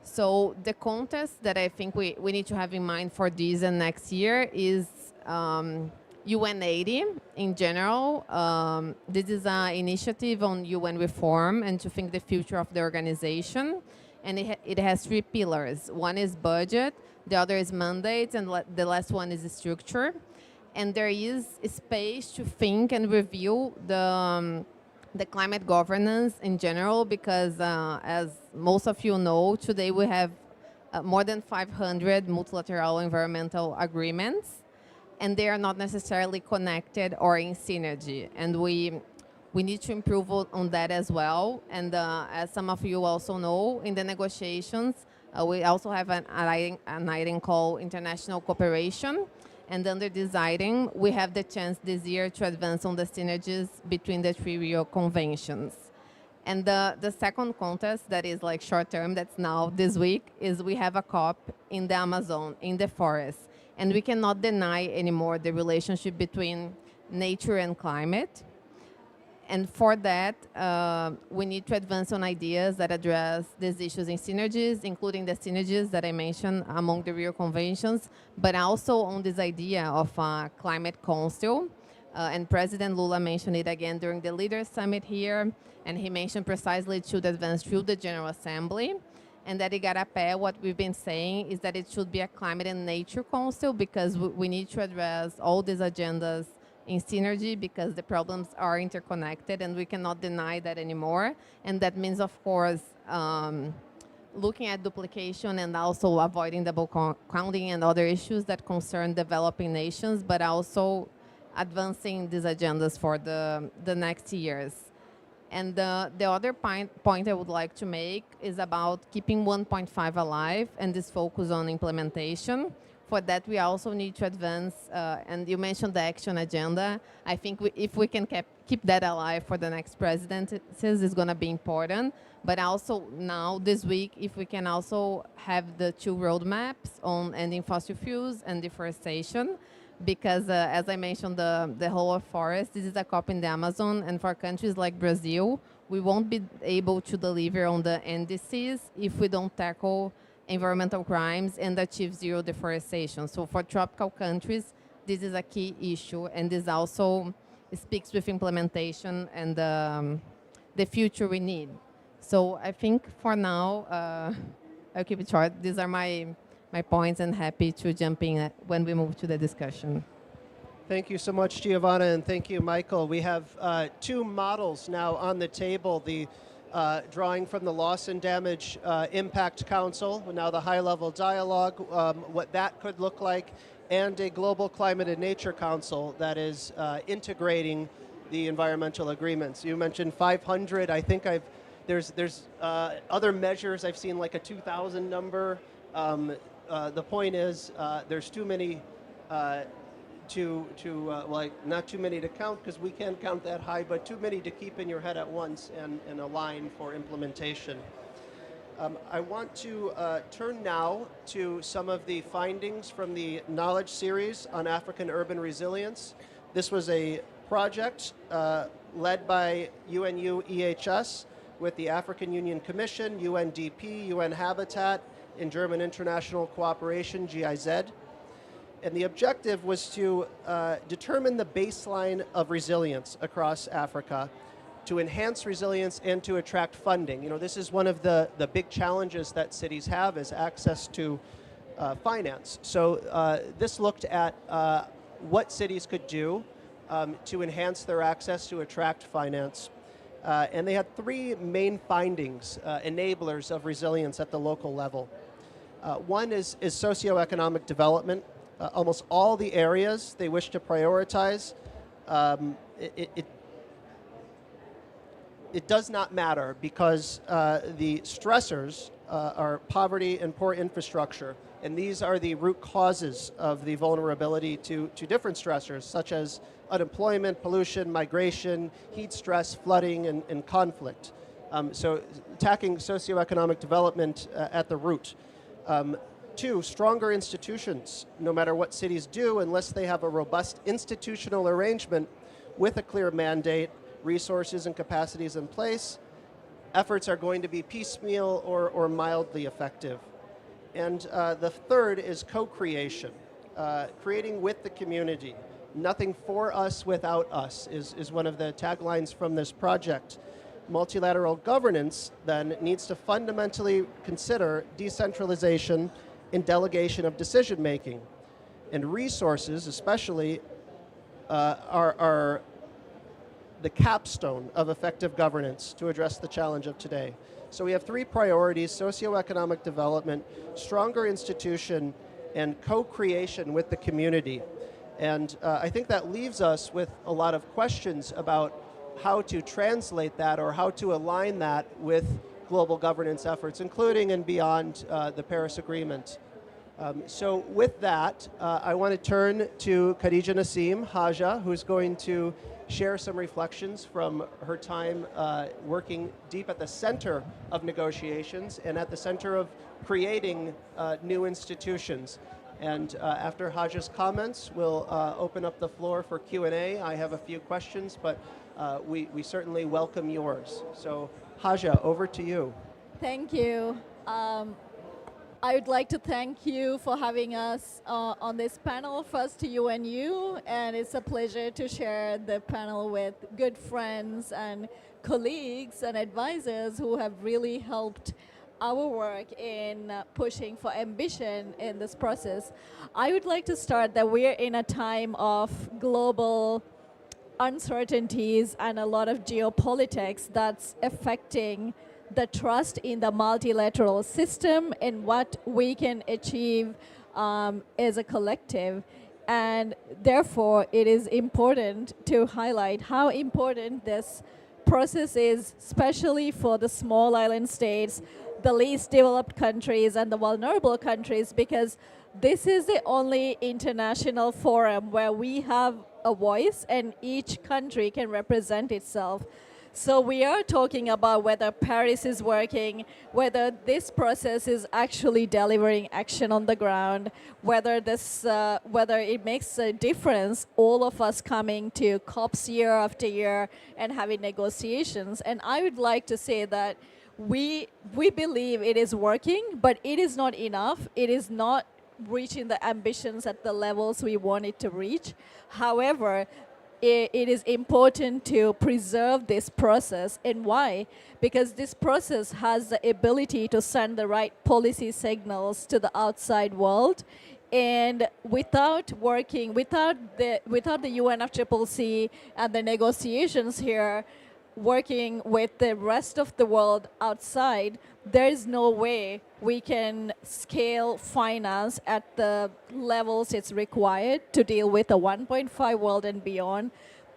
So the contest that I think we need to have in mind for this and next year is UN 80 in general. This is an initiative on UN reform and to think the future of the organization. And it has 3 pillars. One is budget, the other is mandate, and the last one is structure. And there is space to think and review the climate governance in general, because as most of you know, today we have more than 500 multilateral environmental agreements, and they are not necessarily connected or in synergy. And we need to improve on that as well. And as some of you also know, in the negotiations, we also have an item called international cooperation. And under this item, we have the chance this year to advance on the synergies between the 3 Rio conventions. And the second contest that is like short term, that's now this week, is we have a COP in the Amazon, in the forest. And we cannot deny anymore the relationship between nature and climate. And for that, we need to advance on ideas that address these issues in synergies, including the synergies that I mentioned among the Rio conventions, but also on this idea of a climate council. And President Lula mentioned it again during the Leaders Summit here, and he mentioned precisely it should advance through the General Assembly. And at Igarapé, what we've been saying is that it should be a climate and nature council, because we need to address all these agendas in synergy because the problems are interconnected and we cannot deny that anymore. And that means, of course, looking at duplication and also avoiding double counting and other issues that concern developing nations, but also advancing these agendas for the next years. And the other point I would like to make is about keeping 1.5 alive and this focus on implementation. For that, we also need to advance, and you mentioned the action agenda. I think if we can keep that alive for the next presidencies, it's going to be important. But also now, this week, if we can also have the 2 roadmaps on ending fossil fuels and deforestation, because as I mentioned, the whole of forest, this is a COP in the Amazon, and for countries like Brazil, we won't be able to deliver on the NDCs if we don't tackle environmental crimes and achieve zero deforestation. So for tropical countries, this is a key issue, and this also speaks with implementation and the future we need. So I think for now, I'll keep it short. These are my points, and happy to jump in when we move to the discussion. Thank you so much, Giovanna, and thank you, Michael. We have 2 models now on the table, the drawing from the Loss and Damage Impact Council, now the high-level dialogue, what that could look like, and a Global Climate and Nature Council that is integrating the environmental agreements. You mentioned 500. I think there's other measures. I've seen like a 2,000 number. The point is there's too many not too many to count because we can't count that high, but too many to keep in your head at once and align for implementation. I want to turn now to some of the findings from the knowledge series on African urban resilience. This was a project led by UNU EHS with the African Union Commission, UNDP, UN Habitat, and German International Cooperation, GIZ. And the objective was to determine the baseline of resilience across Africa, to enhance resilience and to attract funding. You know, this is one of the big challenges that cities have is access to finance. So this looked at what cities could do to enhance their access to attract finance. And they had 3 main findings, enablers of resilience at the local level. One is socioeconomic development. Almost all the areas they wish to prioritize, it does not matter because the stressors are poverty and poor infrastructure. And these are the root causes of the vulnerability to different stressors, such as unemployment, pollution, migration, heat stress, flooding, and conflict. So attacking socioeconomic development at the root. 2, stronger institutions. No matter what cities do, unless they have a robust institutional arrangement with a clear mandate, resources and capacities in place, efforts are going to be piecemeal or mildly effective. And the 3rd is co-creation, creating with the community. Nothing for us without us is one of the taglines from this project. Multilateral governance then needs to fundamentally consider decentralization and delegation of decision making. And resources, especially, are the capstone of effective governance to address the challenge of today. So we have 3 priorities: socioeconomic development, stronger institution, and co-creation with the community. And I think that leaves us with a lot of questions about how to translate that or how to align that with global governance efforts, including and beyond the Paris Agreement. So with that, I want to turn to Khadija Nassim Haja, who's going to share some reflections from her time working deep at the center of negotiations and at the center of creating new institutions. And after Haja's comments, we'll open up the floor for Q&A. I have a few questions, but we certainly welcome yours. So Haja, over to you. Thank you. I would like to thank you for having us on this panel, first to UNU, and it's a pleasure to share the panel with good friends and colleagues and advisors who have really helped our work in pushing for ambition in this process. I would like to start that we're in a time of global uncertainties and a lot of geopolitics that's affecting the trust in the multilateral system and what we can achieve as a collective. And therefore, it is important to highlight how important this process is, especially for the small island states, the least developed countries, and the vulnerable countries, because this is the only international forum where we have a voice and each country can represent itself. So we are talking about whether Paris is working, whether this process is actually delivering action on the ground, whether it makes a difference, all of us coming to COPs year after year and having negotiations. And I would like to say that we believe it is working, but it is not enough. It is not reaching the ambitions at the levels we want it to reach. However, it is important to preserve this process. And why? Because this process has the ability to send the right policy signals to the outside world. And without the UNFCCC and the negotiations here, working with the rest of the world outside, there is no way we can scale finance at the levels it's required to deal with a 1.5 world and beyond.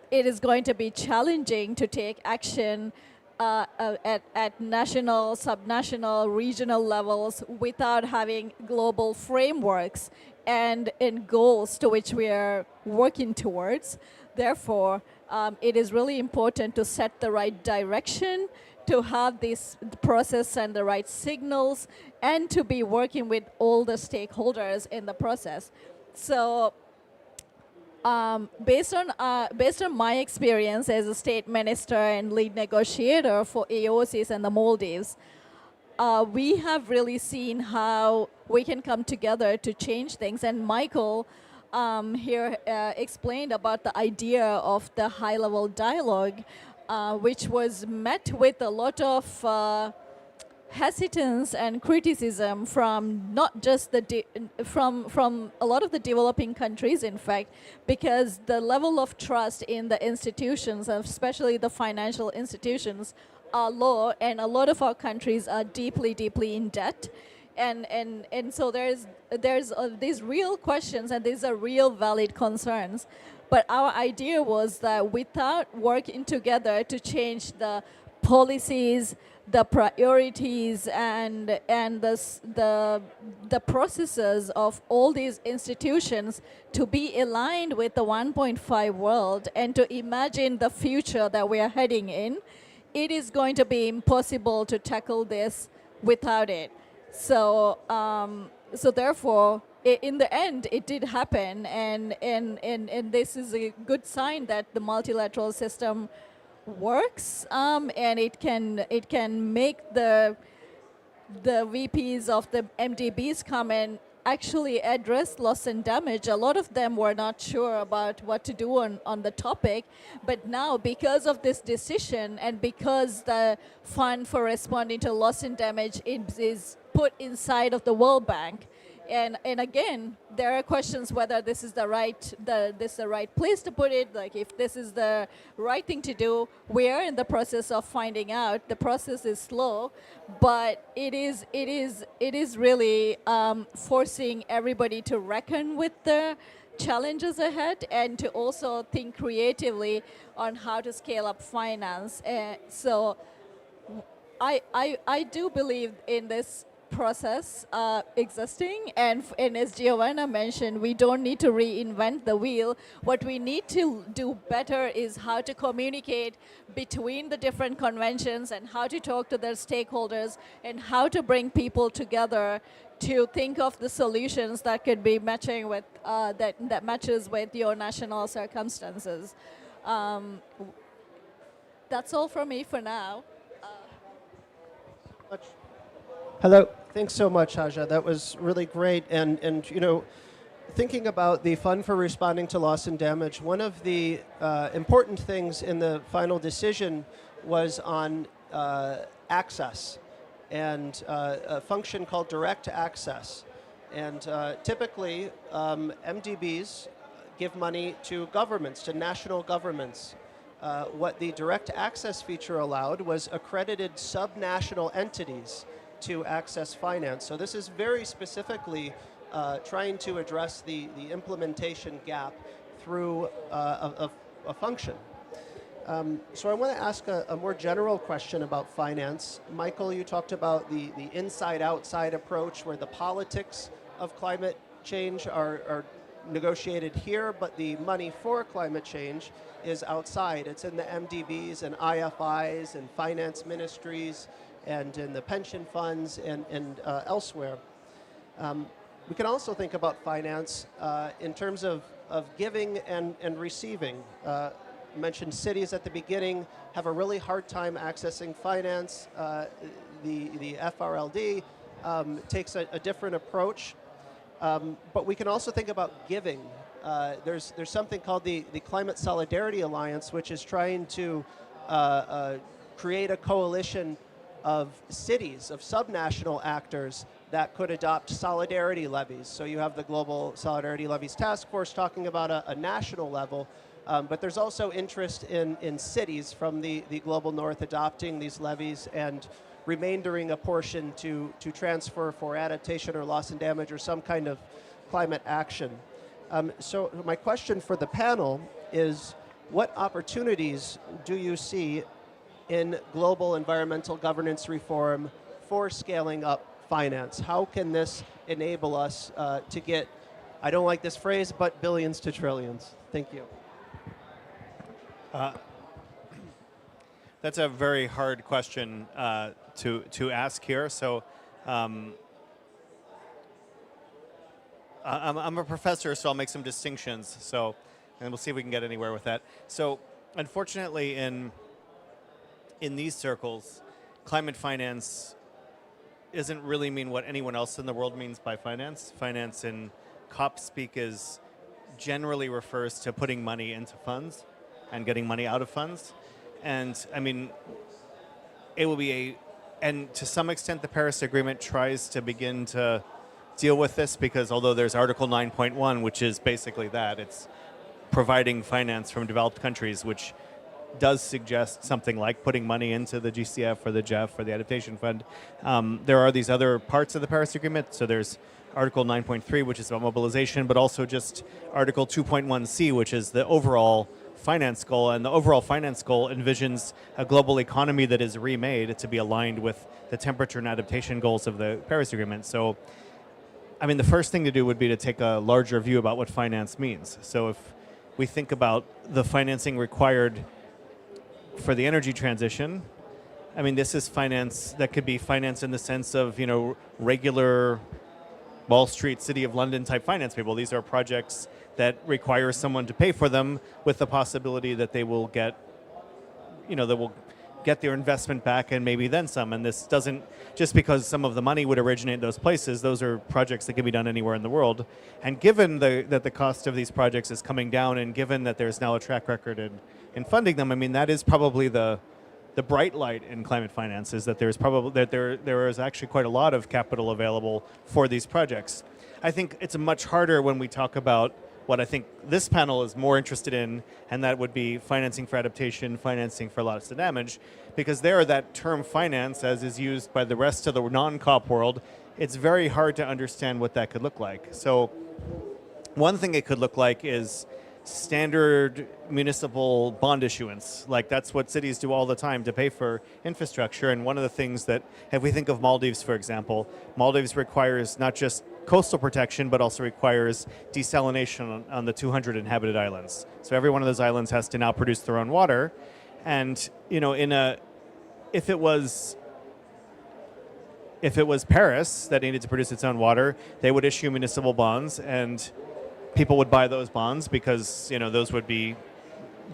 It is going to be challenging to take action at national, subnational, regional levels without having global frameworks and goals to which we are working towards. Therefore, it is really important to set the right direction, to have this process and the right signals, and to be working with all the stakeholders in the process. So based on my experience as a state minister and lead negotiator for AOCs and the Maldives, we have really seen how we can come together to change things. And Michael here explained about the idea of the high-level dialogue, which was met with a lot of hesitance and criticism from not just from a lot of the developing countries, in fact, because the level of trust in the institutions, especially the financial institutions, are low, and a lot of our countries are deeply, deeply in debt. And so there's these real questions, and these are real valid concerns. But our idea was that without working together to change the policies, the priorities, and the processes of all these institutions to be aligned with the 1.5 world and to imagine the future that we are heading in, it is going to be impossible to tackle this without it. So, so therefore, in the end, it did happen, and this is a good sign that the multilateral system works, and it can make the VPs of the MDBs come and actually address loss and damage. A lot of them were not sure about what to do on the topic, but now because of this decision and because the fund for responding to loss and damage is put inside of the World Bank, and again, there are questions whether this is the right place to put it, like if this is the right thing to do. We are in the process of finding out. The process is slow, but it is really forcing everybody to reckon with the challenges ahead and to also think creatively on how to scale up finance. So I do believe in this process existing, and as Giovanna mentioned, we don't need to reinvent the wheel. What we need to do better is how to communicate between the different conventions and how to talk to their stakeholders and how to bring people together to think of the solutions that could be matching with that matches with your national circumstances. That's all from me for now. Hello. Thanks so much, Haja. That was really great. And you know, thinking about the Fund for Responding to Loss and Damage, one of the important things in the final decision was on access and a function called direct access. And typically, MDBs give money to governments, to national governments. What the direct access feature allowed was accredited subnational entities to access finance. So this is very specifically trying to address the implementation gap through a function. So I want to ask a more general question about finance. Michael, you talked about the inside-outside approach where the politics of climate change are negotiated here, but the money for climate change is outside. It's in the MDBs and IFIs and finance ministries and in the pension funds and elsewhere. We can also think about finance in terms of giving and receiving. You mentioned cities at the beginning have a really hard time accessing finance. The FRLD takes a different approach. But we can also think about giving. There's something called the Climate Solidarity Alliance, which is trying to create a coalition of cities, of subnational actors that could adopt solidarity levies. So you have the Global Solidarity Levies Task Force talking about a national level, but there's also interest in cities from the Global North adopting these levies and remaindering a portion to transfer for adaptation or loss and damage or some kind of climate action. So my question for the panel is, what opportunities do you see in global environmental governance reform for scaling up finance? How can this enable us to get, I don't like this phrase, but billions to trillions? Thank you. That's a very hard question to ask here. So I'm a professor, so I'll make some distinctions. So, and we'll see if we can get anywhere with that. So, unfortunately, in these circles, climate finance doesn't really mean what anyone else in the world means by finance. Finance in COP speak generally refers to putting money into funds and getting money out of funds. And I mean, it will be and to some extent the Paris Agreement tries to begin to deal with this, because although there's Article 9.1, which is basically that, it's providing finance from developed countries, which does suggest something like putting money into the GCF or the GEF or the Adaptation Fund. There are these other parts of the Paris Agreement. So there's Article 9.3, which is about mobilization, but also just Article 2.1c, which is the overall finance goal. And the overall finance goal envisions a global economy that is remade to be aligned with the temperature and adaptation goals of the Paris Agreement. So, I mean, the first thing to do would be to take a larger view about what finance means. So if we think about the financing required for the energy transition, I mean, this is finance that could be finance in the sense of, regular Wall Street, City of London type finance people. These are projects that require someone to pay for them with the possibility that they will get, they will get their investment back and maybe then some. And this doesn't, just because some of the money would originate in those places, those are projects that can be done anywhere in the world. And given that the cost of these projects is coming down, and given that there's now a track record in funding them, I mean, that is probably the bright light in climate finance, is that there's probably there is actually quite a lot of capital available for these projects. I think it's much harder when we talk about what I think this panel is more interested in, and that would be financing for adaptation, financing for loss and damage, because there that term finance, as is used by the rest of the non-COP world, it's very hard to understand what that could look like. So one thing it could look like is standard municipal bond issuance. Like, that's what cities do all the time to pay for infrastructure. And one of the things that, if we think of Maldives, for example, Maldives requires not just coastal protection, but also requires desalination on the 200 inhabited islands. So every one of those islands has to now produce their own water. And, if it was Paris that needed to produce its own water, they would issue municipal bonds, and people would buy those bonds because, those would be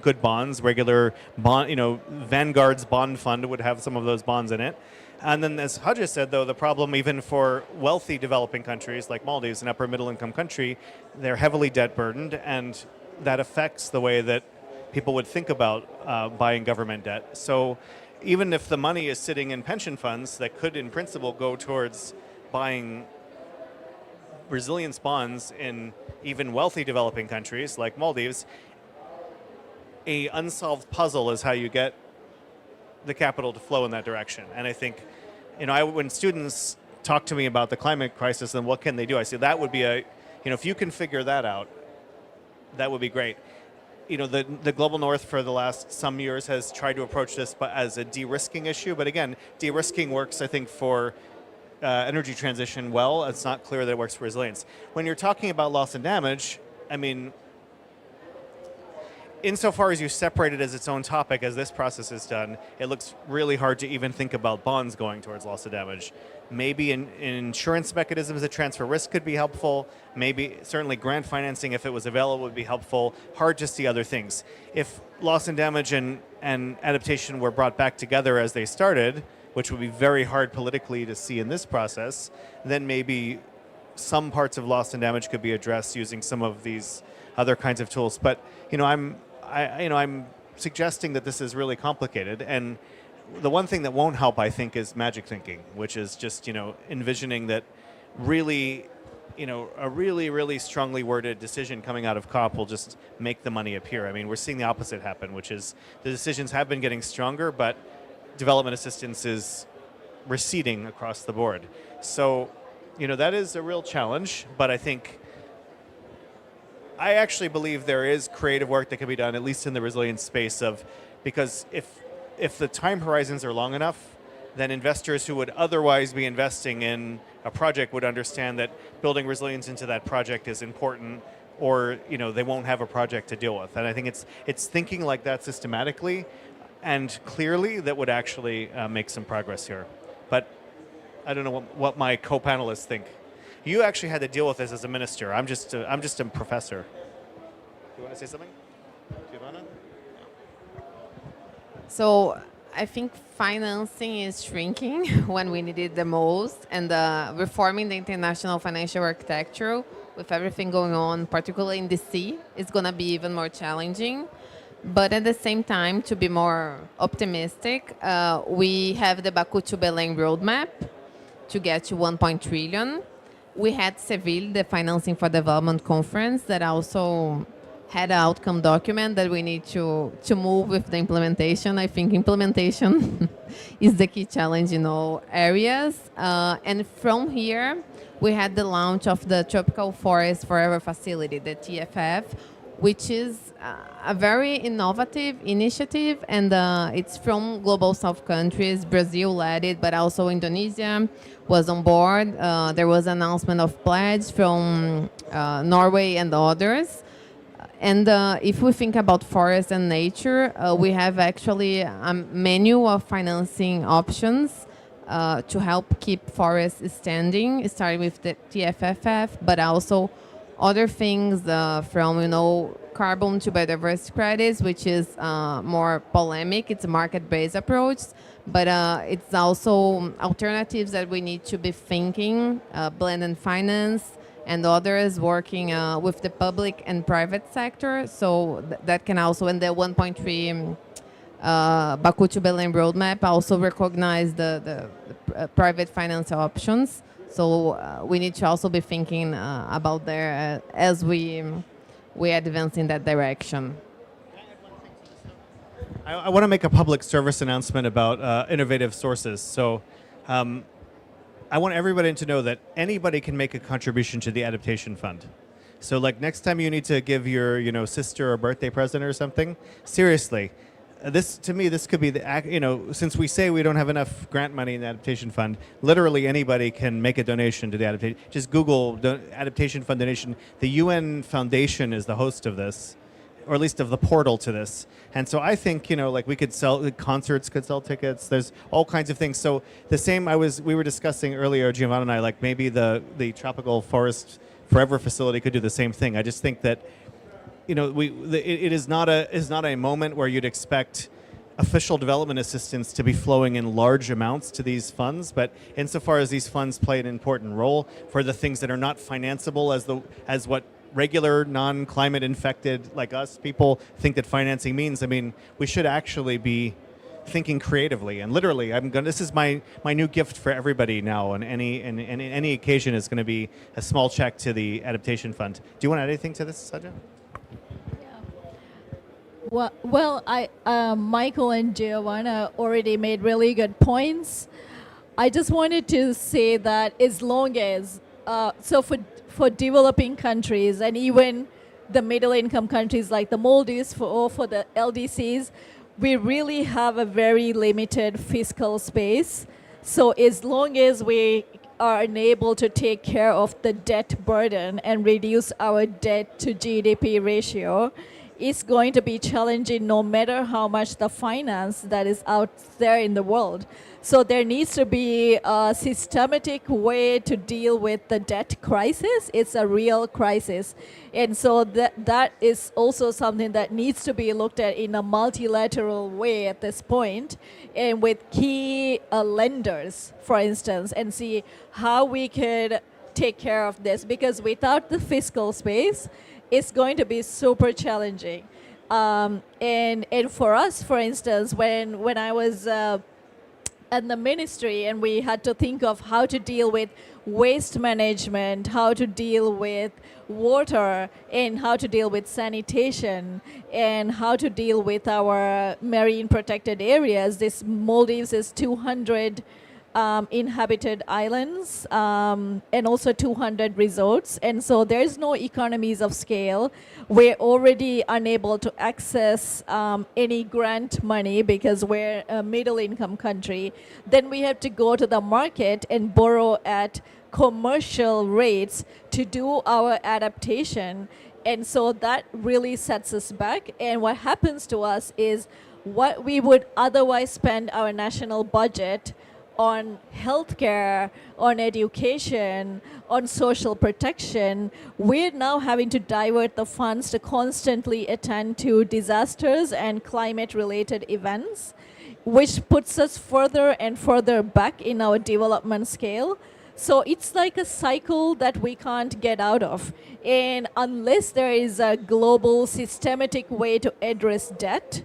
good bonds. Regular bond, Vanguard's bond fund would have some of those bonds in it. And then, as Hodges said, though, the problem even for wealthy developing countries like Maldives, an upper middle income country, they're heavily debt burdened, and that affects the way that people would think about buying government debt. So even if the money is sitting in pension funds that could in principle go towards buying resilience bonds in even wealthy developing countries like Maldives, a unsolved puzzle is how you get the capital to flow in that direction. And I think, when students talk to me about the climate crisis and what can they do, I say that would be if you can figure that out, that would be great. The Global North for the last some years has tried to approach this as a de-risking issue. But again, de-risking works, I think, for energy transition well. It's not clear that it works for resilience. When you're talking about loss and damage, insofar as you separate it as its own topic, as this process is done, it looks really hard to even think about bonds going towards loss of damage. Maybe in insurance mechanisms that transfer risk could be helpful. Maybe certainly grant financing, if it was available, would be helpful. Hard to see other things. If loss and damage and adaptation were brought back together as they started, which would be very hard politically to see in this process, then maybe some parts of loss and damage could be addressed using some of these other kinds of tools. But I'm suggesting that this is really complicated, and the one thing that won't help, I think, is magic thinking, which is just envisioning that really, a really, really strongly worded decision coming out of COP will just make the money appear. We're seeing the opposite happen, which is the decisions have been getting stronger, but development assistance is receding across the board. So, that is a real challenge, but I actually believe there is creative work that can be done, at least in the resilience space because if the time horizons are long enough, then investors who would otherwise be investing in a project would understand that building resilience into that project is important, or they won't have a project to deal with. And I think it's thinking like that systematically and clearly that would actually make some progress here. But I don't know what my co-panelists think. You actually had to deal with this as a minister. I'm just a professor. Do you want to say something, Giovanna? So I think financing is shrinking when we need it the most, and reforming the international financial architecture with everything going on, particularly in DC, is going to be even more challenging. But at the same time, to be more optimistic, we have the Baku to Belém roadmap to get to 1 trillion. We had Seville, the Financing for Development conference, that also had an outcome document that we need to move with the implementation. I think implementation is the key challenge in all areas. And from here, we had the launch of the Tropical Forest Forever Facility, the TFF, which is a very innovative initiative, and it's from Global South countries. Brazil led it, but also Indonesia was on board. There was an announcement of pledge from Norway and others. And if we think about forest and nature, we have actually a menu of financing options to help keep forests standing, starting with the TFFF, but also other things from, carbon to biodiversity credits, which is more polemic. It's a market-based approach, but it's also alternatives that we need to be thinking, blend and finance, and others working with the public and private sector. So that can also, in the 1.3 Baku to Belém roadmap, also recognize the private finance options. So we need to also be thinking about there as we advance in that direction. I want to make a public service announcement about innovative sources. So I want everybody to know that anybody can make a contribution to the adaptation fund. So like next time you need to give your sister a birthday present or something, seriously, this could be since we say we don't have enough grant money in the adaptation fund, literally anybody can make a donation to the adaptation. Just Google adaptation fund donation. The UN Foundation is the host of this, or at least of the portal to this. And so I think, we could sell, concerts could sell tickets. There's all kinds of things. So the same, we were discussing earlier, Giovanna and I, like maybe the Tropical Forest Forever facility could do the same thing. I just think that, it is not a moment where you'd expect official development assistance to be flowing in large amounts to these funds, but insofar as these funds play an important role for the things that are not financeable as what regular non-climate infected like us people think that financing means, we should actually be thinking creatively. And literally, this is my new gift for everybody now. And any occasion is going to be a small check to the adaptation fund. Do you want to add anything to this, Sajja? Michael and Giovanna already made really good points. I just wanted to say that as long as, for developing countries and even the middle income countries like the Maldives for the LDCs, we really have a very limited fiscal space. So as long as we are unable to take care of the debt burden and reduce our debt to GDP ratio, it's going to be challenging no matter how much the finance that is out there in the world. So there needs to be a systematic way to deal with the debt crisis. It's a real crisis. And so that is also something that needs to be looked at in a multilateral way at this point, and with key lenders, for instance, and see how we could take care of this. Because without the fiscal space, it's going to be super challenging. And for us, for instance, when I was at the ministry and we had to think of how to deal with waste management, how to deal with water, and how to deal with sanitation, and how to deal with our marine protected areas. This Maldives is 200 inhabited islands and also 200 resorts, and so there's no economies of scale. We're already unable to access any grant money because we're a middle income country. Then we have to go to the market and borrow at commercial rates to do our adaptation, and so that really sets us back. And what happens to us is what we would otherwise spend our national budget on healthcare, on education, on social protection, we're now having to divert the funds to constantly attend to disasters and climate-related events, which puts us further and further back in our development scale. So it's like a cycle that we can't get out of. And unless there is a global systematic way to address debt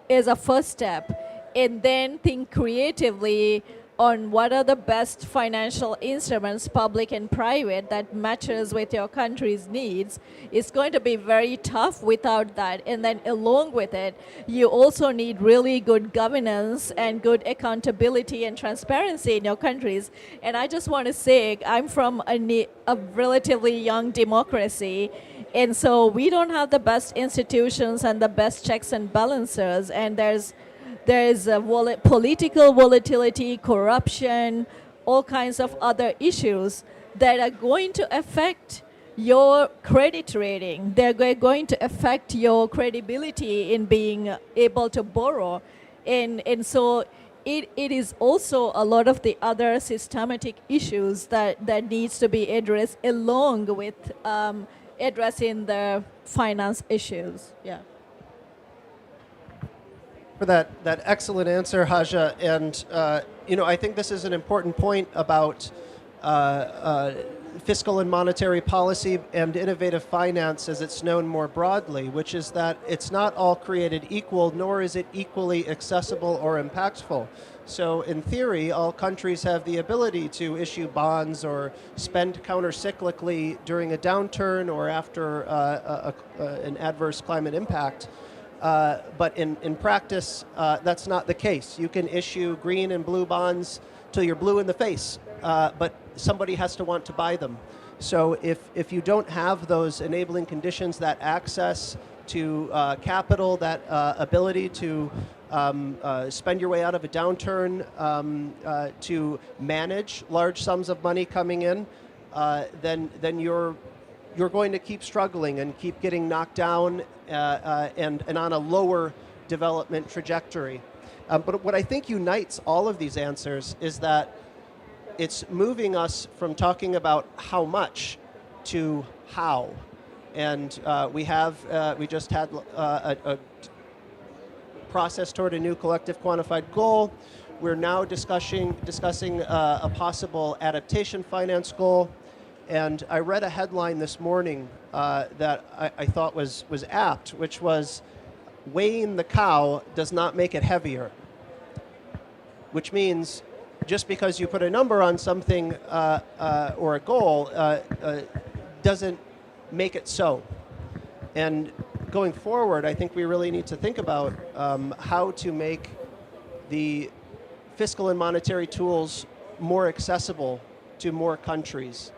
as a first step, and then think creatively on what are the best financial instruments, public and private, that matches with your country's needs, it's going to be very tough without that. And then along with it, you also need really good governance and good accountability and transparency in your countries. And I just want to say, I'm from a relatively young democracy, and so we don't have the best institutions and the best checks and balances, and there's political volatility, corruption, all kinds of other issues that are going to affect your credit rating. They're going to affect your credibility in being able to borrow. And so it is also a lot of the other systematic issues that needs to be addressed along with addressing the finance issues. Yeah. For that excellent answer, Haja. And I think this is an important point about fiscal and monetary policy and innovative finance as it's known more broadly, which is that it's not all created equal, nor is it equally accessible or impactful. So in theory, all countries have the ability to issue bonds or spend countercyclically during a downturn or after an adverse climate impact. But in practice, that's not the case. You can issue green and blue bonds till you're blue in the face, but somebody has to want to buy them. So if you don't have those enabling conditions, that access to capital, that ability to spend your way out of a downturn, to manage large sums of money coming in, then you're going to keep struggling and keep getting knocked down and on a lower development trajectory. But what I think unites all of these answers is that it's moving us from talking about how much to how. And we just had a process toward a new collective quantified goal. We're now discussing a possible adaptation finance goal. And I read a headline this morning that I thought was apt, which was, weighing the cow does not make it heavier. which means just because you put a number on something or a goal doesn't make it so. And going forward, I think we really need to think about how to make the fiscal and monetary tools more accessible to more countries.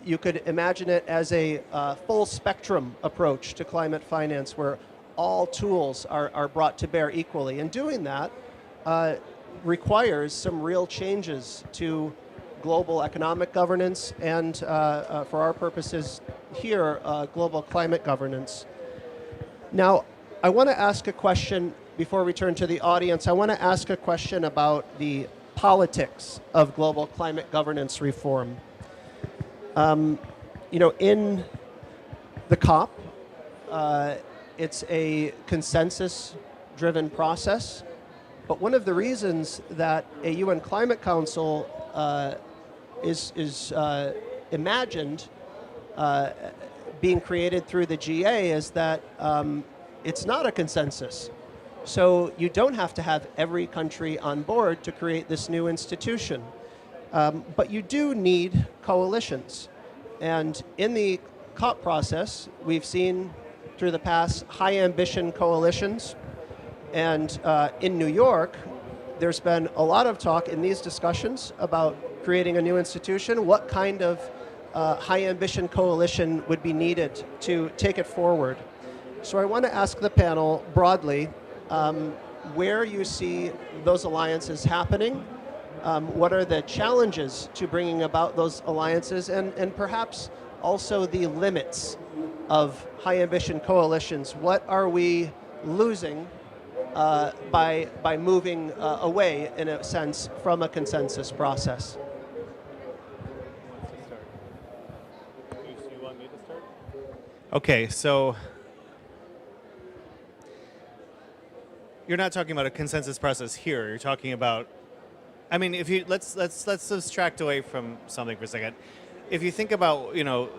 You could imagine it as a full spectrum approach to climate finance where all tools are brought to bear equally. And doing that requires some real changes to global economic governance and, for our purposes here, global climate governance. Now, I want to ask a question before we turn to the audience. I want to ask a question about the politics of global climate governance reform. You know, in the COP, it's a consensus-driven process. But one of the reasons that a UN Climate Council is imagined being created through the GA is that it's not a consensus. So you don't have to have every country on board to create this new institution. But you do need coalitions. And in the COP process, we've seen through the past high ambition coalitions. And in New York, there's been a lot of talk in these discussions about creating a new institution. What kind of high ambition coalition would be needed to take it forward? So I want to ask the panel broadly where you see those alliances happening. What are the challenges to bringing about those alliances, and perhaps also the limits of high ambition coalitions? What are we losing by moving away, in a sense, from a consensus process? Okay, so you're not talking about a consensus process here. You're talking about, I mean, if you let's abstract away from something for a second. If you think about, you know,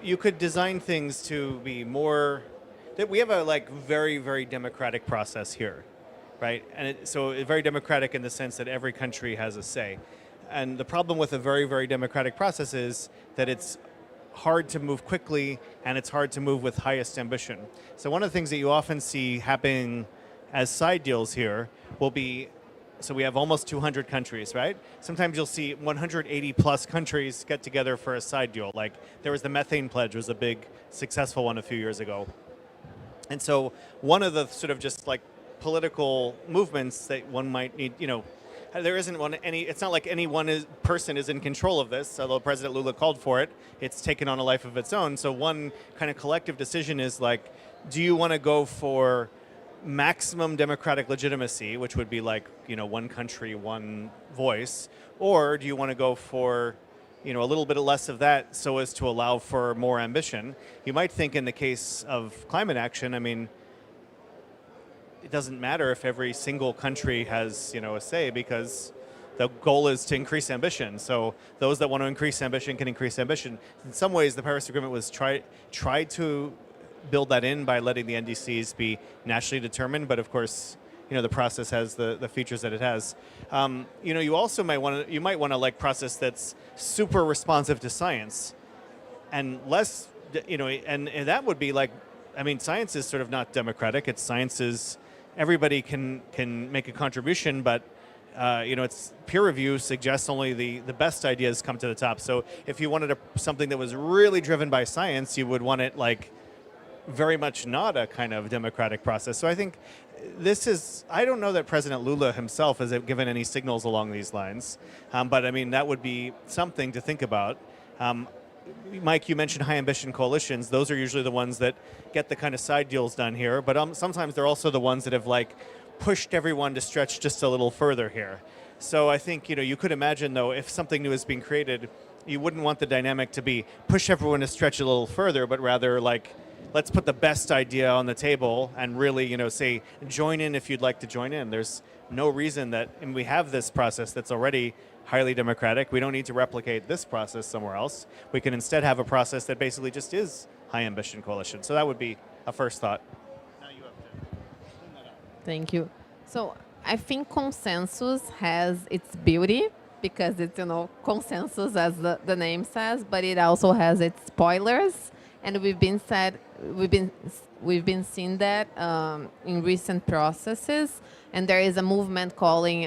you could design things to be more, that we have a very democratic process here, right? And so it's very democratic in the sense that every country has a say. And the problem with a very democratic process is that it's hard to move quickly and it's hard to move with highest ambition. So one of the things that you often see happening as side deals here will be, so we have almost 200 countries, right? Sometimes you'll see 180 plus countries get together for a side deal. Like there was the methane pledge, was a big successful one a few years ago. And so one of the sort of just like political movements that one might need, you know, there isn't it's not like any one person is in control of this, although President Lula called for it. It's taken on a life of its own. So one kind of collective decision is like, do you want to go for maximum democratic legitimacy, which would be like, you know, one country, one voice, or do you want to go for, you know, a little bit less of that so as to allow for more ambition? You might think in the case of climate action, I mean, it doesn't matter if every single country has, you know, a say, because the goal is to increase ambition. So those that want to increase ambition can increase ambition. In some ways, the Paris Agreement was tried to build that in by letting the NDCs be nationally determined, but of course, you know, the process has the features that it has. You know, you also might want to like process that's super responsive to science, and less, you know, and that would be like, I mean, science is sort of not democratic. It's science is, everybody can make a contribution, but you know, it's peer review suggests only the best ideas come to the top. So if you wanted something that was really driven by science, you would want it like very much not a kind of democratic process. So I think this is, I don't know that President Lula himself has given any signals along these lines, but I mean, that would be something to think about. Mike, you mentioned high ambition coalitions. Those are usually the ones that get the kind of side deals done here, but sometimes they're also the ones that have like pushed everyone to stretch just a little further here. So I think, you know, you could imagine though, if something new is being created, you wouldn't want the dynamic to be push everyone to stretch a little further, but rather like, let's put the best idea on the table and really, you know, say, join in if you'd like to join in. There's no reason that, and we have this process that's already highly democratic. We don't need to replicate this process somewhere else. We can instead have a process that basically just is high ambition coalition. So that would be a first thought. Thank you. So I think consensus has its beauty because it's, consensus as the name says, but it also has its spoilers. And we've been seeing that in recent processes. And there is a movement calling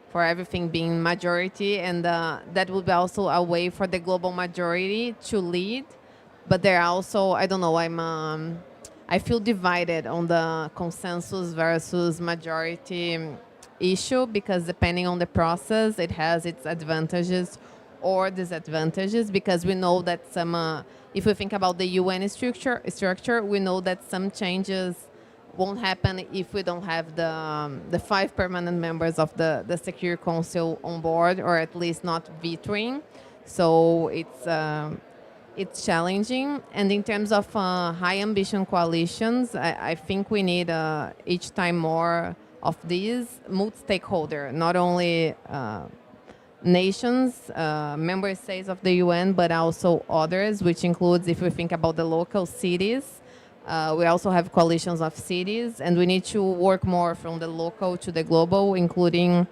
for everything being majority, and that would be also a way for the global majority to lead. But there are also, I don't know, I feel divided on the consensus versus majority issue, because depending on the process, it has its advantages or disadvantages, because we know that some, if we think about the UN structure, we know that some changes won't happen if we don't have the 5 permanent members of the Security Council on board, or at least not vetoing. So it's challenging. And in terms of high ambition coalitions, I think we need each time more of these multi-stakeholder, not only nations, member states of the UN, but also others, which includes, if we think about the local cities, we also have coalitions of cities, and we need to work more from the local to the global, including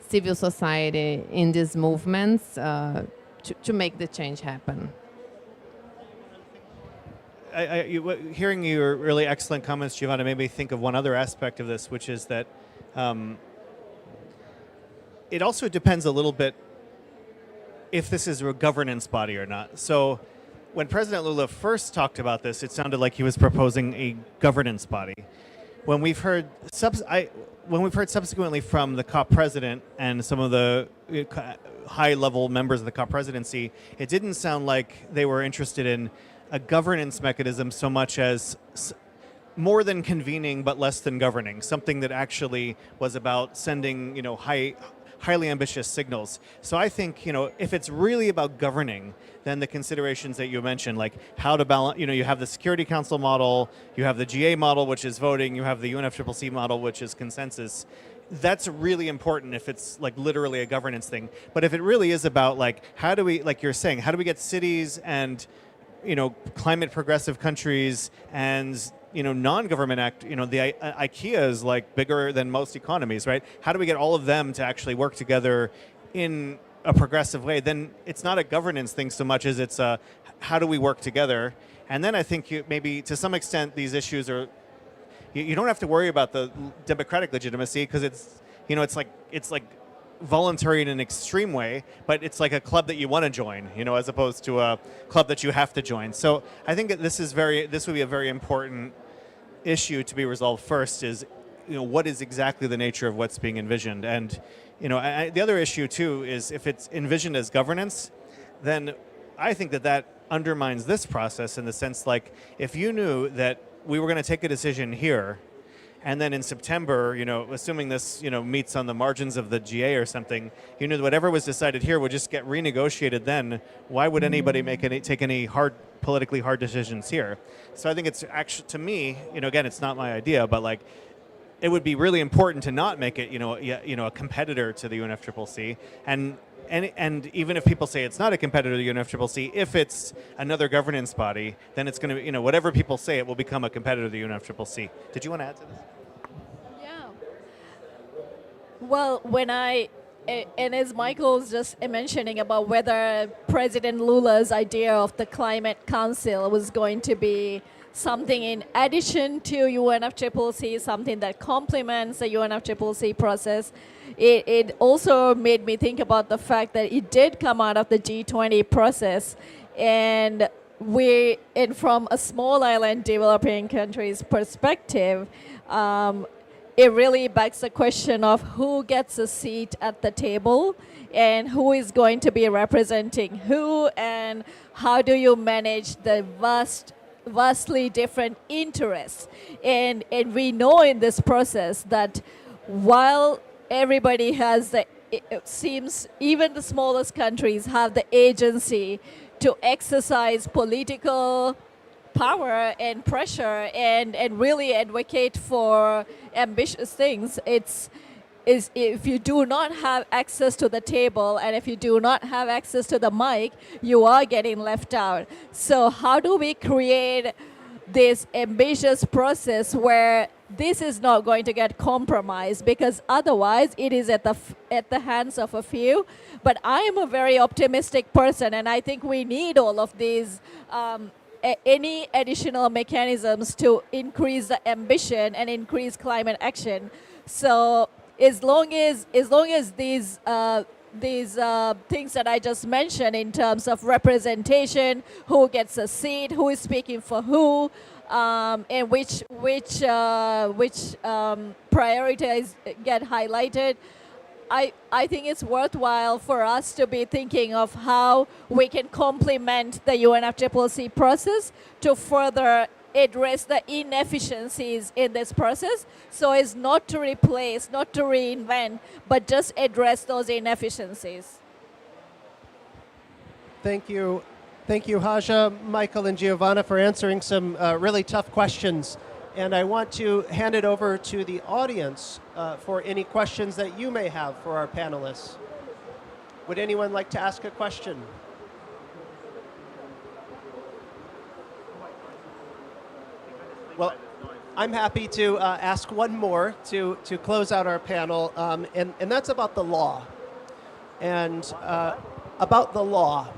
civil society in these movements to make the change happen. Hearing your really excellent comments, Giovanna, made me think of one other aspect of this, which is that it also depends a little bit if this is a governance body or not. So when President Lula first talked about this, it sounded like he was proposing a governance body. When we've heard subsequently from the COP president and some of the high-level members of the COP presidency, it didn't sound like they were interested in a governance mechanism so much as more than convening but less than governing, something that actually was about sending, highly ambitious signals. So I think, if it's really about governing, then the considerations that you mentioned, like how to balance, you have the Security Council model, you have the GA model, which is voting, you have the UNFCCC model, which is consensus. That's really important if it's like literally a governance thing. But if it really is about how do we, like you're saying, how do we get cities and climate progressive countries and non-government the IKEA is bigger than most economies, right? How do we get all of them to actually work together in a progressive way? Then it's not a governance thing so much as it's how do we work together? And then I think maybe to some extent these issues are, you don't have to worry about the democratic legitimacy because it's like voluntary in an extreme way, but it's like a club that you want to join, as opposed to a club that you have to join. So I think that this would be a very important issue to be resolved first, is what is exactly the nature of what's being envisioned. And the other issue too is if it's envisioned as governance, then I think that undermines this process in the sense if you knew that we were going to take a decision here, and then in September, assuming this, meets on the margins of the GA or something, that whatever was decided here would just get renegotiated then. Why would anybody take any politically hard decisions here? So I think it's actually, to me, again, it's not my idea, but it would be really important to not make it, a competitor to the UNFCCC. And even if people say it's not a competitor to the UNFCCC, if it's another governance body, then it's going to, whatever people say, it will become a competitor to the UNFCCC. Did you want to add to this? Yeah. Well, and as Michael was just mentioning about whether President Lula's idea of the Climate Council was going to be something in addition to UNFCCC, something that complements the UNFCCC process, it also made me think about the fact that it did come out of the G20 process, and from a small island developing country's perspective, it really begs the question of who gets a seat at the table and who is going to be representing who, and how do you manage the vastly different interests. And we know in this process that while everybody has it seems even the smallest countries have the agency to exercise political power and pressure and really advocate for ambitious things. If you do not have access to the table and if you do not have access to the mic, you are getting left out. So how do we create this ambitious process where this is not going to get compromised, because otherwise it is at the hands of a few. But I am a very optimistic person, and I think we need all of these any additional mechanisms to increase the ambition and increase climate action. So as long as these things that I just mentioned in terms of representation, who gets a seat, who is speaking for who, and which priorities get highlighted, I think it's worthwhile for us to be thinking of how we can complement the UNFCCC process to further address the inefficiencies in this process, so as not to replace, not to reinvent, but just address those inefficiencies. Thank you. Thank you, Haja, Michael, and Giovanna, for answering some really tough questions. And I want to hand it over to the audience for any questions that you may have for our panelists. Would anyone like to ask a question? Well, I'm happy to ask one more to close out our panel, and that's about the law. And about the law.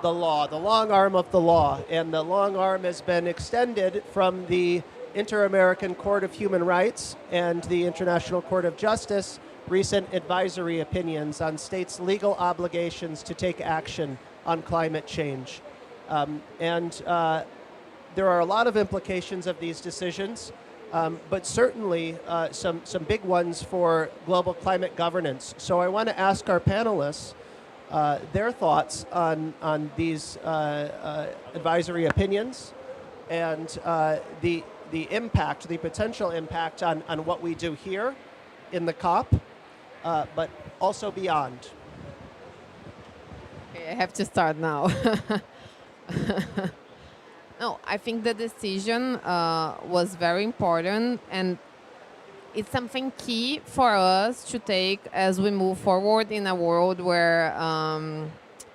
The long arm of the law. And the long arm has been extended from the Inter-American Court of Human Rights and the International Court of Justice recent advisory opinions on states' legal obligations to take action on climate change. There are a lot of implications of these decisions, but certainly some big ones for global climate governance. So I want to ask our panelists their thoughts on these advisory opinions and the impact, the potential impact on what we do here in the COP, but also beyond. Okay, I have to start now. No, I think the decision was very important, and it's something key for us to take as we move forward in a world where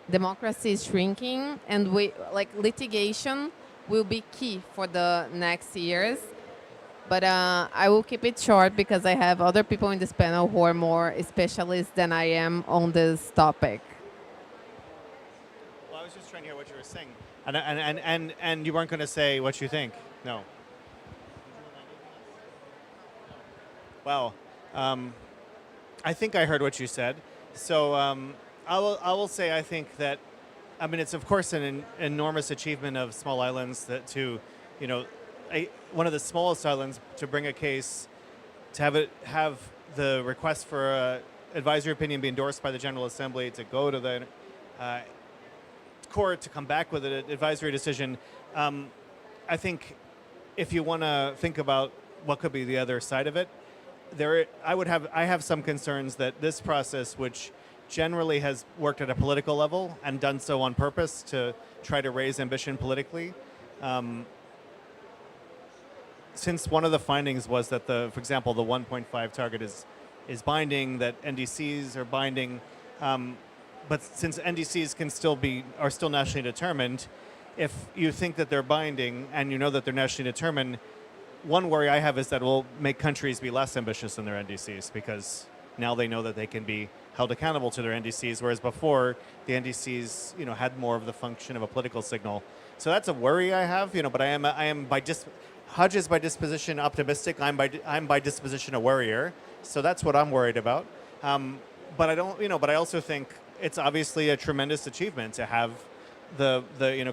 democracy is shrinking, and litigation will be key for the next years. But I will keep it short because I have other people in this panel who are more specialists than I am on this topic. Well, I was just trying to hear what you were saying. And you weren't going to say what you think? No. Well, I think I heard what you said. So I will say I think that, I mean, it's of course an enormous achievement of small islands one of the smallest islands to bring a case, to have the request for an advisory opinion be endorsed by the General Assembly, to go to the court, to come back with an advisory decision. I think if you want to think about what could be the other side of it, I have some concerns that this process, which generally has worked at a political level and done so on purpose to try to raise ambition politically, since one of the findings was that for example, the 1.5 target is binding, that NDCs are binding, but since NDCs are still nationally determined, if you think that they're binding and you know that they're nationally determined, one worry I have is that it will make countries be less ambitious in their NDCs, because now they know that they can be held accountable to their NDCs, whereas before the NDCs had more of the function of a political signal. So that's a worry I have, but I am Hajj is by disposition optimistic. I'm by disposition a worrier. So that's what I'm worried about. But I don't, but I also think it's obviously a tremendous achievement to have the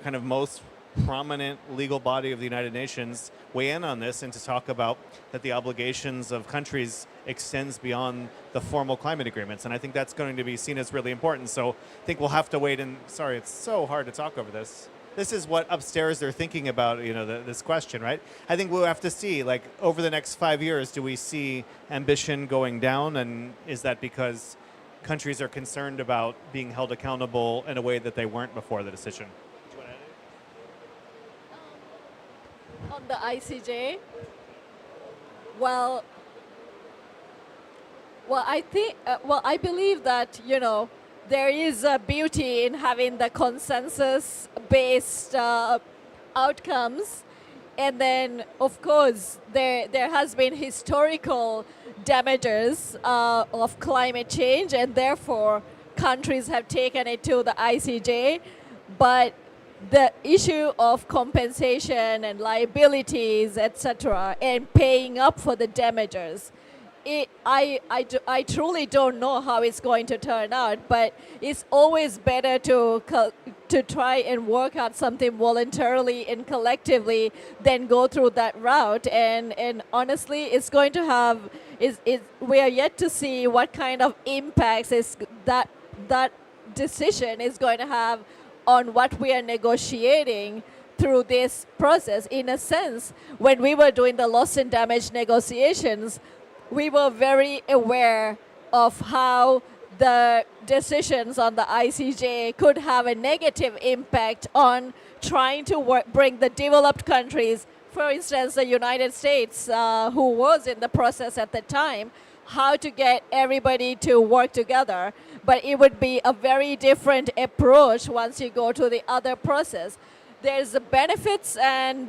kind of most prominent legal body of the United Nations weigh in on this and to talk about that the obligations of countries extends beyond the formal climate agreements. And I think that's going to be seen as really important. So I think we'll have to wait and, sorry, it's so hard to talk over this. This is what upstairs they're thinking about, this question, right? I think we'll have to see, over the next 5 years, do we see ambition going down? And is that because countries are concerned about being held accountable in a way that they weren't before the decision? On the ICJ, I believe that, there is a beauty in having the consensus-based outcomes, And then, of course, there has been historical damages of climate change, and therefore countries have taken it to the ICJ. But the issue of compensation and liabilities, etc., and paying up for the damages, I truly don't know how it's going to turn out, but it's always better to try and work out something voluntarily and collectively than go through that route. And honestly, it's going to have, we are yet to see what kind of impacts that decision is going to have on what we are negotiating through this process. In a sense, when we were doing the loss and damage negotiations, we were very aware of how the decisions on the ICJ could have a negative impact on trying to bring the developed countries, for instance, the United States, who was in the process at the time, how to get everybody to work together. But it would be a very different approach once you go to the other process. There's the benefits and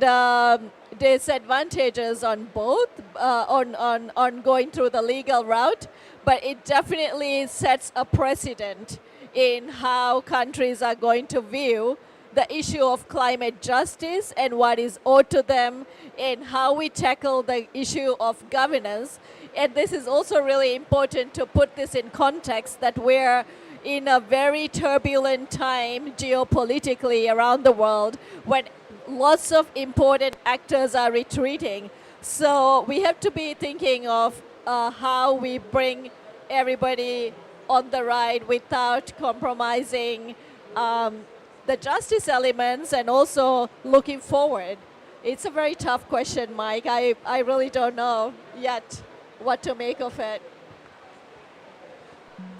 disadvantages on both, on going through the legal route, but it definitely sets a precedent in how countries are going to view the issue of climate justice and what is owed to them, and how we tackle the issue of governance. And this is also really important to put this in context, that we're in a very turbulent time geopolitically around the world, when lots of important actors are retreating. So we have to be thinking of how we bring everybody on the ride without compromising the justice elements, and also looking forward. It's a very tough question, Mike. I really don't know yet what to make of it.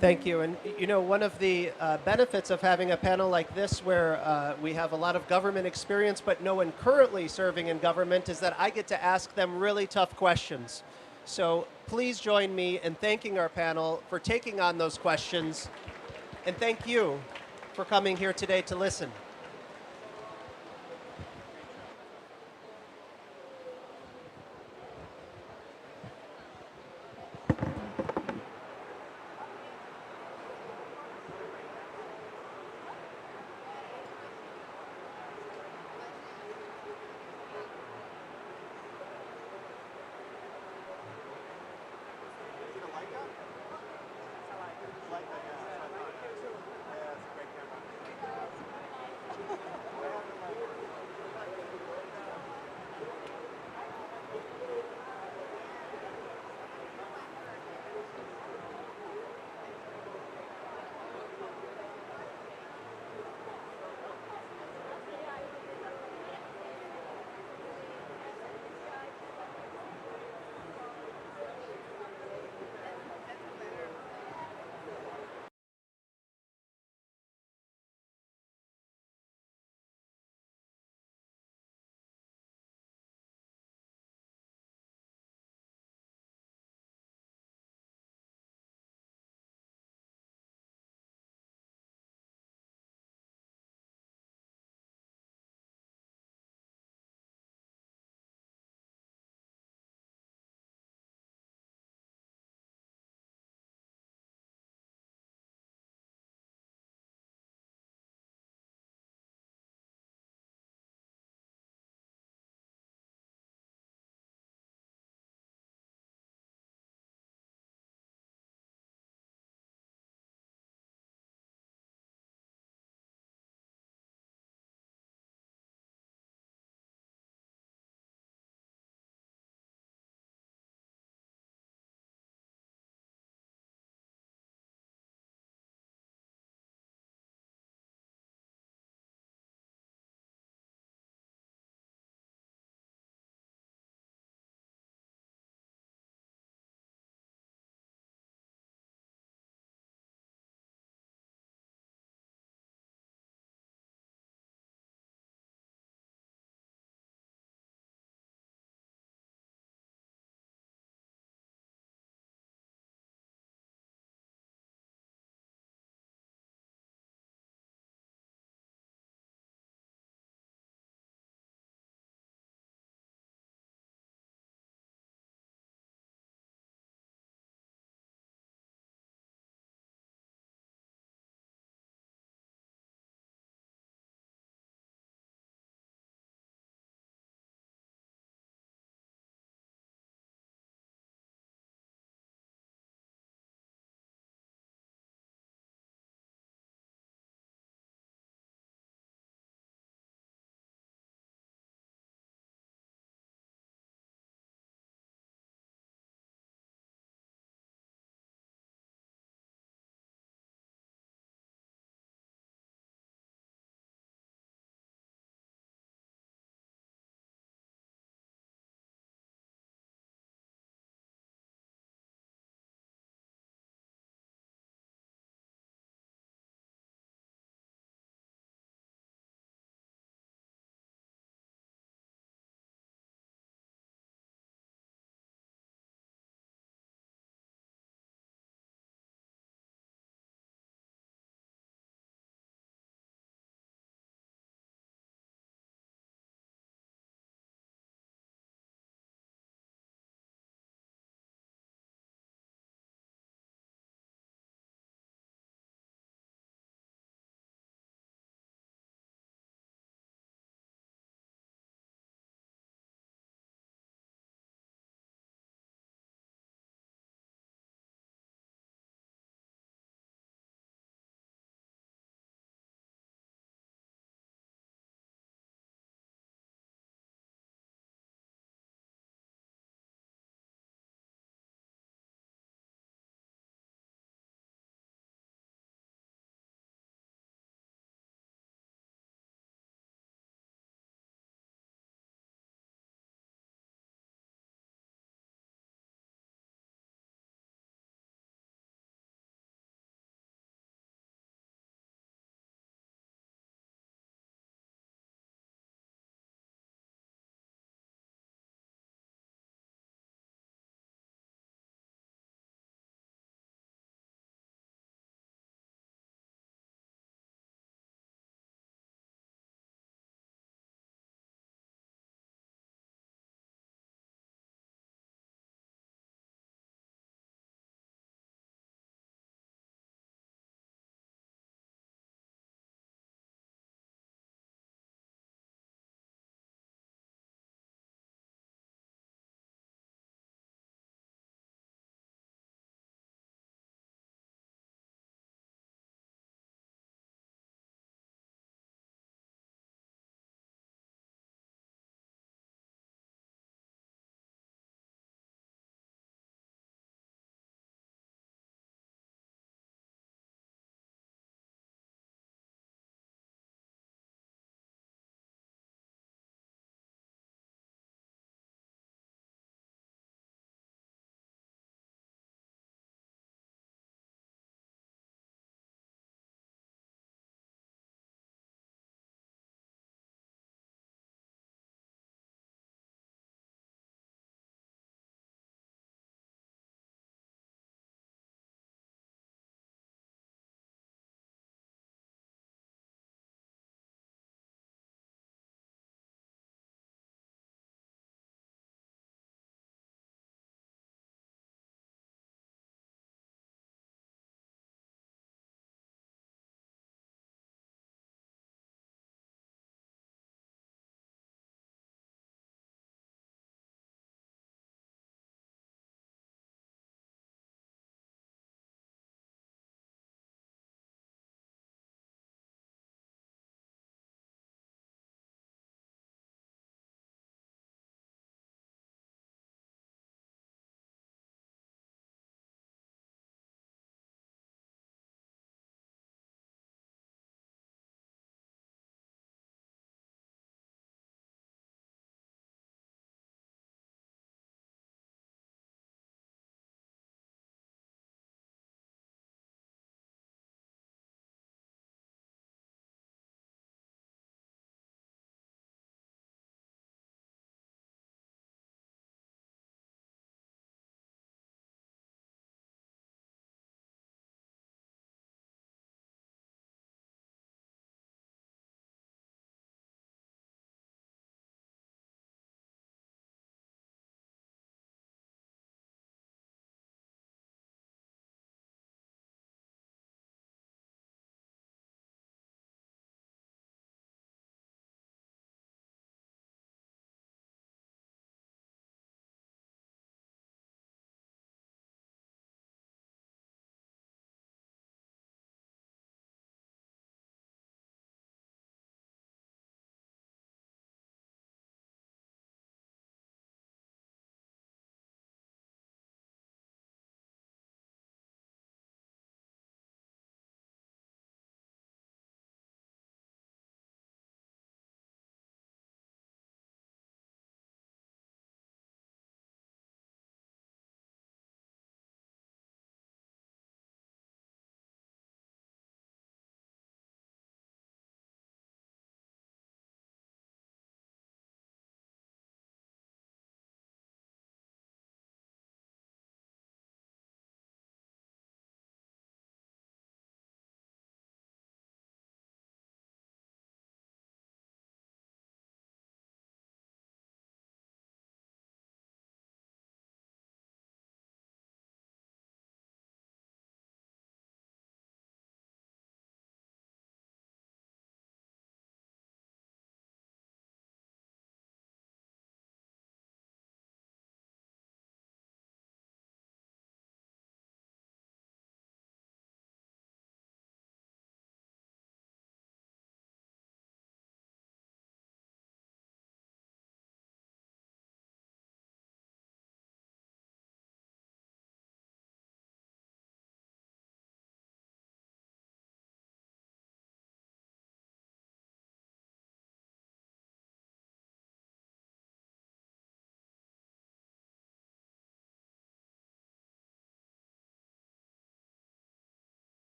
Thank you. And you know, one of the benefits of having a panel like this, where we have a lot of government experience but no one currently serving in government, is that I get to ask them really tough questions. So please join me in thanking our panel for taking on those questions, and thank you for coming here today to listen.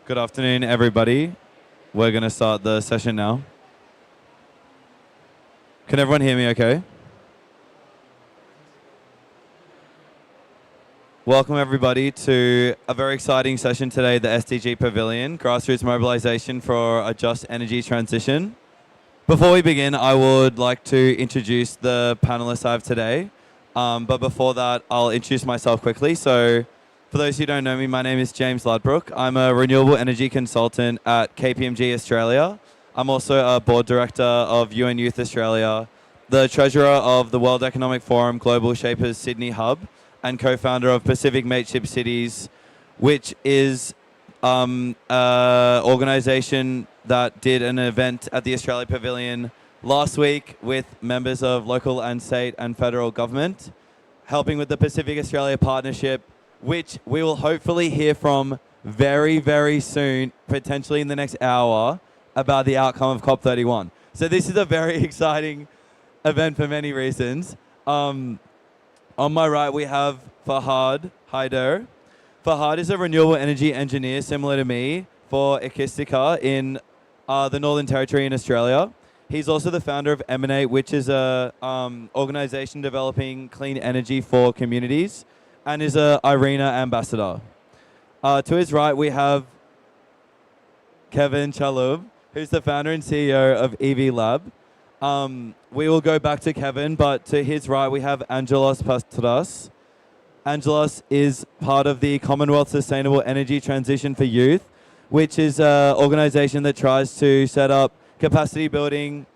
Good afternoon, everybody. We're going to start the session now. Can everyone hear me okay? Welcome, everybody, to a very exciting session today, the SDG Pavilion, Grassroots Mobilization for a Just Energy Transition. Before we begin, I would like to introduce the panelists I have today. But before that, I'll introduce myself quickly. So, for those who don't know me, my name is James Ladbrook. I'm a renewable energy consultant at KPMG Australia. I'm also a board director of UN Youth Australia, the treasurer of the World Economic Forum Global Shapers Sydney Hub, and co-founder of Pacific Mateship Cities, which is an organization that did an event at the Australia Pavilion last week with members of local and state and federal government, helping with the Pacific Australia Partnership, which we will hopefully hear from very, very soon, potentially in the next hour, about the outcome of COP31. So this is a very exciting event for many reasons. On my right, we have Fahad Haider. Fahad is a renewable energy engineer similar to me for Ekistika in the Northern Territory in Australia. He's also the founder of Emanate, which is a organization developing clean energy for communities, and is a IRENA ambassador. To his right, we have Kevin Chalub, who's the founder and CEO of EV Lab. We will go back to Kevin, but to his right, we have Angelos Pastras. Angelos is part of the Commonwealth Sustainable Energy Transition for Youth, which is an organization that tries to set up capacity building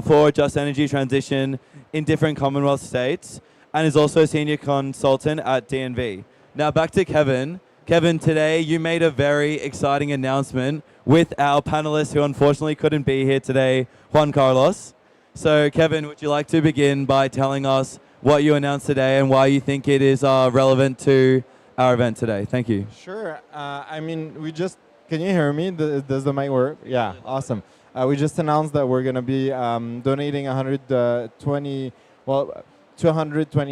for just energy transition in different Commonwealth states, and is also a senior consultant at DNV. Now back to Kevin. Kevin, today you made a very exciting announcement with our panelists who unfortunately couldn't be here today, Juan Carlos. So Kevin, would you like to begin by telling us what you announced today and why you think it is relevant to our event today? Thank you. Sure. I mean, can you hear me? Does the mic work? Yeah, awesome. We just announced that we're going to be donating 220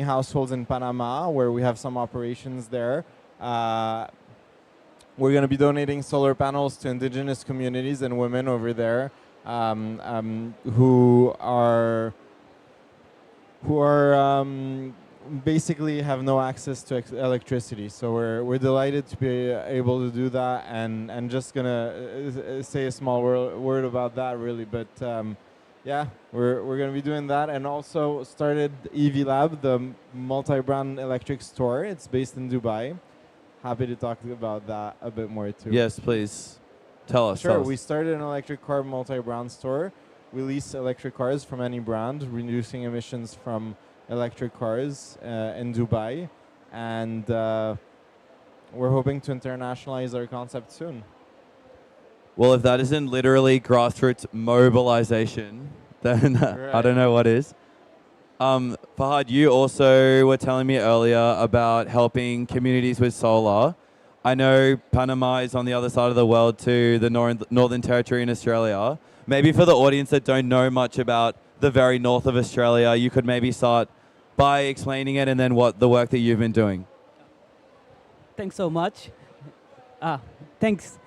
households in Panama, where we have some operations there. We're going to be donating solar panels to indigenous communities and women over there who are basically have no access to electricity. So we're delighted to be able to do that, and just gonna say a small word about that really. But yeah, we're gonna be doing that, and also started EV Lab, the multi-brand electric store. It's based in Dubai. Happy to talk about that a bit more too. Yes, please. Tell us. Sure. We started an electric car multi-brand store. We lease electric cars from any brand, reducing emissions from electric cars in Dubai, and we're hoping to internationalize our concept soon. Well, if that isn't literally grassroots mobilization, then Right. I don't know what is. Fahad, you also were telling me earlier about helping communities with solar. I know Panama is on the other side of the world to the Northern Territory in Australia. Maybe for the audience that don't know much about the very north of Australia, you could maybe start by explaining it and then what the work that you've been doing. Thanks so much. Thanks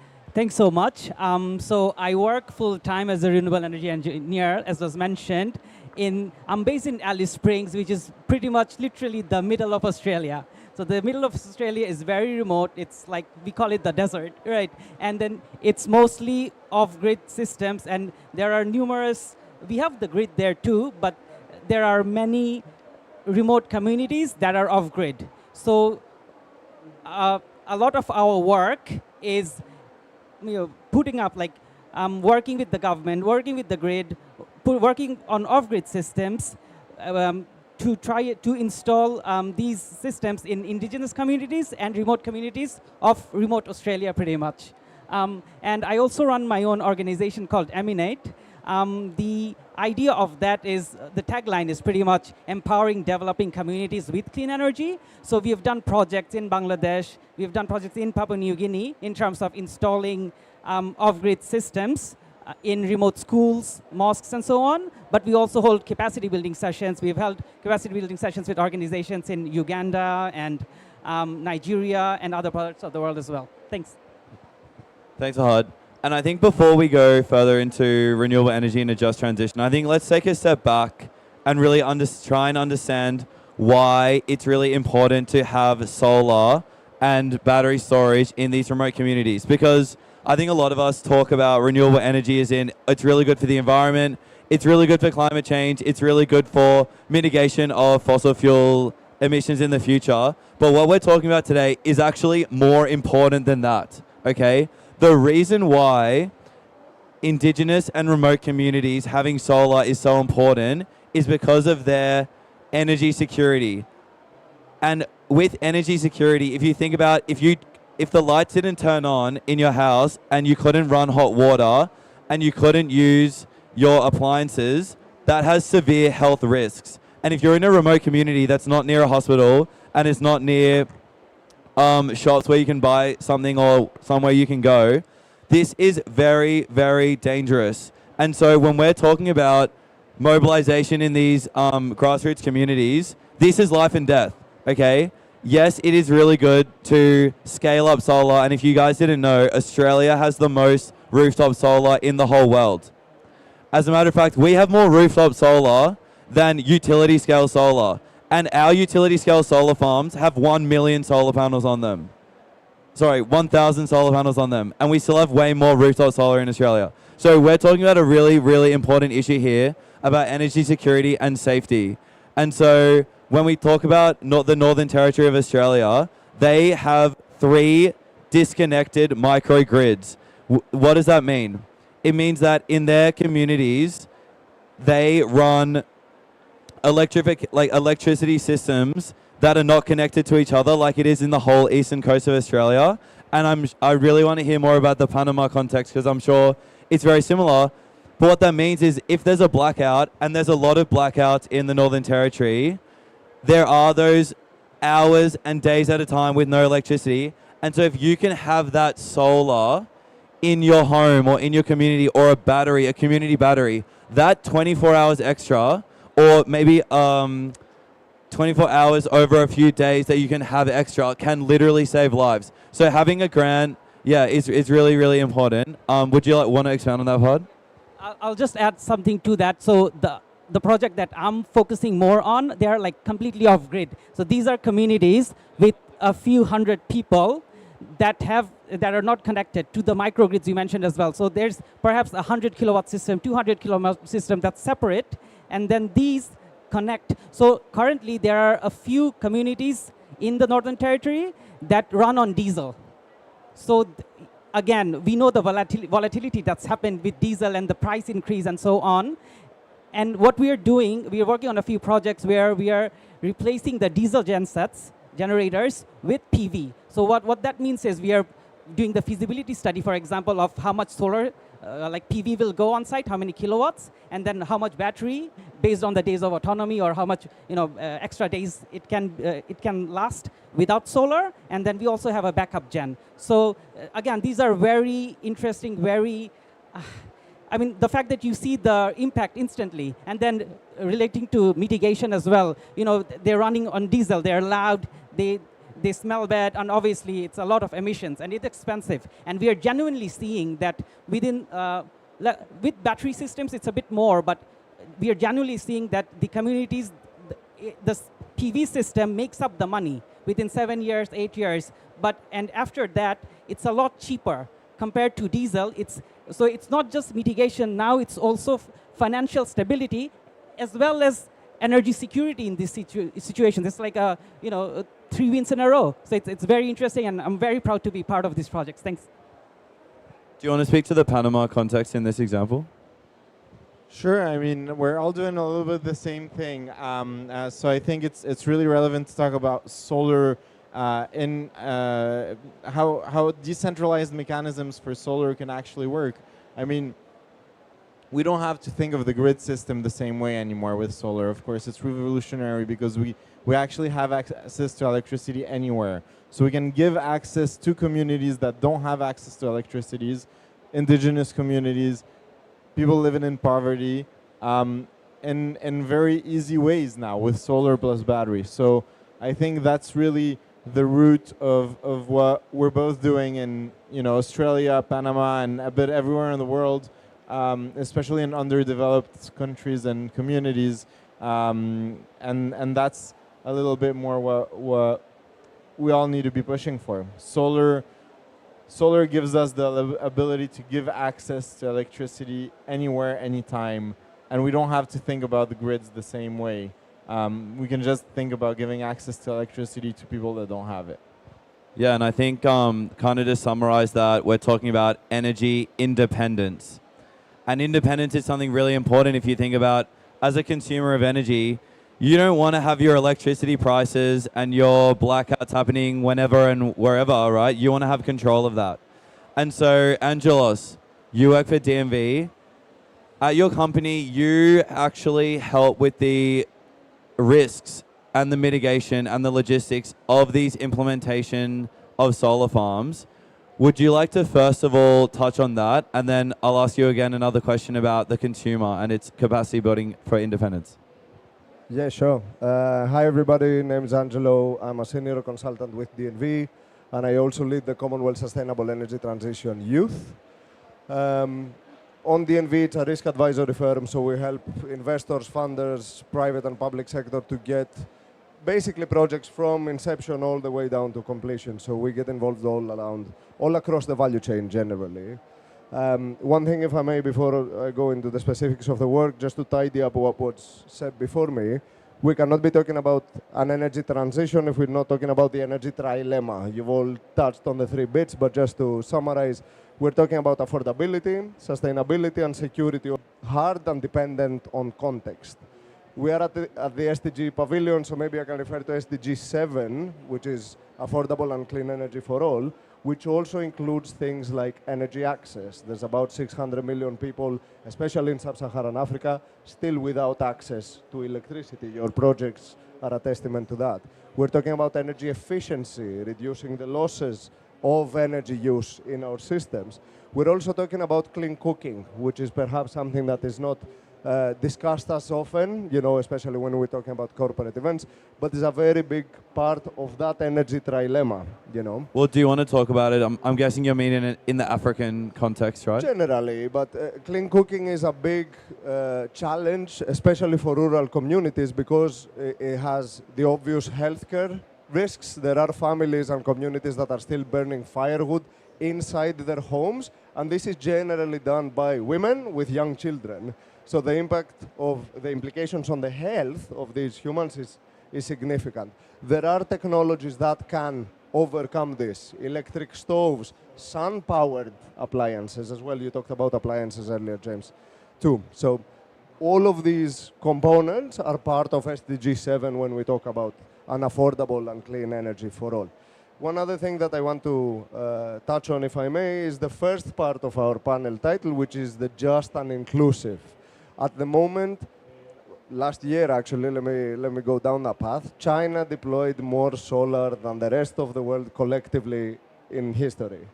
so much. So I work full-time as a renewable energy engineer, as was mentioned. I'm based in Alice Springs, which is pretty much literally the middle of Australia. So the middle of Australia is very remote. It's like, we call it the desert, right? And then it's mostly off-grid systems, and there are numerous, we have the grid there too, but there are many remote communities that are off-grid. So a lot of our work is putting up, working with the government, working with the grid, working on off-grid systems to try to install these systems in indigenous communities and remote communities of remote Australia pretty much. And I also run my own organization called Emanate. The idea of that is, the tagline is pretty much empowering developing communities with clean energy. So we have done projects in Bangladesh, we've done projects in Papua New Guinea in terms of installing off-grid systems in remote schools, mosques, and so on. But we also hold capacity building sessions. We've held capacity building sessions with organizations in Uganda and Nigeria and other parts of the world as well. Thanks. Thanks, Ahad. And I think before we go further into renewable energy and a just transition, I think let's take a step back and really try and understand why it's really important to have solar and battery storage in these remote communities. Because I think a lot of us talk about renewable energy as in it's really good for the environment, it's really good for climate change, it's really good for mitigation of fossil fuel emissions in the future. But what we're talking about today is actually more important than that, okay? The reason why indigenous and remote communities having solar is so important is because of their energy security. And with energy security, if you think about if the lights didn't turn on in your house and you couldn't run hot water and you couldn't use your appliances, that has severe health risks. And if you're in a remote community that's not near a hospital and it's not near shops where you can buy something or somewhere you can go, this is very, very dangerous. And so when we're talking about mobilization in these grassroots communities, this is life and death, okay? Yes, it is really good to scale up solar. And if you guys didn't know, Australia has the most rooftop solar in the whole world. As a matter of fact, we have more rooftop solar than utility scale solar. And our utility scale solar farms have 1 million solar panels on them. Sorry, 1,000 solar panels on them. And we still have way more rooftop solar in Australia. So we're talking about a really, really important issue here about energy security and safety. And so when we talk about the Northern Territory of Australia, they have 3 disconnected microgrids. What does that mean? It means that in their communities, they run electricity systems that are not connected to each other like it is in the whole eastern coast of Australia. And I really want to hear more about the Panama context because I'm sure it's very similar. But what that means is if there's a blackout, and there's a lot of blackouts in the Northern Territory, there are those hours and days at a time with no electricity. And so if you can have that solar in your home or in your community or a community battery, that 24 hours extra or maybe 24 hours over a few days that you can have extra can literally save lives. So having a grant, is really, really important. Would you want to expand on that, Pod? I'll just add something to that. So the project that I'm focusing more on, they are like completely off grid. So these are communities with a few hundred people that are not connected to the microgrids you mentioned as well. So there's perhaps a 100 kilowatt system, 200 kilowatt system that's separate, and then these connect. So currently there are a few communities in the Northern Territory that run on diesel. So again, we know the volatility that's happened with diesel and the price increase and so on. And what we are doing, we are working on a few projects where we are replacing the diesel gensets, generators, with PV. So what that means is we are doing the feasibility study, for example, of how much solar, like PV will go on site, how many kilowatts, and then how much battery based on the days of autonomy or how much extra days it can last without solar. And then we also have a backup gen. So again, these are very interesting, very I mean, the fact that you see the impact instantly, and then relating to mitigation as well. They're running on diesel, they're loud, they smell bad, and obviously it's a lot of emissions, and it's expensive. And we are genuinely seeing that with battery systems, it's a bit more, but we are genuinely seeing that the communities, the PV system makes up the money within 7 years, 8 years. And after that, it's a lot cheaper compared to diesel. So it's not just mitigation now, it's also financial stability as well as energy security in this situation. It's like 3 wins in a row. So it's very interesting, and I'm very proud to be part of this project. Thanks. Do you want to speak to the Panama context in this example? Sure. I mean, we're all doing a little bit the same thing. So I think it's really relevant to talk about solar in how decentralized mechanisms for solar can actually work. I mean, we don't have to think of the grid system the same way anymore with solar. Of course, it's revolutionary because we actually have access to electricity anywhere. So we can give access to communities that don't have access to electricities, indigenous communities, people living in poverty, in very easy ways now with solar plus battery. So I think that's really the root of what we're both doing in Australia, Panama, and a bit everywhere in the world, especially in underdeveloped countries and communities, and that's a little bit more what we all need to be pushing for. Solar gives us the ability to give access to electricity anywhere, anytime, and we don't have to think about the grids the same way. We can just think about giving access to electricity to people that don't have it. Yeah, and I think kind of to summarize that, we're talking about energy independence. And independence is something really important if you think about, as a consumer of energy, you don't want to have your electricity prices and your blackouts happening whenever and wherever, right? You want to have control of that. And so, Angelos, you work for DMV. At your company, you actually help with the risks and the mitigation and the logistics of these implementation of solar farms. Would you like to first of all touch on that? And then I'll ask you again another question about the consumer and its capacity building for independence. Yeah, sure. Hi, everybody. Name is Angelo. I'm a senior consultant with DNV, and I also lead the Commonwealth Sustainable Energy Transition Youth. On DNV, it's a risk advisory firm, so we help investors, funders, private and public sector to get basically projects from inception all the way down to completion. So we get involved all across the value chain generally. One thing, if I may, before I go into the specifics of the work, just to tidy up what was said before me, we cannot be talking about an energy transition if we're not talking about the energy trilemma. You've all touched on the 3 bits, but just to summarize, we're talking about affordability, sustainability, and security, hard and dependent on context. We are at the SDG Pavilion, so maybe I can refer to SDG 7, which is affordable and clean energy for all, which also includes things like energy access. There's about 600 million people, especially in sub-Saharan Africa, still without access to electricity. Your projects are a testament to that. We're talking about energy efficiency, reducing the losses of energy use in our systems. We're also talking about clean cooking, which is perhaps something that is not discussed as often, especially when we're talking about corporate events, but it's a very big part of that energy trilemma, Well, do you want to talk about it? I'm guessing you're meaning it in the African context, right? Generally, but clean cooking is a big challenge, especially for rural communities, because it has the obvious healthcare risks. There are families and communities that are still burning firewood inside their homes, and this is generally done by women with young children. So the impact of the implications on the health of these humans is significant. There are technologies that can overcome this. Electric stoves, sun-powered appliances as well. You talked about appliances earlier, James, too. So all of these components are part of SDG 7 when we talk about an affordable and clean energy for all. One other thing that I want to touch on, if I may, is the first part of our panel title, which is the just and inclusive. At the moment, last year actually, let me go down that path, China deployed more solar than the rest of the world collectively in history.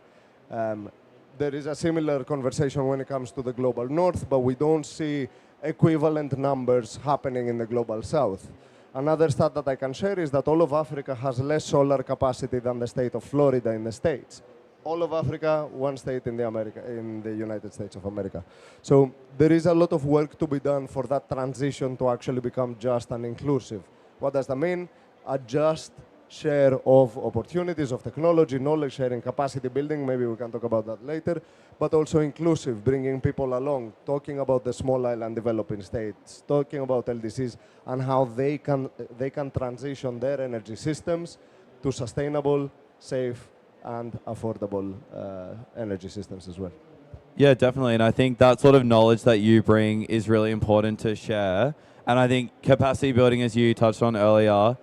There is a similar conversation when it comes to the global north, but we don't see equivalent numbers happening in the global south. Another stat that I can share is that all of Africa has less solar capacity than the state of Florida in the States. All of Africa, one state in the United States of America. So there is a lot of work to be done for that transition to actually become just and inclusive. What does that mean? A just share of opportunities, of technology, knowledge sharing, capacity building, maybe we can talk about that later, but also inclusive, bringing people along, talking about the small island developing states, talking about LDCs and how they can transition their energy systems to sustainable, safe, and affordable energy systems as well. Yeah, definitely. And I think that sort of knowledge that you bring is really important to share. And I think capacity building, as you touched on earlier,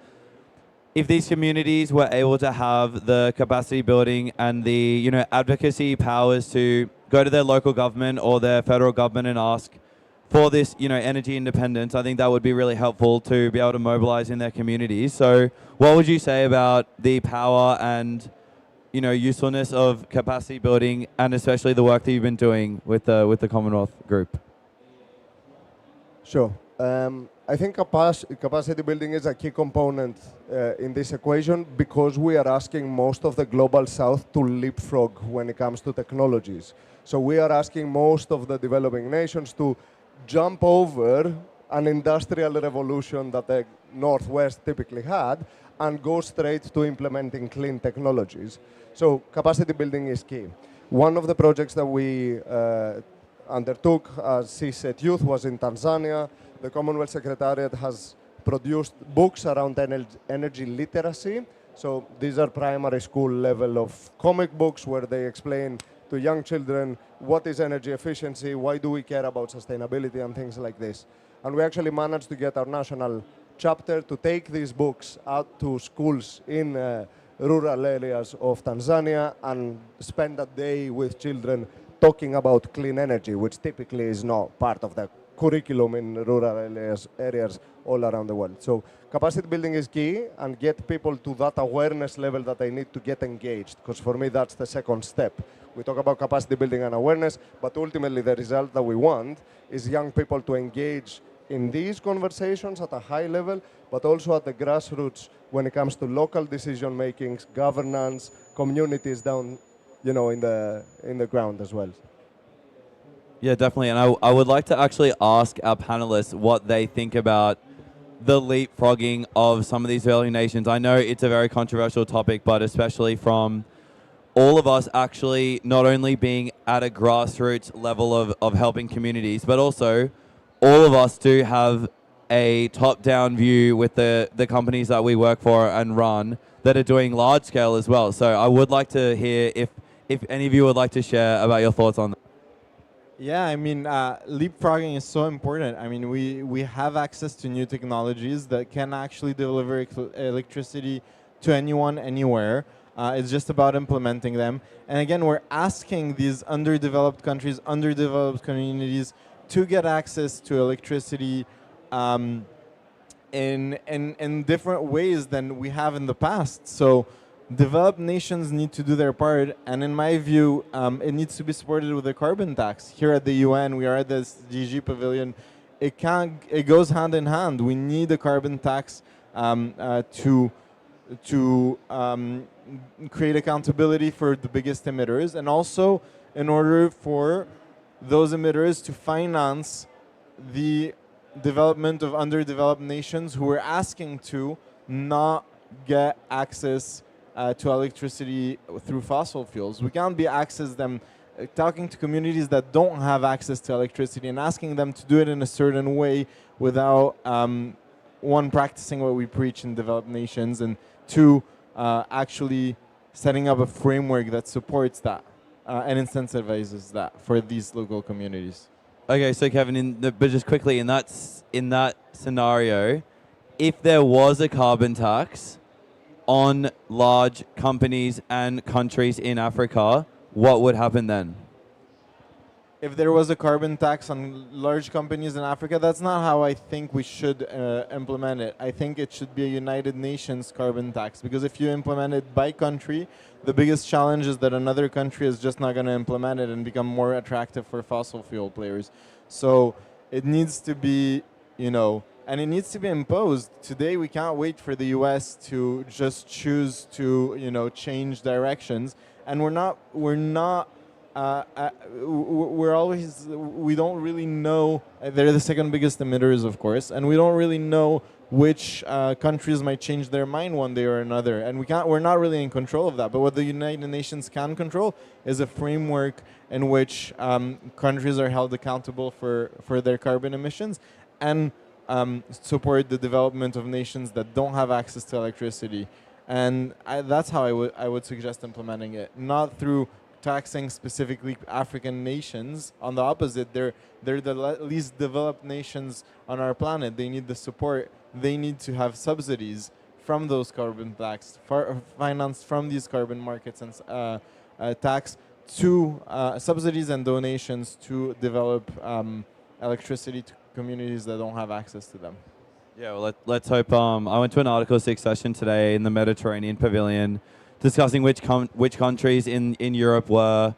if these communities were able to have the capacity building and the advocacy powers to go to their local government or their federal government and ask for this energy independence, I think that would be really helpful to be able to mobilize in their communities. So what would you say about the power and usefulness of capacity building, and especially the work that you've been doing with the Commonwealth Group? Sure. I think capacity building is a key component in this equation because we are asking most of the global south to leapfrog when it comes to technologies. So we are asking most of the developing nations to jump over an industrial revolution that the Northwest typically had and go straight to implementing clean technologies. So capacity building is key. One of the projects that we undertook as CSET Youth was in Tanzania. The Commonwealth Secretariat has produced books around energy literacy. So these are primary school level of comic books where they explain to young children what is energy efficiency, why do we care about sustainability and things like this. And we actually managed to get our national chapter to take these books out to schools in rural areas of Tanzania and spend a day with children talking about clean energy, which typically is not part of the curriculum in rural areas all around the world. So capacity building is key, and get people to that awareness level that they need to get engaged, because for me that's the second step. We talk about capacity building and awareness, but ultimately the result that we want is young people to engage in these conversations at a high level, but also at the grassroots when it comes to local decision making, governance, communities down, in the ground as well. Yeah, definitely. And I would like to actually ask our panelists what they think about the leapfrogging of some of these developing nations. I know it's a very controversial topic, but especially from all of us actually not only being at a grassroots level of helping communities, but also all of us do have a top-down view with the companies that we work for and run that are doing large scale as well. So I would like to hear if any of you would like to share about your thoughts on that. Yeah, I mean, leapfrogging is so important. I mean, we have access to new technologies that can actually deliver electricity to anyone, anywhere. It's just about implementing them. And again, we're asking these underdeveloped countries, underdeveloped communities to get access to electricity in different ways than we have in the past. So developed nations need to do their part, and in my view, it needs to be supported with a carbon tax. Here at the UN, we are at the SDG Pavilion. It goes hand in hand. We need a carbon tax to create accountability for the biggest emitters, and also in order for those emitters to finance the development of underdeveloped nations who are asking to not get access to electricity through fossil fuels. We can't be talking to communities that don't have access to electricity and asking them to do it in a certain way without, one, practicing what we preach in developed nations, and two, actually setting up a framework that supports that and incentivizes that for these local communities. Okay, so Kevin, but just quickly, in that scenario, if there was a carbon tax on large companies and countries in Africa, what would happen then? If there was a carbon tax on large companies in Africa, that's not how I think we should implement it. I think it should be a United Nations carbon tax, because if you implement it by country, the biggest challenge is that another country is just not going to implement it and become more attractive for fossil fuel players. So it needs to be, and it needs to be imposed. Today, we can't wait for the US to just choose to, change directions. And we don't really know. They're the second biggest emitters, of course, and we don't really know which countries might change their mind one day or another, and we're not really in control of that. But what the United Nations can control is a framework in which countries are held accountable for their carbon emissions, and support the development of nations that don't have access to electricity. And that's how I would suggest implementing it, not through taxing specifically African nations. On the opposite, they're the least developed nations on our planet. They need the support. They need to have subsidies from those carbon tax, financed from these carbon markets, and tax to subsidies and donations to develop electricity to communities that don't have access to them. Yeah, well, let's hope. I went to an Article 6 session today in the Mediterranean Pavilion, discussing which countries in Europe were,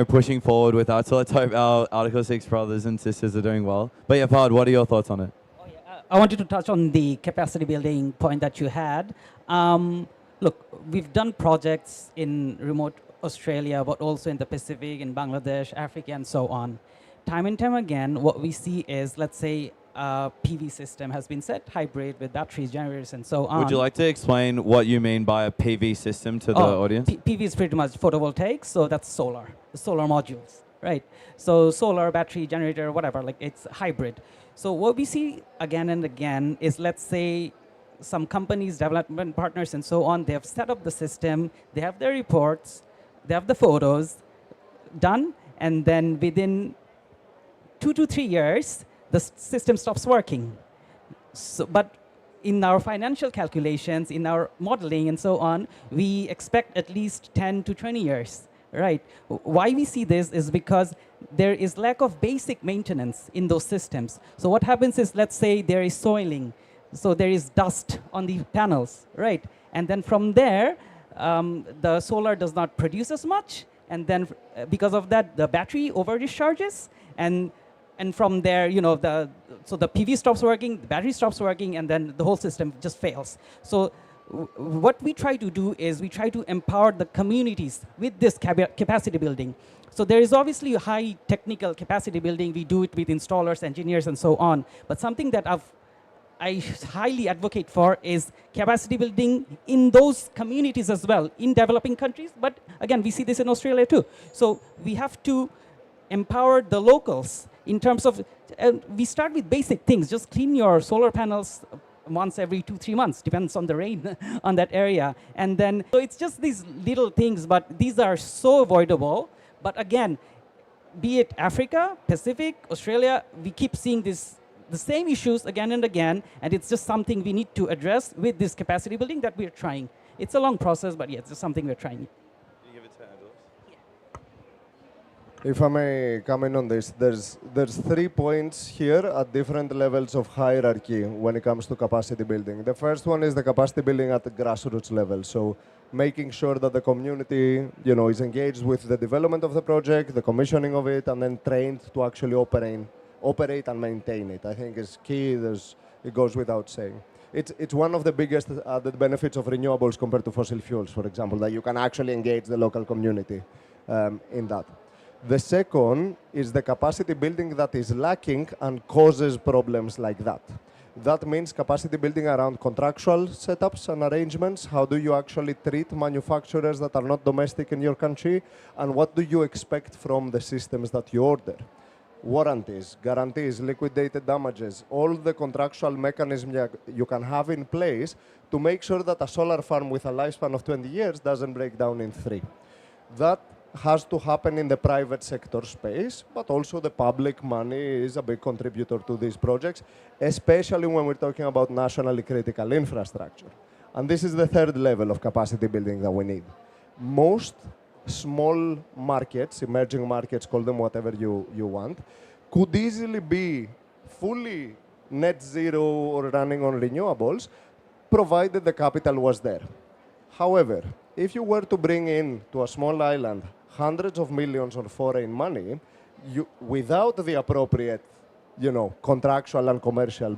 pushing forward with that. So let's hope our Article 6 brothers and sisters are doing well. But yeah, Fahad, what are your thoughts on it? I wanted to touch on the capacity building point that you had. Look, we've done projects in remote Australia, but also in the Pacific, in Bangladesh, Africa, and so on. Time and time again, what we see is, let's say, a PV system has been set, hybrid with batteries, generators, and so on. Would you like to explain what you mean by a PV system to the audience? PV is pretty much photovoltaic, so that's solar, the solar modules, right? So solar, battery, generator, whatever, like it's hybrid. So what we see again and again is, let's say, some companies, development partners, and so on, they have set up the system, they have their reports, they have the photos done, and then within 2 to 3 years, the system stops working. So, but in our financial calculations, in our modeling and so on, we expect at least 10 to 20 years, right? Why we see this is because there is lack of basic maintenance in those systems. So what happens is, let's say there is soiling, so there is dust on the panels, right? And then from there, the solar does not produce as much, and then because of that, the battery over discharges, and from there, you know, so the PV stops working, the battery stops working, and then the whole system just fails. So what we try to do is we try to empower the communities with this capacity building. So there is obviously a high technical capacity building. We do it with installers, engineers, and so on. But something that I highly advocate for is capacity building in those communities as well, in developing countries. But again, we see this in Australia too. So we have to empower the locals in terms of, we start with basic things. Just clean your solar panels once every 2-3 months, depends on the rain on that area. And then, so it's just these little things, but these are so avoidable. But again, be it Africa, Pacific, Australia, we keep seeing the same issues again and again, and it's just something we need to address with this capacity building that we're trying. It's a long process, but yeah, it's just something we're trying. If I may comment on this, there's 3 points here at different levels of hierarchy when it comes to capacity building. The first one is the capacity building at the grassroots level. So making sure that the community, you know, is engaged with the development of the project, the commissioning of it, and then trained to actually operate and maintain it. I think is key. It goes without saying. It's one of the biggest added benefits of renewables compared to fossil fuels, for example, that you can actually engage the local community in that. The second is the capacity building that is lacking and causes problems like that. That means capacity building around contractual setups and arrangements. How do you actually treat manufacturers that are not domestic in your country? And what do you expect from the systems that you order? Warranties, guarantees, liquidated damages, all the contractual mechanisms you can have in place to make sure that a solar farm with a lifespan of 20 years doesn't break down in 3. That has to happen in the private sector space, but also the public money is a big contributor to these projects, especially when we're talking about nationally critical infrastructure. And this is the third level of capacity building that we need. Most small markets, emerging markets, call them whatever you want, could easily be fully net zero or running on renewables, provided the capital was there. However, if you were to bring in to a small island hundreds of millions of foreign money, without the appropriate, contractual and commercial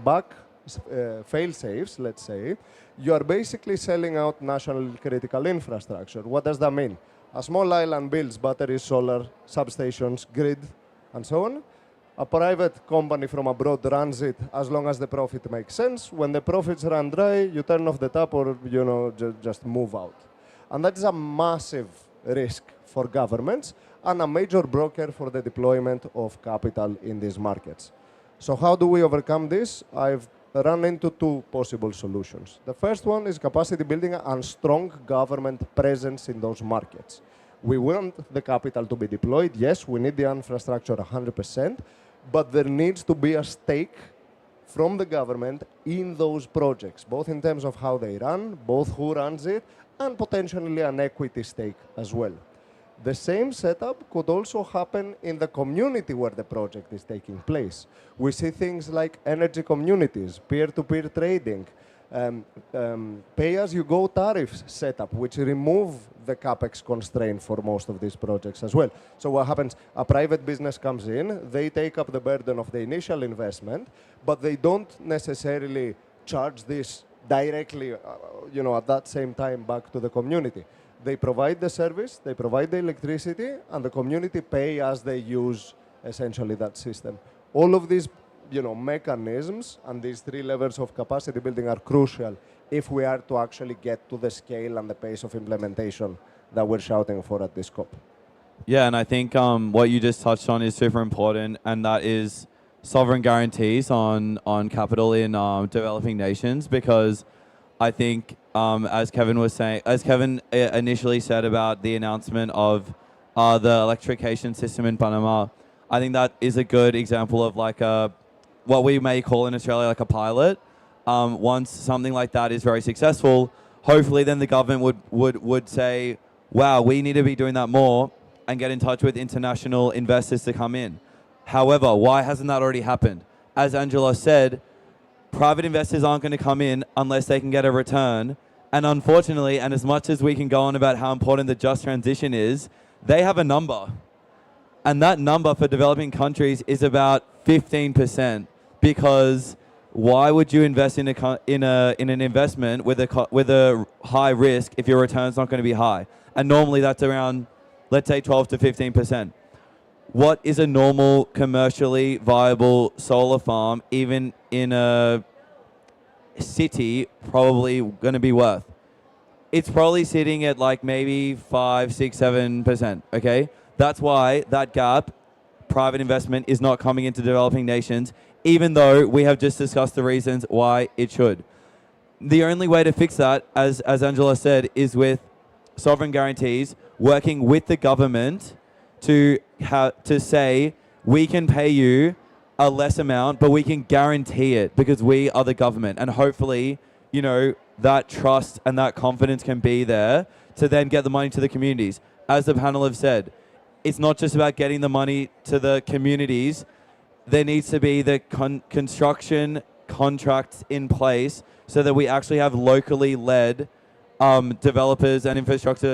fail-safes, let's say, you are basically selling out national critical infrastructure. What does that mean? A small island builds batteries, solar, substations, grid, and so on. A private company from abroad runs it as long as the profit makes sense. When the profits run dry, you turn off the tap or, just move out. And that is a massive risk for governments and a major blocker for the deployment of capital in these markets. So how do we overcome this? I've run into 2 possible solutions. The first one is capacity building and strong government presence in those markets. We want the capital to be deployed. Yes, we need the infrastructure 100%, but there needs to be a stake from the government in those projects, both in terms of how they run, both who runs it, and potentially an equity stake as well. The same setup could also happen in the community where the project is taking place. We see things like energy communities, peer-to-peer trading, pay-as-you-go tariffs setup, which remove the capex constraint for most of these projects as well. So what happens? A private business comes in, they take up the burden of the initial investment, but they don't necessarily charge this directly, at that same time back to the community. They provide the service, they provide the electricity, and the community pay as they use essentially that system. All of these mechanisms and these three levels of capacity building are crucial if we are to actually get to the scale and the pace of implementation that we're shouting for at this COP. Yeah, and I think what you just touched on is super important, and that is sovereign guarantees on capital in developing nations, because I think as Kevin initially said about the announcement of the electrification system in Panama, I think that is a good example of like what we may call in Australia like a pilot. Once something like that is very successful, hopefully then the government would say, wow, we need to be doing that more, and get in touch with international investors to come in. However, why hasn't that already happened? As Angela said, private investors aren't going to come in unless they can get a return. And unfortunately, and as much as we can go on about how important the just transition is, they have a number. And that number for developing countries is about 15%. Because why would you invest in an investment with a high risk if your return's not going to be high? And normally that's around, let's say, 12 to 15%. What is a normal commercially viable solar farm, even in a city, probably going to be worth? It's probably sitting at like maybe 5, 6, 7%, okay? That's why that gap, private investment, is not coming into developing nations, even though we have just discussed the reasons why it should. The only way to fix that, as Angela said, is with sovereign guarantees, working with the government to say, we can pay you a less amount, but we can guarantee it because we are the government. And hopefully, that trust and that confidence can be there to then get the money to the communities. As the panel have said, it's not just about getting the money to the communities. There needs to be the construction contracts in place so that we actually have locally led developers and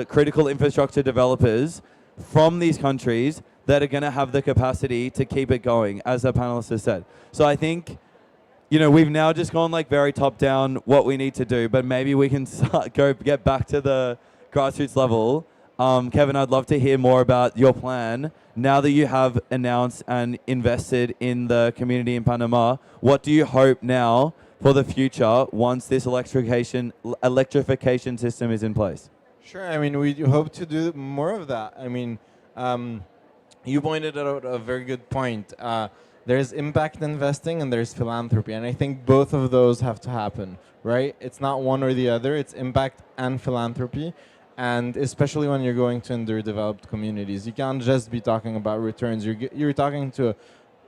critical infrastructure developers from these countries that are going to have the capacity to keep it going, as the panelists have said. So I think, we've now just gone like very top down what we need to do, but maybe we can get back to the grassroots level. Kevin, I'd love to hear more about your plan. Now that you have announced and invested in the community in Panama, what do you hope now for the future once this electrification system is in place? Sure. I mean, we hope to do more of that. I mean, you pointed out a very good point. There's impact investing and there's philanthropy, and I think both of those have to happen, right? It's not one or the other. It's impact and philanthropy, and especially when you're going to underdeveloped communities, you can't just be talking about returns. You're talking to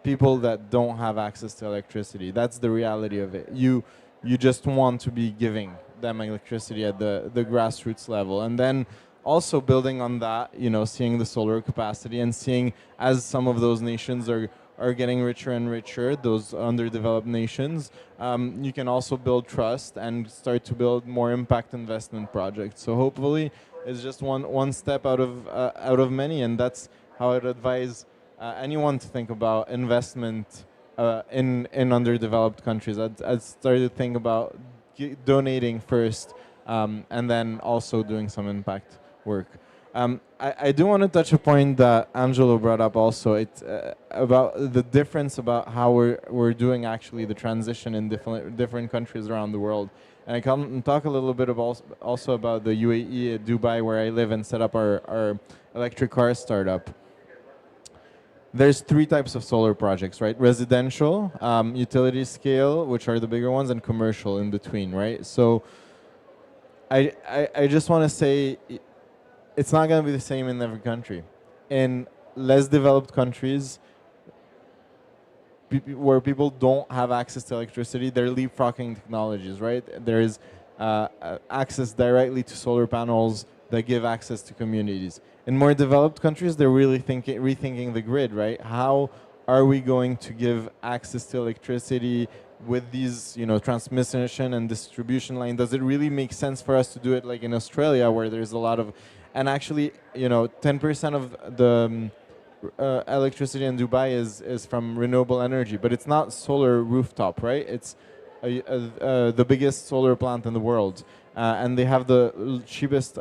people that don't have access to electricity. That's the reality of it. You just want to be giving them electricity at the grassroots level, and then also building on that, seeing the solar capacity and seeing as some of those nations are getting richer and richer, those underdeveloped nations, you can also build trust and start to build more impact investment projects. So hopefully it's just one step out of many, and that's how I'd advise anyone to think about investment in underdeveloped countries. I'd start to think about donating first, and then also doing some impact work. I do want to touch a point that Angelo brought up also. It's about the difference about how we're doing actually the transition in different countries around the world. And I can talk a little bit also about the UAE, Dubai, where I live and set up our electric car startup. There's 3 types of solar projects, right? Residential, utility scale, which are the bigger ones, and commercial in between, right? So I just want to say, it's not going to be the same in every country. In less developed countries, where people don't have access to electricity, they're leapfrogging technologies, right? There is access directly to solar panels that give access to communities. In more developed countries, they're really rethinking the grid, right? How are we going to give access to electricity with these, transmission and distribution line, does it really make sense for us to do it like in Australia, where there's a lot of, and actually, 10% of the electricity in Dubai is from renewable energy, but it's not solar rooftop, right? It's the biggest solar plant in the world, and they have the cheapest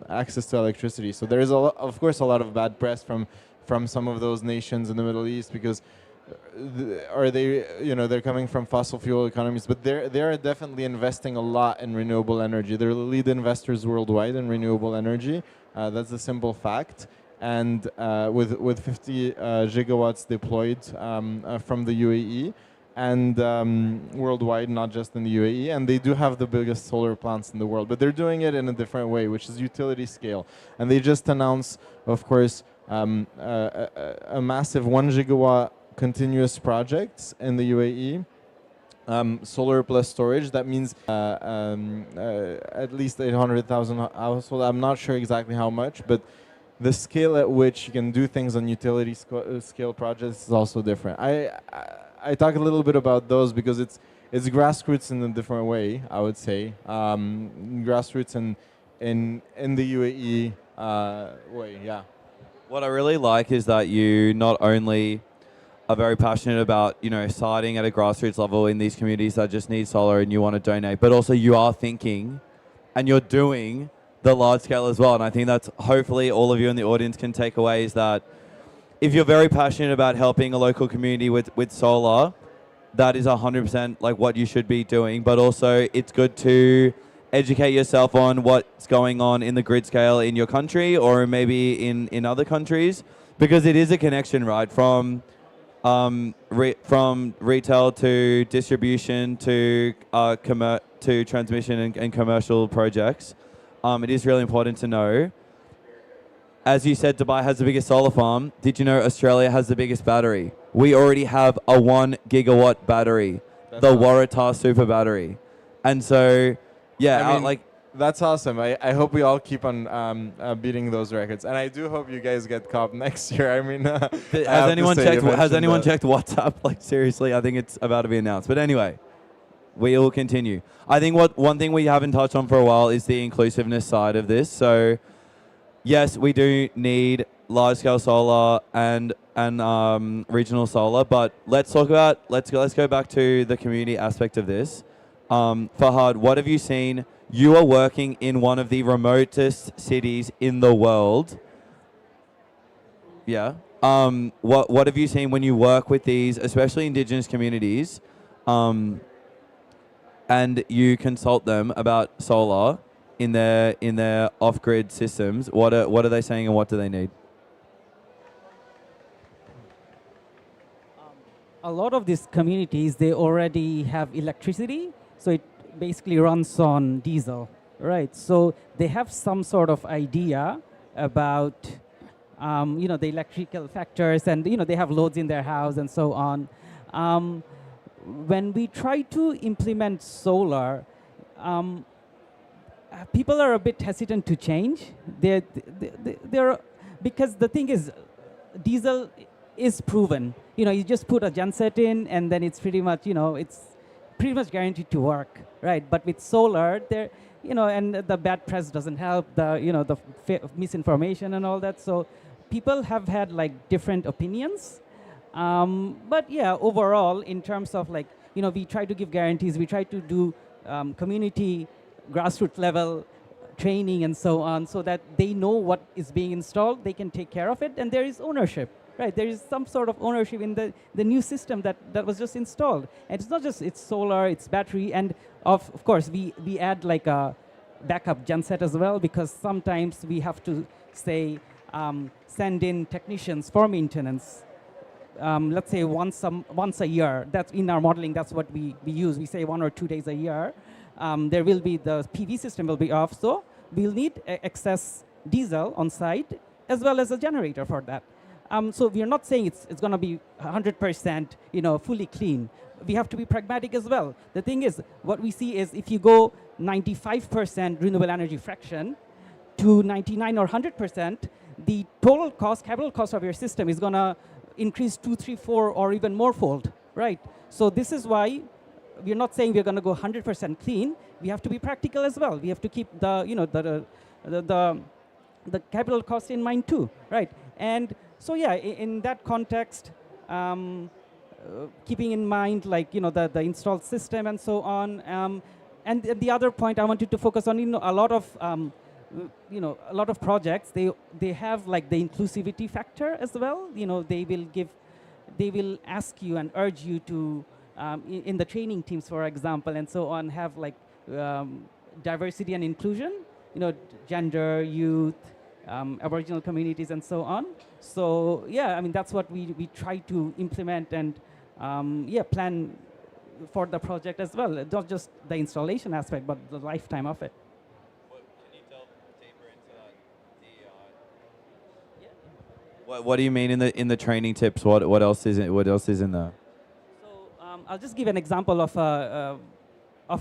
access to electricity. So there is, of course, a lot of bad press from some of those nations in the Middle East because they're coming from fossil fuel economies, but they're definitely investing a lot in renewable energy. They're the lead investors worldwide in renewable energy. That's a simple fact. And with 50 gigawatts deployed from the UAE and worldwide, not just in the UAE, and they do have the biggest solar plants in the world, but they're doing it in a different way, which is utility scale. And they just announced, of course, a massive 1 gigawatt continuous projects in the UAE, solar plus storage. That means at least 800,000 households. I'm not sure exactly how much, but the scale at which you can do things on utility scale projects is also different. I talk a little bit about those because it's grassroots in a different way, I would say. Grassroots in the UAE way, yeah. What I really like is that you not only are very passionate about, siding at a grassroots level in these communities that just need solar and you want to donate, but also you are thinking and you're doing the large scale as well. And I think that's hopefully all of you in the audience can take away is that if you're very passionate about helping a local community with solar, that is 100% like what you should be doing. But also it's good to educate yourself on what's going on in the grid scale in your country or maybe in other countries, because it is a connection, right? From retail to distribution to transmission and commercial projects. It is really important to know. As you said, Dubai has the biggest solar farm. Did you know Australia has the biggest battery? We already have a 1 gigawatt battery, the Waratah super battery. And so, yeah, that's awesome. I hope we all keep on beating those records, and I do hope you guys get COP next year. I mean, has anyone checked WhatsApp? Like seriously, I think it's about to be announced. But anyway, we will continue. I think one thing we haven't touched on for a while is the inclusiveness side of this. So, yes, we do need large-scale solar and regional solar, but let's go back to the community aspect of this. Fahad, what have you seen? You are working in one of the remotest cities in the world. Yeah. What have you seen when you work with these, especially indigenous communities, and you consult them about solar in their off-grid systems? What are they saying and what do they need? A lot of these communities, they already have electricity, so it basically runs on diesel, right? So they have some sort of idea about, the electrical factors, and they have loads in their house and so on. When we try to implement solar, people are a bit hesitant to change. They're because the thing is, diesel is proven. You just put a genset in, and then it's pretty much, it's pretty much guaranteed to work, right? But with solar, and the bad press doesn't help. The misinformation and all that. So people have had different opinions. But yeah, overall, in terms of we try to give guarantees. We try to do community grassroots level training and so on, so that they know what is being installed, they can take care of it, and there is ownership, right? There is some sort of ownership in the new system that was just installed. And it's not just it's solar, it's battery, and of course we add a backup genset as well, because sometimes we have to say send in technicians for maintenance. Let's say once a year. That's in our modeling. That's what we use. We say 1 or 2 days a year. There will be the PV system will be off, so we'll need excess diesel on site as well as a generator for that. So we are not saying it's going to be 100% fully clean. We have to be pragmatic as well. The thing is, what we see is if you go 95% renewable energy fraction to 99 or 100%, the total cost, capital cost of your system is going to increase 2, 3, 4, or even more fold, right? So this is why we're not saying we're going to go 100% clean. We have to be practical as well. We have to keep the, the capital cost in mind too, right? And so yeah, in that context, keeping in mind like the installed system and so on. And the other point I wanted to focus on, a lot of a lot of projects they have like the inclusivity factor as well. They will ask you and urge you to in the training teams, for example, and so on, have like diversity and inclusion, gender, youth, Aboriginal communities, and so on. So yeah, I mean that's what we try to implement and plan for the project as well. Not just the installation aspect, but the lifetime of it. Can you delve deeper into that? What do you mean in the training tips? What else is in there? I'll just give an example of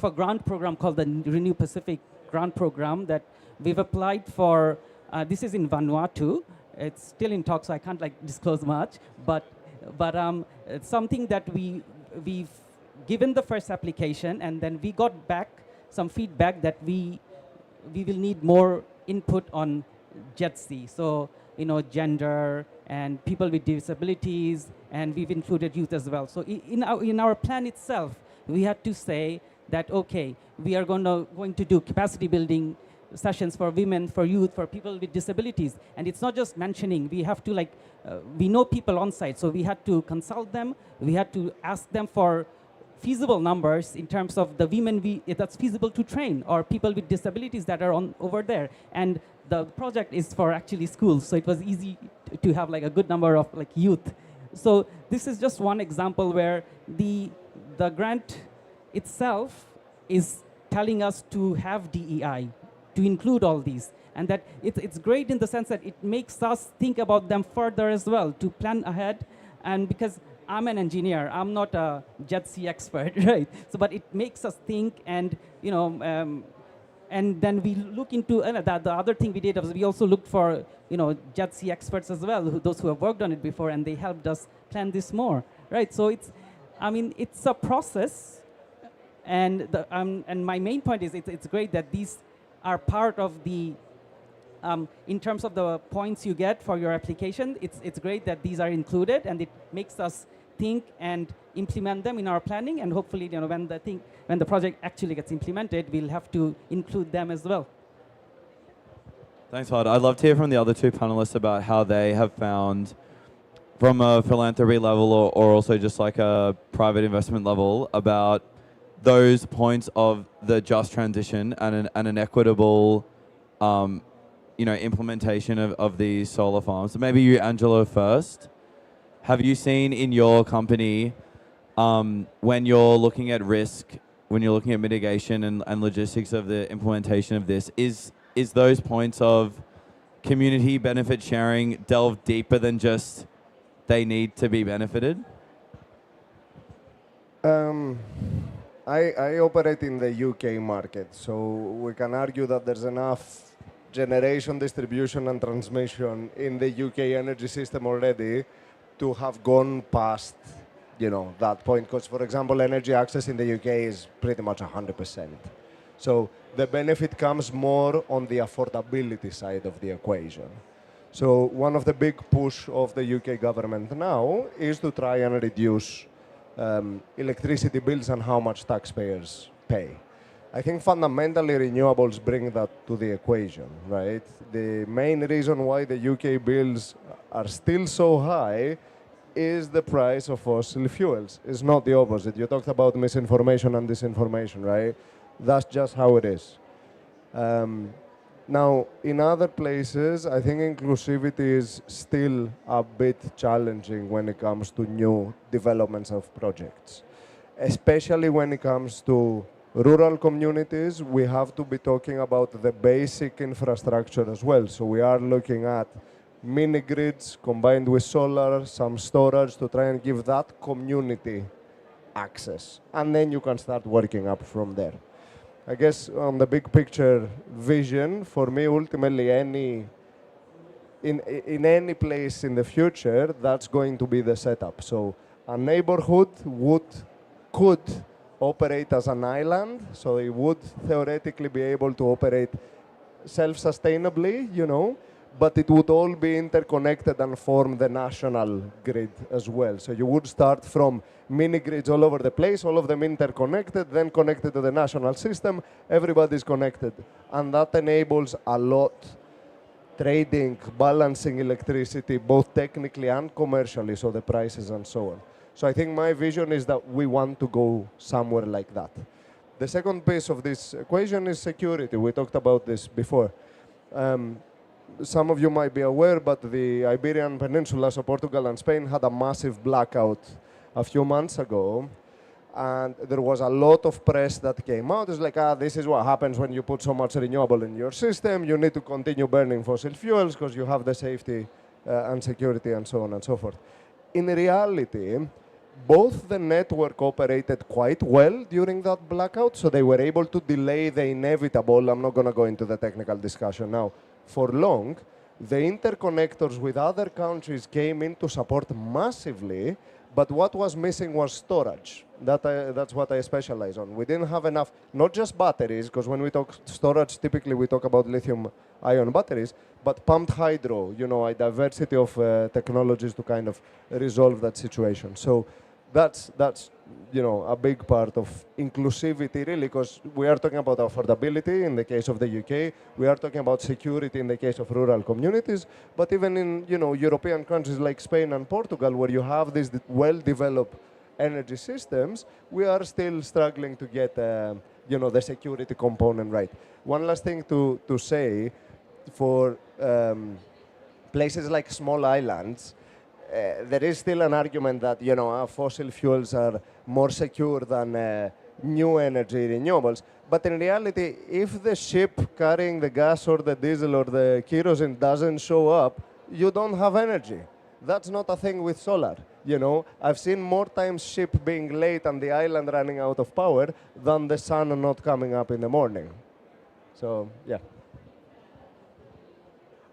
a grant program called the Renew Pacific Grant Program that we've applied for. This is in Vanuatu. It's still in talks, so I can't like disclose much. But it's something that we've given the first application, and then we got back some feedback that we will need more input on JETC. So gender and people with disabilities, and we've included youth as well. So in our plan itself, we had to say that okay, we are going to do capacity building sessions for women, for youth, for people with disabilities. And it's not just mentioning, we have to like, we know people on site, so we had to consult them, we had to ask them for feasible numbers in terms of the women that's feasible to train, or people with disabilities that are over there. And the project is for actually schools, so it was easy to have like a good number of like youth. So this is just one example where the grant itself is telling us to have DEI, to include all these. And that it's great in the sense that it makes us think about them further as well, to plan ahead. And because I'm an engineer, I'm not a JETC expert, right? So, but it makes us think, and and then we look into the other thing we did was we also looked for JETC experts as well, those who have worked on it before, and they helped us plan this more, right? So it's a process, and and my main point is it's great that these are part of the. In terms of the points you get for your application, it's great that these are included, and it makes us think and implement them in our planning. And hopefully, when the project actually gets implemented, we'll have to include them as well. Thanks, Hod. I'd love to hear from the other two panelists about how they have found, from a philanthropy level or also just like a private investment level, about those points of the just transition and an equitable implementation of these solar farms. So maybe you, Angelo, first. Have you seen in your company, when you're looking at risk, when you're looking at mitigation and logistics of the implementation of this, is those points of community benefit sharing delve deeper than just they need to be benefited? I operate in the UK market, so we can argue that there's enough generation, distribution and transmission in the UK energy system already to have gone past, that point. Because, for example, energy access in the UK is pretty much 100%. So the benefit comes more on the affordability side of the equation. So one of the big push of the UK government now is to try and reduce electricity bills and how much taxpayers pay. I think fundamentally renewables bring that to the equation, right? The main reason why the UK bills are still so high is the price of fossil fuels. It's not the opposite. You talked about misinformation and disinformation, right? That's just how it is. Now, in other places, I think inclusivity is still a bit challenging when it comes to new developments of projects, especially when it comes to rural communities. We have to be talking about the basic infrastructure as well. So we are looking at mini grids combined with solar, some storage to try and give that community access. And then you can start working up from there. I guess on the big picture vision, for me, ultimately, in any place in the future, that's going to be the setup. So a neighborhood could operate as an island, so they would theoretically be able to operate self-sustainably, but it would all be interconnected and form the national grid as well. So you would start from mini grids all over the place, all of them interconnected, then connected to the national system, everybody's connected. And that enables a lot trading, balancing electricity, both technically and commercially, so the prices and so on. So I think my vision is that we want to go somewhere like that. The second piece of this equation is security. We talked about this before. Some of you might be aware, but the Iberian Peninsula, so Portugal and Spain, had a massive blackout a few months ago. And there was a lot of press that came out. It's like, this is what happens when you put so much renewable in your system. You need to continue burning fossil fuels because you have the safety and security and so on and so forth. In reality, both the network operated quite well during that blackout, so they were able to delay the inevitable. I'm not going to go into the technical discussion now. For long, the interconnectors with other countries came in to support massively, but what was missing was storage. That's what I specialize on. We didn't have enough, not just batteries, because when we talk storage, typically we talk about lithium-ion batteries, but pumped hydro, a diversity of technologies to kind of resolve that situation. So that's a big part of inclusivity, really, because we are talking about affordability in the case of the UK, we are talking about security in the case of rural communities, but even in European countries like Spain and Portugal, where you have these well-developed energy systems, we are still struggling to get the security component right. One last thing to say, for places like small islands, there is still an argument that fossil fuels are more secure than new energy renewables. But in reality, if the ship carrying the gas or the diesel or the kerosene doesn't show up, you don't have energy. That's not a thing with solar. I've seen more times ship being late and the island running out of power than the sun not coming up in the morning. So, yeah.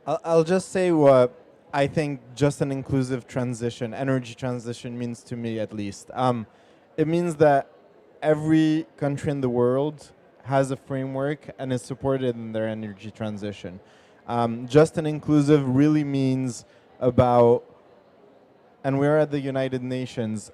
I'll just say what I think just an inclusive transition, energy transition means to me at least. It means that every country in the world has a framework and is supported in their energy transition. Just and inclusive really means about, and we're at the United Nations,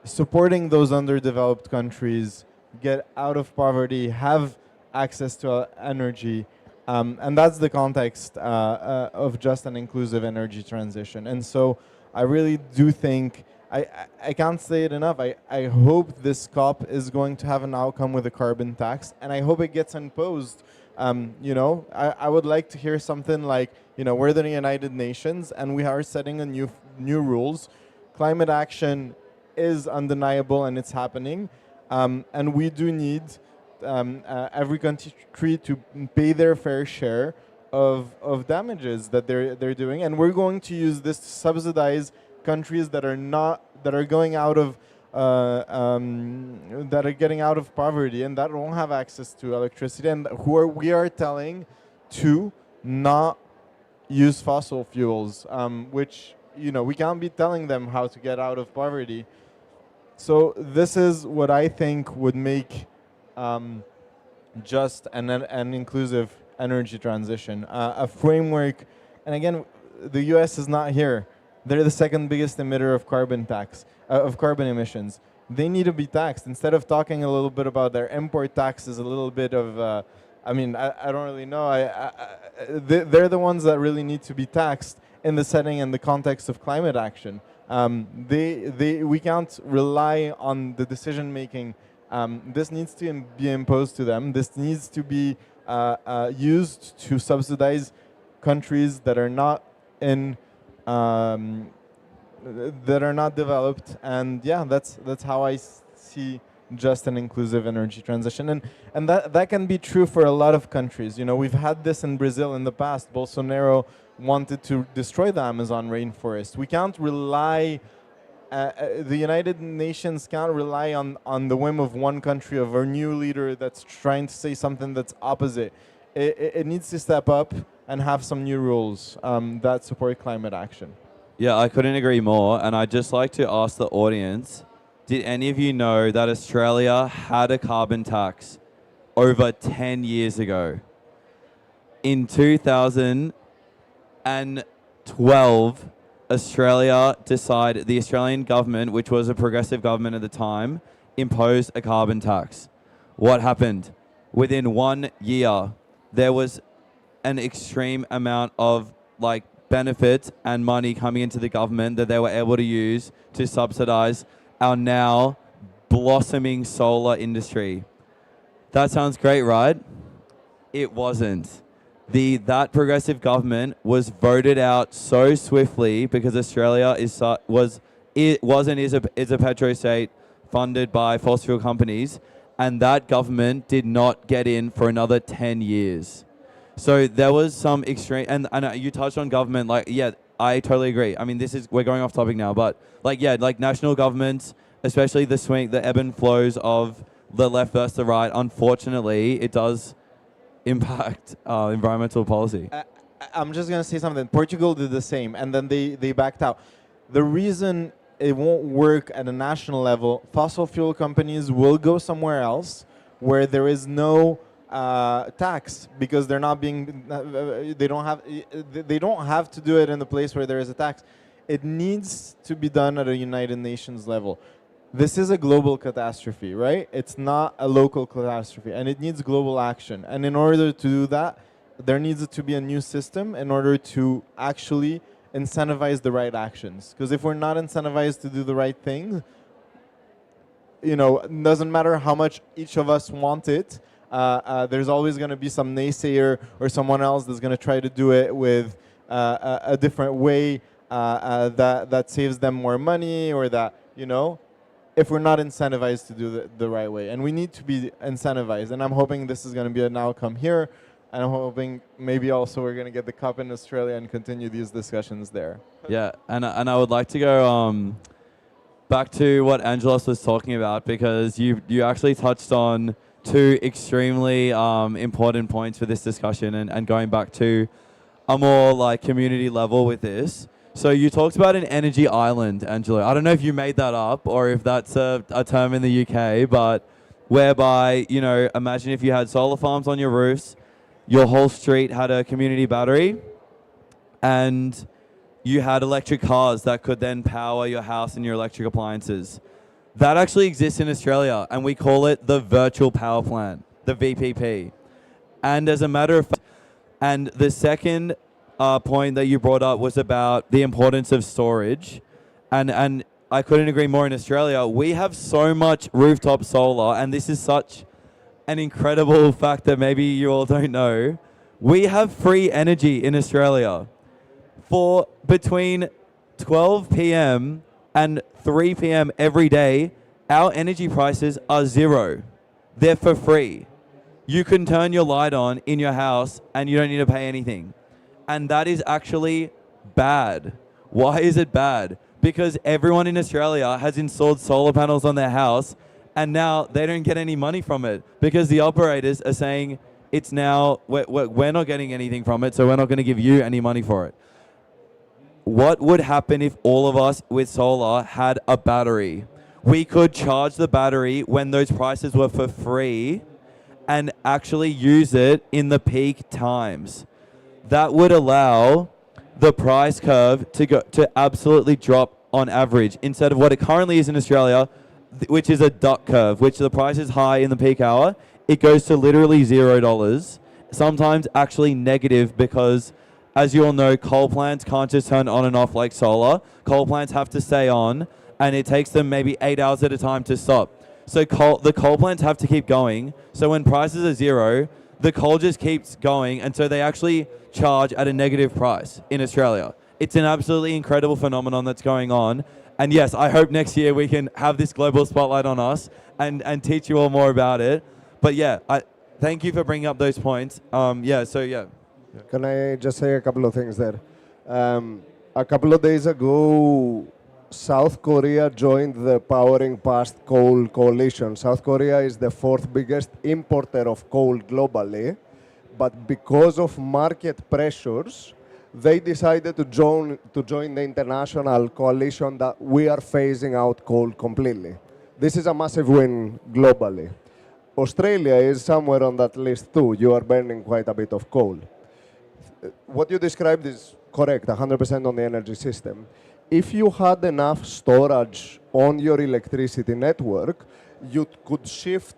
supporting those underdeveloped countries get out of poverty, have access to energy, and that's the context of just an inclusive energy transition. And so I really do think, I can't say it enough, I hope this COP is going to have an outcome with a carbon tax, and I hope it gets imposed. I would like to hear something like, we're the United Nations and we are setting a new rules. Climate action is undeniable and it's happening, and we do need every country to pay their fair share of damages that they're doing, and we're going to use this to subsidize countries that are going out of that are getting out of poverty and that don't have access to electricity, and we are telling to not use fossil fuels, which we can't be telling them how to get out of poverty. So this is what I think would make just an inclusive energy transition, a framework. And again, the US is not here. They're the second biggest emitter of carbon emissions. They need to be taxed. Instead of talking a little bit about their import taxes, a little bit of, I don't really know. They're the ones that really need to be taxed in the setting and the context of climate action. We can't rely on the decision making. This needs to be imposed to them. This needs to be used to subsidize countries that are not in that are not developed, and yeah, that's how I see just an inclusive energy transition, and that can be true for a lot of countries. We've had this in Brazil in the past. Bolsonaro wanted to destroy the Amazon rainforest. We can't rely. The United Nations can't rely on the whim of one country, of a new leader that's trying to say something that's opposite. It needs to step up and have some new rules that support climate action. Yeah, I couldn't agree more. And I'd just like to ask the audience, Did any of you know that Australia had a carbon tax over 10 years ago? In 2012, the Australian government, which was a progressive government at the time, imposed a carbon tax. What happened? Within 1 year, there was an extreme amount of benefits and money coming into the government that they were able to use to subsidize our now blossoming solar industry. That sounds great, right? It wasn't. That progressive government was voted out so swiftly because Australia is a petrostate funded by fossil fuel companies, and that government did not get in for another 10 years. So there was some extreme, and you touched on government, I totally agree. I mean, we're going off topic now, but national governments, especially the ebb and flows of the left versus the right, unfortunately, it does impact environmental policy. I'm just going to say something. Portugal did the same, and then they backed out. The reason it won't work at a national level, fossil fuel companies will go somewhere else where there is no tax, because they're not being they don't have to do it in the place where there is a tax. It needs to be done at a United Nations level. This is a global catastrophe, right? It's not a local catastrophe, and it needs global action. And in order to do that, there needs to be a new system in order to actually incentivize the right actions. Because if we're not incentivized to do the right thing, it doesn't matter how much each of us want it, there's always going to be some naysayer or someone else that's going to try to do it with a different way that saves them more money, or that, if we're not incentivized to do the right way. And we need to be incentivized. And I'm hoping this is going to be an outcome here. And I'm hoping maybe also we're going to get the COP in Australia and continue these discussions there. Yeah, and I would like to go back to what Angelos was talking about, because you actually touched on two extremely important points for this discussion, and going back to a more community level with this. So you talked about an energy island, Angelo. I don't know if you made that up or if that's a term in the UK, but whereby, imagine if you had solar farms on your roofs, your whole street had a community battery, and you had electric cars that could then power your house and your electric appliances. That actually exists in Australia, and we call it the virtual power plant, the VPP. And as a matter of fact, and the second point that you brought up was about the importance of storage, and I couldn't agree more. In Australia, we have so much rooftop solar, and this is such an incredible fact that maybe you all don't know. We have free energy in Australia. For between 12 p.m. and 3 p.m. every day, our energy prices are zero. They're for free. You can turn your light on in your house and you don't need to pay anything. And that is actually bad. Why is it bad? Because everyone in Australia has installed solar panels on their house, and now they don't get any money from it because the operators are saying it's now, we're not getting anything from it, so we're not going to give you any money for it. What would happen if all of us with solar had a battery? We could charge the battery when those prices were for free and actually use it in the peak times. That would allow the price curve to absolutely drop on average, instead of what it currently is in Australia, which is a duck curve, which the price is high in the peak hour. It goes to literally $0, sometimes actually negative, because as you all know, coal plants can't just turn on and off like solar. Coal plants have to stay on, and it takes them maybe 8 hours at a time to stop. So the coal plants have to keep going. So when prices are zero, the coal just keeps going, and so they actually charge at a negative price in Australia. It's an absolutely incredible phenomenon that's going on. And yes, I hope next year we can have this global spotlight on us and teach you all more about it. But yeah, thank you for bringing up those points. Can I just say a couple of things there? A couple of days ago, South Korea joined the Powering Past Coal Coalition. South Korea is the fourth biggest importer of coal globally, but because of market pressures, they decided to join the international coalition that we are phasing out coal completely. This is a massive win globally. Australia is somewhere on that list too. You are burning quite a bit of coal. What you described is correct, 100% on the energy system. If you had enough storage on your electricity network, you could shift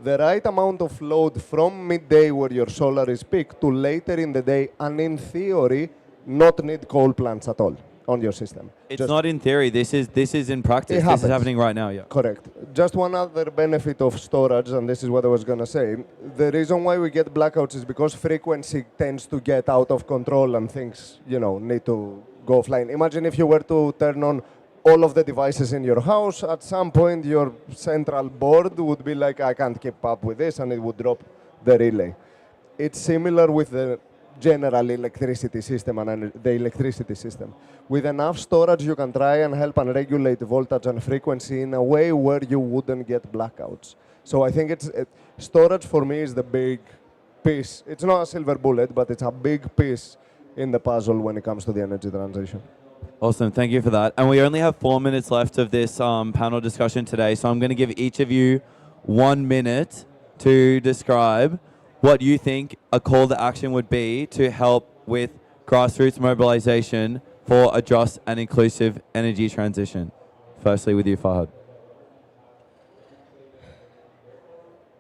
the right amount of load from midday where your solar is peak to later in the day, and in theory, not need coal plants at all on your system. It's not in theory. This is in practice. It This is happens. happening right now. Yeah. Correct. Just one other benefit of storage, and this is what I was going to say. The reason why we get blackouts is because frequency tends to get out of control and things, need to go offline. Imagine if you were to turn on all of the devices in your house. At some point, your central board would be like, I can't keep up with this, and it would drop the relay. It's similar with the general electricity system and the electricity system. With enough storage, you can try and help and regulate voltage and frequency in a way where you wouldn't get blackouts. So I think storage for me is the big piece. It's not a silver bullet, but it's a big piece in the puzzle when it comes to the energy transition. Awesome. Thank you for that. And we only have 4 minutes left of this panel discussion today. So I'm going to give each of you 1 minute to describe what you think a call to action would be to help with grassroots mobilization for a just and inclusive energy transition. Firstly, with you, Fahad.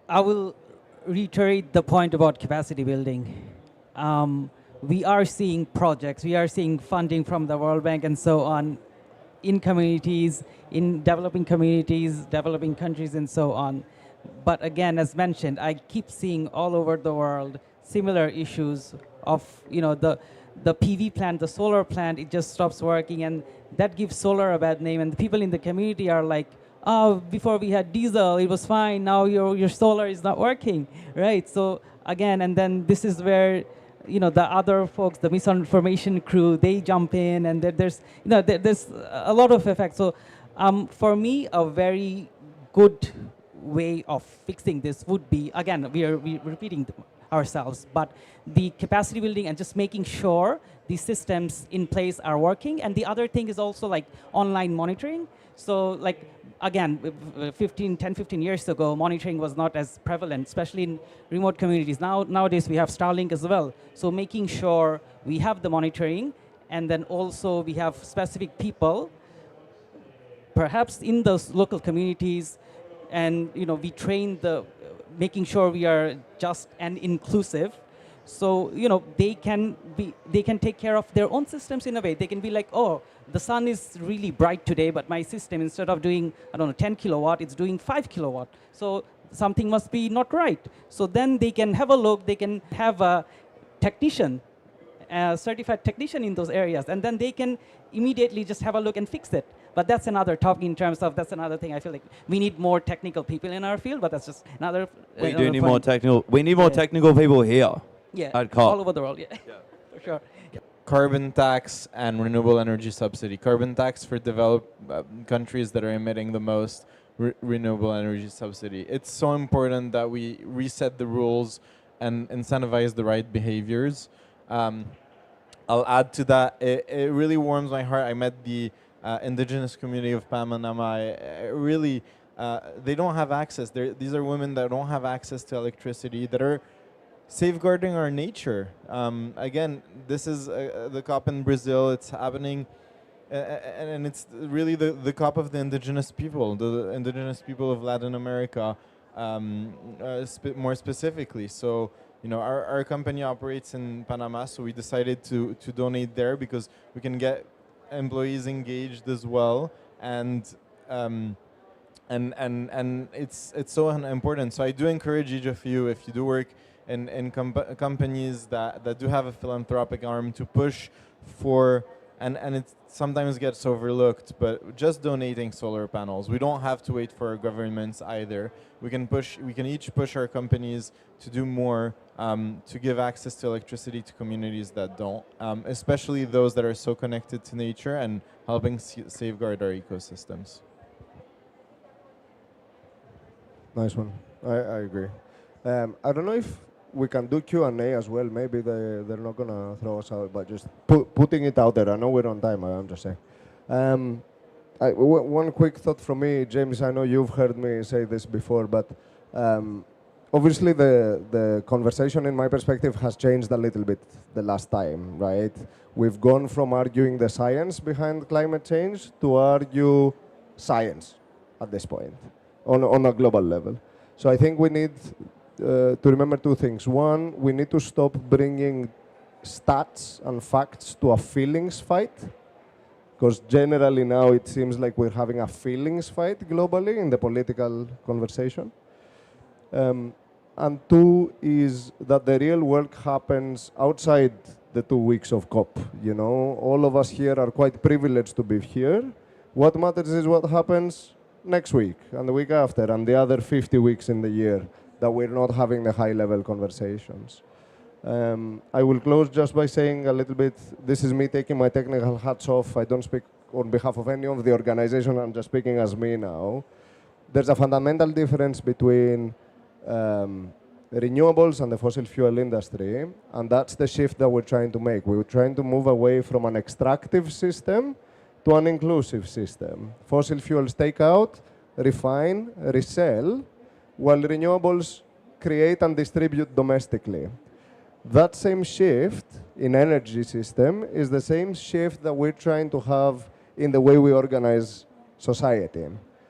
I will reiterate the point about capacity building. We are seeing projects, we are seeing funding from the World Bank and so on in communities, in developing communities, developing countries and so on. But again, as mentioned, I keep seeing all over the world similar issues of, the PV plant, the solar plant, it just stops working, and that gives solar a bad name. And the people in the community are like, oh, before we had diesel, it was fine. Now your solar is not working, right? So again, and then this is where, the other folks, the misinformation crew, they jump in, and there's a lot of effects. So for me, a very good way of fixing this would be, again, we're repeating ourselves, but the capacity building and just making sure the systems in place are working. And the other thing is also like online monitoring. So again, 10, 15 years ago, monitoring was not as prevalent, especially in remote communities. Nowadays, we have Starlink as well. So making sure we have the monitoring, and then also we have specific people, perhaps in those local communities, and we train making sure we are just and inclusive. So they can take care of their own systems in a way. They can be like, oh, the sun is really bright today, but my system, instead of doing 10 kilowatt, it's doing 5 kilowatt. So something must be not right. So then they can have a look. They can have a technician, a certified technician in those areas, and then they can immediately just have a look and fix it. But that's another topic in terms of, that's another thing. I feel like we need more technical people in our field, but that's just another. We do need more technical. We need more technical people here. Yeah, at COP. all over the world. Yeah, for sure. Carbon tax and renewable energy subsidy. Carbon tax for developed countries that are emitting the most, renewable energy subsidy. It's so important that we reset the rules and incentivize the right behaviors. I'll add to that, it really warms my heart. I met the indigenous community of Pamanama. Really, they don't have access. These are women that don't have access to electricity, that are safeguarding our nature. Again, this is the COP in Brazil. It's happening, and it's really the COP of the indigenous people of Latin America, more specifically. So, our company operates in Panama, so we decided to donate there because we can get employees engaged as well, and it's so important. So I do encourage each of you, if you do work in companies that do have a philanthropic arm, to push for, and it sometimes gets overlooked, but just donating solar panels. We don't have to wait for our governments either. We can each push our companies to do more, to give access to electricity to communities that don't, especially those that are so connected to nature, and helping safeguard our ecosystems. Nice one. I agree. I don't know if we can do Q&A as well. Maybe they're not going to throw us out, but just putting it out there. I know we're on time, I'm just saying. One quick thought from me, James. I know you've heard me say this before, but obviously the conversation, in my perspective, has changed a little bit the last time, right? We've gone from arguing the science behind climate change to argue science at this point on a global level. So I think we need to remember two things. One, we need to stop bringing stats and facts to a feelings fight, because generally now it seems like we're having a feelings fight globally in the political conversation. And two is that the real work happens outside the 2 weeks of COP. You know, all of us here are quite privileged to be here. What matters is what happens next week and the week after and the other 50 weeks in the year that we're not having the high-level conversations. I will close just by saying a little bit, this is me taking my technical hats off. I don't speak on behalf of any of the organization, I'm just speaking as me now. There's a fundamental difference between renewables and the fossil fuel industry, and that's the shift that we're trying to make. We're trying to move away from an extractive system to an inclusive system. Fossil fuels take out, refine, resell, while renewables create and distribute domestically. That same shift in energy system is the same shift that we're trying to have in the way we organize society.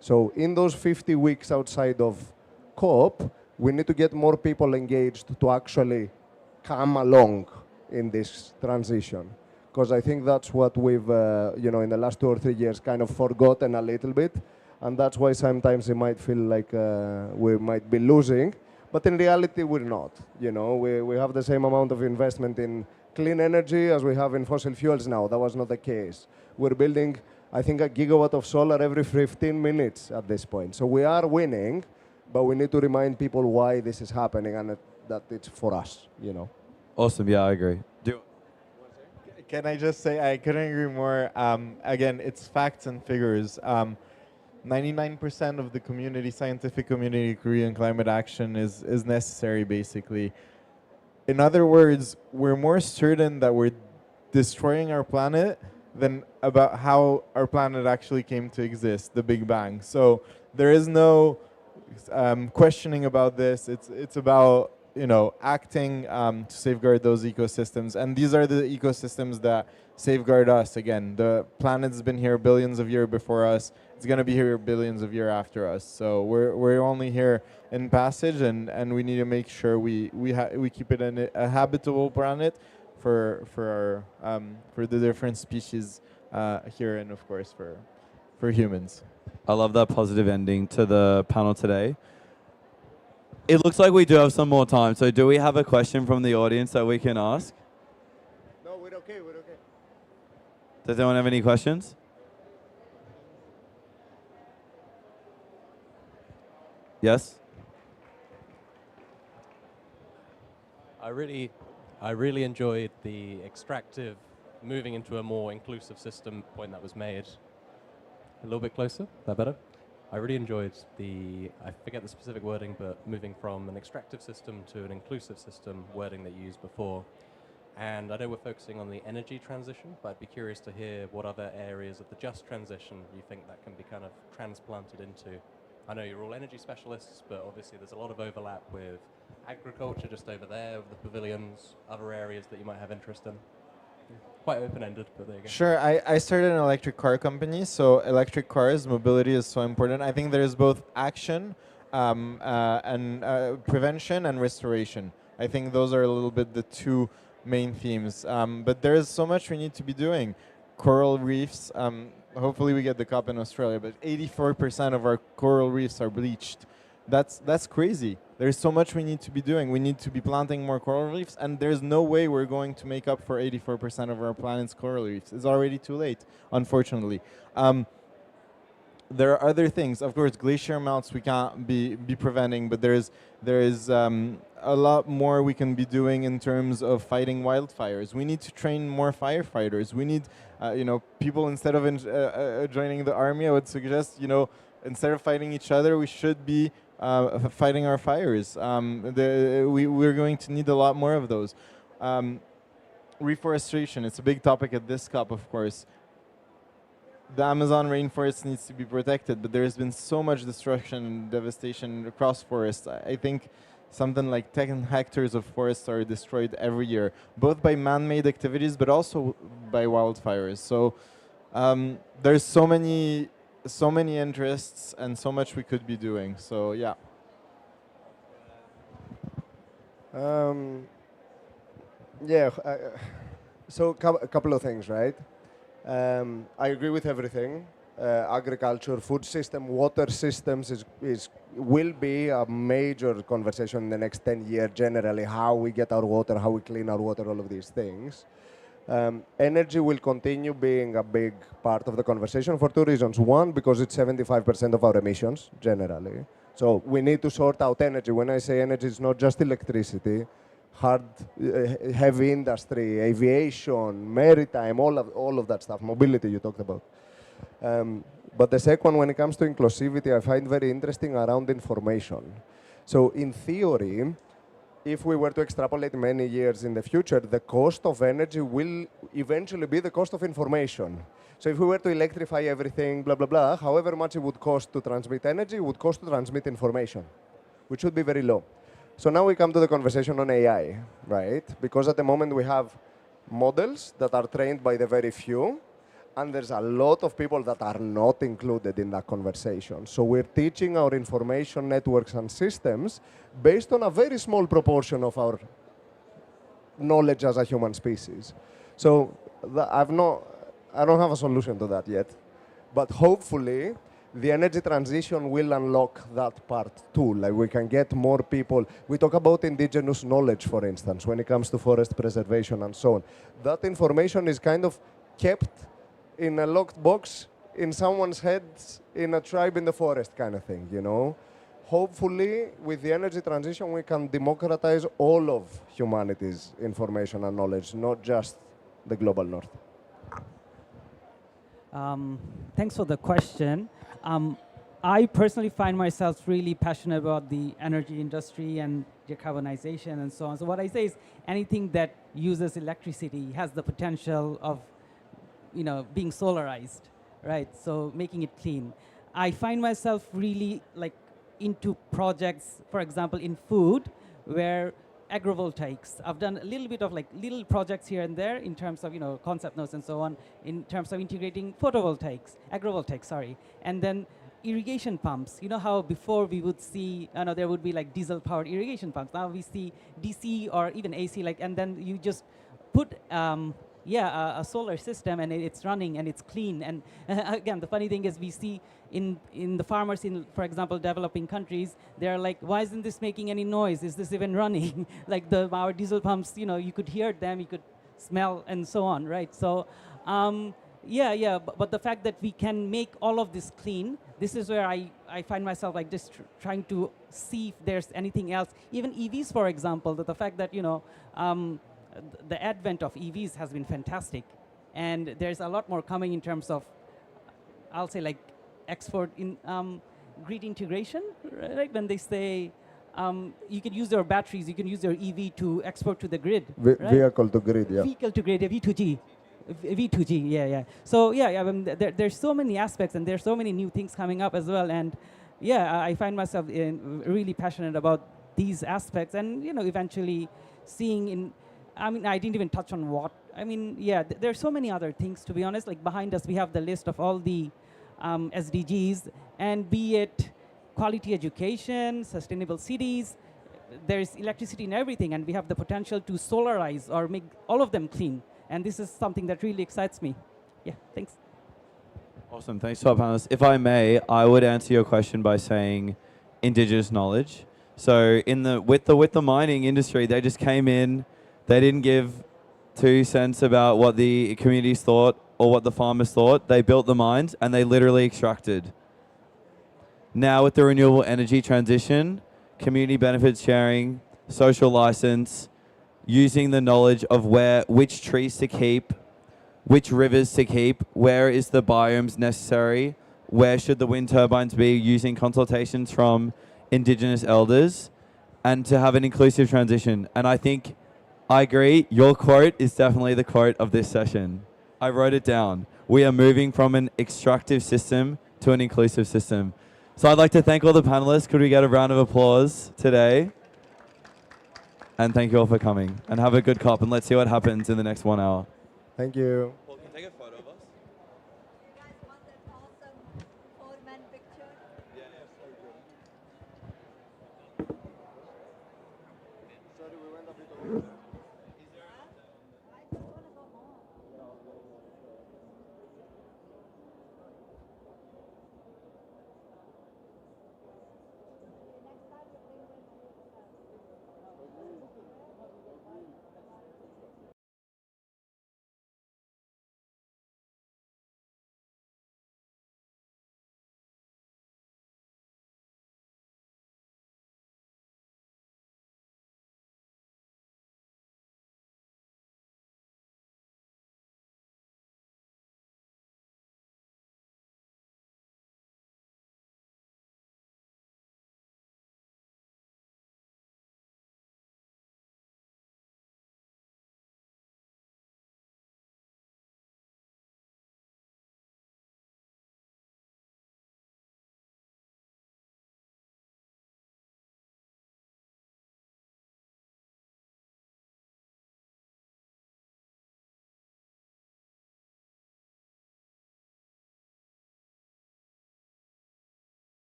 So in those 50 weeks outside of COP, we need to get more people engaged to actually come along in this transition. Because I think that's what we've, in the last 2 or 3 years kind of forgotten a little bit. And that's why sometimes it might feel like we might be losing. But in reality, we're not. You know, we have the same amount of investment in clean energy as we have in fossil fuels now. That was not the case. We're building, I think, a gigawatt of solar every 15 minutes at this point. So we are winning, but we need to remind people why this is happening and that it's for us, you know. Awesome. Yeah, I agree. Can I just say, I couldn't agree more. Again, it's facts and figures. 99% of the community, scientific community, Korean climate action is necessary, basically. In other words, we're more certain that we're destroying our planet than about how our planet actually came to exist, the Big Bang. So there is no questioning about this. It's about acting to safeguard those ecosystems. And these are the ecosystems that safeguard us. Again, the planet's been here billions of years before us. It's going to be here billions of years after us. So we're only here in passage, and we need to make sure we keep it a habitable planet for the different species here, and of course for humans. I love that positive ending to the panel today. It looks like we do have some more time. So do we have a question from the audience that we can ask? No, we're okay. Does anyone have any questions? Yes? I really enjoyed the extractive, moving into a more inclusive system point that was made. A little bit closer, is that better? I really enjoyed I forget the specific wording, but moving from an extractive system to an inclusive system, wording that you used before. And I know we're focusing on the energy transition, but I'd be curious to hear what other areas of the just transition you think that can be kind of transplanted into. I know you're all energy specialists, but obviously there's a lot of overlap with agriculture just over there, with the pavilions, other areas that you might have interest in. Quite open-ended, but there you go. Sure. I started an electric car company, so electric cars, mobility is so important. I think there's both action and prevention and restoration. I think those are a little bit the two main themes. But there's so much we need to be doing. Coral reefs, hopefully we get the COP in Australia, but 84% of our coral reefs are bleached. That's crazy. There's so much we need to be doing. We need to be planting more coral reefs, and there's no way we're going to make up for 84% of our planet's coral reefs. It's already too late, unfortunately. There are other things. Of course, glacier melts we can't be preventing, but there is a lot more we can be doing in terms of fighting wildfires. We need to train more firefighters. We need, people instead of joining the army. I would suggest, instead of fighting each other, we should be fighting our fires. We're going to need a lot more of those. Reforestation, it's a big topic at this COP, of course. the Amazon rainforest needs to be protected, but there has been so much destruction and devastation across forests. I think something like 10 hectares of forests are destroyed every year, both by man-made activities, but also by wildfires. So there's so many interests and so much we could be doing. So yeah. Yeah. So a couple of things, right? I agree with everything. Agriculture, food system, water systems will be a major conversation in the next 10 years generally, how we get our water, how we clean our water, all of these things. Energy will continue being a big part of the conversation for two reasons. One, because it's 75% of our emissions generally. So we need to sort out energy. When I say energy, it's not just electricity, heavy industry, aviation, maritime, all of that stuff, mobility you talked about. But the second, when it comes to inclusivity, I find very interesting around information. So in theory, if we were to extrapolate many years in the future, the cost of energy will eventually be the cost of information. So if we were to electrify everything, blah, blah, blah, however much it would cost to transmit energy, it would cost to transmit information, which would be very low. So now we come to the conversation on AI, right? Because at the moment we have models that are trained by the very few, and there's a lot of people that are not included in that conversation. So we're teaching our information networks and systems based on a very small proportion of our knowledge as a human species. So I don't have a solution to that yet, but hopefully the energy transition will unlock that part too. Like we can get more people. We talk about indigenous knowledge, for instance, when it comes to forest preservation and so on. That information is kind of kept in a locked box in someone's head in a tribe in the forest kind of thing, you know? Hopefully, with the energy transition, we can democratize all of humanity's information and knowledge, not just the global north. Thanks for the question. I personally find myself really passionate about the energy industry and decarbonization and so on. So what I say is anything that uses electricity has the potential of being solarized, right? So making it clean. I find myself really into projects, for example, in food, where agrovoltaics. I've done a little bit of little projects here and there in terms of concept notes and so on, in terms of integrating agrovoltaics, sorry, and then irrigation pumps. You know how before we would see, there would be diesel-powered irrigation pumps. Now we see DC or even AC, and then you just put a solar system and it's running and it's clean. And again, the funny thing is we see in the farmers in, for example, developing countries, they're like, why isn't this making any noise? Is this even running? Our diesel pumps, you could hear them, you could smell and so on, right? So but the fact that we can make all of this clean, this is where I find myself just trying to see if there's anything else. Even EVs, for example, the fact that, the advent of EVs has been fantastic, and there's a lot more coming in terms of, I'll say export in grid integration, right? When they say you can use your batteries, you can use your EV to export to the grid. Right? Vehicle to grid, yeah. Vehicle to grid, V2G, yeah. So there's so many aspects and there's so many new things coming up as well, and I find myself really passionate about these aspects, and eventually seeing I didn't even touch on what. There's so many other things, to be honest. Behind us, we have the list of all the SDGs, and be it quality education, sustainable cities, there's electricity in everything, and we have the potential to solarize or make all of them clean. And this is something that really excites me. Yeah, thanks. Awesome, thanks to our panelists. If I may, I would answer your question by saying indigenous knowledge. So with the mining industry, they just came in. They didn't give 2 cents about what the communities thought or what the farmers thought. They built the mines and they literally extracted. Now with the renewable energy transition, community benefits sharing, social license, using the knowledge of which trees to keep, which rivers to keep, where is the biomes necessary, where should the wind turbines be, using consultations from indigenous elders, and to have an inclusive transition. And I agree, your quote is definitely the quote of this session. I wrote it down. we are moving from an extractive system to an inclusive system. So I'd like to thank all the panelists. Could we get a round of applause today? And thank you all for coming. And have a good COP, and let's see what happens in the next 1 hour. Thank you.